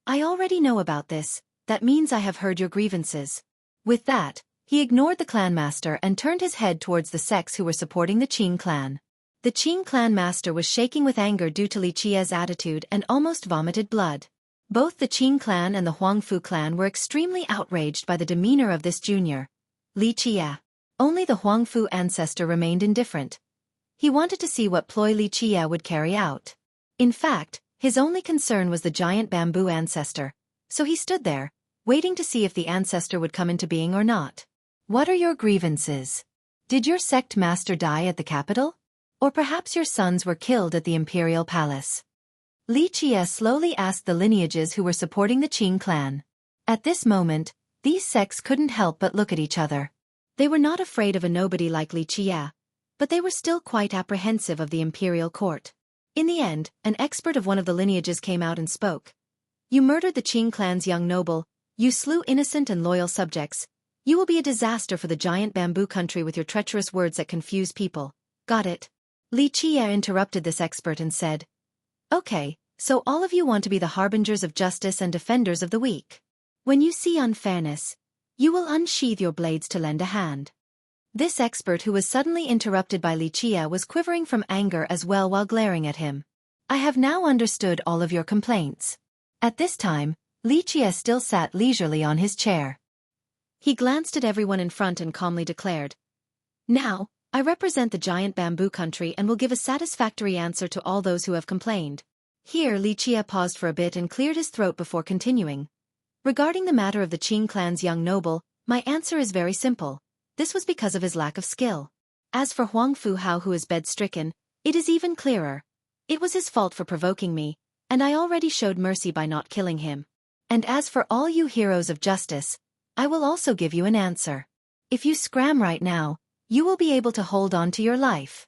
"I already know about this, that means I have heard your grievances." With that, he ignored the clan master and turned his head towards the sects who were supporting the Qing clan. The Qing clan master was shaking with anger due to Li Qie's attitude and almost vomited blood. Both the Qing clan and the Huangfu clan were extremely outraged by the demeanor of this junior, Li Qie. Only the Huangfu ancestor remained indifferent. He wanted to see what ploy Li Qie would carry out. In fact, his only concern was the giant bamboo ancestor, so he stood there, waiting to see if the ancestor would come into being or not. What are your grievances? Did your sect master die at the capital? Or perhaps your sons were killed at the imperial palace? Li Qie slowly asked the lineages who were supporting the Qing clan. At this moment, these sects couldn't help but look at each other. They were not afraid of a nobody like Li Qie, but they were still quite apprehensive of the imperial court. In the end, an expert of one of the lineages came out and spoke. You murdered the Qing clan's young noble, you slew innocent and loyal subjects. You will be a disaster for the giant bamboo country with your treacherous words that confuse people. Got it? Li Qie interrupted this expert and said, Okay, so all of you want to be the harbingers of justice and defenders of the weak. When you see unfairness, you will unsheathe your blades to lend a hand. This expert who was suddenly interrupted by Li Qie was quivering from anger as well while glaring at him. I have now understood all of your complaints. At this time, Li Qie still sat leisurely on his chair. He glanced at everyone in front and calmly declared, Now, I represent the giant bamboo country and will give a satisfactory answer to all those who have complained. Here Li Qie paused for a bit and cleared his throat before continuing. Regarding the matter of the Qing clan's young noble, my answer is very simple. This was because of his lack of skill. As for Huang Fu Hao who is bed-stricken, it is even clearer. It was his fault for provoking me, and I already showed mercy by not killing him. And as for all you heroes of justice, I will also give you an answer. If you scram right now, you will be able to hold on to your life.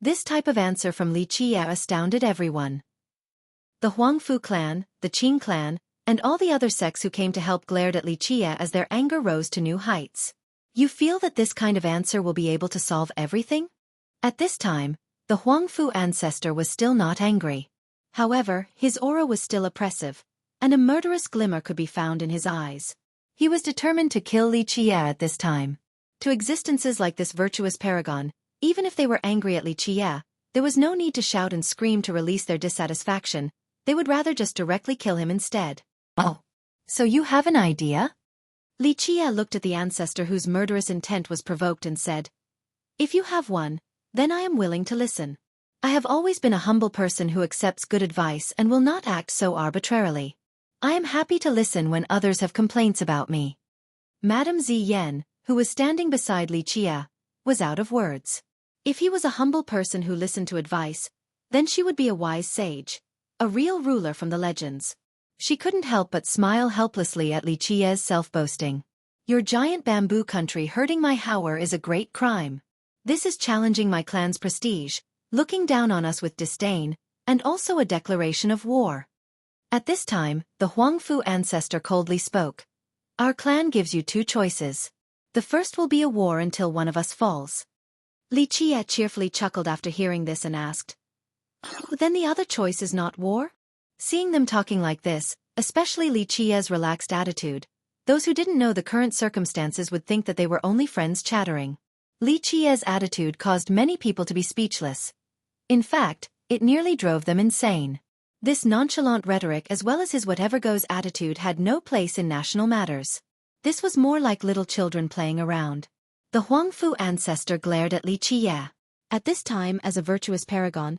This type of answer from Li Qie astounded everyone. The Huang Fu clan, the Qing clan, and all the other sects who came to help glared at Li Qie as their anger rose to new heights. You feel that this kind of answer will be able to solve everything? At this time, the Huang Fu ancestor was still not angry. However, his aura was still oppressive, and a murderous glimmer could be found in his eyes. He was determined to kill Li Qie at this time. To existences like this virtuous paragon, even if they were angry at Li Qie, there was no need to shout and scream to release their dissatisfaction. They would rather just directly kill him instead. Oh. So you have an idea? Li Qie looked at the ancestor whose murderous intent was provoked and said, If you have one, then I am willing to listen. I have always been a humble person who accepts good advice and will not act so arbitrarily. I am happy to listen when others have complaints about me. Madame Ziyan, who was standing beside Li Qie, was out of words. If he was a humble person who listened to advice, then she would be a wise sage, a real ruler from the legends. She couldn't help but smile helplessly at Li Qie's self-boasting. Your giant bamboo country hurting my Hauer is a great crime. This is challenging my clan's prestige, looking down on us with disdain, and also a declaration of war. At this time, the Huang Fu ancestor coldly spoke. Our clan gives you two choices. The first will be a war until one of us falls. Li Qie cheerfully chuckled after hearing this and asked, Oh, then the other choice is not war? Seeing them talking like this, especially Li Qie's relaxed attitude, those who didn't know the current circumstances would think that they were only friends chattering. Li Qie's attitude caused many people to be speechless. In fact, it nearly drove them insane. This nonchalant rhetoric as well as his whatever-goes attitude had no place in national matters. This was more like little children playing around. The Huang Fu ancestor glared at Li Qie. At this time, as a virtuous paragon,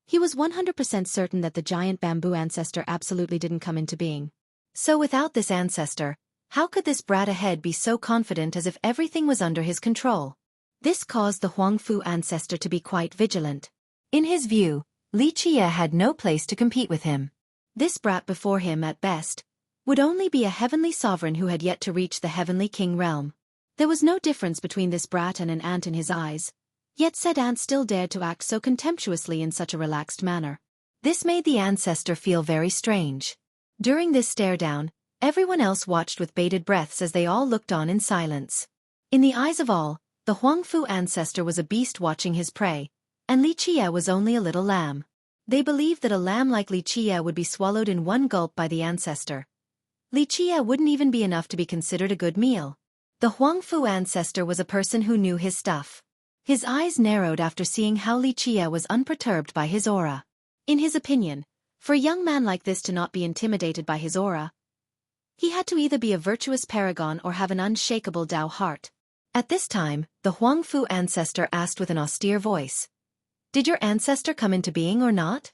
he was 100% certain that the giant bamboo ancestor absolutely didn't come into being. So without this ancestor, how could this brat ahead be so confident as if everything was under his control? This caused the Huang Fu ancestor to be quite vigilant. In his view, Li Qie had no place to compete with him. This brat before him, at best, would only be a heavenly sovereign who had yet to reach the heavenly king realm. There was no difference between this brat and an ant in his eyes. Yet said ant still dared to act so contemptuously in such a relaxed manner. This made the ancestor feel very strange. During this stare-down, everyone else watched with bated breaths as they all looked on in silence. In the eyes of all, the Huang Fu ancestor was a beast watching his prey, and Li Qie was only a little lamb. They believed that a lamb like Li Qie would be swallowed in one gulp by the ancestor. Li Qie wouldn't even be enough to be considered a good meal. The Huang Fu ancestor was a person who knew his stuff. His eyes narrowed after seeing how Li Qie was unperturbed by his aura. In his opinion, for a young man like this to not be intimidated by his aura, he had to either be a virtuous paragon or have an unshakable Tao heart. At this time, the Huang Fu ancestor asked with an austere voice, Did your ancestor come into being or not?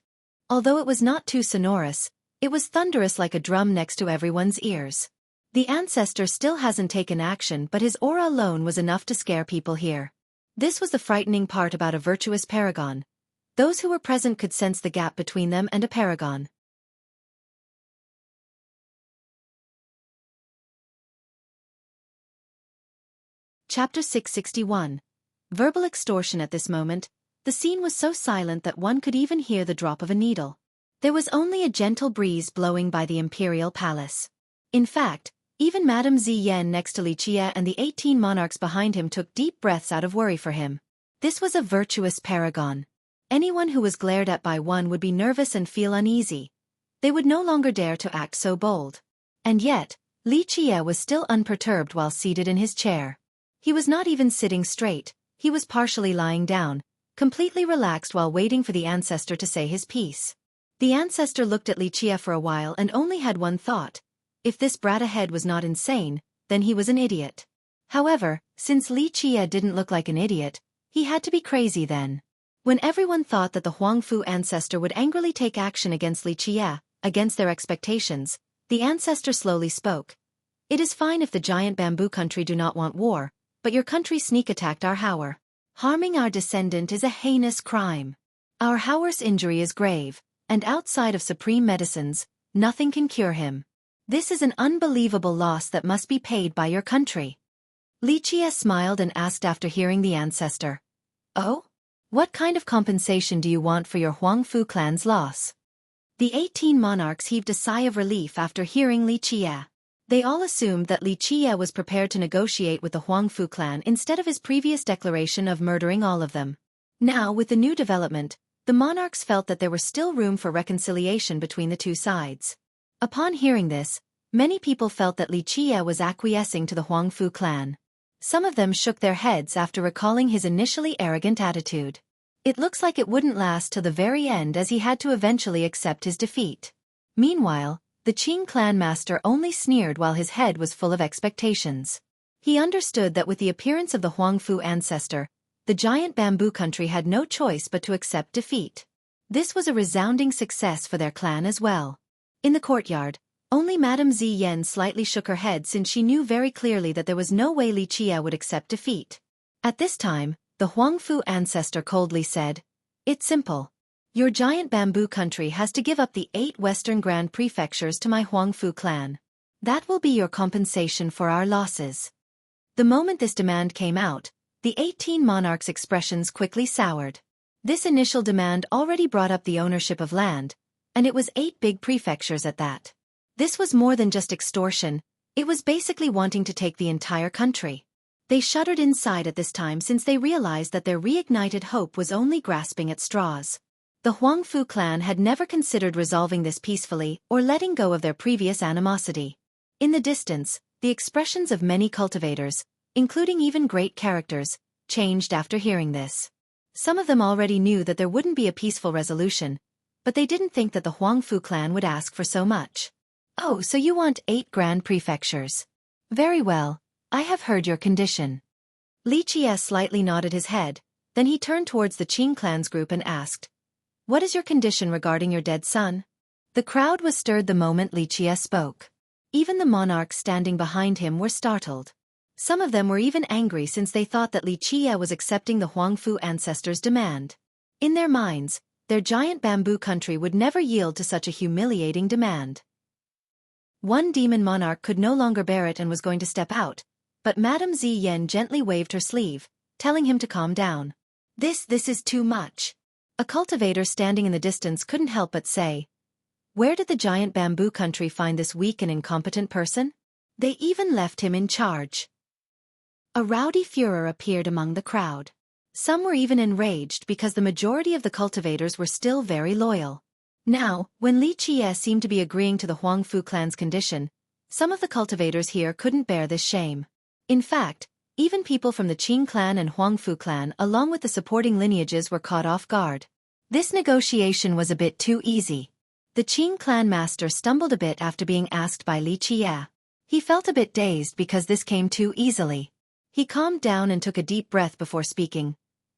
Although it was not too sonorous, it was thunderous like a drum next to everyone's ears. The ancestor still hasn't taken action, but his aura alone was enough to scare people here. This was the frightening part about a virtuous paragon. Those who were present could sense the gap between them and a paragon. Chapter 661. Verbal extortion. At this moment, the scene was so silent that one could even hear the drop of a needle. There was only a gentle breeze blowing by the imperial palace. In fact, even Madame Ziyan next to Li Qie and the 18 monarchs behind him took deep breaths out of worry for him. This was a virtuous paragon. Anyone who was glared at by one would be nervous and feel uneasy. They would no longer dare to act so bold. And yet, Li Qie was still unperturbed while seated in his chair. He was not even sitting straight, he was partially lying down, completely relaxed while waiting for the ancestor to say his piece. The ancestor looked at Li Qie for a while and only had one thought. If this brat ahead was not insane, then he was an idiot. However, since Li Qie didn't look like an idiot, he had to be crazy then. When everyone thought that the Huangfu ancestor would angrily take action against Li Qie, against their expectations, the ancestor slowly spoke. It is fine if the giant bamboo country do not want war, but your country sneak attacked our Hauer. Harming our descendant is a heinous crime. Our Hauer's injury is grave, and outside of supreme medicines, nothing can cure him. This is an unbelievable loss that must be paid by your country. Li Qie smiled and asked after hearing the ancestor. Oh? What kind of compensation do you want for your Huangfu clan's loss? The 18 monarchs heaved a sigh of relief after hearing Li Qie. They all assumed that Li Qie was prepared to negotiate with the Huangfu clan instead of his previous declaration of murdering all of them. Now, with the new development, the monarchs felt that there was still room for reconciliation between the two sides. Upon hearing this, many people felt that Li Qie was acquiescing to the Huangfu clan. Some of them shook their heads after recalling his initially arrogant attitude. It looks like it wouldn't last till the very end as he had to eventually accept his defeat. Meanwhile, the Qing clan master only sneered while his head was full of expectations. He understood that with the appearance of the Huangfu ancestor, the giant bamboo country had no choice but to accept defeat. This was a resounding success for their clan as well. In the courtyard, only Madame Ziyan slightly shook her head since she knew very clearly that there was no way Li Qie would accept defeat. At this time, the Huangfu ancestor coldly said, "It's simple. Your giant bamboo country has to give up the 8 western grand prefectures to my Huangfu clan. That will be your compensation for our losses." The moment this demand came out, the 18 monarchs' expressions quickly soured. This initial demand already brought up the ownership of land, and it was 8 big prefectures at that. This was more than just extortion, it was basically wanting to take the entire country. They shuddered inside at this time since they realized that their reignited hope was only grasping at straws. The Huangfu clan had never considered resolving this peacefully or letting go of their previous animosity. In the distance, the expressions of many cultivators, including even great characters, changed after hearing this. Some of them already knew that there wouldn't be a peaceful resolution, but they didn't think that the Huangfu clan would ask for so much. "Oh, so you want 8 grand prefectures. Very well, I have heard your condition." Li Qie slightly nodded his head, then he turned towards the Qing clan's group and asked, "What is your condition regarding your dead son?" The crowd was stirred the moment Li Qie spoke. Even the monarchs standing behind him were startled. Some of them were even angry since they thought that Li Qie was accepting the Huangfu ancestors' demand. In their minds, their giant bamboo country would never yield to such a humiliating demand. One demon monarch could no longer bear it and was going to step out, but Madame Ziyan gently waved her sleeve, telling him to calm down. This is too much." A cultivator standing in the distance couldn't help but say, "Where did the giant bamboo country find this weak and incompetent person? They even left him in charge." A rowdy furor appeared among the crowd. Some were even enraged because the majority of the cultivators were still very loyal. Now, when Li Qie seemed to be agreeing to the Huangfu clan's condition, some of the cultivators here couldn't bear this shame. In fact, even people from the Qing clan and Huangfu clan along with the supporting lineages were caught off guard. This negotiation was a bit too easy. The Qing clan master stumbled a bit after being asked by Li Qie. He felt a bit dazed because this came too easily. He calmed down and took a deep breath before speaking.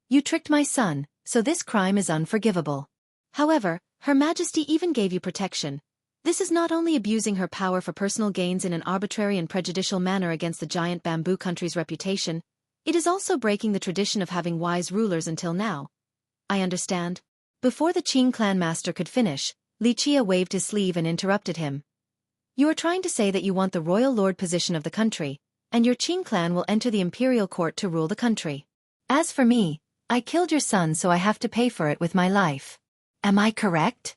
"You tricked my son, so this crime is unforgivable. However, Her Majesty even gave you protection. This is not only abusing her power for personal gains in an arbitrary and prejudicial manner against the giant bamboo country's reputation, it is also breaking the tradition of having wise rulers until now. I understand." Before the Qing clan master could finish, Li Qie waved his sleeve and interrupted him. "You are trying to say that you want the royal lord position of the country, and your Qing clan will enter the imperial court to rule the country. As for me, I killed your son, so I have to pay for it with my life. Am I correct?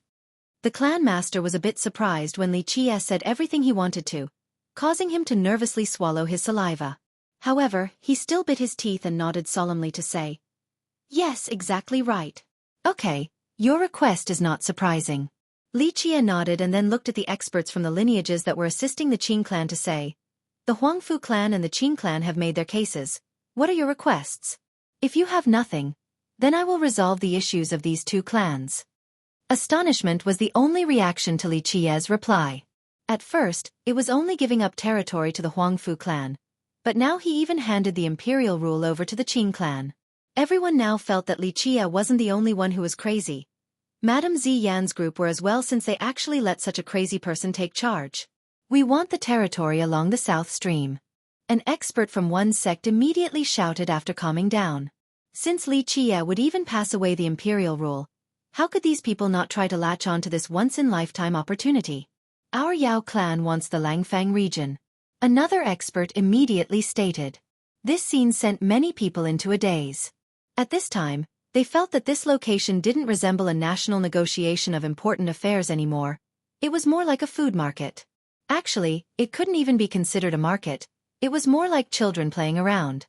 The clan master was a bit surprised when Li Qie said everything he wanted to, causing him to nervously swallow his saliva. However, he still bit his teeth and nodded solemnly to say, "Yes, exactly right." Okay, your request is not surprising. Li Qie nodded and then looked at the experts from the lineages that were assisting the Qing clan to say, "The Huangfu clan and the Qing clan have made their cases. What are your requests? If you have nothing, then I will resolve the issues of these two clans." Astonishment was the only reaction to Li Qie's reply. At first, it was only giving up territory to the Huangfu clan, but now he even handed the imperial rule over to the Qing clan. Everyone now felt that Li Qie wasn't the only one who was crazy. Madame Ziyan's group were as well, since they actually let such a crazy person take charge. "We want the territory along the South Stream," an expert from one sect immediately shouted after calming down. Since Li Qie would even pass away the imperial rule, how could these people not try to latch on to this once-in-lifetime opportunity? "Our Yao clan wants the Langfang region," another expert immediately stated. This scene sent many people into a daze. At this time, they felt that this location didn't resemble a national negotiation of important affairs anymore. It was more like a food market. Actually, it couldn't even be considered a market. It was more like children playing around.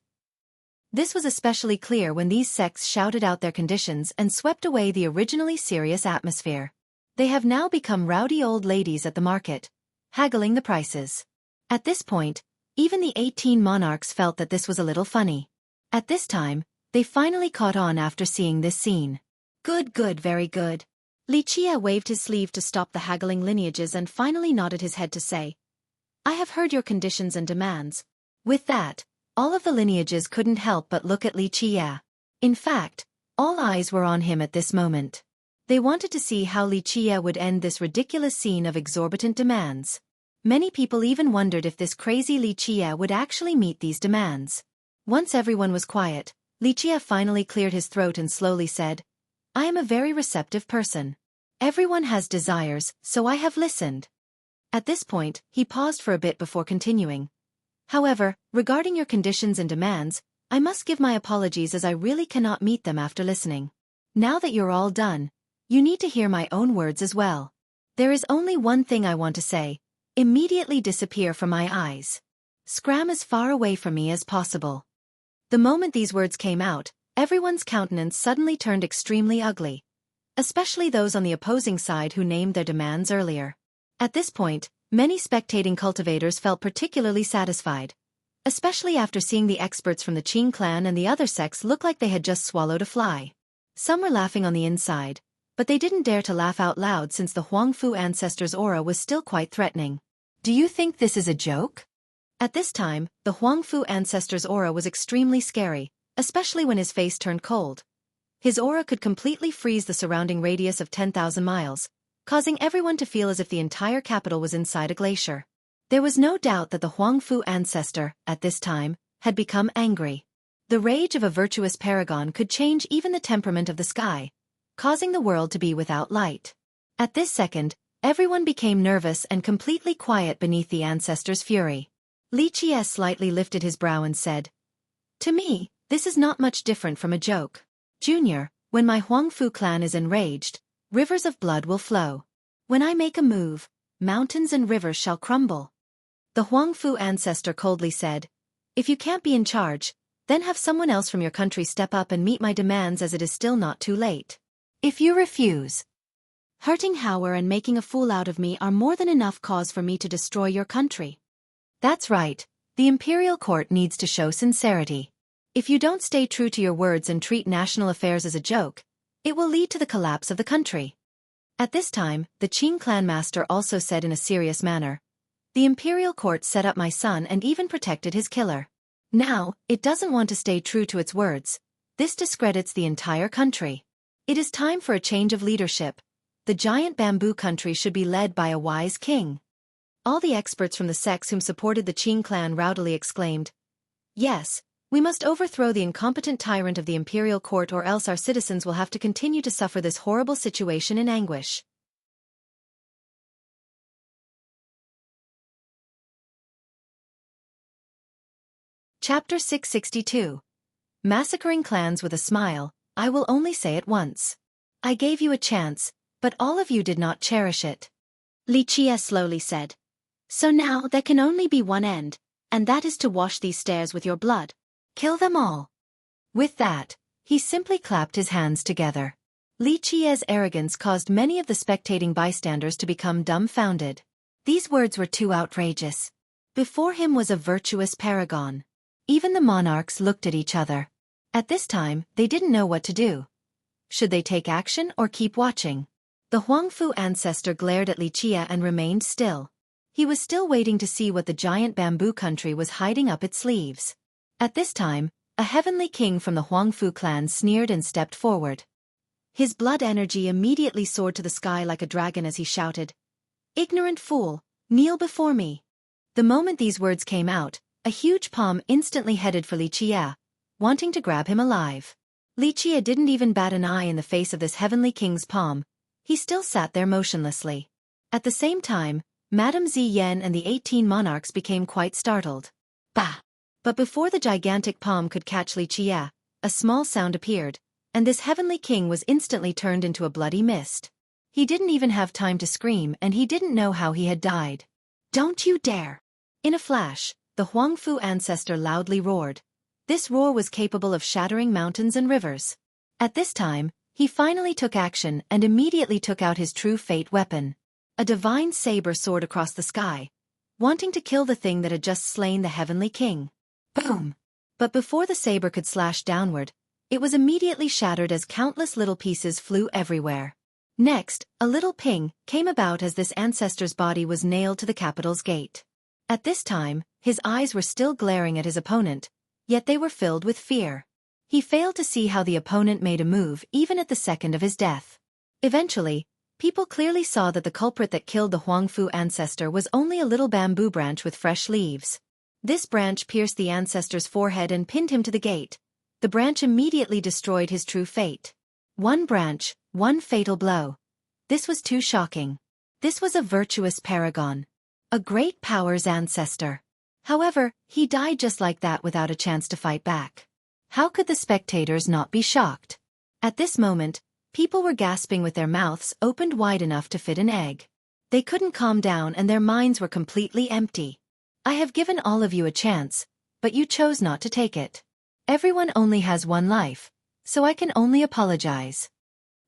This was especially clear when these sects shouted out their conditions and swept away the originally serious atmosphere. They have now become rowdy old ladies at the market, haggling the prices. At this point, even the 18 monarchs felt that this was a little funny. At this time, they finally caught on after seeing this scene. Good, very good." Li Qie waved his sleeve to stop the haggling lineages and finally nodded his head to say, "I have heard your conditions and demands." With that, all of the lineages couldn't help but look at Li Qie. In fact, all eyes were on him at this moment. They wanted to see how Li Qie would end this ridiculous scene of exorbitant demands. Many people even wondered if this crazy Li Qie would actually meet these demands. Once everyone was quiet, Li Qie finally cleared his throat and slowly said, "I am a very receptive person. Everyone has desires, so I have listened." At this point, he paused for a bit before continuing. "However, regarding your conditions and demands, I must give my apologies as I really cannot meet them after listening. Now that you're all done, you need to hear my own words as well. There is only one thing I want to say. Immediately disappear from my eyes. Scram as far away from me as possible." The moment these words came out, everyone's countenance suddenly turned extremely ugly. Especially those on the opposing side who named their demands earlier. At this point, many spectating cultivators felt particularly satisfied. Especially after seeing the experts from the Qing clan and the other sects look like they had just swallowed a fly. Some were laughing on the inside, but they didn't dare to laugh out loud since the Huangfu ancestor's aura was still quite threatening. "Do you think this is a joke?" At this time, the Huangfu ancestor's aura was extremely scary, especially when his face turned cold. His aura could completely freeze the surrounding radius of 10,000 miles, causing everyone to feel as if the entire capital was inside a glacier. There was no doubt that the Huangfu ancestor, at this time, had become angry. The rage of a virtuous paragon could change even the temperament of the sky, causing the world to be without light. At this second, everyone became nervous and completely quiet beneath the ancestor's fury. Li Qie slightly lifted his brow and said, "To me, this is not much different from a joke. Junior, when my Huangfu clan is enraged, rivers of blood will flow. When I make a move, mountains and rivers shall crumble." The Huangfu ancestor coldly said, "If you can't be in charge, then have someone else from your country step up and meet my demands, as it is still not too late. If you refuse, hurting Howard and making a fool out of me are more than enough cause for me to destroy your country." That's right, the imperial court needs to show sincerity. If you don't stay true to your words and treat national affairs as a joke, it will lead to the collapse of the country. At this time, the Qing clan master also said in a serious manner, "The imperial court set up my son and even protected his killer. Now, it doesn't want to stay true to its words. This discredits the entire country. It is time for a change of leadership. The giant bamboo country should be led by a wise king." All the experts from the sects whom supported the Qing clan rowdily exclaimed, "Yes, we must overthrow the incompetent tyrant of the imperial court, or else our citizens will have to continue to suffer this horrible situation in anguish." Chapter 662. Massacring clans with a smile. I will only say it once. I gave you a chance, but all of you did not cherish it. Lichia slowly said. So now there can only be one end, and that is to wash these stairs with your blood. Kill them all. With that, he simply clapped his hands together. Lichia's arrogance caused many of the spectating bystanders to become dumbfounded. These words were too outrageous. Before him was a virtuous paragon. Even the monarchs looked at each other. At this time, they didn't know what to do. Should they take action or keep watching? The Huangfu ancestor glared at Lichia and remained still. He was still waiting to see what the giant bamboo country was hiding up its sleeves. At this time, a heavenly king from the Huangfu clan sneered and stepped forward. His blood energy immediately soared to the sky like a dragon as he shouted, "Ignorant fool, kneel before me." The moment these words came out, a huge palm instantly headed for Lichia, wanting to grab him alive. Lichia didn't even bat an eye in the face of this heavenly king's palm. He still sat there motionlessly. At the same time, Madame Ziyan and the 18 monarchs became quite startled. Bah! But before the gigantic palm could catch Lichia, a small sound appeared, and this heavenly king was instantly turned into a bloody mist. He didn't even have time to scream and he didn't know how he had died. Don't you dare! In a flash, the Huangfu ancestor loudly roared. This roar was capable of shattering mountains and rivers. At this time, he finally took action and immediately took out his true fate weapon. A divine saber soared across the sky, wanting to kill the thing that had just slain the heavenly king. Boom! But before the saber could slash downward, it was immediately shattered as countless little pieces flew everywhere. Next, a little ping came about as this ancestor's body was nailed to the capital's gate. At this time, his eyes were still glaring at his opponent, yet they were filled with fear. He failed to see how the opponent made a move even at the second of his death. Eventually, people clearly saw that the culprit that killed the Huangfu ancestor was only a little bamboo branch with fresh leaves. This branch pierced the ancestor's forehead and pinned him to the gate. The branch immediately destroyed his true fate. One branch, one fatal blow. This was too shocking. This was a virtuous paragon. A great power's ancestor. However, he died just like that without a chance to fight back. How could the spectators not be shocked? At this moment, people were gasping with their mouths opened wide enough to fit an egg. They couldn't calm down and their minds were completely empty. I have given all of you a chance, but you chose not to take it. Everyone only has one life, so I can only apologize.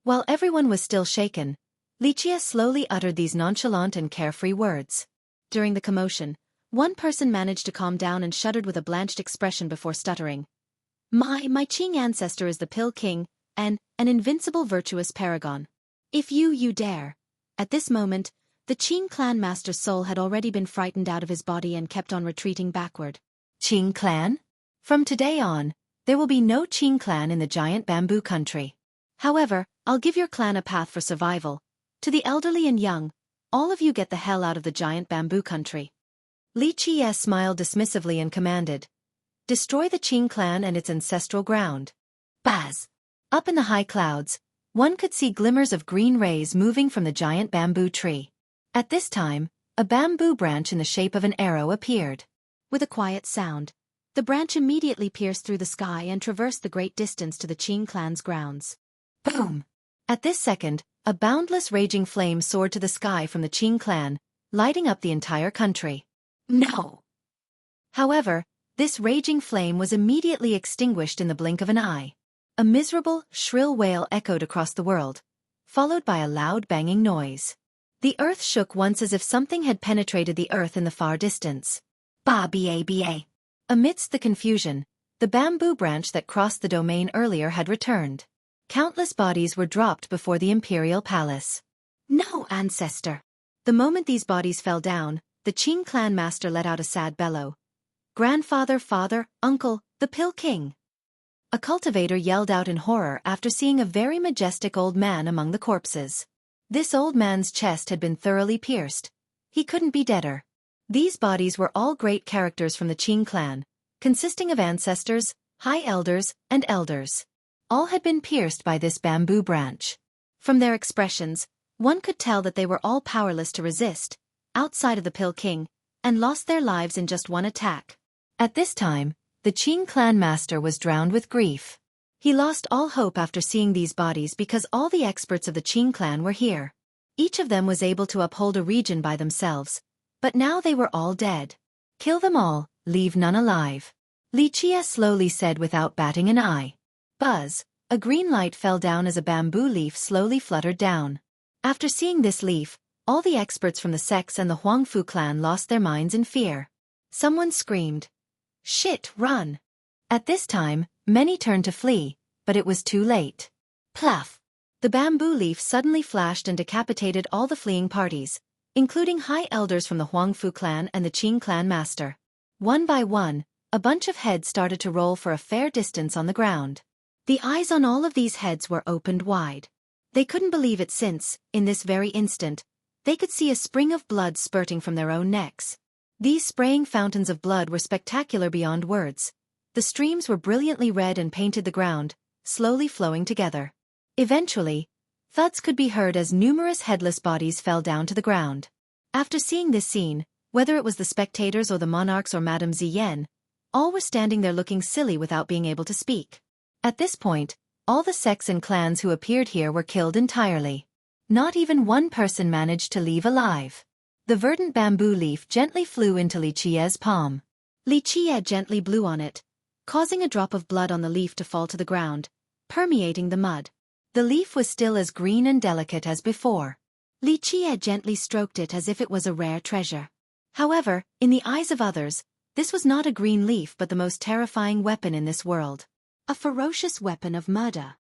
While everyone was still shaken, Lichia slowly uttered these nonchalant and carefree words. During the commotion, one person managed to calm down and shuddered with a blanched expression before stuttering. My Qing ancestor is the Pill King, and an invincible virtuous paragon. If you dare. At this moment, the Qing clan master's soul had already been frightened out of his body and kept on retreating backward. Qing clan? From today on, there will be no Qing clan in the giant bamboo country. However, I'll give your clan a path for survival. To the elderly and young, all of you get the hell out of the giant bamboo country. Lichia smiled dismissively and commanded, destroy the Qing clan and its ancestral ground. Baz! Up in the high clouds, one could see glimmers of green rays moving from the giant bamboo tree. At this time, a bamboo branch in the shape of an arrow appeared. With a quiet sound, the branch immediately pierced through the sky and traversed the great distance to the Qing clan's grounds. Boom! At this second, a boundless raging flame soared to the sky from the Qing clan, lighting up the entire country. No! However, this raging flame was immediately extinguished in the blink of an eye. A miserable, shrill wail echoed across the world, followed by a loud banging noise. The earth shook once as if something had penetrated the earth in the far distance. Ba. Amidst the confusion, the bamboo branch that crossed the domain earlier had returned. Countless bodies were dropped before the imperial palace. No, ancestor! The moment these bodies fell down, the Qing clan master let out a sad bellow. Grandfather, father, uncle, the Pill King! A cultivator yelled out in horror after seeing a very majestic old man among the corpses. This old man's chest had been thoroughly pierced. He couldn't be deader. These bodies were all great characters from the Qing clan, consisting of ancestors, high elders, and elders. All had been pierced by this bamboo branch. From their expressions, one could tell that they were all powerless to resist, outside of the Pill King, and lost their lives in just one attack. At this time, the Qing clan master was drowned with grief. He lost all hope after seeing these bodies because all the experts of the Qing clan were here. Each of them was able to uphold a region by themselves, but now they were all dead. Kill them all, leave none alive. Li Chia slowly said without batting an eye. Buzz, a green light fell down as a bamboo leaf slowly fluttered down. After seeing this leaf, all the experts from the sects and the Huangfu clan lost their minds in fear. Someone screamed, "Shit, run!" At this time, many turned to flee, but it was too late. Pluff! The bamboo leaf suddenly flashed and decapitated all the fleeing parties, including high elders from the Huangfu clan and the Qing clan master. One by one, a bunch of heads started to roll for a fair distance on the ground. The eyes on all of these heads were opened wide. They couldn't believe it since, in this very instant, they could see a spring of blood spurting from their own necks. These spraying fountains of blood were spectacular beyond words. The streams were brilliantly red and painted the ground, slowly flowing together. Eventually, thuds could be heard as numerous headless bodies fell down to the ground. After seeing this scene, whether it was the spectators or the monarchs or Madame Ziyen, all were standing there looking silly without being able to speak. At this point, all the sects and clans who appeared here were killed entirely. Not even one person managed to leave alive. The verdant bamboo leaf gently flew into Li Chia's palm. Li Chia gently blew on it, causing a drop of blood on the leaf to fall to the ground, permeating the mud. The leaf was still as green and delicate as before. Li Chia gently stroked it as if it was a rare treasure. However, in the eyes of others, this was not a green leaf but the most terrifying weapon in this world. A ferocious weapon of murder.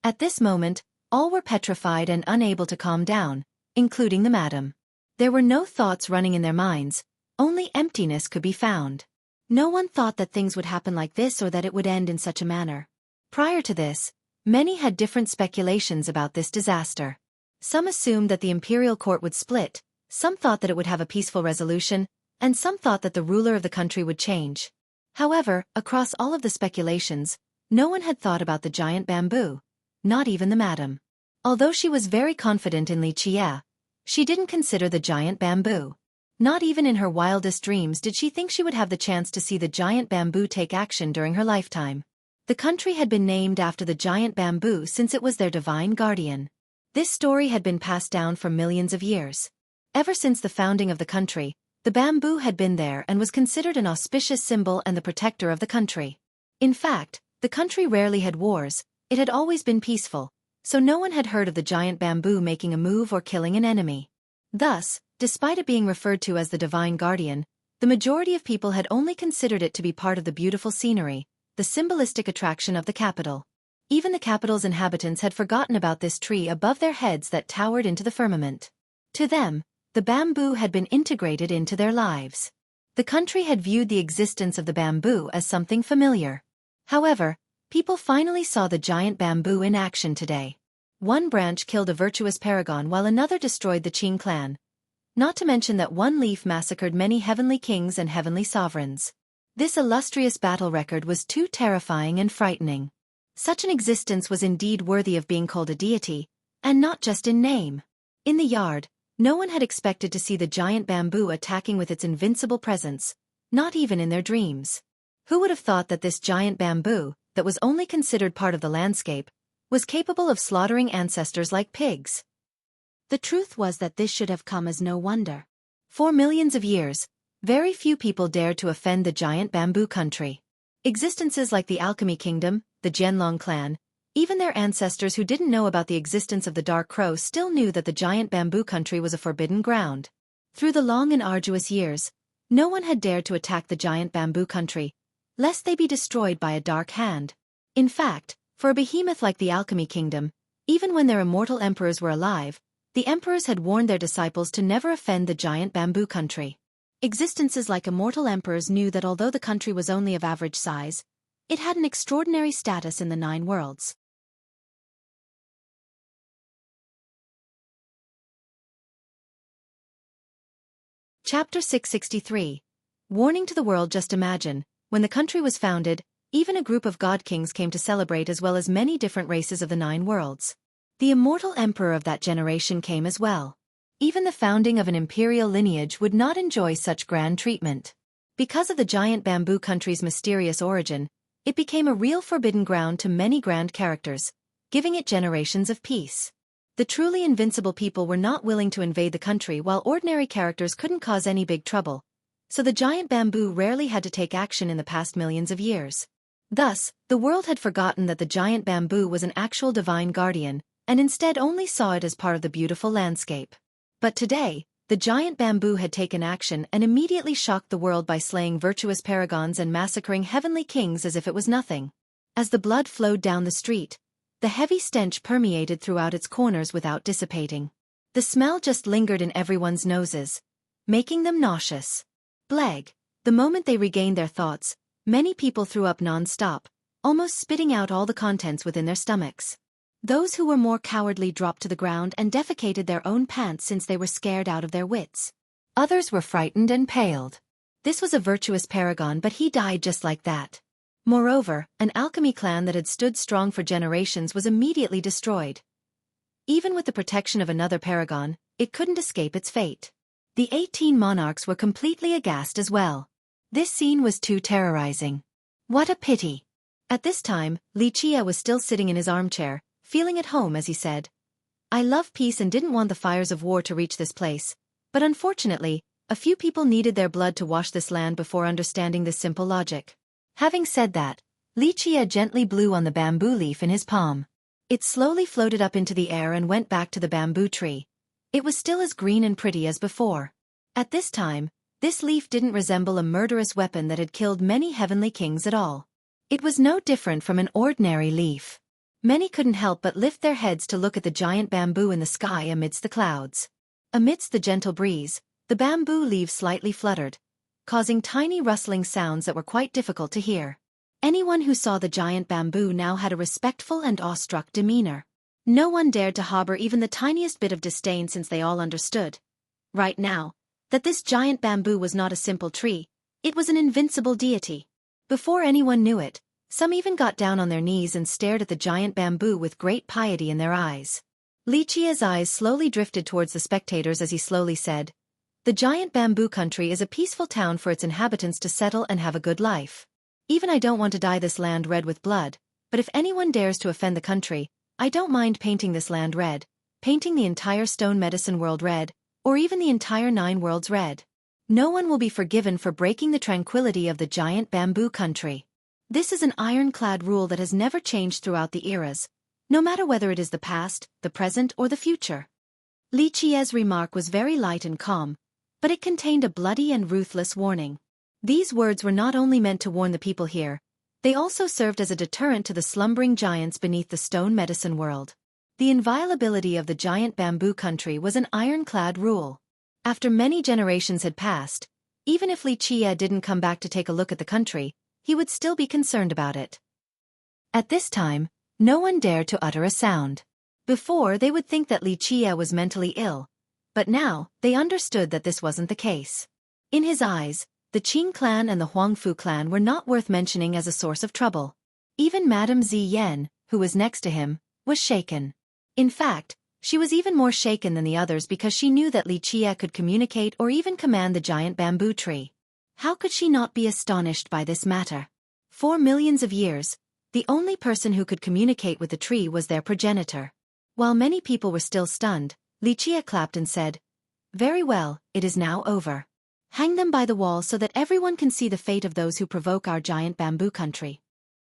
At this moment, all were petrified and unable to calm down, including the madam. There were no thoughts running in their minds, only emptiness could be found. No one thought that things would happen like this or that it would end in such a manner. Prior to this, many had different speculations about this disaster. Some assumed that the imperial court would split, some thought that it would have a peaceful resolution, and some thought that the ruler of the country would change. However, across all of the speculations, no one had thought about the giant bamboo, not even the madam. Although she was very confident in Li Chia, she didn't consider the giant bamboo. Not even in her wildest dreams did she think she would have the chance to see the giant bamboo take action during her lifetime. The country had been named after the giant bamboo since it was their divine guardian. This story had been passed down for millions of years. Ever since the founding of the country, the bamboo had been there and was considered an auspicious symbol and the protector of the country. In fact, the country rarely had wars, it had always been peaceful, so no one had heard of the giant bamboo making a move or killing an enemy. Thus, despite it being referred to as the divine guardian, the majority of people had only considered it to be part of the beautiful scenery, the symbolistic attraction of the capital. Even the capital's inhabitants had forgotten about this tree above their heads that towered into the firmament. To them, the bamboo had been integrated into their lives. The country had viewed the existence of the bamboo as something familiar. However, people finally saw the giant bamboo in action today. One branch killed a virtuous paragon while another destroyed the Qing clan. Not to mention that one leaf massacred many heavenly kings and heavenly sovereigns. This illustrious battle record was too terrifying and frightening. Such an existence was indeed worthy of being called a deity, and not just in name. In the yard, no one had expected to see the giant bamboo attacking with its invincible presence, not even in their dreams. Who would have thought that this giant bamboo, that was only considered part of the landscape, was capable of slaughtering ancestors like pigs? The truth was that this should have come as no wonder. For millions of years, very few people dared to offend the giant bamboo country. Existences like the Alchemy Kingdom, the Jianlong clan, even their ancestors who didn't know about the existence of the Dark Crow still knew that the giant bamboo country was a forbidden ground. Through the long and arduous years, no one had dared to attack the giant bamboo country, lest they be destroyed by a dark hand. In fact, for a behemoth like the Alchemy Kingdom, even when their immortal emperors were alive, the emperors had warned their disciples to never offend the giant bamboo country. Existences like immortal emperors knew that although the country was only of average size, it had an extraordinary status in the 9 worlds. Chapter 663. Warning to the world. Just imagine, when the country was founded, even a group of god kings came to celebrate as well as many different races of the 9 worlds. The immortal emperor of that generation came as well. Even the founding of an imperial lineage would not enjoy such grand treatment. Because of the giant bamboo country's mysterious origin, it became a real forbidden ground to many grand characters, giving it generations of peace. The truly invincible people were not willing to invade the country while ordinary characters couldn't cause any big trouble, so the giant bamboo rarely had to take action in the past millions of years. Thus, the world had forgotten that the giant bamboo was an actual divine guardian, and instead only saw it as part of the beautiful landscape. But today, the giant bamboo had taken action and immediately shocked the world by slaying virtuous paragons and massacring heavenly kings as if it was nothing. As the blood flowed down the street, the heavy stench permeated throughout its corners without dissipating. The smell just lingered in everyone's noses, making them nauseous. Bleg. The moment they regained their thoughts, many people threw up non-stop, almost spitting out all the contents within their stomachs. Those who were more cowardly dropped to the ground and defecated their own pants since they were scared out of their wits. Others were frightened and paled. This was a virtuous paragon, but he died just like that. Moreover, an alchemy clan that had stood strong for generations was immediately destroyed. Even with the protection of another paragon, it couldn't escape its fate. The 18 monarchs were completely aghast as well. This scene was too terrorizing. What a pity! At this time, Xueqi was still sitting in his armchair, feeling at home as he said, "I love peace and didn't want the fires of war to reach this place, but unfortunately, a few people needed their blood to wash this land before understanding this simple logic." Having said that, Xueqi gently blew on the bamboo leaf in his palm. It slowly floated up into the air and went back to the bamboo tree. It was still as green and pretty as before. At this time, this leaf didn't resemble a murderous weapon that had killed many heavenly kings at all. It was no different from an ordinary leaf. Many couldn't help but lift their heads to look at the giant bamboo in the sky amidst the clouds. Amidst the gentle breeze, the bamboo leaves slightly fluttered, causing tiny rustling sounds that were quite difficult to hear. Anyone who saw the giant bamboo now had a respectful and awestruck demeanor. No one dared to harbor even the tiniest bit of disdain since they all understood, right now, that this giant bamboo was not a simple tree, it was an invincible deity. Before anyone knew it, some even got down on their knees and stared at the giant bamboo with great piety in their eyes. Xueqi's eyes slowly drifted towards the spectators as he slowly said, "The giant bamboo country is a peaceful town for its inhabitants to settle and have a good life. Even I don't want to dye this land red with blood, but if anyone dares to offend the country, I don't mind painting this land red, painting the entire stone medicine world red, or even the entire 9 worlds red. No one will be forgiven for breaking the tranquility of the giant bamboo country. This is an ironclad rule that has never changed throughout the eras, no matter whether it is the past, the present, or the future." Xueqi's remark was very light and calm, but it contained a bloody and ruthless warning. These words were not only meant to warn the people here, they also served as a deterrent to the slumbering giants beneath the stone medicine world. The inviolability of the giant bamboo country was an ironclad rule. After many generations had passed, even if Xueqi didn't come back to take a look at the country, he would still be concerned about it. At this time, no one dared to utter a sound. Before, they would think that Xueqi was mentally ill, but now, they understood that this wasn't the case. In his eyes, the Qing clan and the Huangfu clan were not worth mentioning as a source of trouble. Even Madame Ziyan, who was next to him, was shaken. In fact, she was even more shaken than the others because she knew that Xueqi could communicate or even command the giant bamboo tree. How could she not be astonished by this matter? For millions of years, the only person who could communicate with the tree was their progenitor. While many people were still stunned, Xueqi clapped and said, "Very well, it is now over. Hang them by the wall so that everyone can see the fate of those who provoke our giant bamboo country."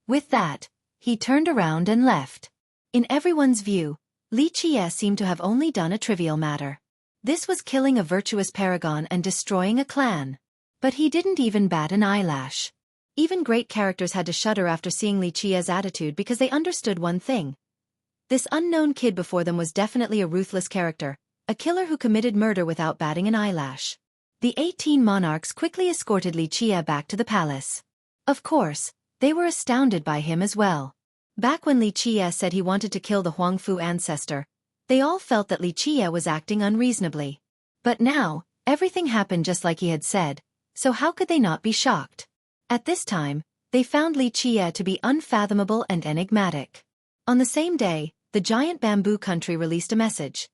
With that, he turned around and left. In everyone's view, Xueqi seemed to have only done a trivial matter. This was killing a virtuous paragon and destroying a clan. But he didn't even bat an eyelash. Even great characters had to shudder after seeing Xueqi's attitude because they understood one thing. This unknown kid before them was definitely a ruthless character, a killer who committed murder without batting an eyelash. The 18 monarchs quickly escorted Xueqi back to the palace. Of course, they were astounded by him as well. Back when Xueqi said he wanted to kill the Huangfu ancestor, they all felt that Xueqi was acting unreasonably. But now, everything happened just like he had said, so how could they not be shocked? At this time, they found Xueqi to be unfathomable and enigmatic. On the same day, the giant bamboo country released a message.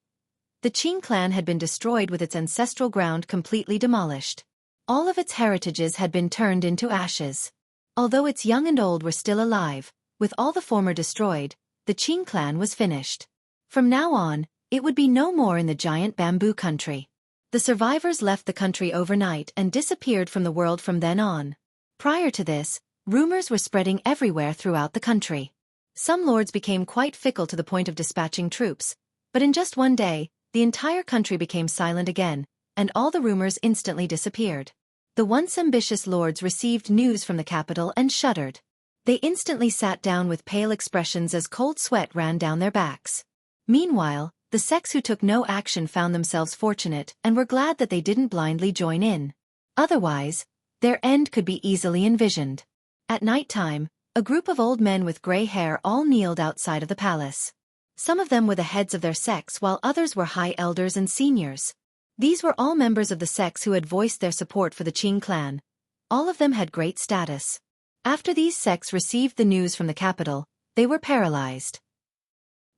The Qing clan had been destroyed with its ancestral ground completely demolished. All of its heritages had been turned into ashes. Although its young and old were still alive, with all the former destroyed, the Qing clan was finished. From now on, it would be no more in the giant bamboo country. The survivors left the country overnight and disappeared from the world from then on. Prior to this, rumors were spreading everywhere throughout the country. Some lords became quite fickle to the point of dispatching troops, but in just one day, the entire country became silent again, and all the rumors instantly disappeared. The once ambitious lords received news from the capital and shuddered. They instantly sat down with pale expressions as cold sweat ran down their backs. Meanwhile, the sects who took no action found themselves fortunate and were glad that they didn't blindly join in. Otherwise, their end could be easily envisioned. At night time, a group of old men with gray hair all kneeled outside of the palace. Some of them were the heads of their sects while others were high elders and seniors. These were all members of the sects who had voiced their support for the Qing clan. All of them had great status. After these sects received the news from the capital, they were paralyzed.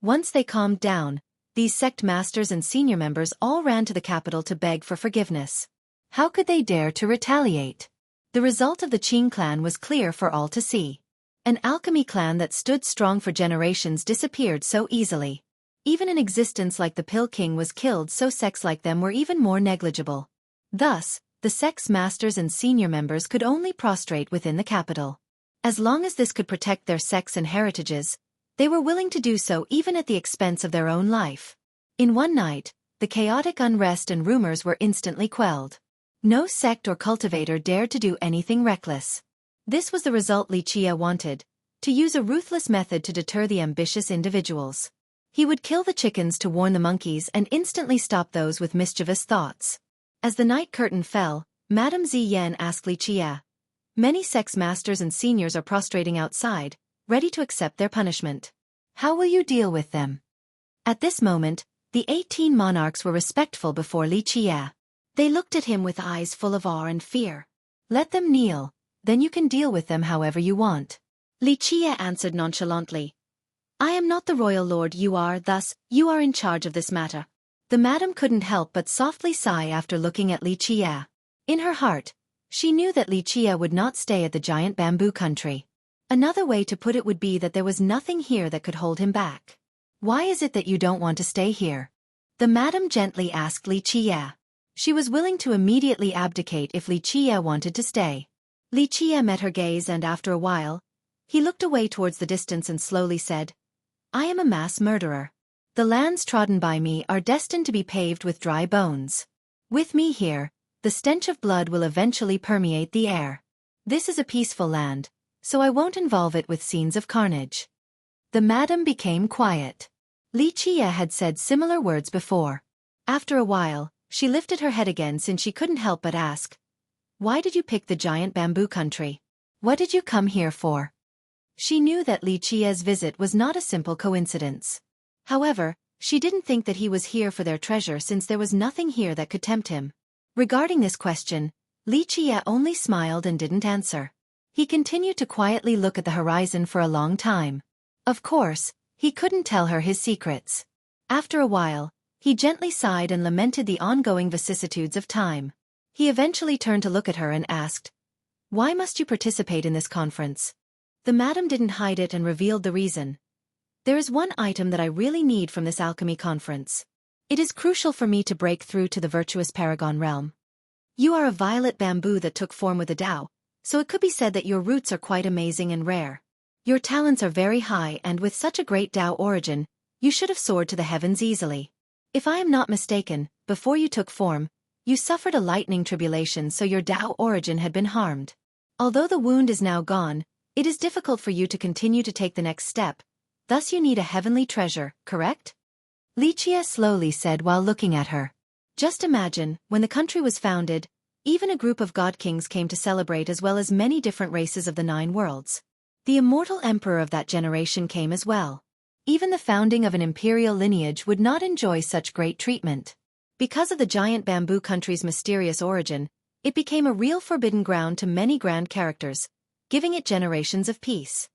Once they calmed down, these sect masters and senior members all ran to the capital to beg for forgiveness. How could they dare to retaliate? The result of the Qing clan was clear for all to see. An alchemy clan that stood strong for generations disappeared so easily. Even an existence like the Pill King was killed, so sects like them were even more negligible. Thus, the sect's masters and senior members could only prostrate within the capital. As long as this could protect their sects and heritages, they were willing to do so even at the expense of their own life. In one night, the chaotic unrest and rumors were instantly quelled. No sect or cultivator dared to do anything reckless. This was the result Li Qie wanted, to use a ruthless method to deter the ambitious individuals. He would kill the chickens to warn the monkeys and instantly stop those with mischievous thoughts. As the night curtain fell, Madame Ziyan asked Li Qie. Many sects masters and seniors are prostrating outside, ready to accept their punishment. How will you deal with them? At this moment, the 18 monarchs were respectful before Li Qie. They looked at him with eyes full of awe and fear. Let them kneel, then you can deal with them however you want. Li Qie answered nonchalantly. I am not the royal lord you are, thus, you are in charge of this matter. The madam couldn't help but softly sigh after looking at Li Qie. In her heart, she knew that Li Qie would not stay at the giant bamboo country. Another way to put it would be that there was nothing here that could hold him back. Why is it that you don't want to stay here? The madam gently asked Li Qie. She was willing to immediately abdicate if Li Qie wanted to stay. Li Qie met her gaze and after a while, he looked away towards the distance and slowly said, I am a mass murderer. The lands trodden by me are destined to be paved with dry bones. With me here, the stench of blood will eventually permeate the air. This is a peaceful land, so I won't involve it with scenes of carnage. The madam became quiet. Li Qie had said similar words before. After a while, she lifted her head again since she couldn't help but ask, why did you pick the giant bamboo country? What did you come here for? She knew that Li Qie's visit was not a simple coincidence. However, she didn't think that he was here for their treasure since there was nothing here that could tempt him. Regarding this question, Li Qie only smiled and didn't answer. He continued to quietly look at the horizon for a long time. Of course, he couldn't tell her his secrets. After a while, he gently sighed and lamented the ongoing vicissitudes of time. He eventually turned to look at her and asked, why must you participate in this conference? The madam didn't hide it and revealed the reason. There is one item that I really need from this alchemy conference. It is crucial for me to break through to the virtuous paragon realm. You are a violet bamboo that took form with a Tao, so it could be said that your roots are quite amazing and rare. Your talents are very high and with such a great Tao origin, you should have soared to the heavens easily. If I am not mistaken, before you took form, you suffered a lightning tribulation so your Tao origin had been harmed. Although the wound is now gone, it is difficult for you to continue to take the next step, thus you need a heavenly treasure, correct? Li Qie slowly said while looking at her. Just imagine, when the country was founded, even a group of god kings came to celebrate as well as many different races of the 9 worlds. The immortal emperor of that generation came as well. Even the founding of an imperial lineage would not enjoy such great treatment. Because of the giant bamboo country's mysterious origin, it became a real forbidden ground to many grand characters, giving it generations of peace.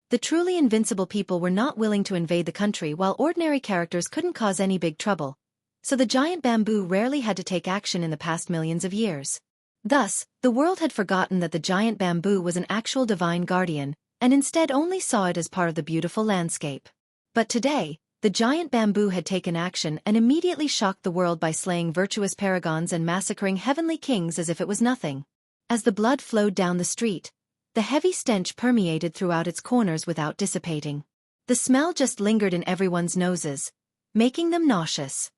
The truly invincible people were not willing to invade the country while ordinary characters couldn't cause any big trouble, so the giant bamboo rarely had to take action in the past millions of years. Thus, the world had forgotten that the giant bamboo was an actual divine guardian, and instead only saw it as part of the beautiful landscape. But today, the giant bamboo had taken action and immediately shocked the world by slaying virtuous paragons and massacring heavenly kings as if it was nothing. As the blood flowed down the street, the heavy stench permeated throughout its corners without dissipating. The smell just lingered in everyone's noses, making them nauseous.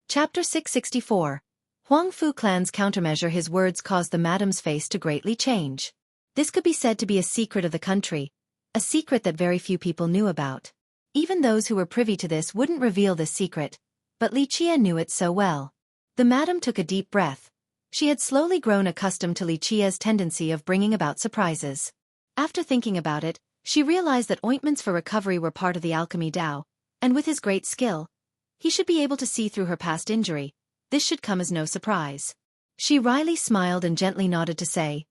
Chapter 664. Huang Fu clan's countermeasure. His words caused the madam's face to greatly change. This could be said to be a secret of the country, a secret that very few people knew about. Even those who were privy to this wouldn't reveal this secret, but Li Qie knew it so well. The madam took a deep breath. She had slowly grown accustomed to Li Qie's tendency of bringing about surprises. After thinking about it, she realized that ointments for recovery were part of the alchemy Dao, and with his great skill, he should be able to see through her past injury. This should come as no surprise. She wryly smiled and gently nodded to say,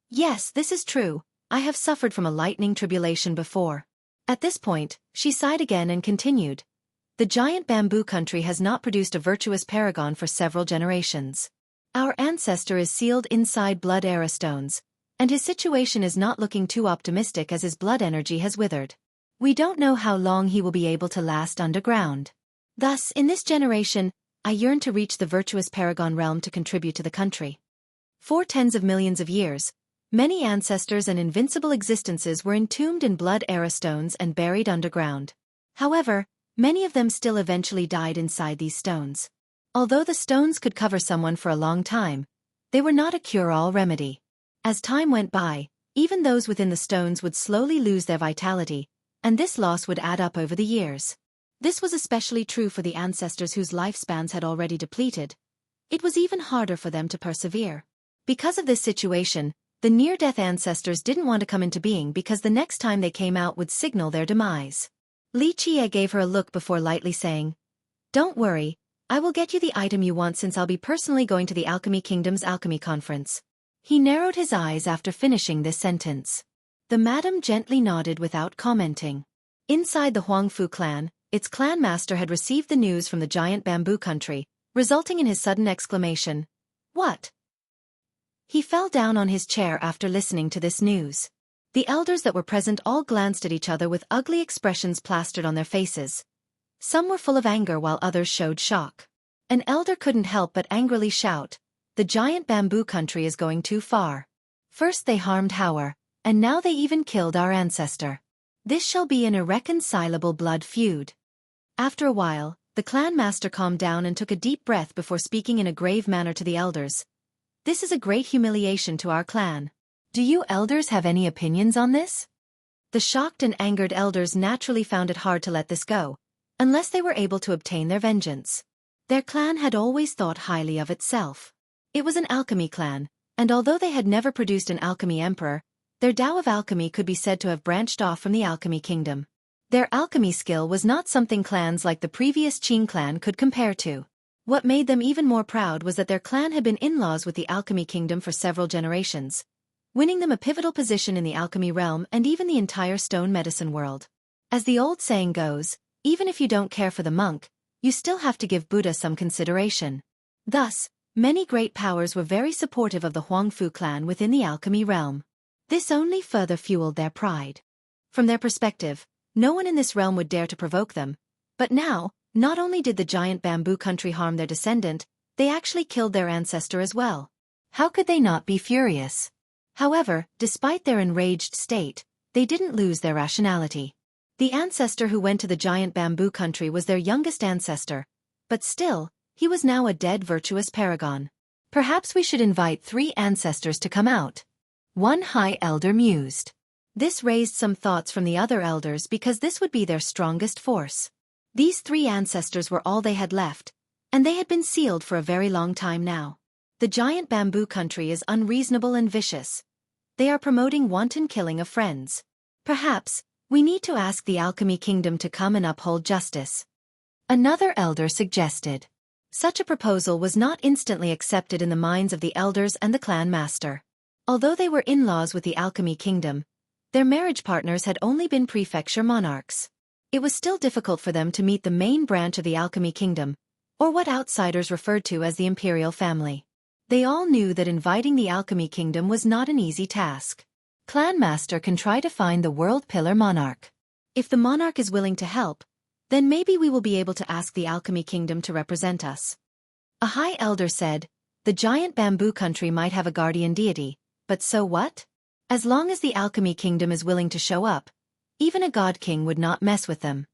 "Yes, this is true. I have suffered from a lightning tribulation before." At this point, she sighed again and continued, "The giant bamboo country has not produced a virtuous paragon for several generations. Our ancestor is sealed inside blood era stones, and his situation is not looking too optimistic as his blood energy has withered. We don't know how long he will be able to last underground. Thus, in this generation, I yearn to reach the virtuous paragon realm to contribute to the country." For tens of millions of years, many ancestors and invincible existences were entombed in blood era stones and buried underground. However, many of them still eventually died inside these stones. Although the stones could cover someone for a long time, they were not a cure-all remedy. As time went by, even those within the stones would slowly lose their vitality, and this loss would add up over the years. This was especially true for the ancestors whose lifespans had already depleted. It was even harder for them to persevere. Because of this situation, the near-death ancestors didn't want to come into being because the next time they came out would signal their demise. Li Qie gave her a look before lightly saying, "Don't worry, I will get you the item you want since I'll be personally going to the Alchemy Kingdom's alchemy conference." He narrowed his eyes after finishing this sentence. The madam gently nodded without commenting. Inside the Huang Fu clan, its clan master had received the news from the giant bamboo country, resulting in his sudden exclamation, "What?" He fell down on his chair after listening to this news. The elders that were present all glanced at each other with ugly expressions plastered on their faces. Some were full of anger while others showed shock. An elder couldn't help but angrily shout, "The giant bamboo country is going too far. First they harmed Hauer, and now they even killed our ancestor. This shall be an irreconcilable blood feud." After a while, the clan master calmed down and took a deep breath before speaking in a grave manner to the elders. "This is a great humiliation to our clan. Do you elders have any opinions on this?" The shocked and angered elders naturally found it hard to let this go, unless they were able to obtain their vengeance. Their clan had always thought highly of itself. It was an alchemy clan, and although they had never produced an alchemy emperor, their Tao of alchemy could be said to have branched off from the alchemy kingdom. Their alchemy skill was not something clans like the previous Qing clan could compare to. What made them even more proud was that their clan had been in-laws with the alchemy kingdom for several generations, winning them a pivotal position in the alchemy realm and even the entire stone medicine world. As the old saying goes, even if you don't care for the monk, you still have to give Buddha some consideration. Thus, many great powers were very supportive of the Huang Fu clan within the alchemy realm. This only further fueled their pride. From their perspective, no one in this realm would dare to provoke them. But now, not only did the giant bamboo country harm their descendant, they actually killed their ancestor as well. How could they not be furious? However, despite their enraged state, they didn't lose their rationality. The ancestor who went to the giant bamboo country was their youngest ancestor, but still, he was now a dead virtuous paragon. Perhaps we should invite 3 ancestors to come out. One high elder mused. This raised some thoughts from the other elders because this would be their strongest force. These 3 ancestors were all they had left, and they had been sealed for a very long time now. The giant bamboo country is unreasonable and vicious. They are promoting wanton killing of friends. Perhaps, we need to ask the alchemy kingdom to come and uphold justice. Another elder suggested. Such a proposal was not instantly accepted in the minds of the elders and the clan master. Although they were in-laws with the alchemy kingdom, their marriage partners had only been prefecture monarchs. It was still difficult for them to meet the main branch of the alchemy kingdom, or what outsiders referred to as the imperial family. They all knew that inviting the alchemy kingdom was not an easy task. Clan Master can try to find the World Pillar Monarch. If the monarch is willing to help, then maybe we will be able to ask the alchemy kingdom to represent us. A high elder said, the giant bamboo country might have a guardian deity, but so what? As long as the alchemy kingdom is willing to show up, even a god king would not mess with them.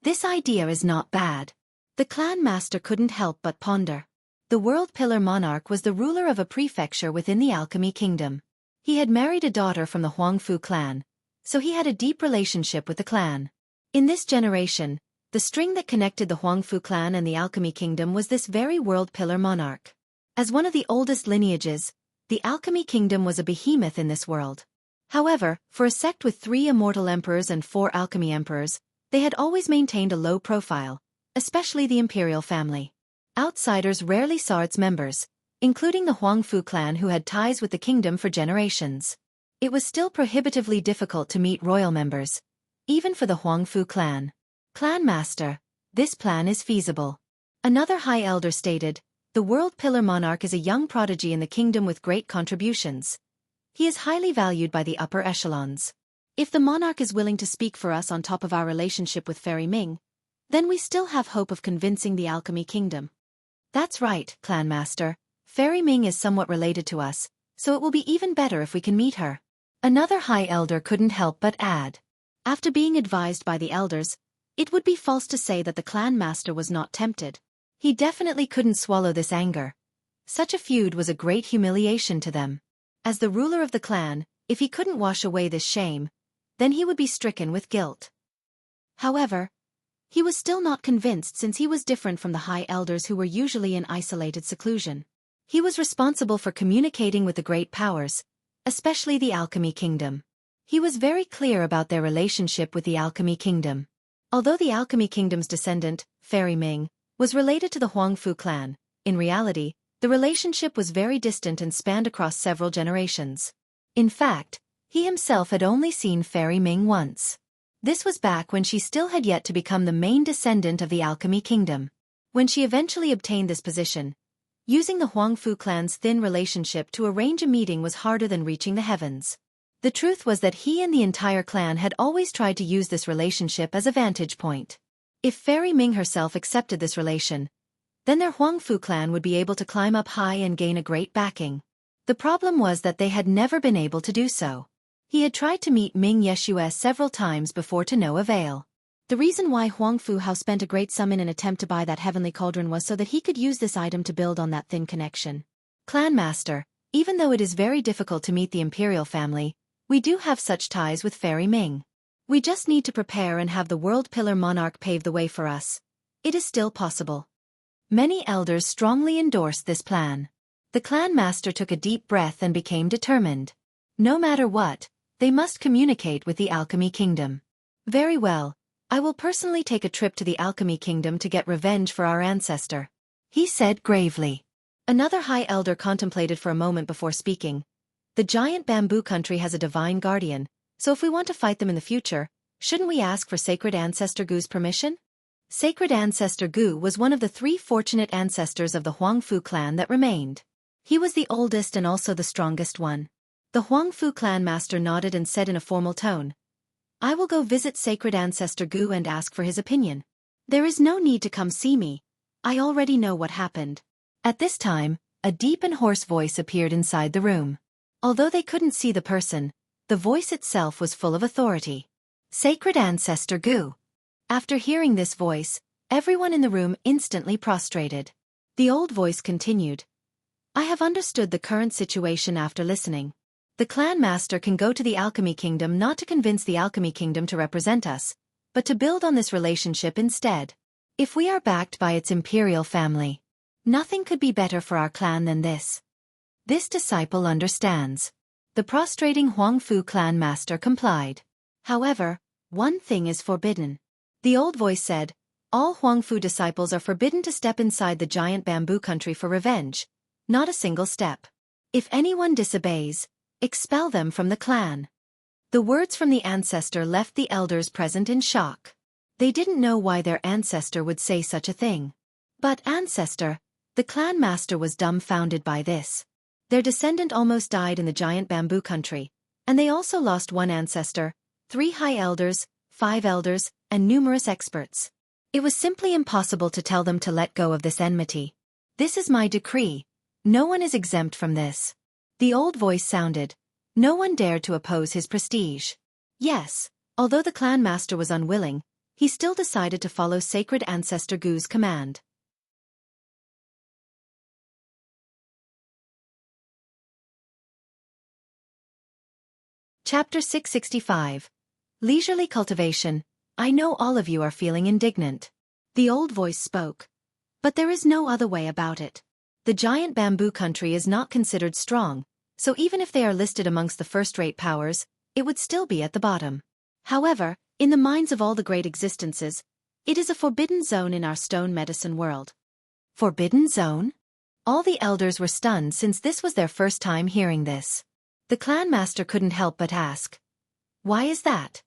This idea is not bad. The clan master couldn't help but ponder. The World Pillar Monarch was the ruler of a prefecture within the alchemy kingdom. He had married a daughter from the Huangfu clan, so he had a deep relationship with the clan. In this generation, the string that connected the Huangfu clan and the alchemy kingdom was this very World Pillar Monarch. As one of the oldest lineages, the alchemy kingdom was a behemoth in this world. However, for a sect with 3 immortal emperors and 4 alchemy emperors, they had always maintained a low profile, especially the imperial family. Outsiders rarely saw its members, including the Huangfu clan who had ties with the kingdom for generations. It was still prohibitively difficult to meet royal members, even for the Huangfu clan. Clan Master, this plan is feasible. Another high elder stated, the World Pillar Monarch is a young prodigy in the kingdom with great contributions. He is highly valued by the upper echelons. If the monarch is willing to speak for us on top of our relationship with Fairy Ming, then we still have hope of convincing the alchemy kingdom. That's right, Clan Master. Fairy Ming is somewhat related to us, so it will be even better if we can meet her. Another high elder couldn't help but add. After being advised by the elders, it would be false to say that the clan master was not tempted. He definitely couldn't swallow this anger. Such a feud was a great humiliation to them. As the ruler of the clan, if he couldn't wash away this shame, then he would be stricken with guilt. However, he was still not convinced since he was different from the high elders who were usually in isolated seclusion. He was responsible for communicating with the great powers, especially the alchemy kingdom. He was very clear about their relationship with the alchemy kingdom. Although the alchemy kingdom's descendant, Fairy Ming, was related to the Huangfu clan, in reality, the relationship was very distant and spanned across several generations. In fact, he himself had only seen Fairy Ming once. This was back when she still had yet to become the main descendant of the alchemy kingdom. When she eventually obtained this position, using the Huangfu clan's thin relationship to arrange a meeting was harder than reaching the heavens. The truth was that he and the entire clan had always tried to use this relationship as a vantage point. If Fairy Ming herself accepted this relation, then their Huangfu clan would be able to climb up high and gain a great backing. The problem was that they had never been able to do so. He had tried to meet Ming Yeshue several times before to no avail. The reason why Huangfu Hao spent a great sum in an attempt to buy that heavenly cauldron was so that he could use this item to build on that thin connection. Clan Master, even though it is very difficult to meet the imperial family, we do have such ties with Fairy Ming. We just need to prepare and have the World Pillar Monarch pave the way for us. It is still possible. Many elders strongly endorsed this plan. The clan master took a deep breath and became determined. No matter what, they must communicate with the alchemy kingdom. Very well, I will personally take a trip to the alchemy kingdom to get revenge for our ancestor, he said gravely. Another high elder contemplated for a moment before speaking. The giant bamboo country has a divine guardian, so if we want to fight them in the future, shouldn't we ask for Sacred Ancestor Gu's permission? Sacred Ancestor Gu was one of the 3 fortunate ancestors of the Huangfu clan that remained. He was the oldest and also the strongest one. The Huangfu clan master nodded and said in a formal tone, I will go visit Sacred Ancestor Gu and ask for his opinion. There is no need to come see me. I already know what happened. At this time, a deep and hoarse voice appeared inside the room. Although they couldn't see the person, the voice itself was full of authority. Sacred Ancestor Gu. After hearing this voice, everyone in the room instantly prostrated. The old voice continued. I have understood the current situation after listening. The clan master can go to the alchemy kingdom not to convince the alchemy kingdom to represent us, but to build on this relationship instead. If we are backed by its imperial family, nothing could be better for our clan than this. This disciple understands. The prostrating Huangfu clan master complied. However, one thing is forbidden. The old voice said, all Huangfu disciples are forbidden to step inside the giant bamboo country for revenge, not a single step. If anyone disobeys, expel them from the clan. The words from the ancestor left the elders present in shock. They didn't know why their ancestor would say such a thing. But ancestor, the clan master was dumbfounded by this. Their descendant almost died in the giant bamboo country, and they also lost one ancestor, 3 high elders, 5 elders, and numerous experts. It was simply impossible to tell them to let go of this enmity. This is my decree. No one is exempt from this. The old voice sounded. No one dared to oppose his prestige. Yes, although the clan master was unwilling, he still decided to follow sacred ancestor Gu's command. Chapter 665. Leisurely Cultivation. I know all of you are feeling indignant. The old voice spoke. But there is no other way about it. The giant bamboo country is not considered strong, so even if they are listed amongst the first-rate powers, it would still be at the bottom. However, in the minds of all the great existences, it is a forbidden zone in our stone medicine world. Forbidden zone? All the elders were stunned since this was their first time hearing this. The clan master couldn't help but ask. Why is that?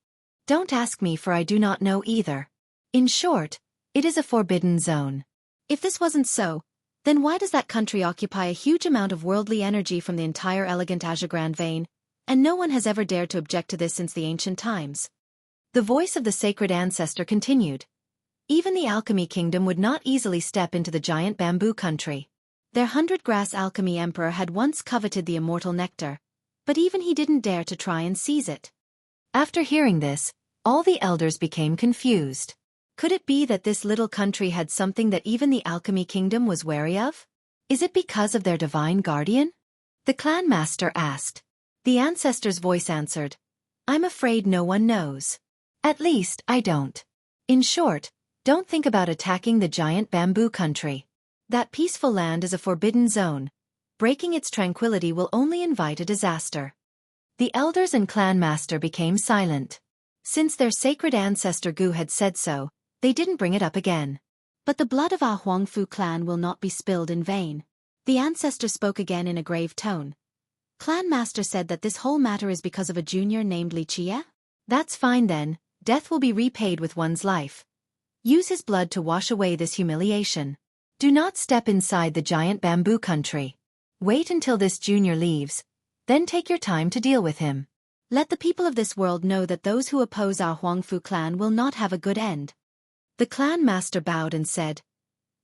Don't ask me, for I do not know either. In short, it is a forbidden zone. If this wasn't so, then why does that country occupy a huge amount of worldly energy from the entire elegant Azure Grand vein, and no one has ever dared to object to this since the ancient times? The voice of the sacred ancestor continued. Even the alchemy kingdom would not easily step into the giant bamboo country. Their 100-grass alchemy emperor had once coveted the immortal nectar, but even he didn't dare to try and seize it. After hearing this, all the elders became confused. Could it be that this little country had something that even the alchemy kingdom was wary of? Is it because of their divine guardian? The clan master asked. The ancestor's voice answered. I'm afraid no one knows. At least, I don't. In short, don't think about attacking the giant bamboo country. That peaceful land is a forbidden zone. Breaking its tranquility will only invite a disaster. The elders and clan master became silent. Since their sacred ancestor Gu had said so, they didn't bring it up again. But the blood of our Huangfu clan will not be spilled in vain. The ancestor spoke again in a grave tone. Clan master said that this whole matter is because of a junior named Lichia? That's fine then, death will be repaid with one's life. Use his blood to wash away this humiliation. Do not step inside the giant bamboo country. Wait until this junior leaves, then take your time to deal with him. Let the people of this world know that those who oppose our Huangfu clan will not have a good end. The clan master bowed and said,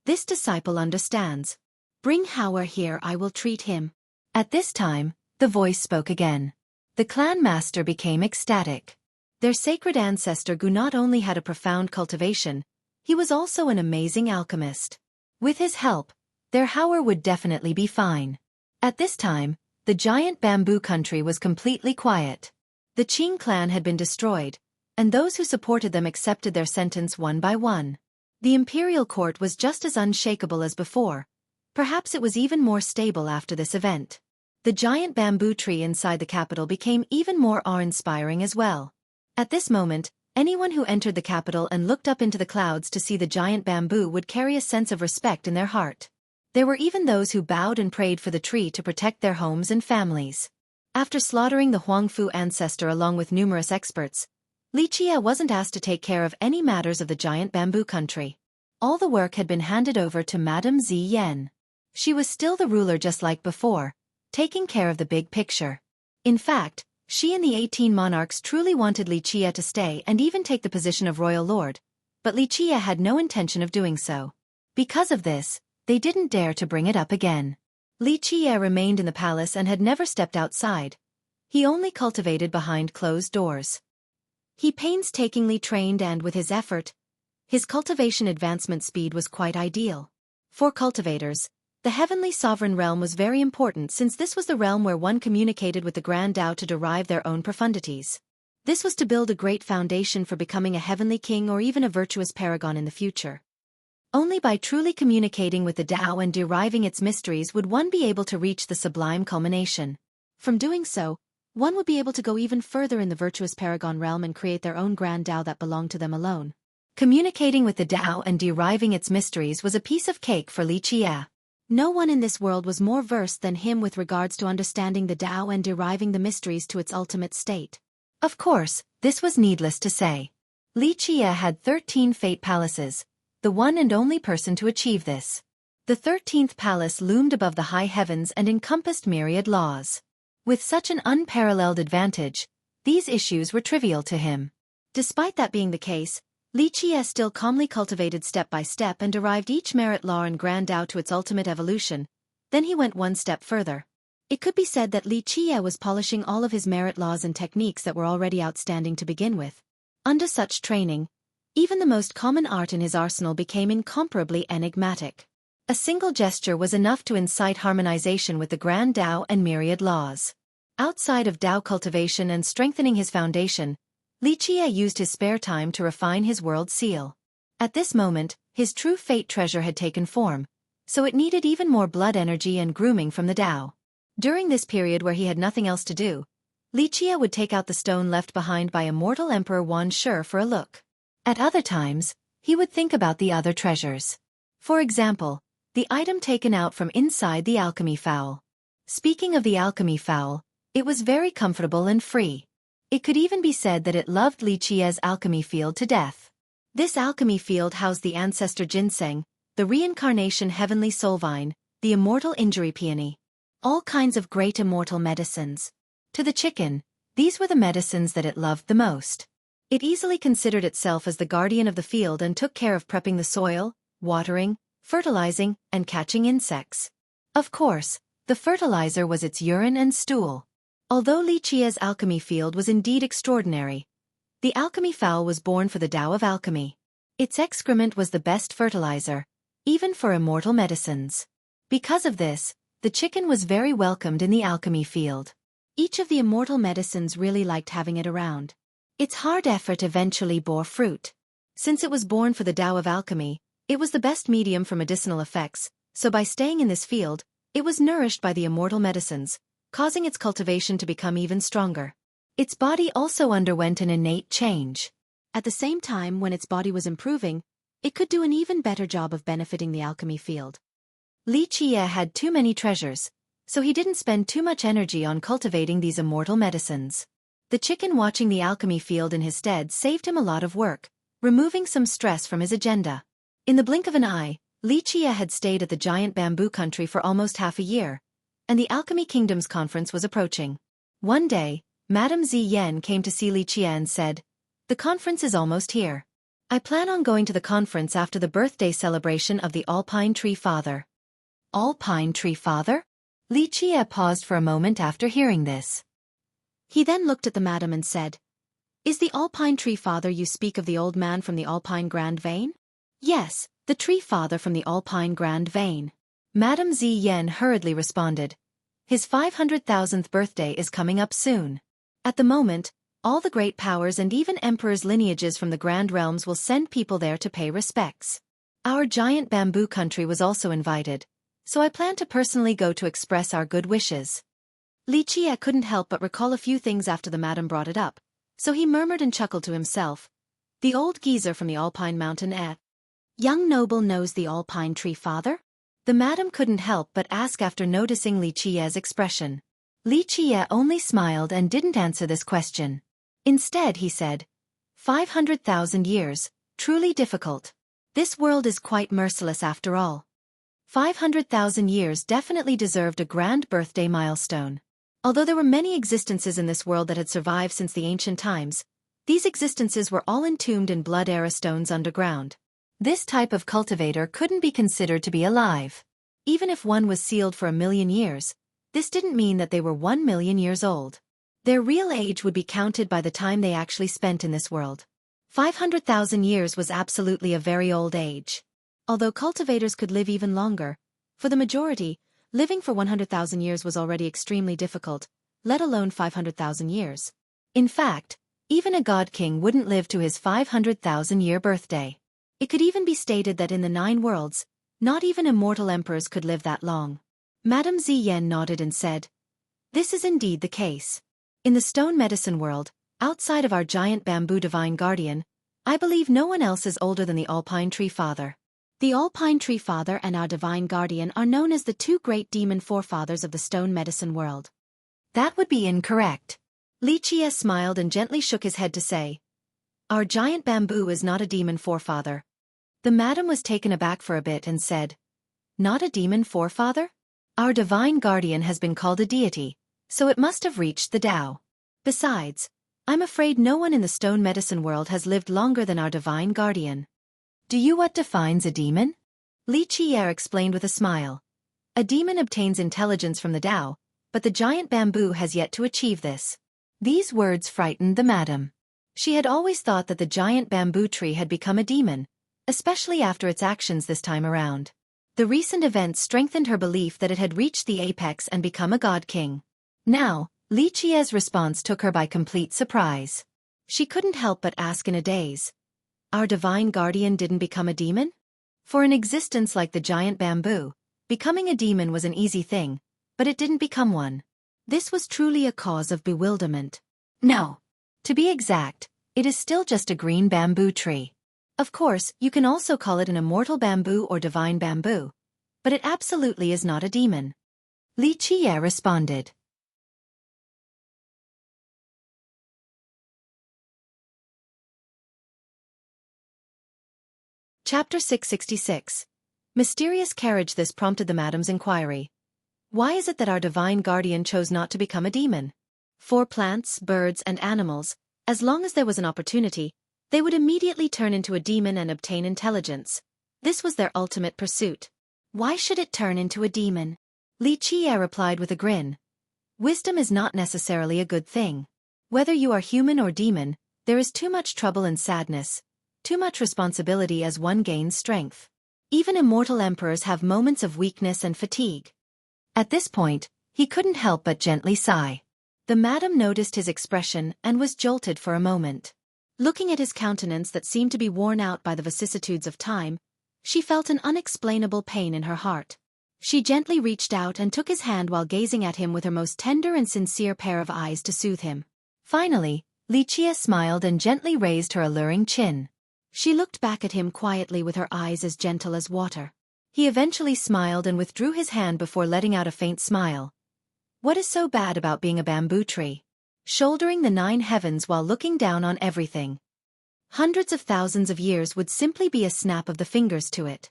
This disciple understands. Bring Howard here, I will treat him. At this time, the voice spoke again. The clan master became ecstatic. Their sacred ancestor Gu not only had a profound cultivation, he was also an amazing alchemist. With his help, their Howard would definitely be fine. At this time, the giant bamboo country was completely quiet. The Qing clan had been destroyed, and those who supported them accepted their sentence one by one. The imperial court was just as unshakable as before. Perhaps it was even more stable after this event. The giant bamboo tree inside the capital became even more awe-inspiring as well. At this moment, anyone who entered the capital and looked up into the clouds to see the giant bamboo would carry a sense of respect in their heart. There were even those who bowed and prayed for the tree to protect their homes and families. After slaughtering the Huangfu ancestor along with numerous experts, Lichia wasn't asked to take care of any matters of the giant bamboo country. All the work had been handed over to Madame Ziyan. She was still the ruler just like before, taking care of the big picture. In fact, she and the 18 monarchs truly wanted Lichia to stay and even take the position of royal lord, but Lichia had no intention of doing so. Because of this, they didn't dare to bring it up again. Lichia remained in the palace and had never stepped outside. He only cultivated behind closed doors. He painstakingly trained and with his effort, his cultivation advancement speed was quite ideal. For cultivators, the heavenly sovereign realm was very important since this was the realm where one communicated with the Grand Tao to derive their own profundities. This was to build a great foundation for becoming a heavenly king or even a virtuous paragon in the future. Only by truly communicating with the Tao and deriving its mysteries would one be able to reach the sublime culmination. From doing so, one would be able to go even further in the virtuous paragon realm and create their own Grand Tao that belonged to them alone. Communicating with the Tao and deriving its mysteries was a piece of cake for Lichia. No one in this world was more versed than him with regards to understanding the Tao and deriving the mysteries to its ultimate state. Of course, this was needless to say. Li Qie had 13 fate palaces, the one and only person to achieve this. The 13th palace loomed above the high heavens and encompassed myriad laws. With such an unparalleled advantage, these issues were trivial to him. Despite that being the case, Li Qie still calmly cultivated step by step and derived each merit law and grand Tao to its ultimate evolution. Then he went one step further. It could be said that Li Qie was polishing all of his merit laws and techniques that were already outstanding to begin with. Under such training, even the most common art in his arsenal became incomparably enigmatic. A single gesture was enough to incite harmonization with the grand Tao and myriad laws. Outside of Tao cultivation and strengthening his foundation, Li Qie used his spare time to refine his world seal. At this moment, his true fate treasure had taken form, so it needed even more blood energy and grooming from the Tao. During this period where he had nothing else to do, Li Qie would take out the stone left behind by immortal Emperor Wan Shi for a look. At other times, he would think about the other treasures. For example, the item taken out from inside the alchemy fowl. Speaking of the alchemy fowl, it was very comfortable and free. It could even be said that it loved Li Qie's alchemy field to death. This alchemy field housed the ancestor ginseng, the reincarnation heavenly soul vine, the immortal injury peony. All kinds of great immortal medicines. To the chicken, these were the medicines that it loved the most. It easily considered itself as the guardian of the field and took care of prepping the soil, watering, fertilizing, and catching insects. Of course, the fertilizer was its urine and stool. Although Li Qie's alchemy field was indeed extraordinary, the alchemy fowl was born for the Tao of alchemy. Its excrement was the best fertilizer, even for immortal medicines. Because of this, the chicken was very welcomed in the alchemy field. Each of the immortal medicines really liked having it around. Its hard effort eventually bore fruit. Since it was born for the Tao of alchemy, it was the best medium for medicinal effects, so by staying in this field, it was nourished by the immortal medicines, causing its cultivation to become even stronger. Its body also underwent an innate change. At the same time, when its body was improving, it could do an even better job of benefiting the alchemy field. Li Qie had too many treasures, so he didn't spend too much energy on cultivating these immortal medicines. The chicken watching the alchemy field in his stead saved him a lot of work, removing some stress from his agenda. In the blink of an eye, Li Qie had stayed at the giant bamboo country for almost half a year, and the Alchemy Kingdom's conference was approaching. One day, Madame Ziyan came to see Li Qie and said, "The conference is almost here. I plan on going to the conference after the birthday celebration of the Alpine Tree Father." Alpine Tree Father? Li Qie paused for a moment after hearing this. He then looked at the madam and said, "Is the Alpine Tree Father you speak of the old man from the Alpine Grand Vein?" "Yes, the Tree Father from the Alpine Grand Vein." Madame Ziyan hurriedly responded, "His 500,000th birthday is coming up soon. At the moment, all the great powers and even emperors' lineages from the Grand Realms will send people there to pay respects. Our giant bamboo country was also invited, so I plan to personally go to express our good wishes." Li Qie couldn't help but recall a few things after the madam brought it up, so he murmured and chuckled to himself. The old geezer from the Alpine Mountain young noble knows the Alpine Tree Father? The madam couldn't help but ask after noticing Li Qie's expression. Li Qie only smiled and didn't answer this question. Instead he said, 500,000 years, truly difficult. This world is quite merciless after all. 500,000 years definitely deserved a grand birthday milestone. Although there were many existences in this world that had survived since the ancient times, these existences were all entombed in blood era stones underground. This type of cultivator couldn't be considered to be alive. Even if one was sealed for 1,000,000 years, this didn't mean that they were 1,000,000 years old. Their real age would be counted by the time they actually spent in this world. 500,000 years was absolutely a very old age. Although cultivators could live even longer, for the majority, living for 100,000 years was already extremely difficult, let alone 500,000 years. In fact, even a god king wouldn't live to his 500,000-year birthday. It could even be stated that in the 9 worlds, not even immortal emperors could live that long. Madame Ziyan nodded and said, "This is indeed the case. In the stone medicine world, outside of our giant bamboo divine guardian, I believe no one else is older than the Alpine Tree Father. The Alpine Tree Father and our divine guardian are known as the 2 great demon forefathers of the stone medicine world." "That would be incorrect." Li Qie smiled and gently shook his head to say, Our giant bamboo is not a demon forefather. The madam was taken aback for a bit and said, Not a demon forefather? Our divine guardian has been called a deity, so it must have reached the Tao. Besides, I'm afraid no one in the stone medicine world has lived longer than our divine guardian. Do you what defines a demon? Li Qi'er explained with a smile. A demon obtains intelligence from the Tao, but the giant bamboo has yet to achieve this. These words frightened the madam. She had always thought that the giant bamboo tree had become a demon, especially after its actions this time around. The recent events strengthened her belief that it had reached the apex and become a god king. Now, Li Qi'er's response took her by complete surprise. She couldn't help but ask in a daze. Our divine guardian didn't become a demon? For an existence like the giant bamboo, becoming a demon was an easy thing, but it didn't become one. This was truly a cause of bewilderment. No. To be exact, it is still just a green bamboo tree. Of course, you can also call it an immortal bamboo or divine bamboo, but it absolutely is not a demon. Li Qi'er responded. Chapter 666. Mysterious carriage. This prompted the madam's inquiry. Why is it that our divine guardian chose not to become a demon? For plants, birds, and animals, as long as there was an opportunity, they would immediately turn into a demon and obtain intelligence. This was their ultimate pursuit. Why should it turn into a demon? Li Qi'er replied with a grin. Wisdom is not necessarily a good thing. Whether you are human or demon, there is too much trouble and sadness, too much responsibility as one gains strength. Even immortal emperors have moments of weakness and fatigue. At this point, he couldn't help but gently sigh. The madam noticed his expression and was jolted for a moment. Looking at his countenance that seemed to be worn out by the vicissitudes of time, she felt an unexplainable pain in her heart. She gently reached out and took his hand while gazing at him with her most tender and sincere pair of eyes to soothe him. Finally, Li Qi'er smiled and gently raised her alluring chin. She looked back at him quietly with her eyes as gentle as water. He eventually smiled and withdrew his hand before letting out a faint smile. What is so bad about being a bamboo tree? Shouldering the 9 heavens while looking down on everything. Hundreds of thousands of years would simply be a snap of the fingers to it.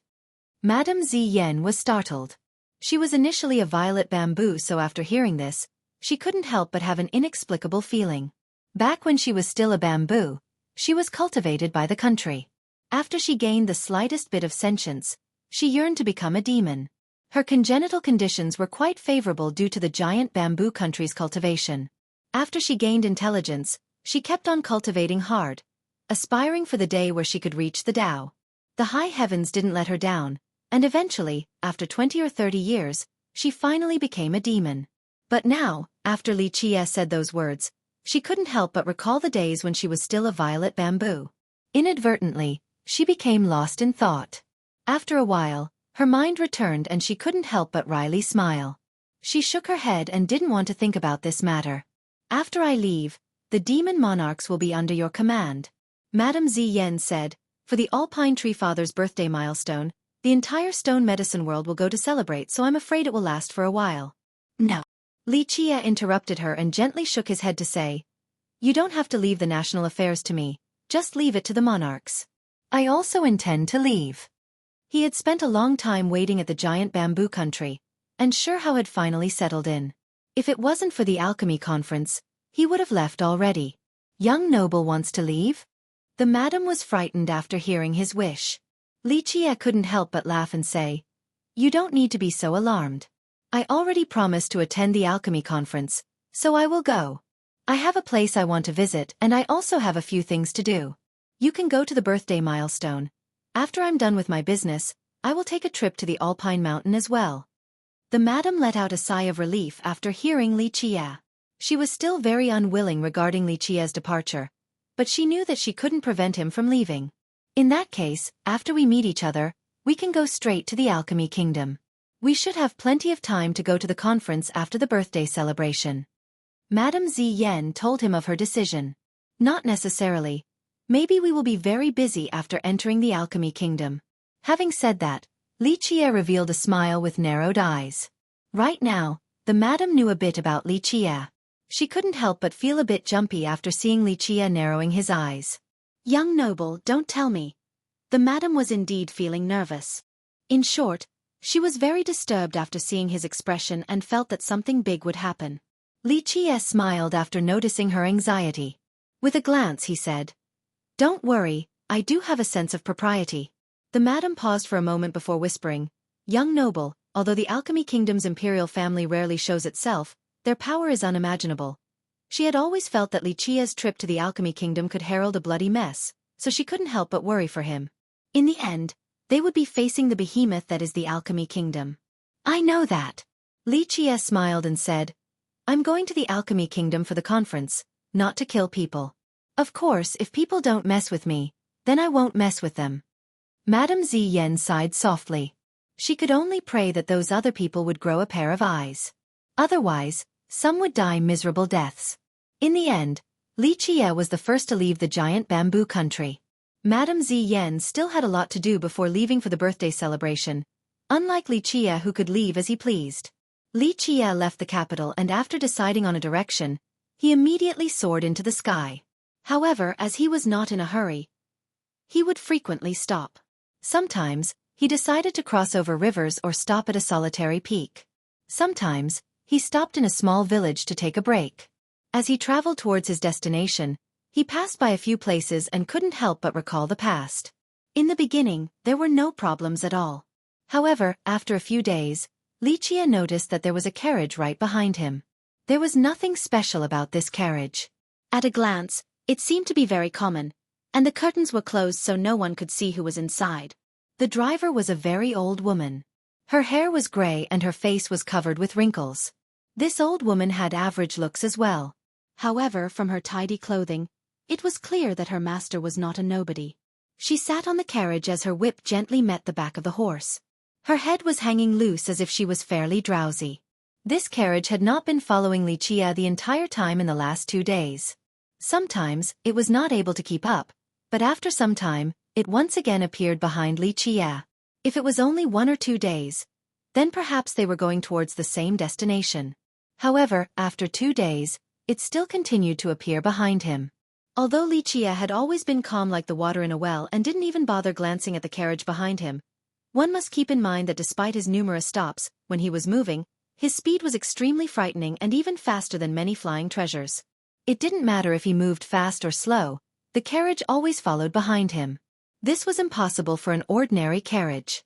Madame Ziyan was startled. She was initially a violet bamboo, so after hearing this, she couldn't help but have an inexplicable feeling. Back when she was still a bamboo, she was cultivated by the country. After she gained the slightest bit of sentience, she yearned to become a demon. Her congenital conditions were quite favorable due to the giant bamboo country's cultivation. After she gained intelligence, she kept on cultivating hard, aspiring for the day where she could reach the Tao. The high heavens didn't let her down, and eventually, after 20 or 30 years, she finally became a demon. But now, after Li Qi'er said those words, she couldn't help but recall the days when she was still a violet bamboo. Inadvertently, she became lost in thought. After a while, her mind returned and she couldn't help but wryly smile. She shook her head and didn't want to think about this matter. After I leave, the demon monarchs will be under your command. Madame Ziyan said, for the Alpine Tree Father's birthday milestone, the entire stone medicine world will go to celebrate, so I'm afraid it will last for a while. No. Li Qi'er interrupted her and gently shook his head to say, You don't have to leave the national affairs to me, just leave it to the monarchs. I also intend to leave. He had spent a long time waiting at the giant bamboo country, and sure how had finally settled in. If it wasn't for the alchemy conference, he would have left already. Young noble wants to leave? The madam was frightened after hearing his wish. Li Qi'er couldn't help but laugh and say, You don't need to be so alarmed. I already promised to attend the alchemy conference, so I will go. I have a place I want to visit and I also have a few things to do. You can go to the birthday milestone. After I'm done with my business, I will take a trip to the Alpine Mountain as well. The madam let out a sigh of relief after hearing Li Qi'er. She was still very unwilling regarding Li Qi'er's departure, but she knew that she couldn't prevent him from leaving. In that case, after we meet each other, we can go straight to the Alchemy Kingdom. We should have plenty of time to go to the conference after the birthday celebration. Madame Ziyan told him of her decision. Not necessarily. Maybe we will be very busy after entering the Alchemy Kingdom. Having said that, Li Qi'er revealed a smile with narrowed eyes. Right now, the madam knew a bit about Li Qi'er. She couldn't help but feel a bit jumpy after seeing Li Qi'er narrowing his eyes. Young noble, don't tell me. The madam was indeed feeling nervous. In short, she was very disturbed after seeing his expression and felt that something big would happen. Li Qie smiled after noticing her anxiety. With a glance he said, "Don't worry, I do have a sense of propriety." The madam paused for a moment before whispering, "Young noble, although the Alchemy Kingdom's imperial family rarely shows itself, their power is unimaginable." She had always felt that Li Qie's trip to the Alchemy Kingdom could herald a bloody mess, so she couldn't help but worry for him. In the end, they would be facing the behemoth that is the Alchemy Kingdom. "I know that." Li Qie smiled and said, "I'm going to the Alchemy Kingdom for the conference, not to kill people. Of course, if people don't mess with me, then I won't mess with them." Madame Ziyan sighed softly. She could only pray that those other people would grow a pair of eyes. Otherwise, some would die miserable deaths. In the end, Li Qie was the first to leave the giant bamboo country. Madame Ziyan still had a lot to do before leaving for the birthday celebration, unlike Li Qie who could leave as he pleased. Li Qie left the capital and after deciding on a direction, he immediately soared into the sky. However, as he was not in a hurry, he would frequently stop. Sometimes, he decided to cross over rivers or stop at a solitary peak. Sometimes, he stopped in a small village to take a break. As he traveled towards his destination, he passed by a few places and couldn't help but recall the past. In the beginning, there were no problems at all. However, after a few days, Li Qie noticed that there was a carriage right behind him. There was nothing special about this carriage. At a glance, it seemed to be very common, and the curtains were closed so no one could see who was inside. The driver was a very old woman. Her hair was gray and her face was covered with wrinkles. This old woman had average looks as well. However, from her tidy clothing, it was clear that her master was not a nobody. She sat on the carriage as her whip gently met the back of the horse. Her head was hanging loose as if she was fairly drowsy. This carriage had not been following Li Qie the entire time in the last 2 days. Sometimes, it was not able to keep up, but after some time, it once again appeared behind Li Qie. If it was only 1 or 2 days, then perhaps they were going towards the same destination. However, after 2 days, it still continued to appear behind him. Although Li Qie had always been calm like the water in a well and didn't even bother glancing at the carriage behind him, one must keep in mind that despite his numerous stops, when he was moving, his speed was extremely frightening and even faster than many flying treasures. It didn't matter if he moved fast or slow, the carriage always followed behind him. This was impossible for an ordinary carriage.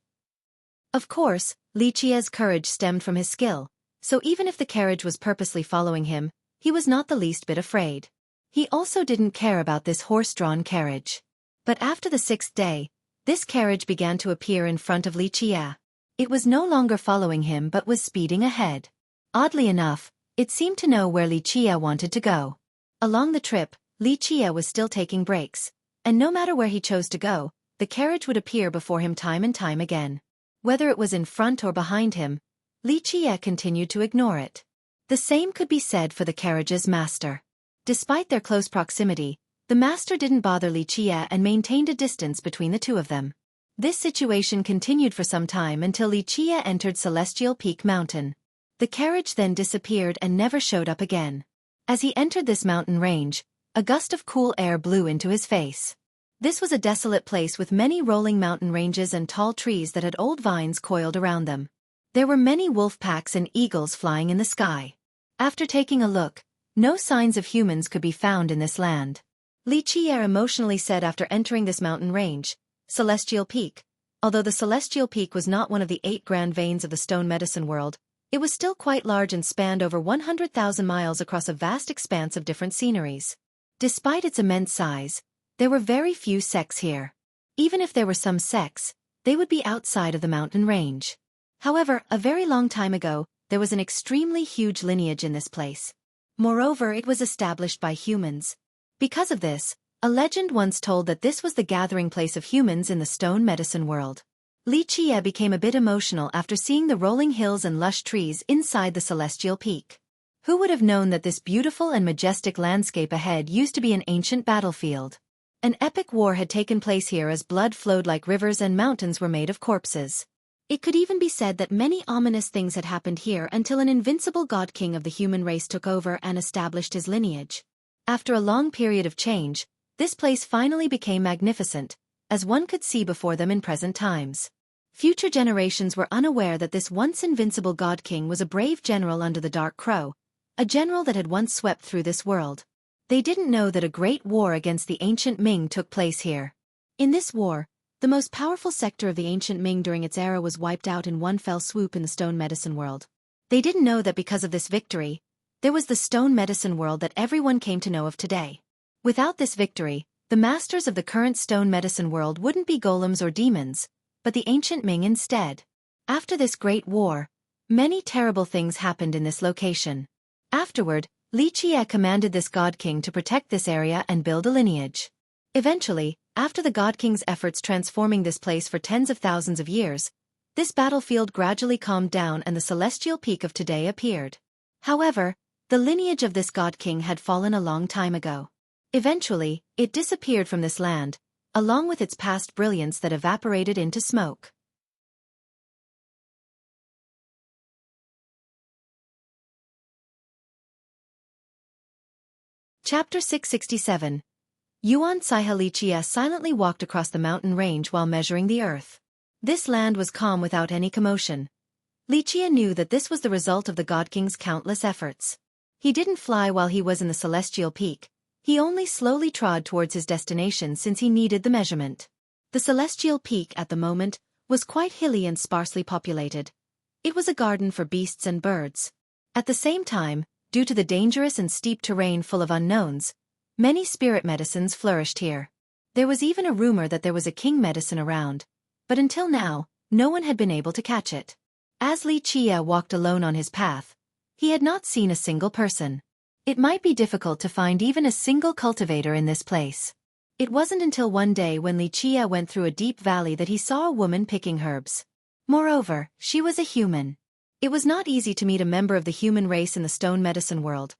Of course, Li Qie's courage stemmed from his skill, so even if the carriage was purposely following him, he was not the least bit afraid. He also didn't care about this horse-drawn carriage. But after the 6th day, this carriage began to appear in front of Li Qie. It was no longer following him but was speeding ahead. Oddly enough, it seemed to know where Li Qie wanted to go. Along the trip, Li Qie was still taking breaks, and no matter where he chose to go, the carriage would appear before him time and time again. Whether it was in front or behind him, Li Qie continued to ignore it. The same could be said for the carriage's master. Despite their close proximity, the master didn't bother Li Qie and maintained a distance between the two of them. This situation continued for some time until Li Qie entered Celestial Peak Mountain. The carriage then disappeared and never showed up again. As he entered this mountain range, a gust of cool air blew into his face. This was a desolate place with many rolling mountain ranges and tall trees that had old vines coiled around them. There were many wolf packs and eagles flying in the sky. After taking a look, no signs of humans could be found in this land. Li Qie emotionally said after entering this mountain range, Celestial Peak. Although the Celestial Peak was not one of the 8 grand veins of the stone medicine world, it was still quite large and spanned over 100,000 miles across a vast expanse of different sceneries. Despite its immense size, there were very few sects here. Even if there were some sects, they would be outside of the mountain range. However, a very long time ago, there was an extremely huge lineage in this place. Moreover, it was established by humans. Because of this, a legend once told that this was the gathering place of humans in the stone medicine world. Li Qie became a bit emotional after seeing the rolling hills and lush trees inside the Celestial Peak. Who would have known that this beautiful and majestic landscape ahead used to be an ancient battlefield? An epic war had taken place here as blood flowed like rivers and mountains were made of corpses. It could even be said that many ominous things had happened here until an invincible god king of the human race took over and established his lineage. After a long period of change, This place finally became magnificent, as one could see before them in present times. Future generations were unaware that this once invincible God King was a brave general under the Dark Crow, a general that had once swept through this world. They didn't know that a great war against the ancient Ming took place here. In this war, the most powerful sector of the ancient Ming during its era was wiped out in one fell swoop in the stone medicine world. They didn't know that because of this victory, there was the stone medicine world that everyone came to know of today. Without this victory, the masters of the current stone medicine world wouldn't be golems or demons, but the ancient Ming instead. After this great war, many terrible things happened in this location. Afterward, Li Qie commanded this God King to protect this area and build a lineage. Eventually, after the God King's efforts transforming this place for tens of thousands of years, this battlefield gradually calmed down and the celestial peak of today appeared. However, the lineage of this God King had fallen a long time ago. Eventually, it disappeared from this land, along with its past brilliance that evaporated into smoke. Chapter 667. Yuan Saiha Li Qie silently walked across the mountain range while measuring the earth. This land was calm without any commotion. Li Qie knew that this was the result of the God King's countless efforts. He didn't fly while he was in the celestial peak. He only slowly trod towards his destination since he needed the measurement. The celestial peak at the moment was quite hilly and sparsely populated. It was a garden for beasts and birds. At the same time, due to the dangerous and steep terrain full of unknowns, many spirit medicines flourished here. There was even a rumor that there was a king medicine around, but until now, no one had been able to catch it. As Li Qie walked alone on his path, he had not seen a single person. It might be difficult to find even a single cultivator in this place. It wasn't until one day when Li Qie went through a deep valley that he saw a woman picking herbs. Moreover, she was a human. It was not easy to meet a member of the human race in the stone medicine world.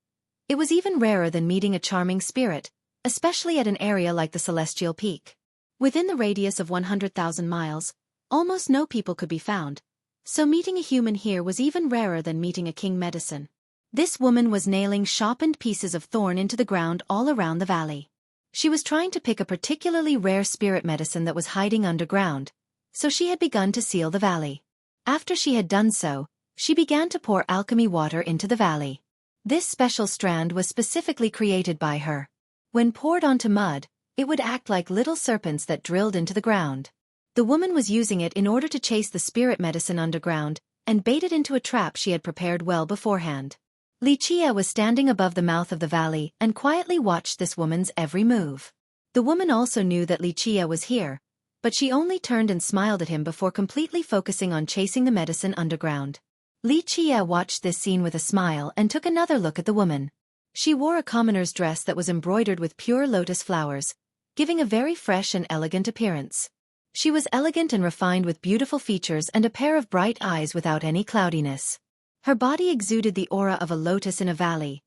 It was even rarer than meeting a charming spirit, especially at an area like the Celestial Peak. Within the radius of 100,000 miles, almost no people could be found, so meeting a human here was even rarer than meeting a king medicine. This woman was nailing sharpened pieces of thorn into the ground all around the valley. She was trying to pick a particularly rare spirit medicine that was hiding underground, so she had begun to seal the valley. After she had done so, she began to pour alchemy water into the valley. This special strand was specifically created by her. When poured onto mud, it would act like little serpents that drilled into the ground. The woman was using it in order to chase the spirit medicine underground and bait it into a trap she had prepared well beforehand. Li Qie was standing above the mouth of the valley and quietly watched this woman's every move. The woman also knew that Li Qie was here, but she only turned and smiled at him before completely focusing on chasing the medicine underground. Li Qie watched this scene with a smile and took another look at the woman. She wore a commoner's dress that was embroidered with pure lotus flowers, giving a very fresh and elegant appearance. She was elegant and refined with beautiful features and a pair of bright eyes without any cloudiness. Her body exuded the aura of a lotus in a valley,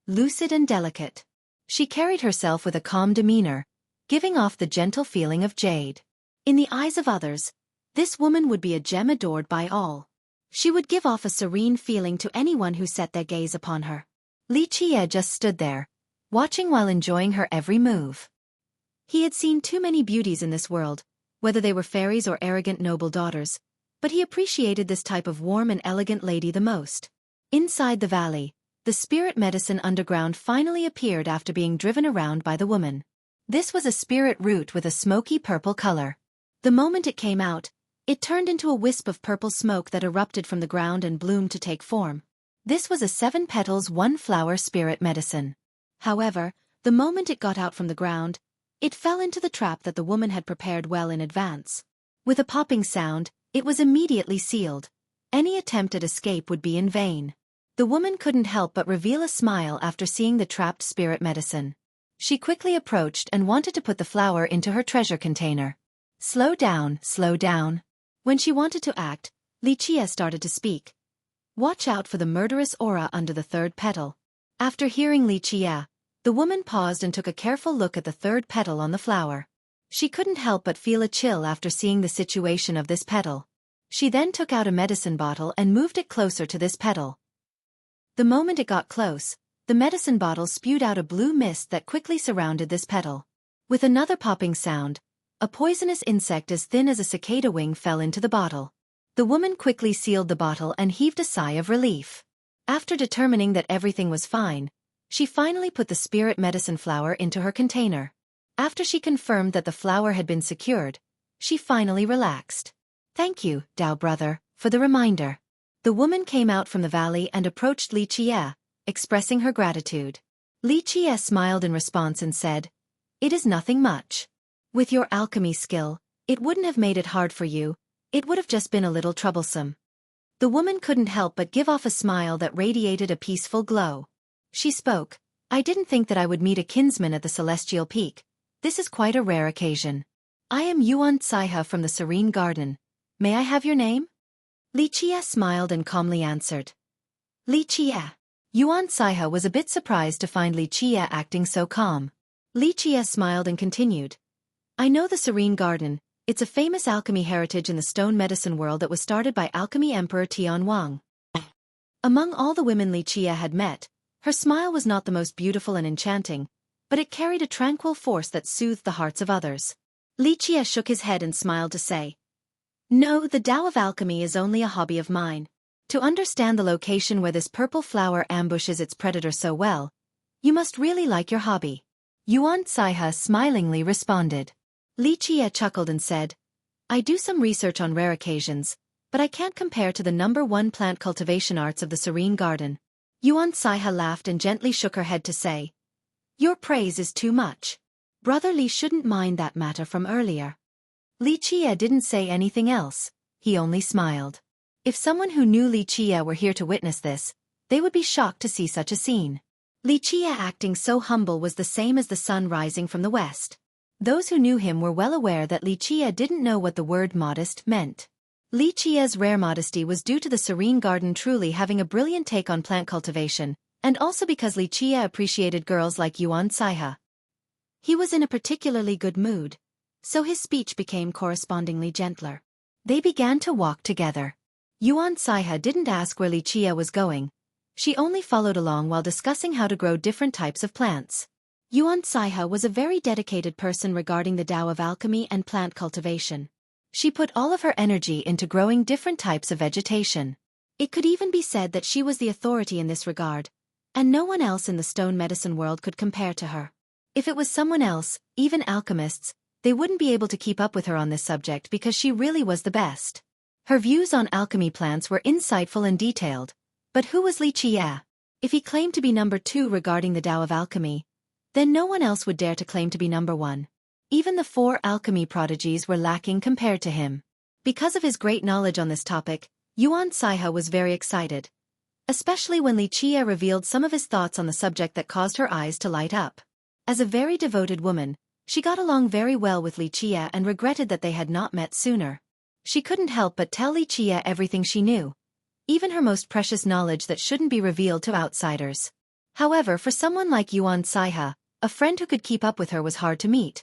lucid and delicate. She carried herself with a calm demeanor, giving off the gentle feeling of jade. In the eyes of others, this woman would be a gem adored by all. She would give off a serene feeling to anyone who set their gaze upon her. Li Qie just stood there, watching while enjoying her every move. He had seen too many beauties in this world, whether they were fairies or arrogant noble daughters, but he appreciated this type of warm and elegant lady the most. Inside the valley, the spirit medicine underground finally appeared after being driven around by the woman. This was a spirit root with a smoky purple color. The moment it came out, it turned into a wisp of purple smoke that erupted from the ground and bloomed to take form. This was a 7 petals 1 flower spirit medicine. However, the moment it got out from the ground, it fell into the trap that the woman had prepared well in advance. With a popping sound, it was immediately sealed. Any attempt at escape would be in vain. The woman couldn't help but reveal a smile after seeing the trapped spirit medicine. She quickly approached and wanted to put the flower into her treasure container. Slow down, slow down. When she wanted to act, Li Qie started to speak. Watch out for the murderous aura under the 3rd petal. After hearing Li Qie, the woman paused and took a careful look at the 3rd petal on the flower. She couldn't help but feel a chill after seeing the situation of this petal. She then took out a medicine bottle and moved it closer to this petal. The moment it got close, the medicine bottle spewed out a blue mist that quickly surrounded this petal. With another popping sound, a poisonous insect as thin as a cicada wing fell into the bottle. The woman quickly sealed the bottle and heaved a sigh of relief. After determining that everything was fine, she finally put the spirit medicine flower into her container. After she confirmed that the flower had been secured, she finally relaxed. "Thank you, Dao brother, for the reminder." The woman came out from the valley and approached Li Qie, expressing her gratitude. Li Qie smiled in response and said, "It is nothing much. With your alchemy skill, it wouldn't have made it hard for you, it would have just been a little troublesome." The woman couldn't help but give off a smile that radiated a peaceful glow. She spoke, "I didn't think that I would meet a kinsman at the Celestial Peak. This is quite a rare occasion. I am Yuan Caihe from the Serene Garden. May I have your name?" Li Qie smiled and calmly answered, "Li Qie." Yuan Caihe was a bit surprised to find Li Qie acting so calm. Li Qie smiled and continued, "I know the Serene Garden. It's a famous alchemy heritage in the stone medicine world that was started by alchemy emperor Tian Wang." Among all the women Li Qie had met, her smile was not the most beautiful and enchanting, but it carried a tranquil force that soothed the hearts of others. Li Qie shook his head and smiled to say, "No, the Tao of alchemy is only a hobby of mine. To understand the location where this purple flower ambushes its predator so well, you must really like your hobby." Yuan Caihe smilingly responded. Li Qie chuckled and said, "I do some research on rare occasions, but I can't compare to the #1 plant cultivation arts of the Serene Garden." Yuan Caihe laughed and gently shook her head to say, "Your praise is too much. Brother Li shouldn't mind that matter from earlier." Li Qie didn't say anything else, he only smiled. If someone who knew Li Qie were here to witness this, they would be shocked to see such a scene. Li Qie acting so humble was the same as the sun rising from the west. Those who knew him were well aware that Li Qie didn't know what the word modest meant. Li Qie's rare modesty was due to the Serene Garden truly having a brilliant take on plant cultivation, and also because Li Qie appreciated girls like Yuan Caihe. He was in a particularly good mood, so his speech became correspondingly gentler. They began to walk together. Yuan Caihe didn't ask where Li Qie was going. She only followed along while discussing how to grow different types of plants. Yuan Caihe was a very dedicated person regarding the Tao of alchemy and plant cultivation. She put all of her energy into growing different types of vegetation. It could even be said that she was the authority in this regard, and no one else in the stone medicine world could compare to her. If it was someone else, even alchemists, they wouldn't be able to keep up with her on this subject because she really was the best. Her views on alchemy plants were insightful and detailed. But who was Li Qie? If he claimed to be #2 regarding the Tao of alchemy, then no one else would dare to claim to be #1. Even the 4 alchemy prodigies were lacking compared to him. Because of his great knowledge on this topic, Yuan Caihe was very excited. Especially when Li Qie revealed some of his thoughts on the subject that caused her eyes to light up. As a very devoted woman, she got along very well with Li Qie and regretted that they had not met sooner. She couldn't help but tell Li Qie everything she knew, even her most precious knowledge that shouldn't be revealed to outsiders. However, for someone like Yuan Caihe, a friend who could keep up with her was hard to meet.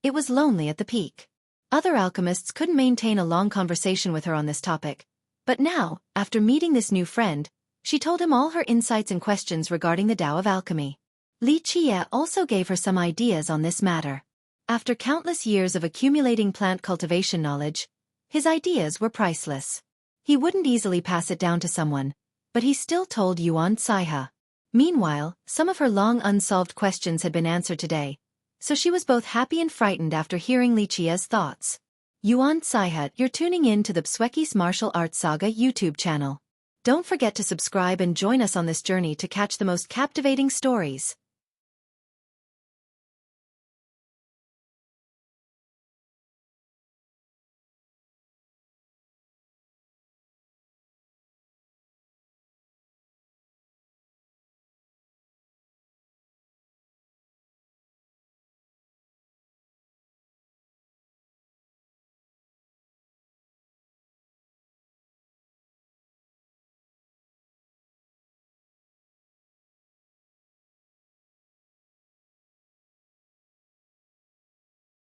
It was lonely at the peak. Other alchemists couldn't maintain a long conversation with her on this topic. But now, after meeting this new friend, she told him all her insights and questions regarding the Tao of alchemy. Li Qie also gave her some ideas on this matter. After countless years of accumulating plant cultivation knowledge, his ideas were priceless. He wouldn't easily pass it down to someone, but he still told Yuan Caihe. Meanwhile, some of her long unsolved questions had been answered today, so she was both happy and frightened after hearing Li Qie's thoughts. Yuan Caihe, you're tuning in to the Xueqi's Martial Arts Saga YouTube channel. Don't forget to subscribe and join us on this journey to catch the most captivating stories.